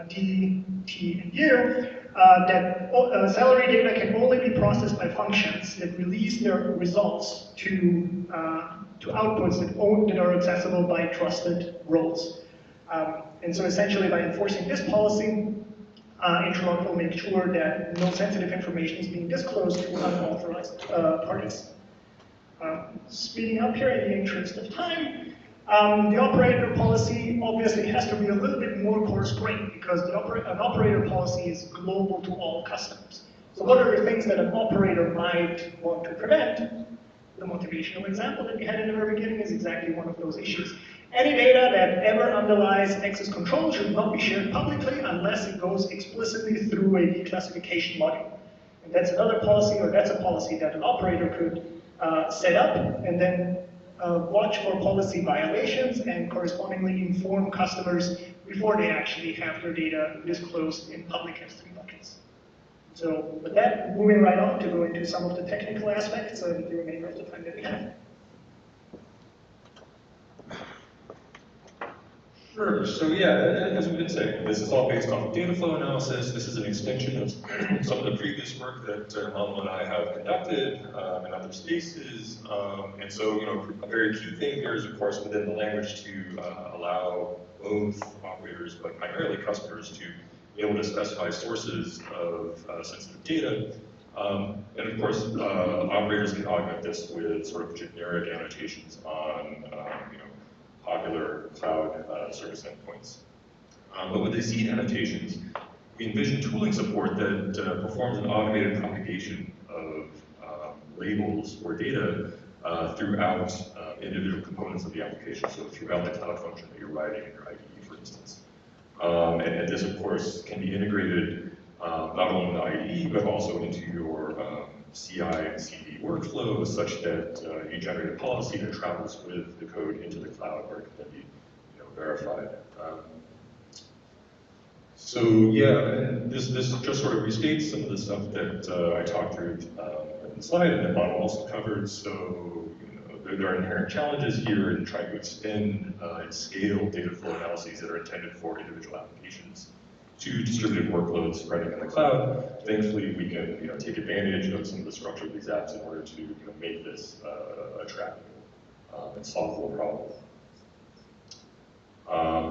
D, T, and U, that salary data can only be processed by functions that release their results to outputs that are accessible by trusted roles. And so essentially by enforcing this policy, Interlock will make sure that no sensitive information is being disclosed to unauthorized parties. Speeding up here in the interest of time, the operator policy obviously has to be a little bit more coarse-grained because an operator policy is global to all customers. So what are the things that an operator might want to prevent? The motivational example that we had in the very beginning is exactly one of those issues. Any data that ever underlies access control should not be shared publicly unless it goes explicitly through a declassification module. And that's another policy, or that's a policy that an operator could set up and then watch for policy violations and correspondingly inform customers before they actually have their data disclosed in public S3 buckets. So with that, moving right on to go into some of the technical aspects of the remainder of the time that we have. Sure. So yeah, as we've been saying, this is all based on data flow analysis. This is an extension of some of the previous work that Mamo and I have conducted in other spaces. And so, a very key thing here is, of course, within the language to allow both operators, but primarily customers, to be able to specify sources of sensitive data. And of course, operators can augment this with sort of generic annotations on, popular cloud service endpoints. But with the seed annotations, we envision tooling support that performs an automated propagation of labels or data throughout individual components of the application, so throughout the cloud function that you're writing in your IDE, for instance. And this, of course, can be integrated not only in the IDE, but also into your CI and CD workflows, such that you generate a policy that travels with the code into the cloud where it can then be verified. So yeah, and this just sort of restates some of the stuff that I talked through in the slide and that Mano also covered. So there are inherent challenges here in trying to extend and scale data flow analyses that are intended for individual applications. to distributed workloads running in the cloud. Thankfully, we can take advantage of some of the structure of these apps in order to make this a tractable and solvable problem.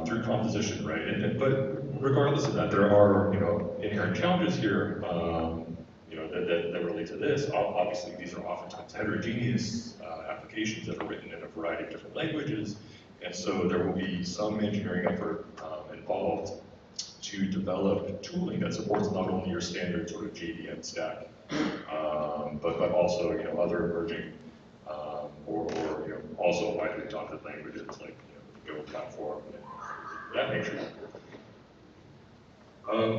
Through composition, right? But regardless of that, there are inherent challenges here that relate to this. Obviously, these are oftentimes heterogeneous applications that are written in a variety of different languages, and so there will be some engineering effort involved to develop tooling that supports not only your standard sort of JVM stack, but also other emerging or also widely adopted languages like the Go platform and that nature.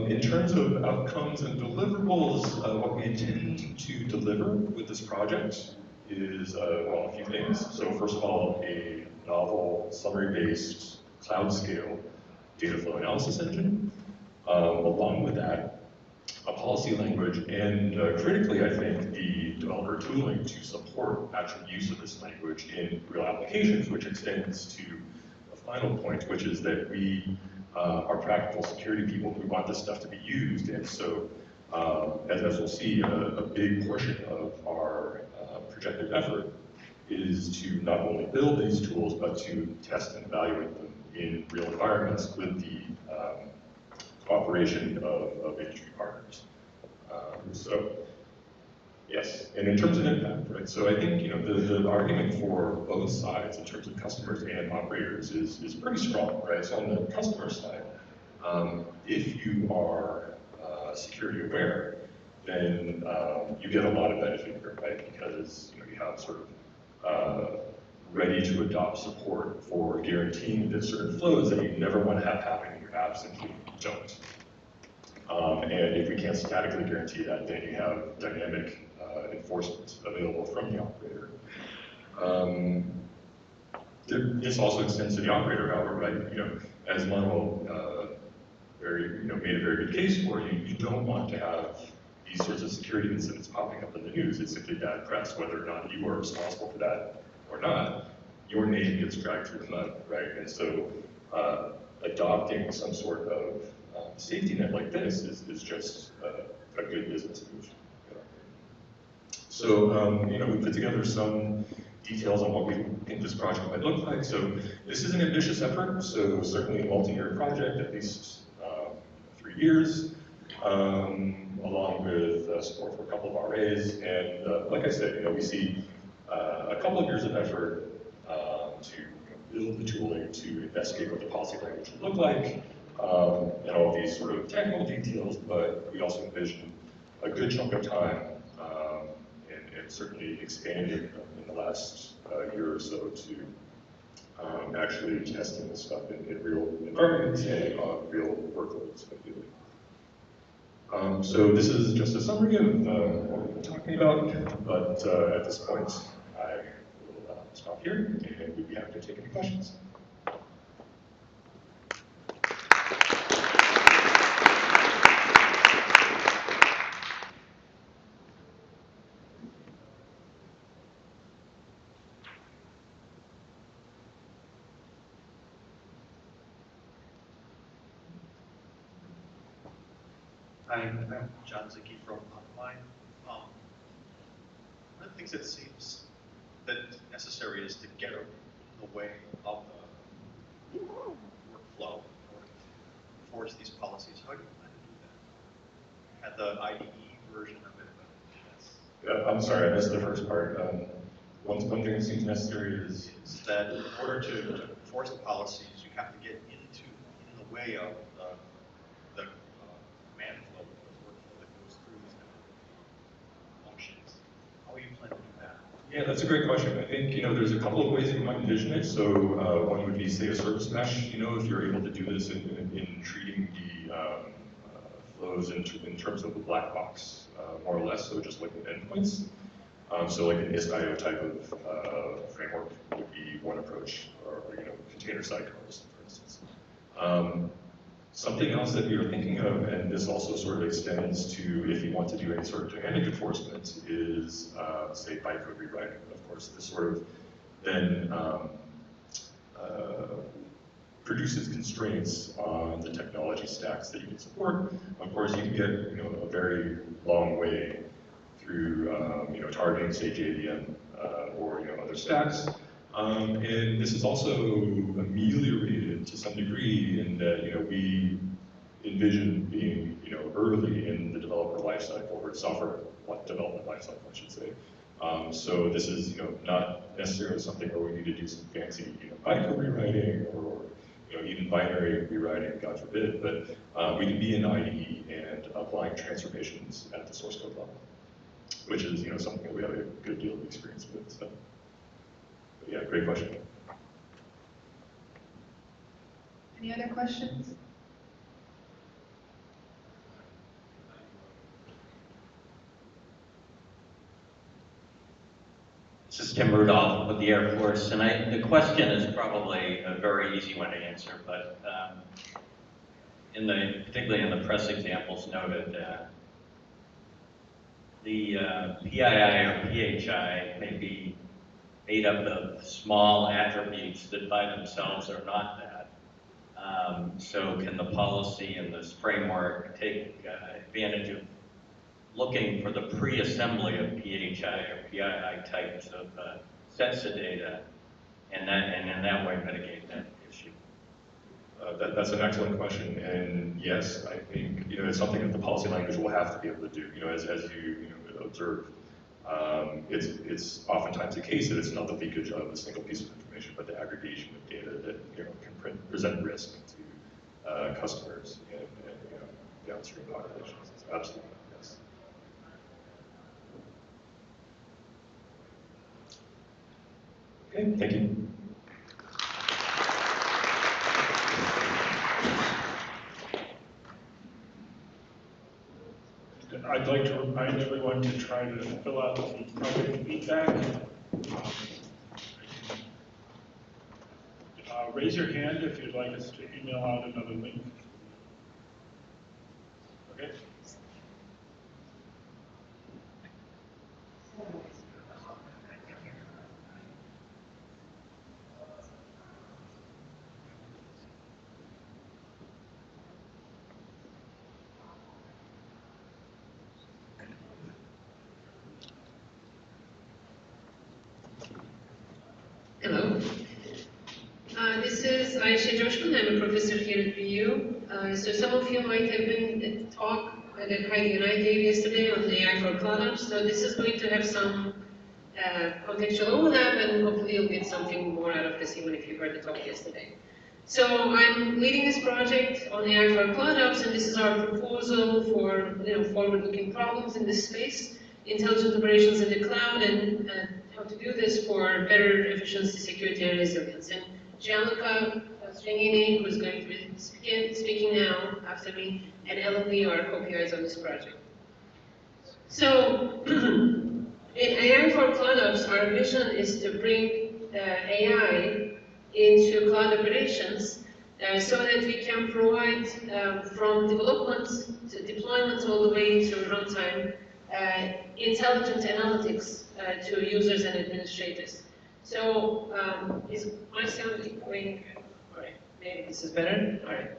In terms of outcomes and deliverables, what we intend to deliver with this project is, well, a few things. So first of all, a novel summary-based cloud-scale data flow analysis engine. Along with that, a policy language, and critically, I think, the developer tooling to support actual use of this language in real applications, which extends to the final point, which is that we are practical security people who want this stuff to be used, and so, as we'll see, a big portion of our projected effort is to not only build these tools, but to test and evaluate them in real environments with the cooperation of industry partners. So, yes, and in terms of impact, right? So I think the argument for both sides in terms of customers and operators is pretty strong, right? So on the customer side, if you are security aware, then you get a lot of benefit here, right? Because you have sort of ready to adopt support for guaranteeing that certain flows that you never want to have happen in your app simply don't. And if we can't statically guarantee that, then you have dynamic enforcement available from the operator. This also extends to the operator, however, right? As Manuel made a very good case for, you don't want to have these sorts of security incidents popping up in the news. It's simply bad press, whether or not you are responsible for that or not. Your name gets dragged through the mud, right? And so adopting some sort of safety net like this is just a good business move. So, we put together some details on what we think this project might look like. So this is an ambitious effort, so certainly a multi-year project, at least 3 years, along with support for a couple of RAs. And like I said, we see a couple of years of effort to build the tooling to investigate what the policy language would look like, and all of these sort of technical details, but we also envision a good chunk of time and certainly expanded in the last year or so to actually testing this stuff in real environments and on real workloads. So this is just a summary of what we've been talking about, but at this point, I will stop here, and we'd be happy to take any questions. I'm John Zicki from Online. One of the things that seems that necessary is to get in the way of the workflow or to enforce these policies. How do you plan to do that? Had the IDE version of it, but that's... I'm sorry, I missed the first part. One thing that seems necessary is that in order to enforce the policies, you have to get in the way of the command flow, the workflow that goes through these different functions. How are you planning to do that? Yeah, that's a great question. I think, there's a couple of ways that you might envision it. So one would be, say, a service mesh, if you're able to do this in treating the flows in terms of the black box, more or less, so just looking at endpoints. So like an IST-IO type of framework would be one approach, or container sidecars, for instance. Something else that we were thinking of, and this also sort of extends to if you want to do any sort of dynamic enforcement, is say bytecode rewriting. Of course, this sort of then produces constraints on the technology stacks that you can support. Of course, you can get a very long way through targeting, say, JVM or other stacks. And this is also ameliorated to some degree in that we envision being early in the developer lifecycle, or software development lifecycle, I should say. So this is not necessarily something where we need to do some fancy bytecode rewriting or even binary rewriting, God forbid, but we can be in IDE and applying transformations at the source code level, which is something that we have a good deal of experience with. So, but yeah, great question. Any other questions? This is Tim Rudolph with the Air Force, and the question is probably a very easy one to answer, but particularly in the press examples noted, the PII or PHI may be made up of small attributes that by themselves are not that. So can the policy and this framework take advantage of looking for the pre-assembly of PHI or PII types of sets of data, and in that way mitigate that issue? That's an excellent question, and yes, I think it's something that the policy language will have to be able to do. As you observe, it's oftentimes the case that it's not the leakage of a single piece of information, but the aggregation of data that can present risk to customers and downstream populations. So absolutely, yes. Okay, thank you. I'd like to remind everyone to try to fill out the project feedback. Raise your hand if you'd like us to email out another link. Okay. Hello. This is Ayşe Coşkun. I'm a professor here at BU. So some of you might have been at the talk that Heidi and I gave yesterday on the AI for Cloud Apps. So this is going to have some contextual overlap, and hopefully you'll get something more out of this even if you heard the talk yesterday. So I'm leading this project on AI for Cloud Apps, and this is our proposal for forward-looking problems in this space, intelligent operations in the cloud, and how to do this for better efficiency, security, and resilience. And Gianluca Stringini, who's going to be speaking now after me, and Ellen Lee are co-PIs on this project. So, in AI for Cloud Apps, our vision is to bring AI into cloud operations so that we can provide from development to deployment all the way to runtime intelligent analytics to users and administrators. So, is my sound going? All right, maybe this is better. All right.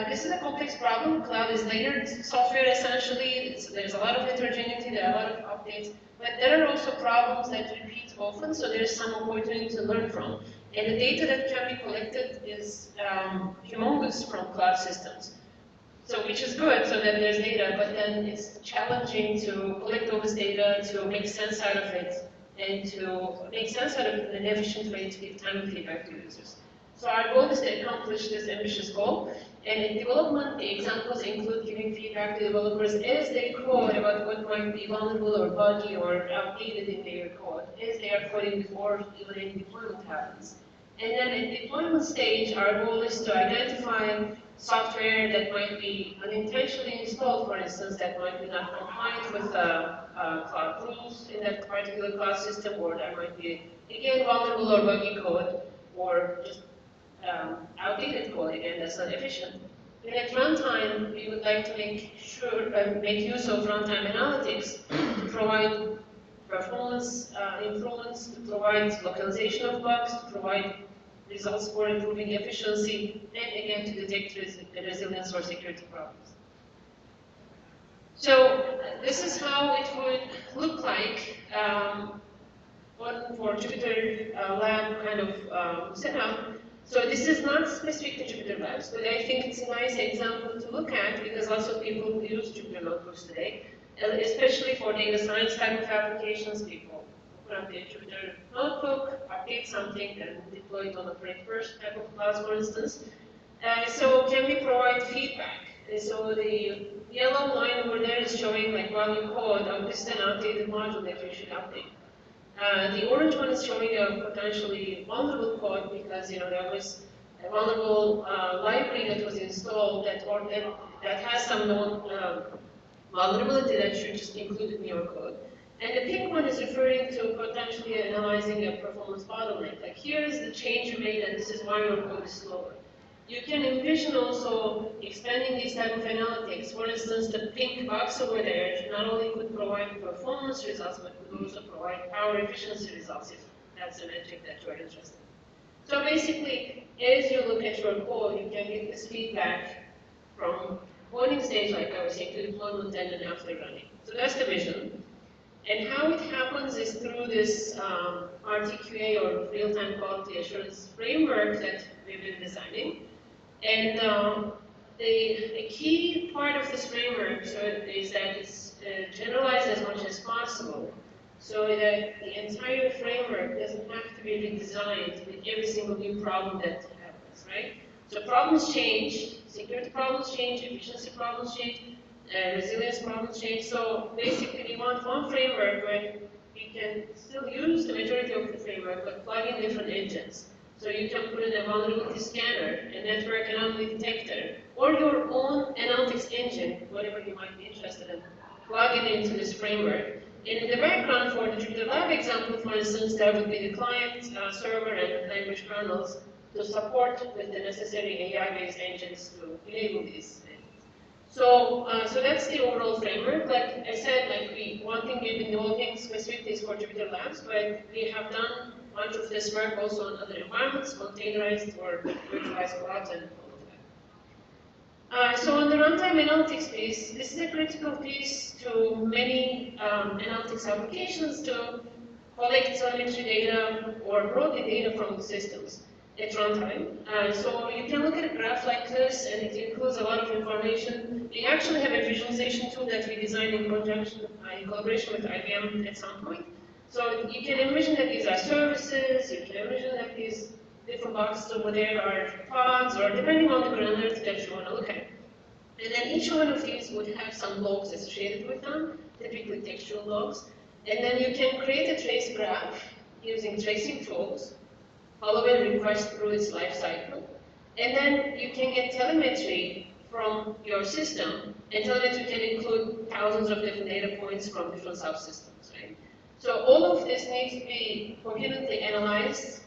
This is a complex problem. Cloud is layered software essentially. There's a lot of heterogeneity, there are a lot of updates, but there are also problems that repeat often, so there's some opportunity to learn from. And the data that can be collected is humongous from cloud systems. So, which is good, so that there's data, but then it's challenging to collect all this data, to make sense out of it, and to make sense out of it in an efficient way to give timely feedback to users. So our goal is to accomplish this ambitious goal. And in development, the examples include giving feedback to developers as they code about what might be vulnerable or buggy or outdated in their code, as they are coding before even any deployment happens. And then at deployment stage, our goal is to identify software that might be unintentionally installed, for instance, that might be not compliant with cloud rules in that particular cloud system, or that might be, again, vulnerable or buggy code, or just outdated code, again, that's not efficient. And at runtime, we would like to make use of runtime analytics to provide performance improvements, to provide localization of bugs, to provide results for improving efficiency, and again to detect resilience or security problems. So this is how it would look like for Jupyter Lab kind of setup. So this is not specific to Jupyter Labs, but I think it's a nice example to look at because lots of people use Jupyter Notebooks today, especially for data science type of applications. People open up their Jupyter Notebook, update something, and deploy it on a first type of class, for instance. So can we provide feedback? So the yellow line over there is showing like while you code, this is an outdated module that you should update. The orange one is showing a potentially vulnerable code because there was a vulnerable library that was installed that has some known vulnerability that should just include in your code. And the pink one is referring to potentially analyzing a performance bottleneck. Like here is the change you made and this is why your code is slower. You can envision also expanding these type of analytics. For instance, the pink box over there not only could provide performance results, but could also provide power efficiency results if that's a metric that you're interested in. So basically, as you look at your code, you can get this feedback from coding stage, like I was saying, to deployment and then after running. So that's the vision. And how it happens is through this RTQA or real-time quality assurance framework that we've been designing. And the key part of this framework is that it's generalized as much as possible so that the entire framework doesn't have to be redesigned with every single new problem that happens, right? So problems change, security problems change, efficiency problems change, resilience problems change. So basically we want one framework where we can still use the majority of the framework but plug in different engines. So you can put in a vulnerability scanner, a network anomaly detector, or your own analytics engine, whatever you might be interested in, plug it into this framework. And in the background for the Jupyter Lab example, for instance, there would be the client, server, and language kernels to support with the necessary AI-based engines to enable these. So that's the overall framework. Like I said, one thing we've been developing specifically is for Jupyter Labs, but we have done much of this work also on other environments, containerized or virtualized clouds and all of that. So on the runtime analytics piece, this is a critical piece to many analytics applications to collect telemetry data or broadly data from the systems at runtime. So you can look at a graph like this, and it includes a lot of information. We actually have a visualization tool that we designed in conjunction, in collaboration with IBM at some point. So you can envision that these are services, you can envision that these different boxes over there are pods, or depending on the granularity that you want to look at. And then each one of these would have some logs associated with them, typically textual logs. And then you can create a trace graph using tracing tools, follow a request through its life cycle. And then you can get telemetry from your system, and telemetry can include thousands of different data points from different subsystems, right? So all of this needs to be coherently analyzed,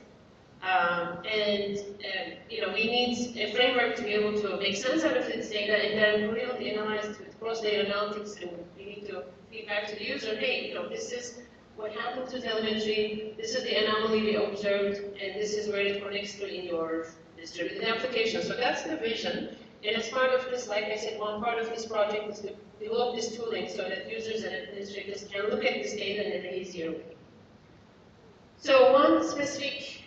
we need a framework to be able to make sense out of this data and then really analyze with cross-data analytics, and we need to feed back to the user, hey, this is what happened to telemetry, this is the anomaly we observed, and this is where it connects to in your distributed application. So that's the vision. And as part of this, like I said, one part of this project is to develop this tooling so that users and administrators can look at this data in an easier way. So one specific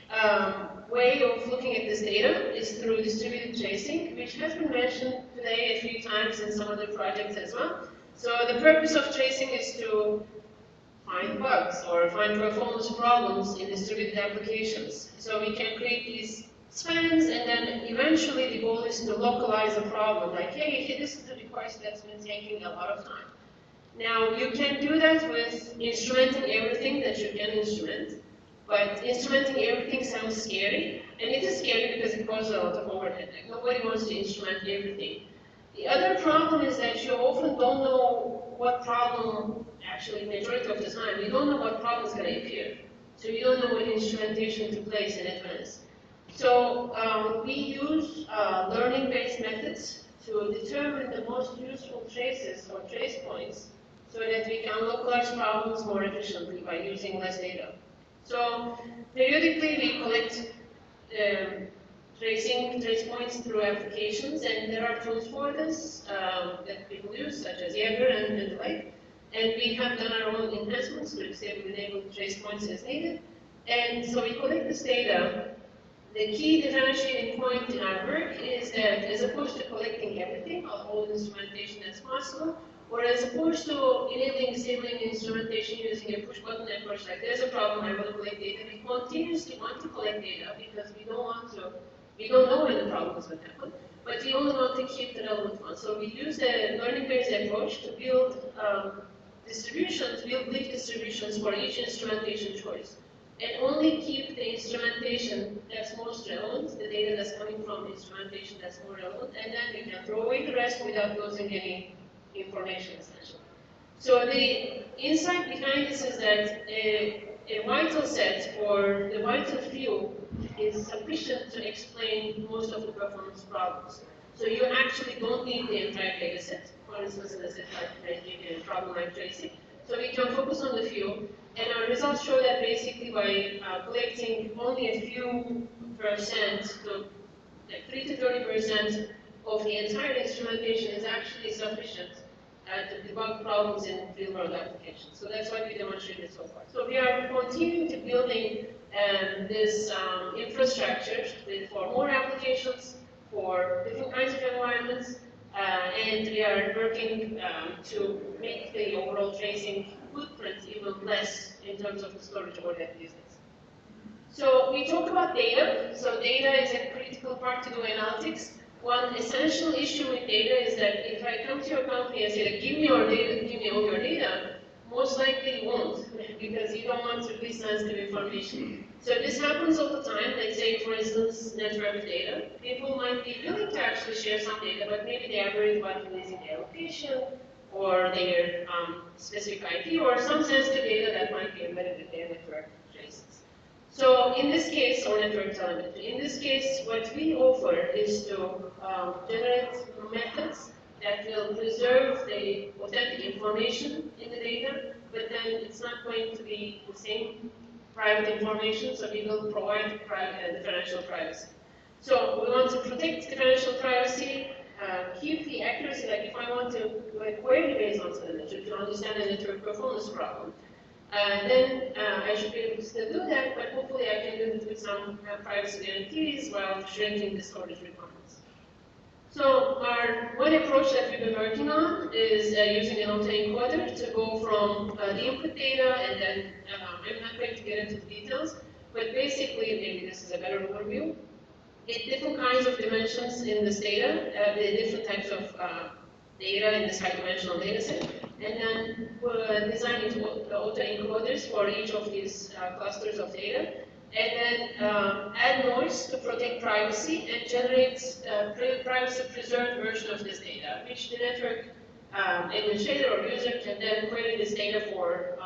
way of looking at this data is through distributed tracing, which has been mentioned today a few times in some other projects as well. So the purpose of tracing is to find bugs or find performance problems in distributed applications. So we can create these spans, and then eventually the goal is to localize a problem. Like, hey, this is a request that's been taking a lot of time. Now, you can do that with instrumenting everything that you can instrument, but instrumenting everything sounds scary, and it is scary because it causes a lot of overhead. Like, nobody wants to instrument everything. The other problem is that you often don't know what problem, actually, majority of the time, you don't know what problem is going to appear. So you don't know what instrumentation to place in advance. So we use learning-based methods to determine the most useful traces or trace points so that we can localize problems more efficiently by using less data. So periodically we collect tracing trace points through applications, and there are tools for this that people use, such as Jaeger and the like. And we have done our own enhancements to disable and enable trace points as needed. And so we collect this data. The key differentiating point in our work is that as opposed to collecting everything, all the instrumentation that's possible, or as opposed to enabling, disabling instrumentation using a push button approach, like there's a problem, I want to collect data, we continuously want to collect data because we don't know when the problem is going to happen, but we only want to keep the relevant ones. So we use the learning-based approach to build distributions, build leaf distributions for each instrumentation choice. And only keep the instrumentation that's most relevant, the data that's coming from the instrumentation that's more relevant, and then you can throw away the rest without losing any information, essentially. So the insight behind this is that a vital set or the vital few is sufficient to explain most of the performance problems. So you actually don't need the entire data set, for instance, in a problem like tracing. So we can focus on the few, and our results show that basically by collecting only a few percent, so like 3 to 30% of the entire instrumentation is actually sufficient to debug problems in real-world applications. So that's what we demonstrated so far. So we are continuing to building this infrastructure for more applications, for different kinds of environments, and we are working to make the overall tracing footprint even less in terms of the storage or data usage. So we talk about data. So data is a critical part to do analytics. One essential issue with data is that if I come to your company and say, give me your data, give me all your data, most likely you won't, because you don't want to release sensitive information. So this happens all the time. Let's say, for instance, network data. People might be willing to actually share some data, but maybe they are worried about releasing their location, or their specific IP, or some sensitive data that might be embedded in their network traces. So in this case, or network telemetry, in this case, what we offer is to generate methods that will preserve the authentic information in the data, but then it's not going to be the same private information, so we will provide differential privacy. So we want to protect differential privacy, keep the accuracy, like if I want to do a query based on telemetry to understand a network performance problem, then I should be able to still do that, but hopefully I can do it with some privacy guarantees while shrinking the storage requirements. So one approach that we've been working on is using an autoencoder to go from the input data, and then I'm not going to get into the details, but basically, maybe this is a better overview. Get different kinds of dimensions in this data, the different types of data in this high-dimensional data set, and then we're designing autoencoders for each of these clusters of data, and then add noise to protect privacy and generate privacy-preserved version of this data, which the network administrator or user can then query this data for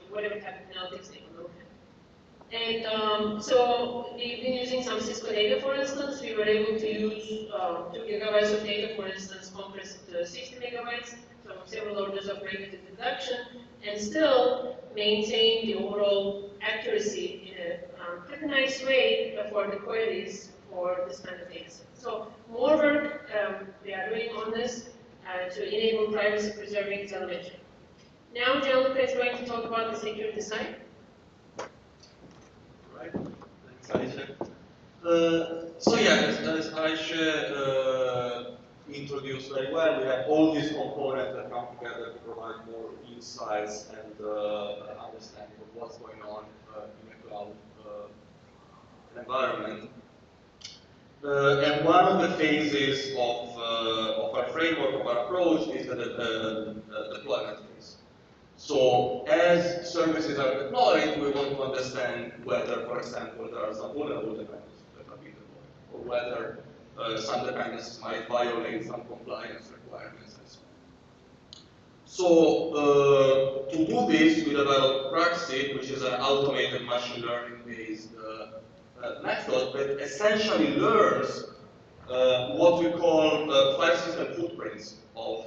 whatever type of analytics they will look at. And so we've been using some Cisco data, for instance. We were able to use 2 gigabytes of data, for instance, compressed to 60 megabytes, so several orders of magnitude reduction, and still maintain the overall accuracy in a pretty nice way for the queries for this kind of data set. So more work we are doing on this to enable privacy-preserving telemetry. Now Gianluca is going to talk about the security side. Right. Thanks, Aisha. So yeah, as Aisha introduced very well, we have all these components that come together to provide more insights and understanding of what's going on in a cloud environment. And one of the phases of our framework, of our approach, is the deployment phase. So as services are deployed, we want to understand whether, for example, there are some vulnerable dependencies that are being deployed, or whether some dependencies might violate some compliance requirements and so on. So to do this, we developed Praxit, which is an automated machine learning-based method that essentially learns what we call file system footprints of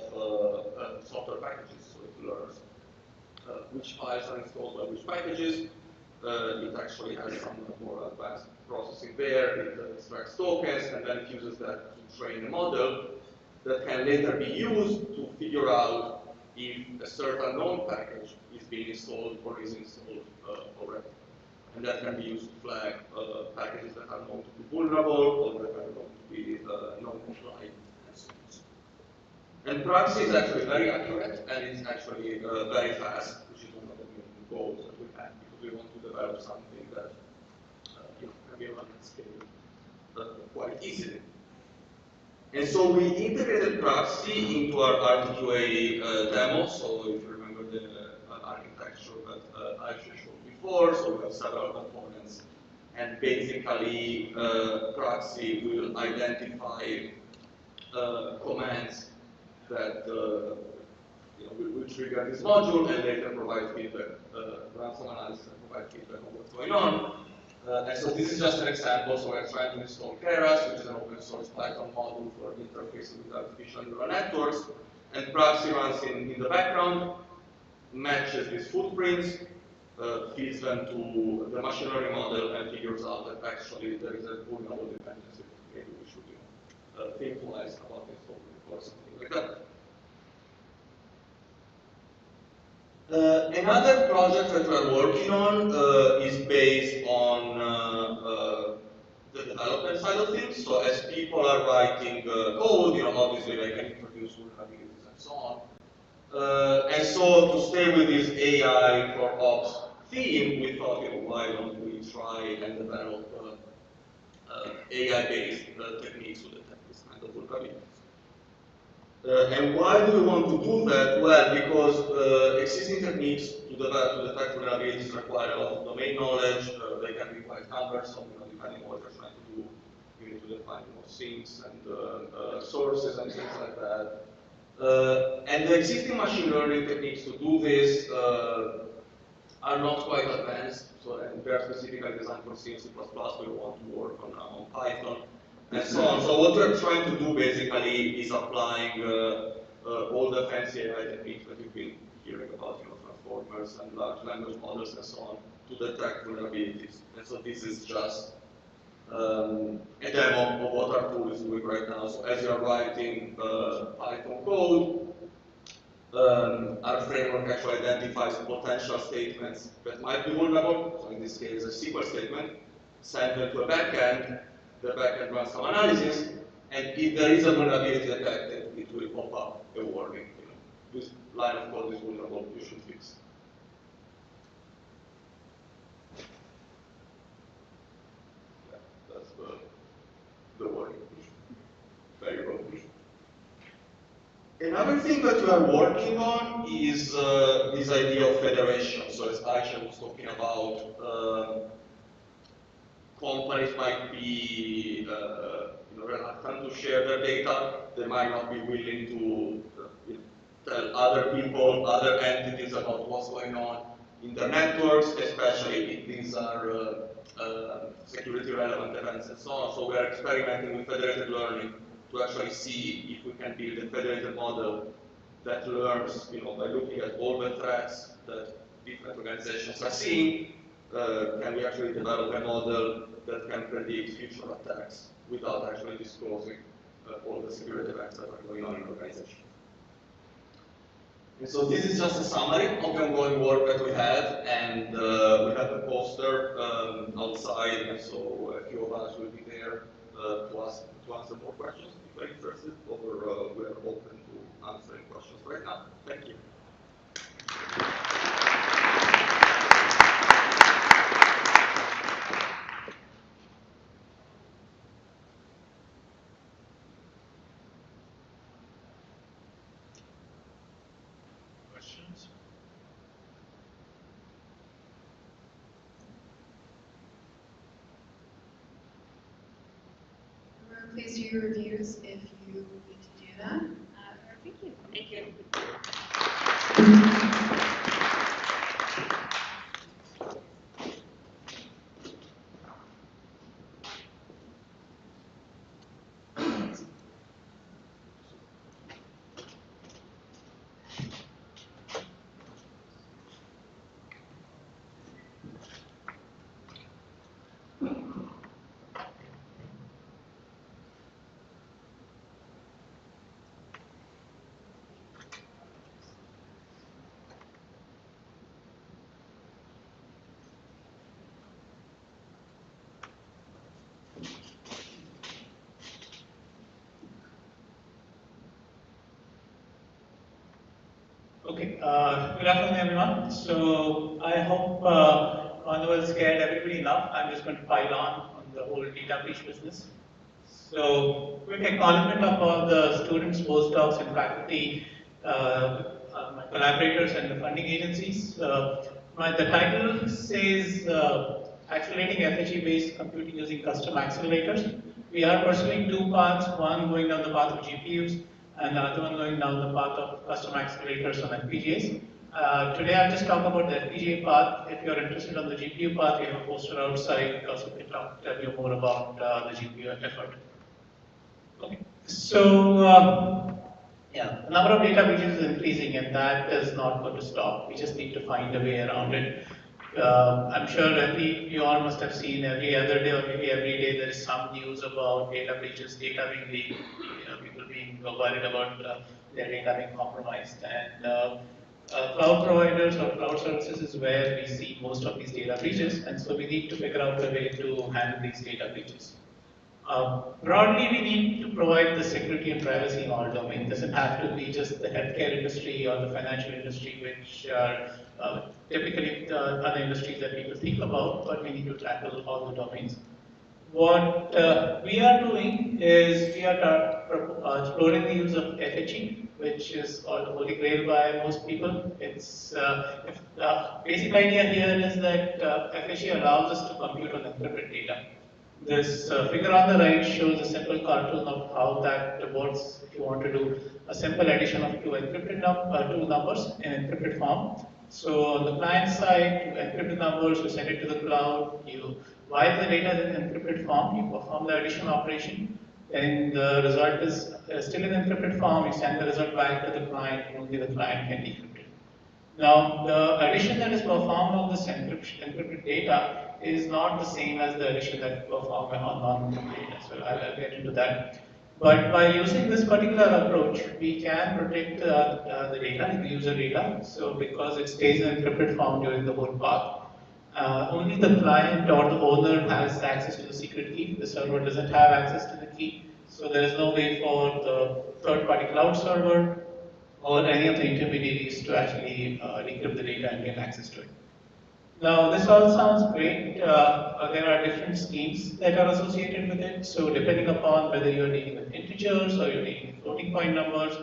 software packages. So it learns which files are installed by which packages, it actually has some more advanced processing there. It extracts tokens and then uses that to train a model that can later be used to figure out if a certain known package is being installed or is installed already. And that can be used to flag packages that are known to be vulnerable or that are known to be non-compliant and so on. And Praxis is actually very accurate and it's actually very fast, which is one of the main goals that we have because we want to develop something that can be run at scale quite easily. And so we integrated Praxis into our RTQA demo. So if you remember the architecture that I showed before, so we have several components. And basically, Praxis will identify commands that will trigger this module and later provide feedback, run some analysis and provide feedback on what's going on. And so this is just an example. So we're trying to install Keras, which is an open source Python module for interfacing with artificial neural networks. And Praxis runs in the background, matches these footprints, feeds them to the machine learning model, and figures out that actually there is a vulnerable dependency. Maybe we should think twice about installing or something like that. Another project that we're working on is based on the development side of things. So as people are writing code, obviously they can introduce vulnerabilities and so on. And so to stay with this AI for ops theme, we thought, why don't we try and develop AI-based techniques to detect this kind of vulnerabilities. And why do we want to do that? Well, because existing techniques to detect vulnerabilities require a lot of domain knowledge. They can be quite cumbersome, depending on what you're trying to do. You need to define more sinks and sources and things like that. And the existing machine learning techniques to do this are not quite advanced. So, and they are specifically designed for C and C++. We want to work on Python and so on. So what we're trying to do basically is applying all the fancy AI techniques that you've been hearing about, transformers and large language models and so on, to detect vulnerabilities. And so this is just a demo of what our tool is doing right now. So as you're writing Python code, our framework actually identifies potential statements that might be vulnerable. So in this case, a SQL statement, send them to a backend. The backend runs some analysis, and if there is a vulnerability detected, it will pop up a warning. This line of code is vulnerable, you should fix. Yeah, that's the warning. Very well. Another thing that we are working on is this idea of federation. So as Aisha was talking about, companies might be reluctant to share their data. They might not be willing to tell other people, other entities about what's going on in their networks, especially if these are security relevant events and so on. So we are experimenting with federated learning to actually see if we can build a federated model that learns, by looking at all the threats that different organizations are seeing. Can we actually develop a model that can predict future attacks without actually disclosing all the security events that are going on in the organization? And so this is just a summary of the ongoing work that we have, and we have a poster outside, and so a few of us will be there to answer more questions if you're interested, or we are open to answering questions right now. Thank you. Questions? Please do your reviews if you need to do that. Thank you. Thank you. Okay, good afternoon everyone. So I hope Manuel scared everybody enough. I'm just going to pile on the whole data breach business. So quick acknowledgement of all the students, postdocs and faculty, my collaborators and the funding agencies. The title says accelerating FHE-based computing using custom accelerators. We are pursuing two paths, one going down the path of GPUs and the other one going down the path of custom accelerators on FPGAs. Today I'll just talk about the FPGA path. If you're interested on the GPU path, we have a poster outside, also can tell you more about the GPU effort. Okay. So, yeah, the number of data breaches is increasing and that is not going to stop. We just need to find a way around it. I'm sure you all must have seen every other day or maybe every day there is some news about data breaches, data being leaked, people being worried about their data being compromised. And cloud providers or cloud services is where we see most of these data breaches, and so we need to figure out a way to handle these data breaches. Broadly, we need to provide the security and privacy in all domains. It doesn't have to be just the healthcare industry or the financial industry, which are typically other industries that people think about, but we need to tackle all the domains. What we are doing is we are exploring the use of FHE, which is called the Holy Grail by most people. It's the basic idea here is that FHE allows us to compute on encrypted data. This figure on the right shows a simple cartoon of how that works if you want to do a simple addition of two numbers in encrypted form. So on the client side, you encrypt the numbers, you send it to the cloud, while the data is in encrypted form, you perform the addition operation, and the result is still in encrypted form, you send the result back to the client, and only the client can decrypt it. Now, the addition that is performed on this encrypted data is not the same as the addition that is performed on non-encrypted data, so I'll get into that. But by using this particular approach, we can protect the data, the user data, so because it stays in encrypted form during the whole path. Only the client or the owner has access to the secret key. The server doesn't have access to the key, so there is no way for the third-party cloud server or any of the intermediaries to actually decrypt the data and get access to it. Now, this all sounds great. There are different schemes that are associated with it. So, depending upon whether you're dealing with integers or you're dealing with floating point numbers,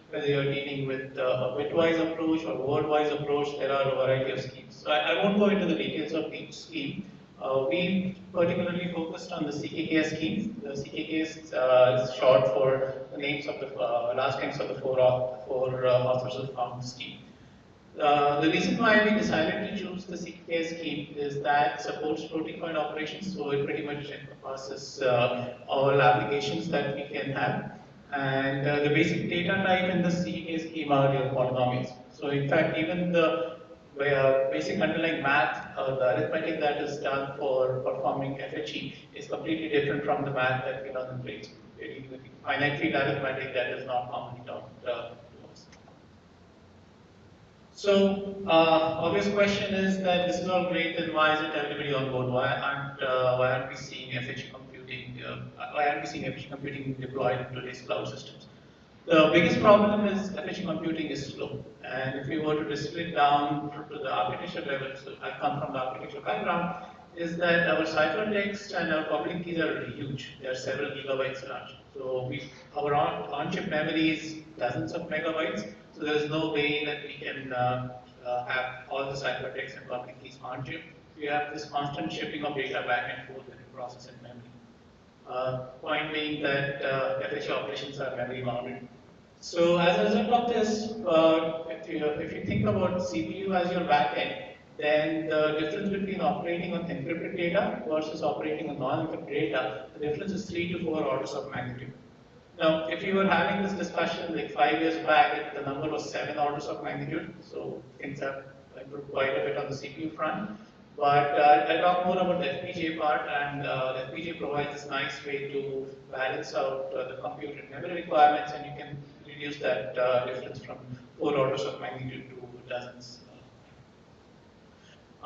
whether you're dealing with a bitwise approach or word-wise approach, there are a variety of schemes. So, I won't go into the details of each scheme. We particularly focused on the CKKS scheme. The CKKS is short for the names of the last names of the four authors of the scheme. The reason why we decided to choose the CKKS scheme is that it supports floating point operations, so it pretty much encompasses all applications that we can have. And the basic data type in the CKKS scheme are your polynomials. So in fact, even the basic underlying math, the arithmetic that is done for performing FHE is completely different from the math that we run in grades. Finite field arithmetic that is not commonly taught to us. So, obvious question is that this is all great, then why isn't everybody on board? Why aren't we seeing FHE computing? Why aren't we seeing FHE computing deployed in today's cloud systems? The biggest problem is FHE computing is slow, and if we were to distill it down to the architecture level, so I come from the architecture background, is that our ciphertext and our public keys are really huge. They are several gigabytes large. So our on-chip memory is dozens of megabytes. So there is no way that we can have all the ciphertext and public keys on chip. So you have this constant shipping of data back and forth when you process in memory. Point being that FHE operations are memory bounded. So as a result of this, if you think about CPU as your backend, then the difference between operating on encrypted data versus operating on non-encrypted data, the difference is 3 to 4 orders of magnitude. Now, if you were having this discussion like 5 years back, the number was 7 orders of magnitude, so things have improved quite a bit on the CPU front. But I'll talk more about the FPGA part, and the FPGA provides this nice way to balance out the compute and memory requirements, and you can reduce that difference from 4 orders of magnitude to dozens.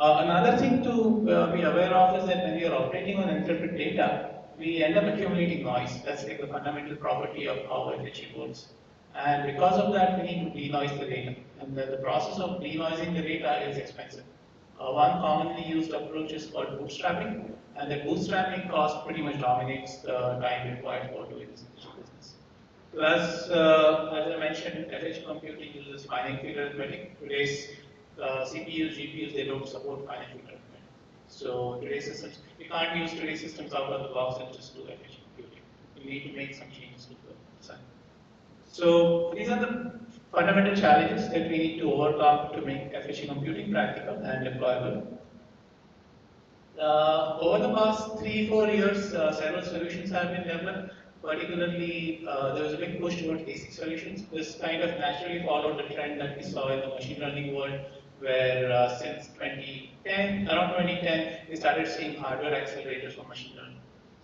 Another thing to be aware of is that when we are operating on encrypted data, we end up accumulating noise. That's like the fundamental property of how FHE works. And because of that, we need to denoise the data. And the process of denoising the data is expensive. One commonly used approach is called bootstrapping, and the bootstrapping cost pretty much dominates the time required for doing this business. So as I mentioned, FH computing uses finite field arithmetic. Today's CPUs, GPUs, they don't support finite field arithmetic. So today's systems, we can't use today's systems out of the box and just do FH computing. We need to make some changes to the design. So these are the fundamental challenges that we need to overcome to make FHE computing practical and deployable. Over the past 3-4 years, several solutions have been developed. Particularly, there was a big push towards ASIC solutions. This kind of naturally followed the trend that we saw in the machine learning world, where since 2010, around 2010, we started seeing hardware accelerators for machine learning.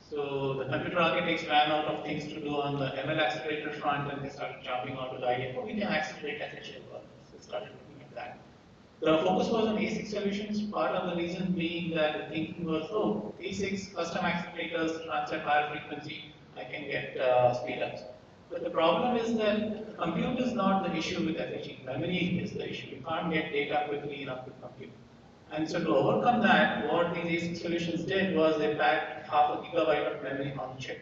So the computer architects ran out of things to do on the ML accelerator front, and they started jumping onto the idea, oh, we can accelerate FHL algorithms. They started looking at that. The focus was on ASIC solutions, part of the reason being that the thinking was, oh, ASICs, custom accelerators, runs at higher frequency, I can get speed ups. But the problem is that compute is not the issue with FHE. Memory is the issue. You can't get data quickly enough to compute. And so to overcome that, what these ASIC solutions did was they packed half a gigabyte of memory on the chip.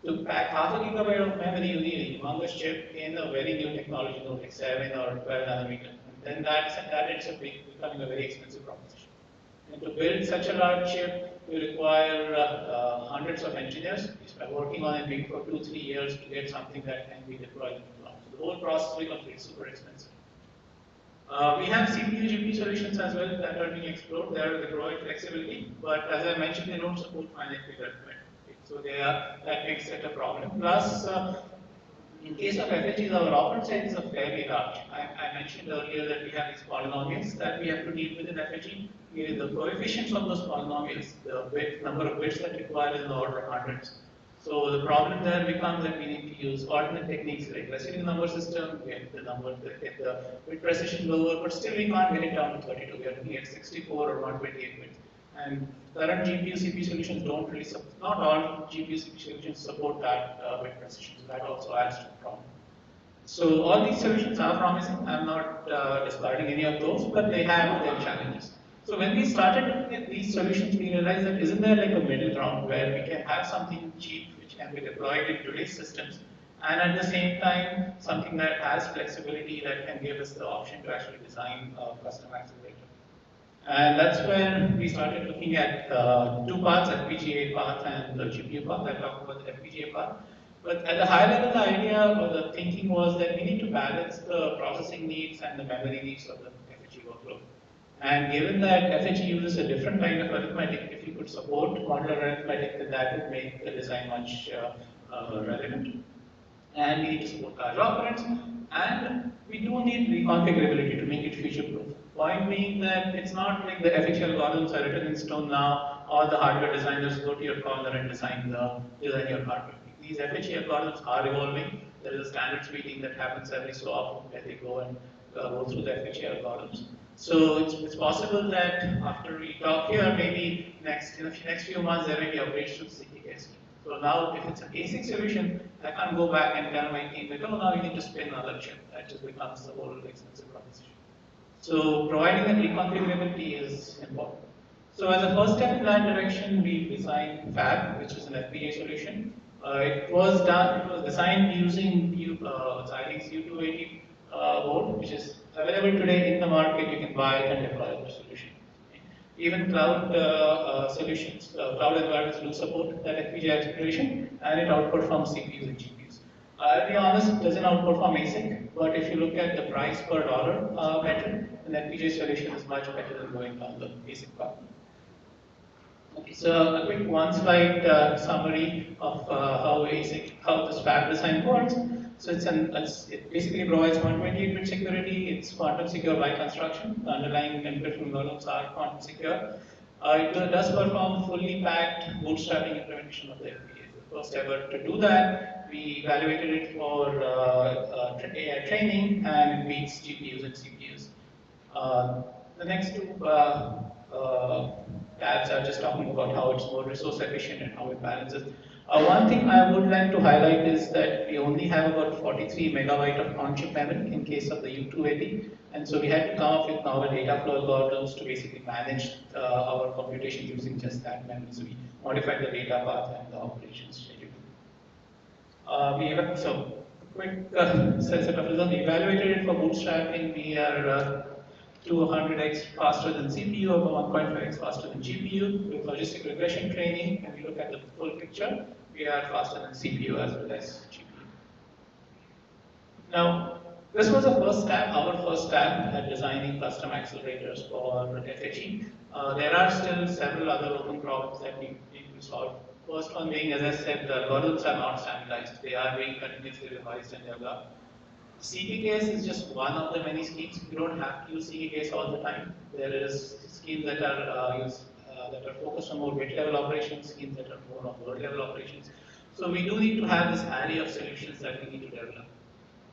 To pack half a gigabyte of memory, you need a humongous chip in a very new technology node, like 7 or 12 nanometer. And then that ends up becoming a very expensive proposition. And to build such a large chip, you require hundreds of engineers working on it maybe for 2-3 years to get something that can be deployed in the cloud. So the whole process becomes super expensive. We have CPU, GPU solutions as well that are being explored. They provide flexibility, but as I mentioned, they don't support finite field arithmetic. So that makes it a problem. Plus, in case of FHEs, our operand sizes are fairly large. I mentioned earlier that we have these polynomials that we have to deal with in FHE. The coefficients of those polynomials, the number of bits that require is in the order of hundreds. So the problem there becomes that we need to use alternate techniques like residual number system, get the bit precision lower, but still we can't get it down to 32. We are looking at 64 or 128 bits. And current GPU, CPU solutions don't really support, not all GPU, CPU solutions support that bit precision, so that also adds to the problem. So all these solutions are promising. I'm not discarding any of those, but they have their challenges. So when we started looking at these solutions, we realized that isn't there like a middle ground where we can have something cheap which can be deployed in today's systems, and at the same time something that has flexibility that can give us the option to actually design a custom accelerator. And that's when we started looking at two paths, FPGA path and the GPU path. I talked about the FPGA path. But at the high level, the idea or the thinking was that we need to balance the processing needs and the memory needs of the FHE workload. And given that FHE uses a different kind of arithmetic, if you could support modular arithmetic, then that would make the design much relevant. And we need to support large operands, and we do need reconfigurability to make it future-proof. Point being that it's not like the FHE algorithms are written in stone now, or the hardware designers go to your corner and design your hardware. These FHE algorithms are evolving. There is a standards meeting that happens every so often where they go and go through the FHE algorithms. So it's possible that after we talk here, maybe in the next few months, there may be upgrades to the CPK. So now, if it's an ASIC solution, I can't go back and tell my team that, oh, now you need to spin another chip. That just becomes the whole expensive proposition. So providing that reconfigurability is important. So as a first step in that direction, we designed Fab, which is an FPGA solution. It was designed using Xilinx U280 board, which is available today in the market. You can buy it and deploy the solution. Even cloud solutions, cloud environments do support that FPGA acceleration, and it outperforms CPUs and GPUs. I'll be honest, it doesn't outperform ASIC, but if you look at the price per dollar metric, an FPGA solution is much better than going down the ASIC path. Okay, so a quick one-slide summary of how this Fab design works. So it basically provides 128-bit security. It's quantum secure by construction. The underlying encryption kernels are quantum secure. It does perform fully packed bootstrapping implementation of the FPGA. The first ever to do that. We evaluated it for AI training, and it beats GPUs and CPUs. The next two tabs are just talking about how it's more resource efficient and how it balances One thing I would like to highlight is that we only have about 43 megabyte of on-chip memory in case of the U280, and so we had to come up with novel data flow algorithms to basically manage our computation using just that memory. So we modified the data path and the operations schedule. So quick set of results. We evaluated it for bootstrapping. We are 200x faster than CPU, about 1.5x faster than GPU. With logistic regression training, and we look at the full picture, we are faster than CPU as well as GPU. Now, this was our first stab at designing custom accelerators for FHE. There are still several other open problems that we need to solve. First one being, as I said, the algorithms are not standardized. They are being continuously revised and developed. CKKS is just one of the many schemes. You don't have to use CKKS all the time. There is schemes that are focused on more bit-level operations, schemes that are more on word-level operations. So we do need to have this array of solutions that we need to develop.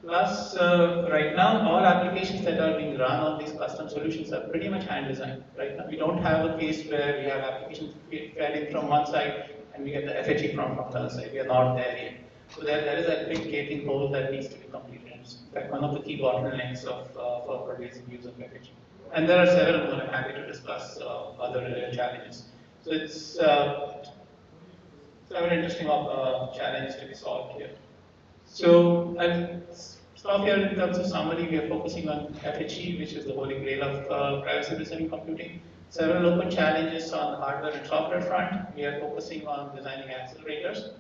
Plus, right now, all applications that are being run on these custom solutions are pretty much hand designed. Right now, we don't have a case where we have applications fed in from one side and we get the FHE from the other side. We are not there yet. So there is a big gaping hole that needs to be completed. In fact, one of the key bottlenecks for pervasive use of FHE. And there are several more. I'm happy to discuss other challenges. So it's a very interesting challenge to be solved here. So I'll stop here in terms of summary. We are focusing on FHE, which is the holy grail of privacy preserving computing. Several open challenges on the hardware and software front. We are focusing on designing accelerators.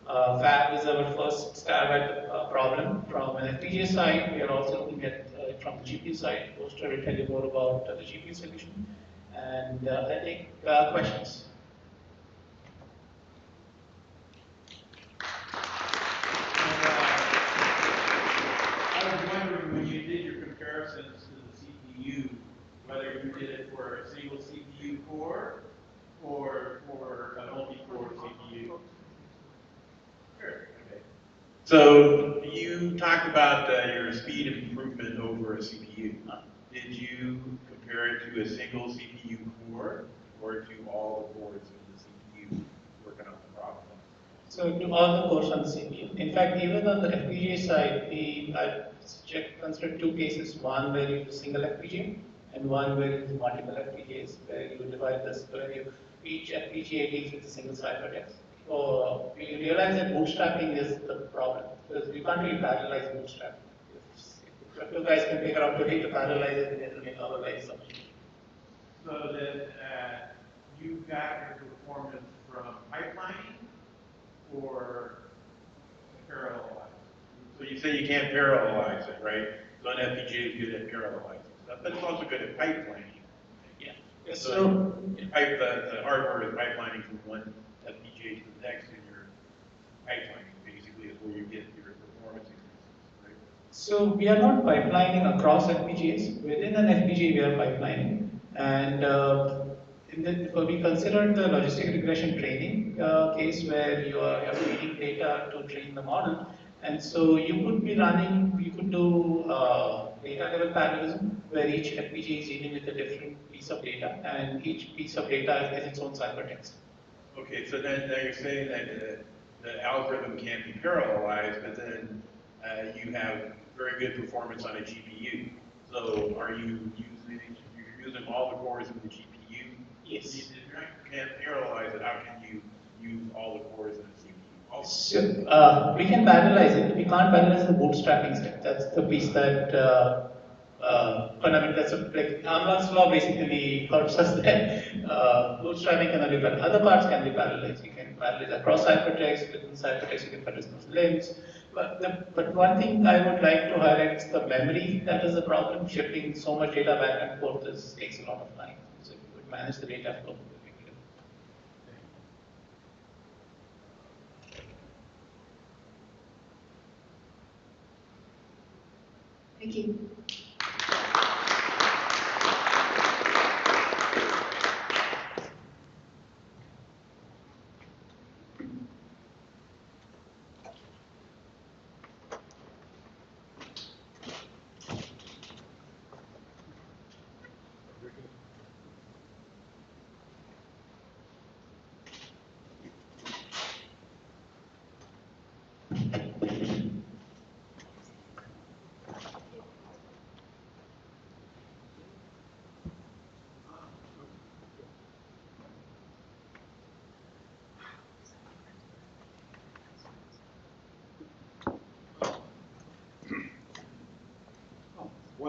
Fab is our first stab at a problem from an FPGA side. We are also looking at it from the GPU side. Poster will tell you more about the GPU solution. And I take questions. I was wondering when you did your comparisons to the CPU, whether you did it for a single CPU core or for a multi-core CPU. Sure. Okay. So you talked about your speed improvement over a CPU. Did you compare it to a single CPU core or to all the cores of the CPU working on the problem? So to all the cores on the CPU. In fact, even on the FPGA side, I considered two cases. One where you use single FPGA and one where you use multiple FPGAs, where you divide this, where each FPGA deals with a single ciphertext. So we realize that bootstrapping is the problem, because we can't really parallelize bootstrapping. If you guys can figure out a way to parallelize it, then it'll make our life so much easier. So then you got your performance from pipelining or parallelizing? So you say you can't parallelize it, right? So an FPGA is good at parallelizing stuff, but it's also good at pipelining. Yeah. So the hardware is pipelining from one FPGA to the next, and your pipelining basically is where you get your performance increases, right? So we are not pipelining across FPGAs. Within an FPGA, we are pipelining, and we considered the logistic regression training case where you are feeding data to train the model, and so you could be running, you could do data level parallelism where each FPGA is dealing with a different piece of data, and each piece of data is its own ciphertext. Okay, so then you're saying that the algorithm can't be parallelized, but then you have very good performance on a GPU. So are you using all the cores of the GPU? Yes. If you can't parallelize it, how can you use all the cores of the CPU? So we can parallelize it. We can't parallelize the bootstrapping step. That's the piece that fundamental. That's like Amman's law basically hurts us there. Bootstrapping can only parallelize. Other parts can be parallelized. You can parallelize across ciphertext. Within ciphertext, you can parallelize limbs. But one thing I would like to highlight is the memory. That is the problem. Shipping so much data back and forth takes a lot of time. So if you would manage the data flow. Thank you.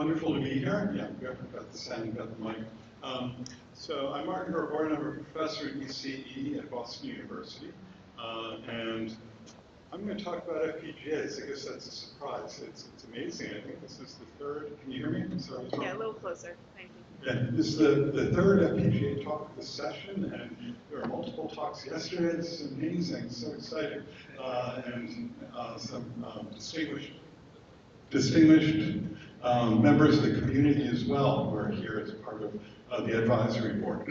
Wonderful to be here. Yeah, we've got the sound, got the mic. So I'm Martin Herborn. I'm a professor at ECE at Boston University. And I'm going to talk about FPGAs. I guess that's a surprise. It's amazing. I think this is the third. Can you hear me? I'm sorry. Yeah, a little closer. Thank you. Yeah, this is the third FPGA talk of this session, and there were multiple talks yesterday. This is amazing. So exciting. And some distinguished members of the community as well who are here as part of the advisory board.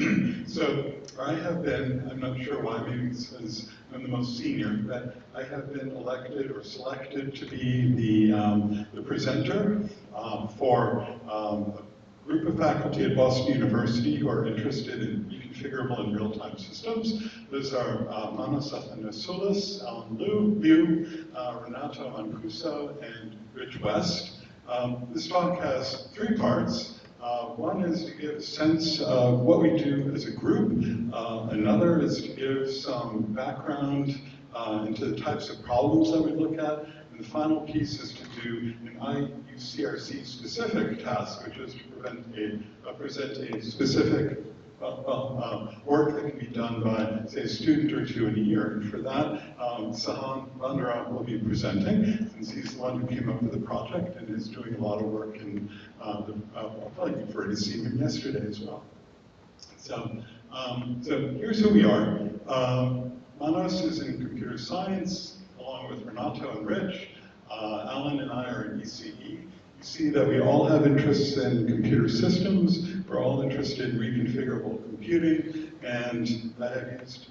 So I have been, I'm not sure why, maybe it's because I'm the most senior, but I have been elected or selected to be the presenter for a group of faculty at Boston University who are interested in reconfigurable and real-time systems. Those are Manos Athanasoulis, Alan Liu, Renato Mancuso, and Rich West. This talk has three parts. One is to give a sense of what we do as a group. Another is to give some background into the types of problems that we look at. And the final piece is to do an IUCRC specific task, which is to present a specific work that can be done by, say, a student or two in a year. And for that, Sahan Bandara will be presenting, since he's the one who came up with the project and is doing a lot of work in probably you've already seen him yesterday as well. So here's who we are. Manos is in computer science, along with Renato and Rich. Alan and I are in ECE. You see that we all have interests in computer systems. We're all interested in reconfigurable computing, and I have used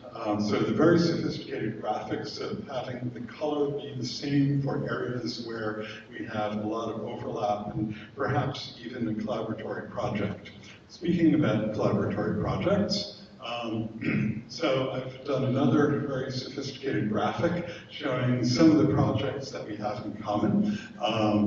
sort of the very sophisticated graphics of having the color be the same for areas where we have a lot of overlap and perhaps even a collaboratory project. Speaking about collaboratory projects, so I've done another very sophisticated graphic showing some of the projects that we have in common.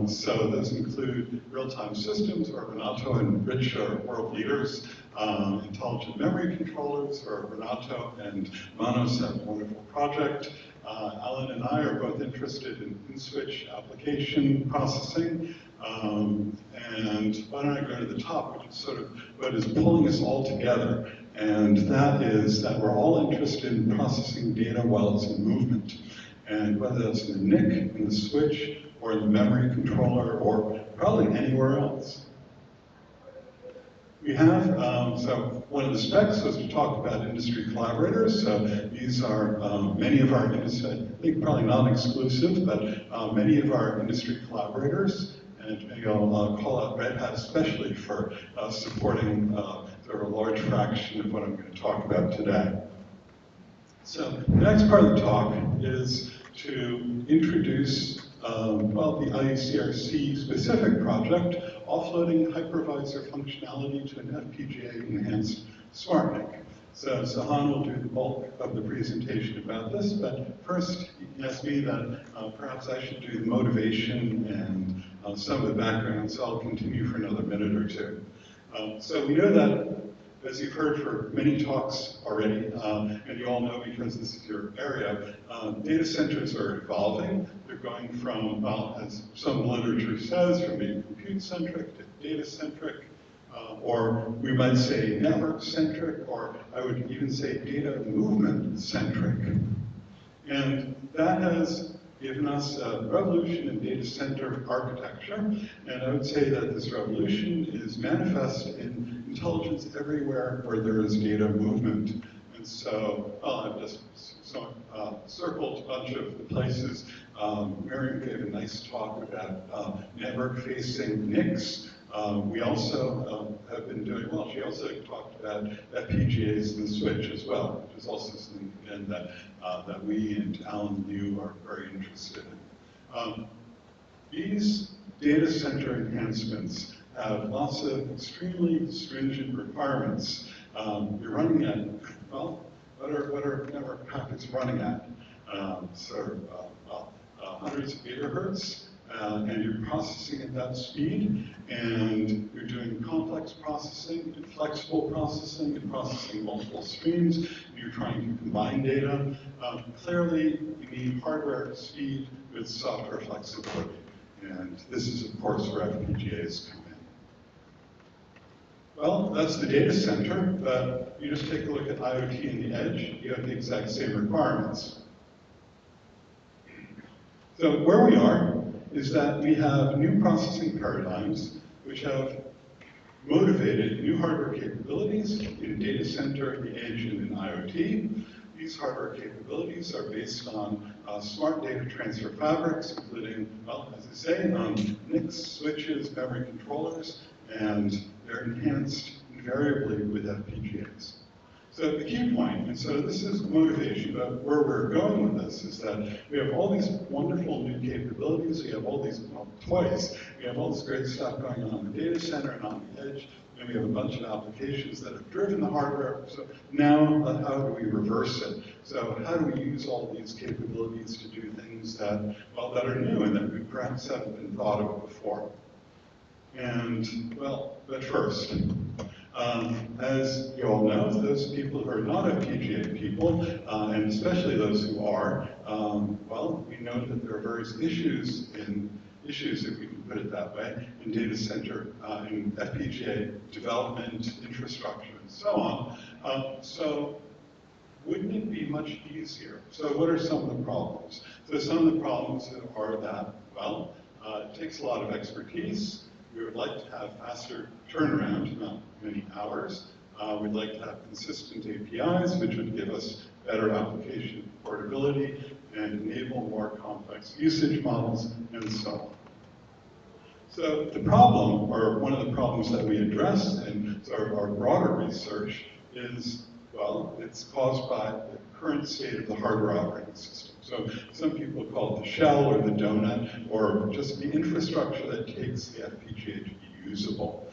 So those include real-time systems, where Renato and Rich are world leaders, intelligent memory controllers, where Renato and Manos have a wonderful project. Alan and I are both interested in switch application processing. And why don't I go to the top, which is sort of what is pulling us all together. And that is that we're all interested in processing data while it's in movement. And whether that's in the NIC, in the switch, or in the memory controller, or probably anywhere else. We have, so one of the specs was to talk about industry collaborators. So these are many of our industry, I think probably not exclusive, but many of our industry collaborators. And maybe I'll call out Red Hat especially for supporting sort of a large fraction of what I'm going to talk about today. So the next part of the talk is to introduce well, the IUCRC specific project, offloading hypervisor functionality to an FPGA-enhanced SmartNIC. So Sahan will do the bulk of the presentation about this, but first he asked me that perhaps I should do the motivation and some of the background, so I'll continue for another minute or two. So we know that, as you've heard for many talks already, and you all know because this is your area, data centers are evolving. They're going from, well, as some literature says, from being compute-centric to data-centric, or we might say network-centric, or I would even say data movement-centric. And that has given us a revolution in data center architecture, and I would say that this revolution is manifest in intelligence everywhere where there is data movement. And so, well, I've just circled a bunch of the places. Miriam gave a nice talk about network-facing NICs. We also have been doing, well, she also talked about FPGAs and the switch as well, which is also something again, that we and Alan Liu are very interested in. These data center enhancements have lots of extremely stringent requirements. You're running at, well, what are network packets running at? Hundreds of gigahertz. And you're processing at that speed, and you're doing complex processing and flexible processing and processing multiple streams, and you're trying to combine data. Clearly, you need hardware speed with software flexibility. And this is, of course, where FPGAs come in. Well, that's the data center, but you just take a look at IoT and the edge, you have the exact same requirements. So where we are is that we have new processing paradigms which have motivated new hardware capabilities in data center, the edge, and in IoT. These hardware capabilities are based on smart data transfer fabrics, including, well, as I say, NICs, switches, memory controllers, and they're enhanced invariably with FPGAs. So the key point, and so this is motivation, but where we're going with this is that we have all these wonderful new capabilities, we have all these toys, we have all this great stuff going on in the data center and on the edge, and we have a bunch of applications that have driven the hardware. So now, how do we reverse it? So how do we use all these capabilities to do things that, well, that are new and that we perhaps haven't been thought of before? And, well, but first, as you all know, those people who are not FPGA people, and especially those who are, well, we know that there are various issues, if we can put it that way, in data center, in FPGA development, infrastructure, and so on. So wouldn't it be much easier? So what are some of the problems? So some of the problems are that, well, it takes a lot of expertise. We would like to have faster turnaround, not many hours. We'd like to have consistent APIs, which would give us better application portability and enable more complex usage models, and so on. So the problem, or one of the problems that we address in sort of our broader research is, well, it's caused by the current state of the hardware operating system. So some people call it the shell or the donut, or just the infrastructure that takes the FPGA to be usable.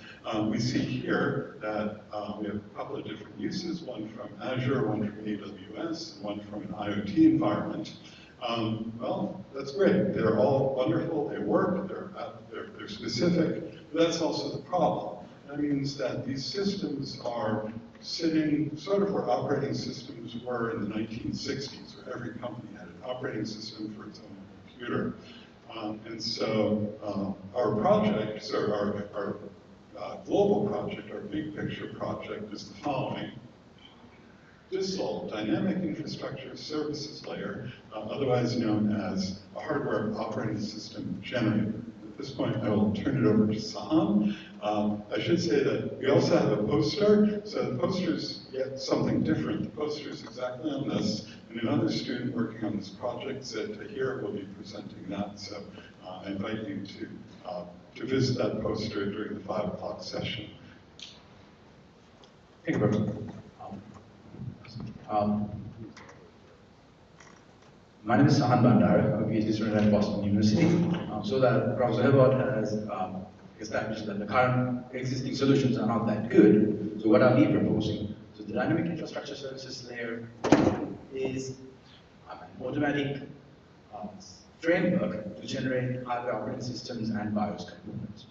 We see here that we have a couple of different uses, one from Azure, one from AWS, and one from an IoT environment. Well, that's great. They're all wonderful, they work, they're specific, but that's also the problem. That means that these systems are sitting sort of where operating systems were in the 1960s, where every company had an operating system for its own computer. And so our project, so our global project, our big picture project is the following. DISL, Dynamic Infrastructure Services Layer, otherwise known as a hardware operating system generator. At this point, I will turn it over to Sahan. I should say that we also have a poster. So the poster's yet something different. The poster is exactly on this, and another student working on this project said Tahir will be presenting that. So I invite you to visit that poster during the 5 o'clock session. Thank you, Professor. My name is Sahan Bandar, I'm a PhD student at Boston University. So that Professor Herbert has established that the current existing solutions are not that good. So what are we proposing? So the Dynamic Infrastructure Services Layer is an automatic framework to generate hardware operating systems and BIOS components.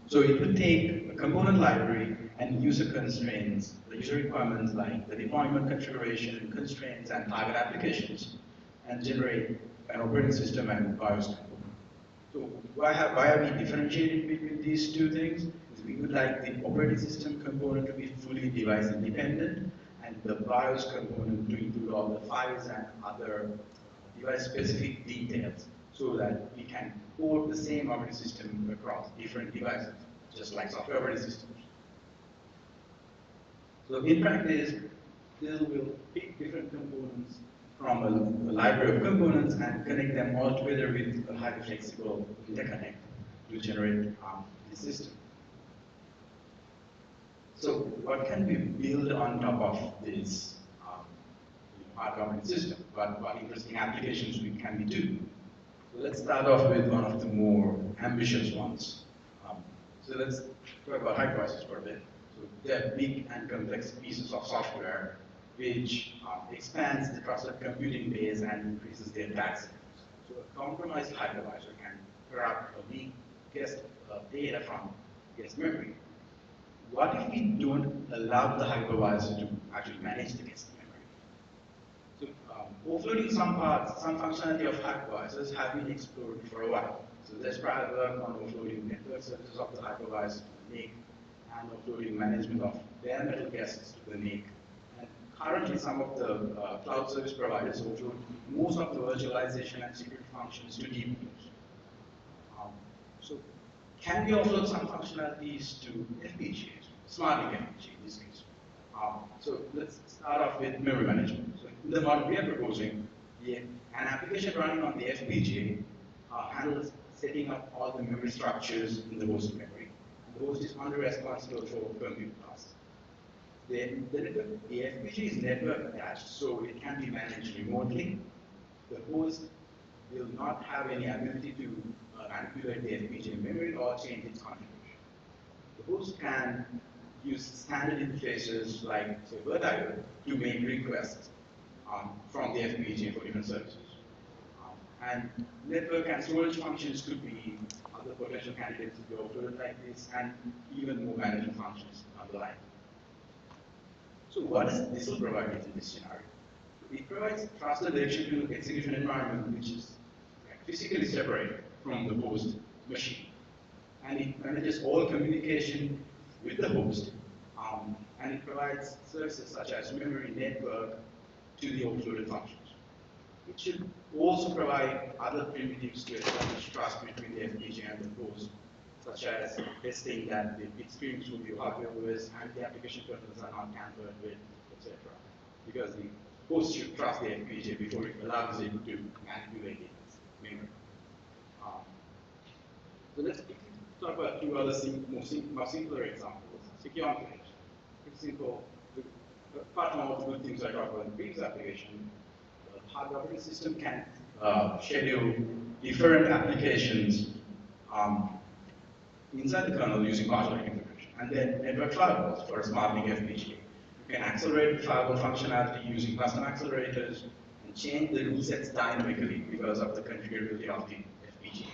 So it will take a component library and user constraints, the user requirements like the deployment configuration, constraints, and target applications, and generate an operating system and BIOS component. So why are we differentiating between these two things? Is we would like the operating system component to be fully device independent, and the BIOS component to include all the files and other device-specific details, so that we can port the same operating system across different devices, just like software operating systems. So in practice, this will pick different components from a library of components and connect them all together with a highly flexible interconnect to generate the system. So what can we build on top of this hardware operating system? What interesting applications can we do? So let's start off with one of the more ambitious ones. So let's talk about hypervisors for a bit. So they're big and complex pieces of software which expands the trusted computing base and increases the attack surface. So a compromised hypervisor can corrupt a weak guest data from guest memory. What if we don't allow the hypervisor to actually manage the guest memory? So offloading some parts, some functionality of hypervisors have been explored for a while. So there's prior work on offloading network services of the hypervisor to the NIC and offloading management of bare metal guests to the NIC. And currently, some of the cloud service providers offload most of the virtualization and security functions to GPUs. So can we offload some functionalities to FPGAs, smart NIC FPGA in this case? So let's start off with memory management. So in the model we are proposing, an application running on the FPGA handles setting up all the memory structures in the host memory. The host is under responsible for compute tasks. The FPGA is network attached, so it can be managed remotely. The host will not have any ability to manipulate the FPGA memory or change its configuration. The host can use standard interfaces like, say, Vertigo to make requests from the FPGA for different services. And network and storage functions could be other potential candidates to be offloaded like this, and even more management functions on the line. So what does this will provide in this scenario? It provides trusted execution environment which is physically separate from the host machine. And it manages all communication with the host, and it provides services such as memory network to the offloaded functions. It should also provide other primitives to establish trust between the FPGA and the host, such as testing that the bit streams will be hardware OS and the application kernels are not tampered with, etc. Because the host should trust the FPGA before it allows it to manipulate its memory. So let's talk about two other more simpler examples. Secure application. It's simple. Apart from all the good things I talked about in the previous application, the hardware operating system can schedule different applications inside the kernel using partial configuration, and then network firewalls for a smart NIC FPGA. You can accelerate the firewall functionality using custom accelerators and change the rule sets dynamically because of the configurability of the FPGA.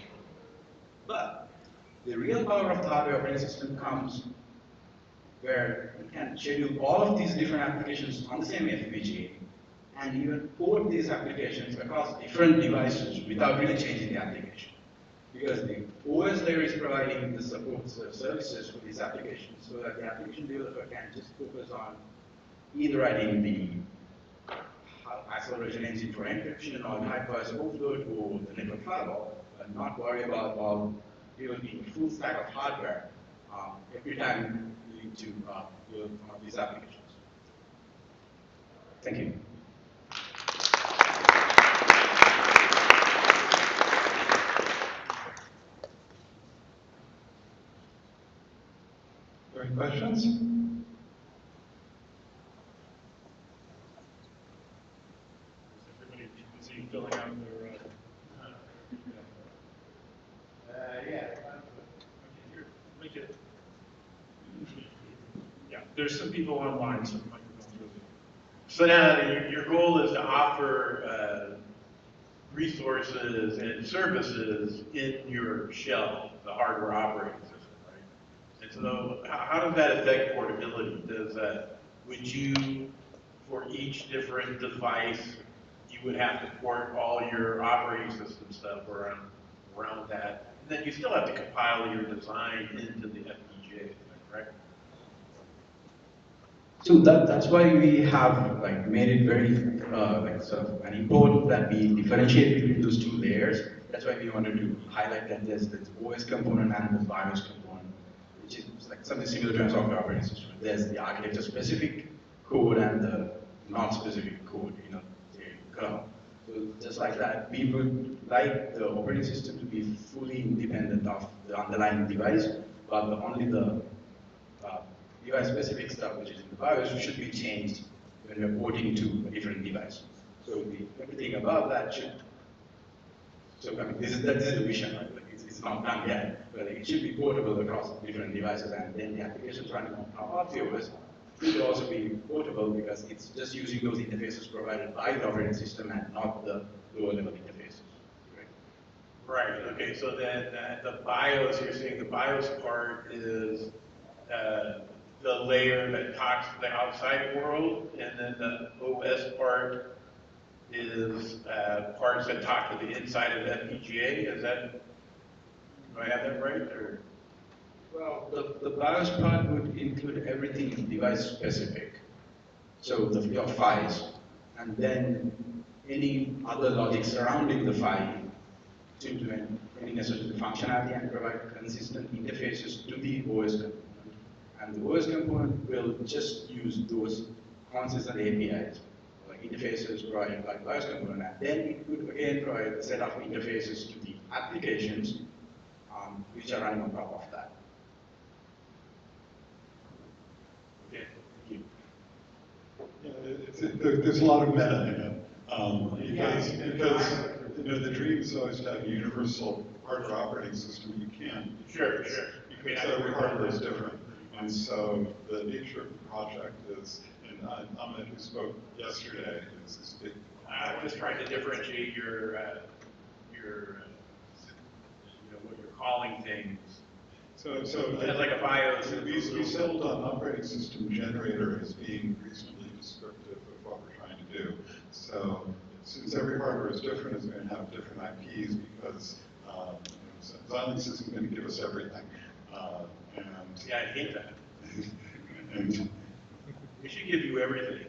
But the real power of the hardware operating system comes where you can schedule all of these different applications on the same FPGA and even port these applications across different devices without really changing the application. Because the OS layer is providing the support services for these applications so that the application developer can just focus on either writing the acceleration engine for encryption or the hypervisor offload or the network firewall, and not worry about developing a full stack of hardware every time you need to develop one of these applications. Thank you. Any questions? Everybody too busy filling out their, make it. Yeah, there's some people online, so the microphone's really. So now your goal is to offer resources and services in your shell, the hardware operating system, right? And so how does that affect portability? Would you, for each different device, you would have to port all your operating system stuff around that? And then you still have to compile your design into the FPGA, is that correct? So that's why we have made it very sort of an important that we differentiate between those two layers. That's why we wanted to highlight that there's the OS component and the BIOS component, which is like something similar to a software operating system. There's the architecture-specific code and the non-specific code, the kernel. So just like that, we would like the operating system to be fully independent of the underlying device, but only the device-specific stuff, which is in the BIOS, should be changed when we're porting to a different device. So everything above that should. So I mean, this is the vision, right? It's not done yet, but it should be portable across different devices, and then the applications running on top of the OS should also be portable because it's just using those interfaces provided by the operating system and not the lower-level interfaces. Right. Okay. So then the BIOS, you're saying the BIOS part is the layer that talks to the outside world, and then the OS part is parts that talk to the inside of the FPGA. Do I have that right? Or? Well, the BIOS part would include everything device specific. So your files, and then any other logic surrounding the file to do any necessary functionality and provide consistent interfaces to the OS component. And the OS component will just use those consistent APIs, like interfaces provided by BIOS component, and then it would again provide a set of interfaces to the applications which are running on top of that. Okay, thank you. Yeah, there's a lot of meta in it. Because the dream is always to have a universal hardware operating system. You can't. Sure. Because every hardware is different. And so the nature of the project is, and Ahmed, who spoke yesterday, is big. I'm just trying to differentiate your what you're calling things. So like a BIOS. We settled on operating system generator as being reasonably descriptive of what we're trying to do. So since every hardware is different, it's going to have different IPs because Xilinx isn't going to give us everything. Yeah, I hate that. And we should give you everything.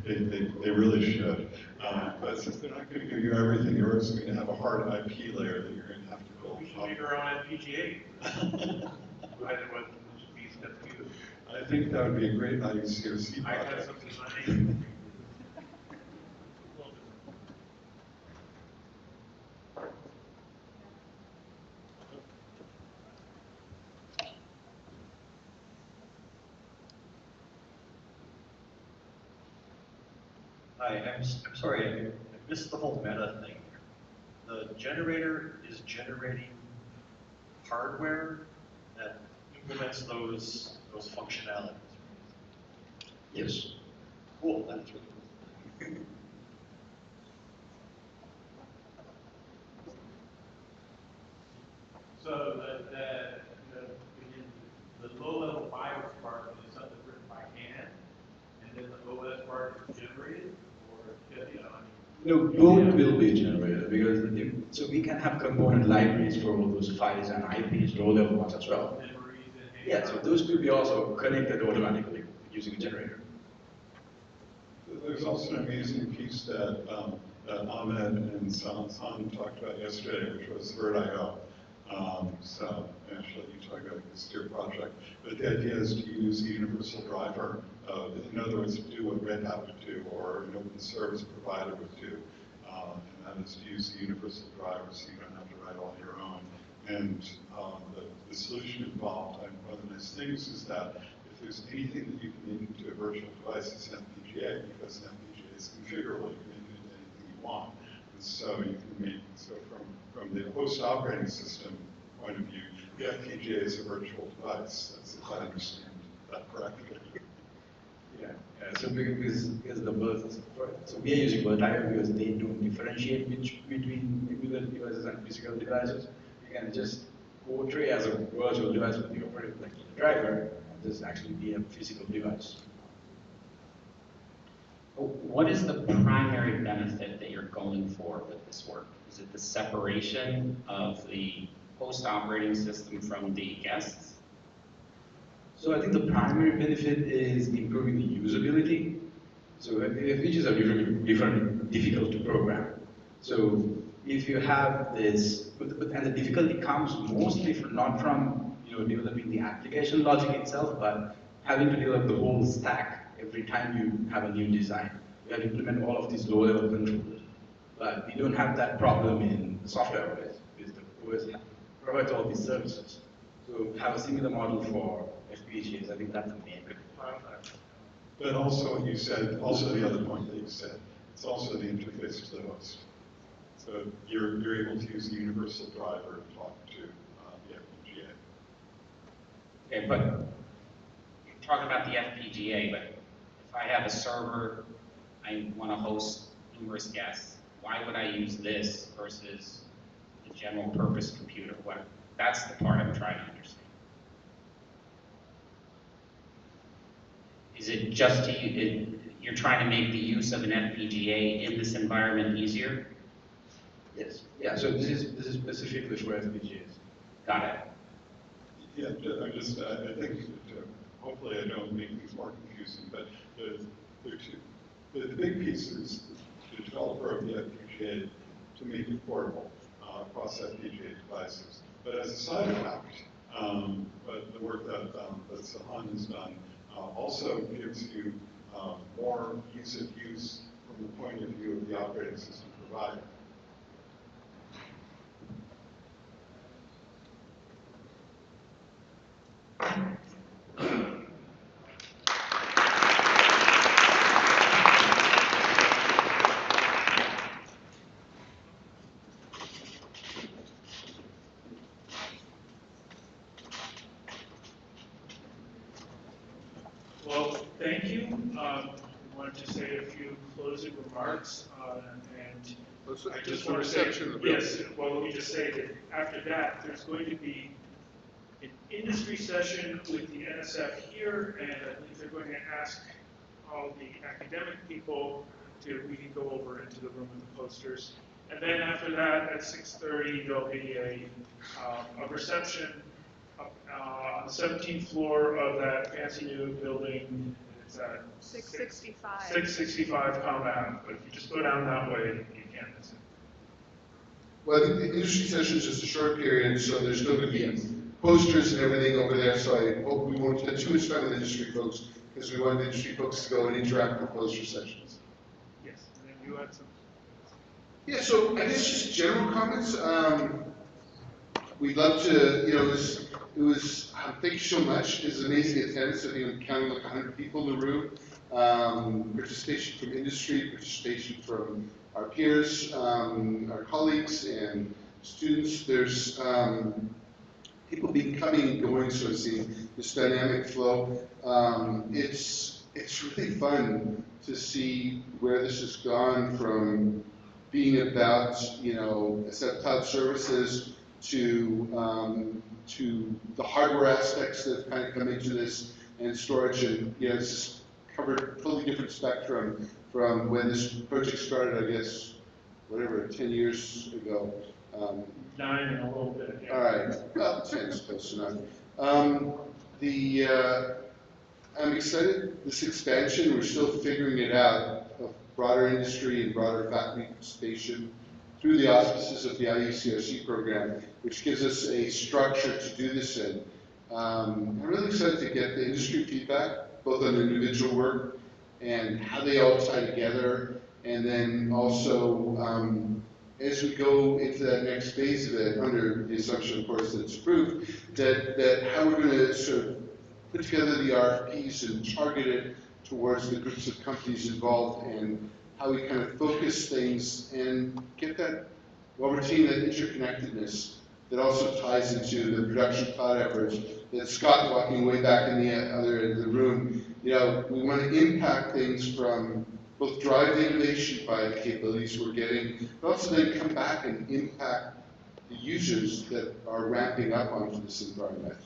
They really should. But since they're not going to give you everything, you're also going to have a hard IP layer that you're going to have to build. We should make our own FPGA. I think that would be a great IUC project. I have something in my name. Hi, I'm sorry, I missed the whole meta thing. The generator is generating hardware that implements those functionalities. Yes. Cool, that's really cool. So the low-level BIOS part is something written by hand, and then the OS part is generated, No, both will be generated because so we can have component libraries for all those files and IPs, low-level ones as well. Yeah, so those could be also connected automatically using a generator. There's also an amazing piece that Ahmed and San talked about yesterday, which was Vert.io. So actually, you talk about this your project, but the idea is to use a universal driver. In other words, to do what Red Hat would do, or an open service provider would do, and that is to use the universal driver, so you don't have to write all your own. And the solution involved, and one of the nice things is that if there's anything that you can make into a virtual device, it's an FPGA, because an FPGA is configurable. You can make it into anything you want. And so you can make, so from the host operating system point of view, the FPGA is a virtual device. That's if I understand that correctly. Yeah. So because the birth, so we are using Vert.io because they don't differentiate between emulated devices and physical devices. You can just portray as a virtual device with the operating like the driver, and just actually be a physical device. What is the primary benefit that you're going for with this work? Is it the separation of the host operating system from the guests? So I think the primary benefit is improving the usability. So FPGAs are difficult to program. So if you have this, and the difficulty comes mostly not from developing the application logic itself, but having to develop the whole stack every time you have a new design. You have to implement all of these low-level controllers. But we don't have that problem in the software OS, because the OS provides all these services. So have a similar model for FPGAs. I think that's the main benefit. But also what you said, also the other point that you said, it's also the interface to the host. So you're able to use the universal driver to talk to the FPGA. Okay, but you're talking about the FPGA, but if I have a server, I want to host numerous guests, why would I use this versus the general purpose computer? That's the part I'm trying to understand. Is it just you're trying to make the use of an FPGA in this environment easier? Yes. Yeah. So this is specifically for FPGAs. Got it. Yeah, I think that, hopefully I don't make things more confusing, but the big piece is the developer of the FPGA to make it portable across FPGA devices. But as a side effect, but the work that Sahan has done also gives you more ease of use from the point of view of the operating system provider. Well, thank you. I wanted to say a few closing remarks, and I just want to say, yes, well, let me just say that after that, there's going to be an industry session with the NSF here, and I think they're going to ask all the academic people we can go over into the room with the posters. And then after that, at 6:30, there'll be a reception on the 17th floor of that fancy new building. It's at 665. 665 Compound, but if you just go down that way, you can't miss it. Well, I think the industry session is just a short period, so there's still going to be posters and everything over there, so I hope we won't spend too much time with industry folks, because we want the industry folks to go and interact with poster sessions. Yes, and then you had some. Yeah, so I guess just general comments. We'd love to, you know, it was thank you so much. It's amazing attendance. I think I'm counting like 100 people in the room. Participation from industry, participation from our peers, our colleagues and students. There's people coming and going, so to see this dynamic flow. It's really fun to see where this has gone from being about, you know, a set of cloud services to the hardware aspects that kind of come into this, and storage, and you know, it's just covered a totally different spectrum from when this project started, I guess, whatever, 10 years ago. 9 and a little bit. Yeah. All right, well, 10 is close enough. I'm excited, this expansion, we're still figuring it out, of broader industry and broader faculty participation through the auspices of the IUCRC program, which gives us a structure to do this in. I'm really excited to get the industry feedback, both on the individual work and how they all tie together, and then also as we go into that next phase of it, under the assumption, of course, that it's approved, that how we're going to sort of put together the RFPs and target it towards the groups of companies involved, and how we kind of focus things and get that, while retaining that interconnectedness that also ties into the production cloud efforts that Scott, walking way back in the other end of the room, you know, we want to impact things from both drive the innovation by the capabilities we're getting, but also then come back and impact the users that are ramping up onto this environment.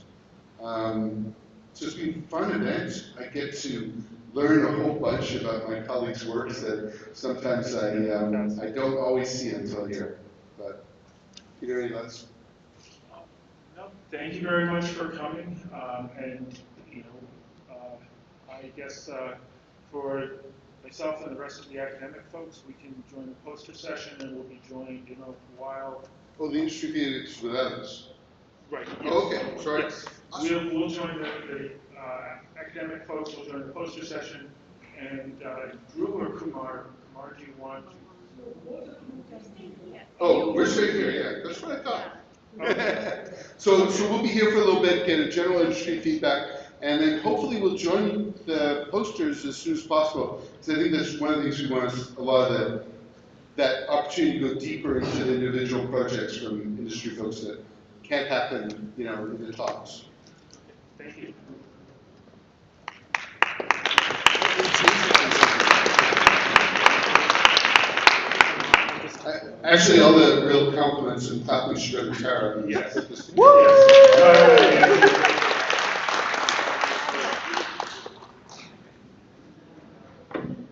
So it's been a fun event. I get to learn a whole bunch about my colleagues' works that sometimes I don't always see until here. But Peter, any thoughts? No, thank you very much for coming. And you know, I guess for myself and the rest of the academic folks, we can join the poster session, and we'll be joined in a while. Oh, the industry theater is without us. Right. Yes. Oh, okay. Sorry. Yes. Awesome. We'll join the academic folks. We'll join the poster session. And Drew or Kumar? Kumar, do you want to? Oh, we're straight here. Yeah, that's what I thought. Okay. So we'll be here for a little bit, get a general industry feedback, and then hopefully we'll join the posters as soon as possible. Because I think that's one of the things we want is a lot of that opportunity to go deeper into the individual projects from industry folks that can't happen, you know, in the talks. Thank you. Actually, all the real compliments and clapping should go to Tara. Yes. Woo! Yes.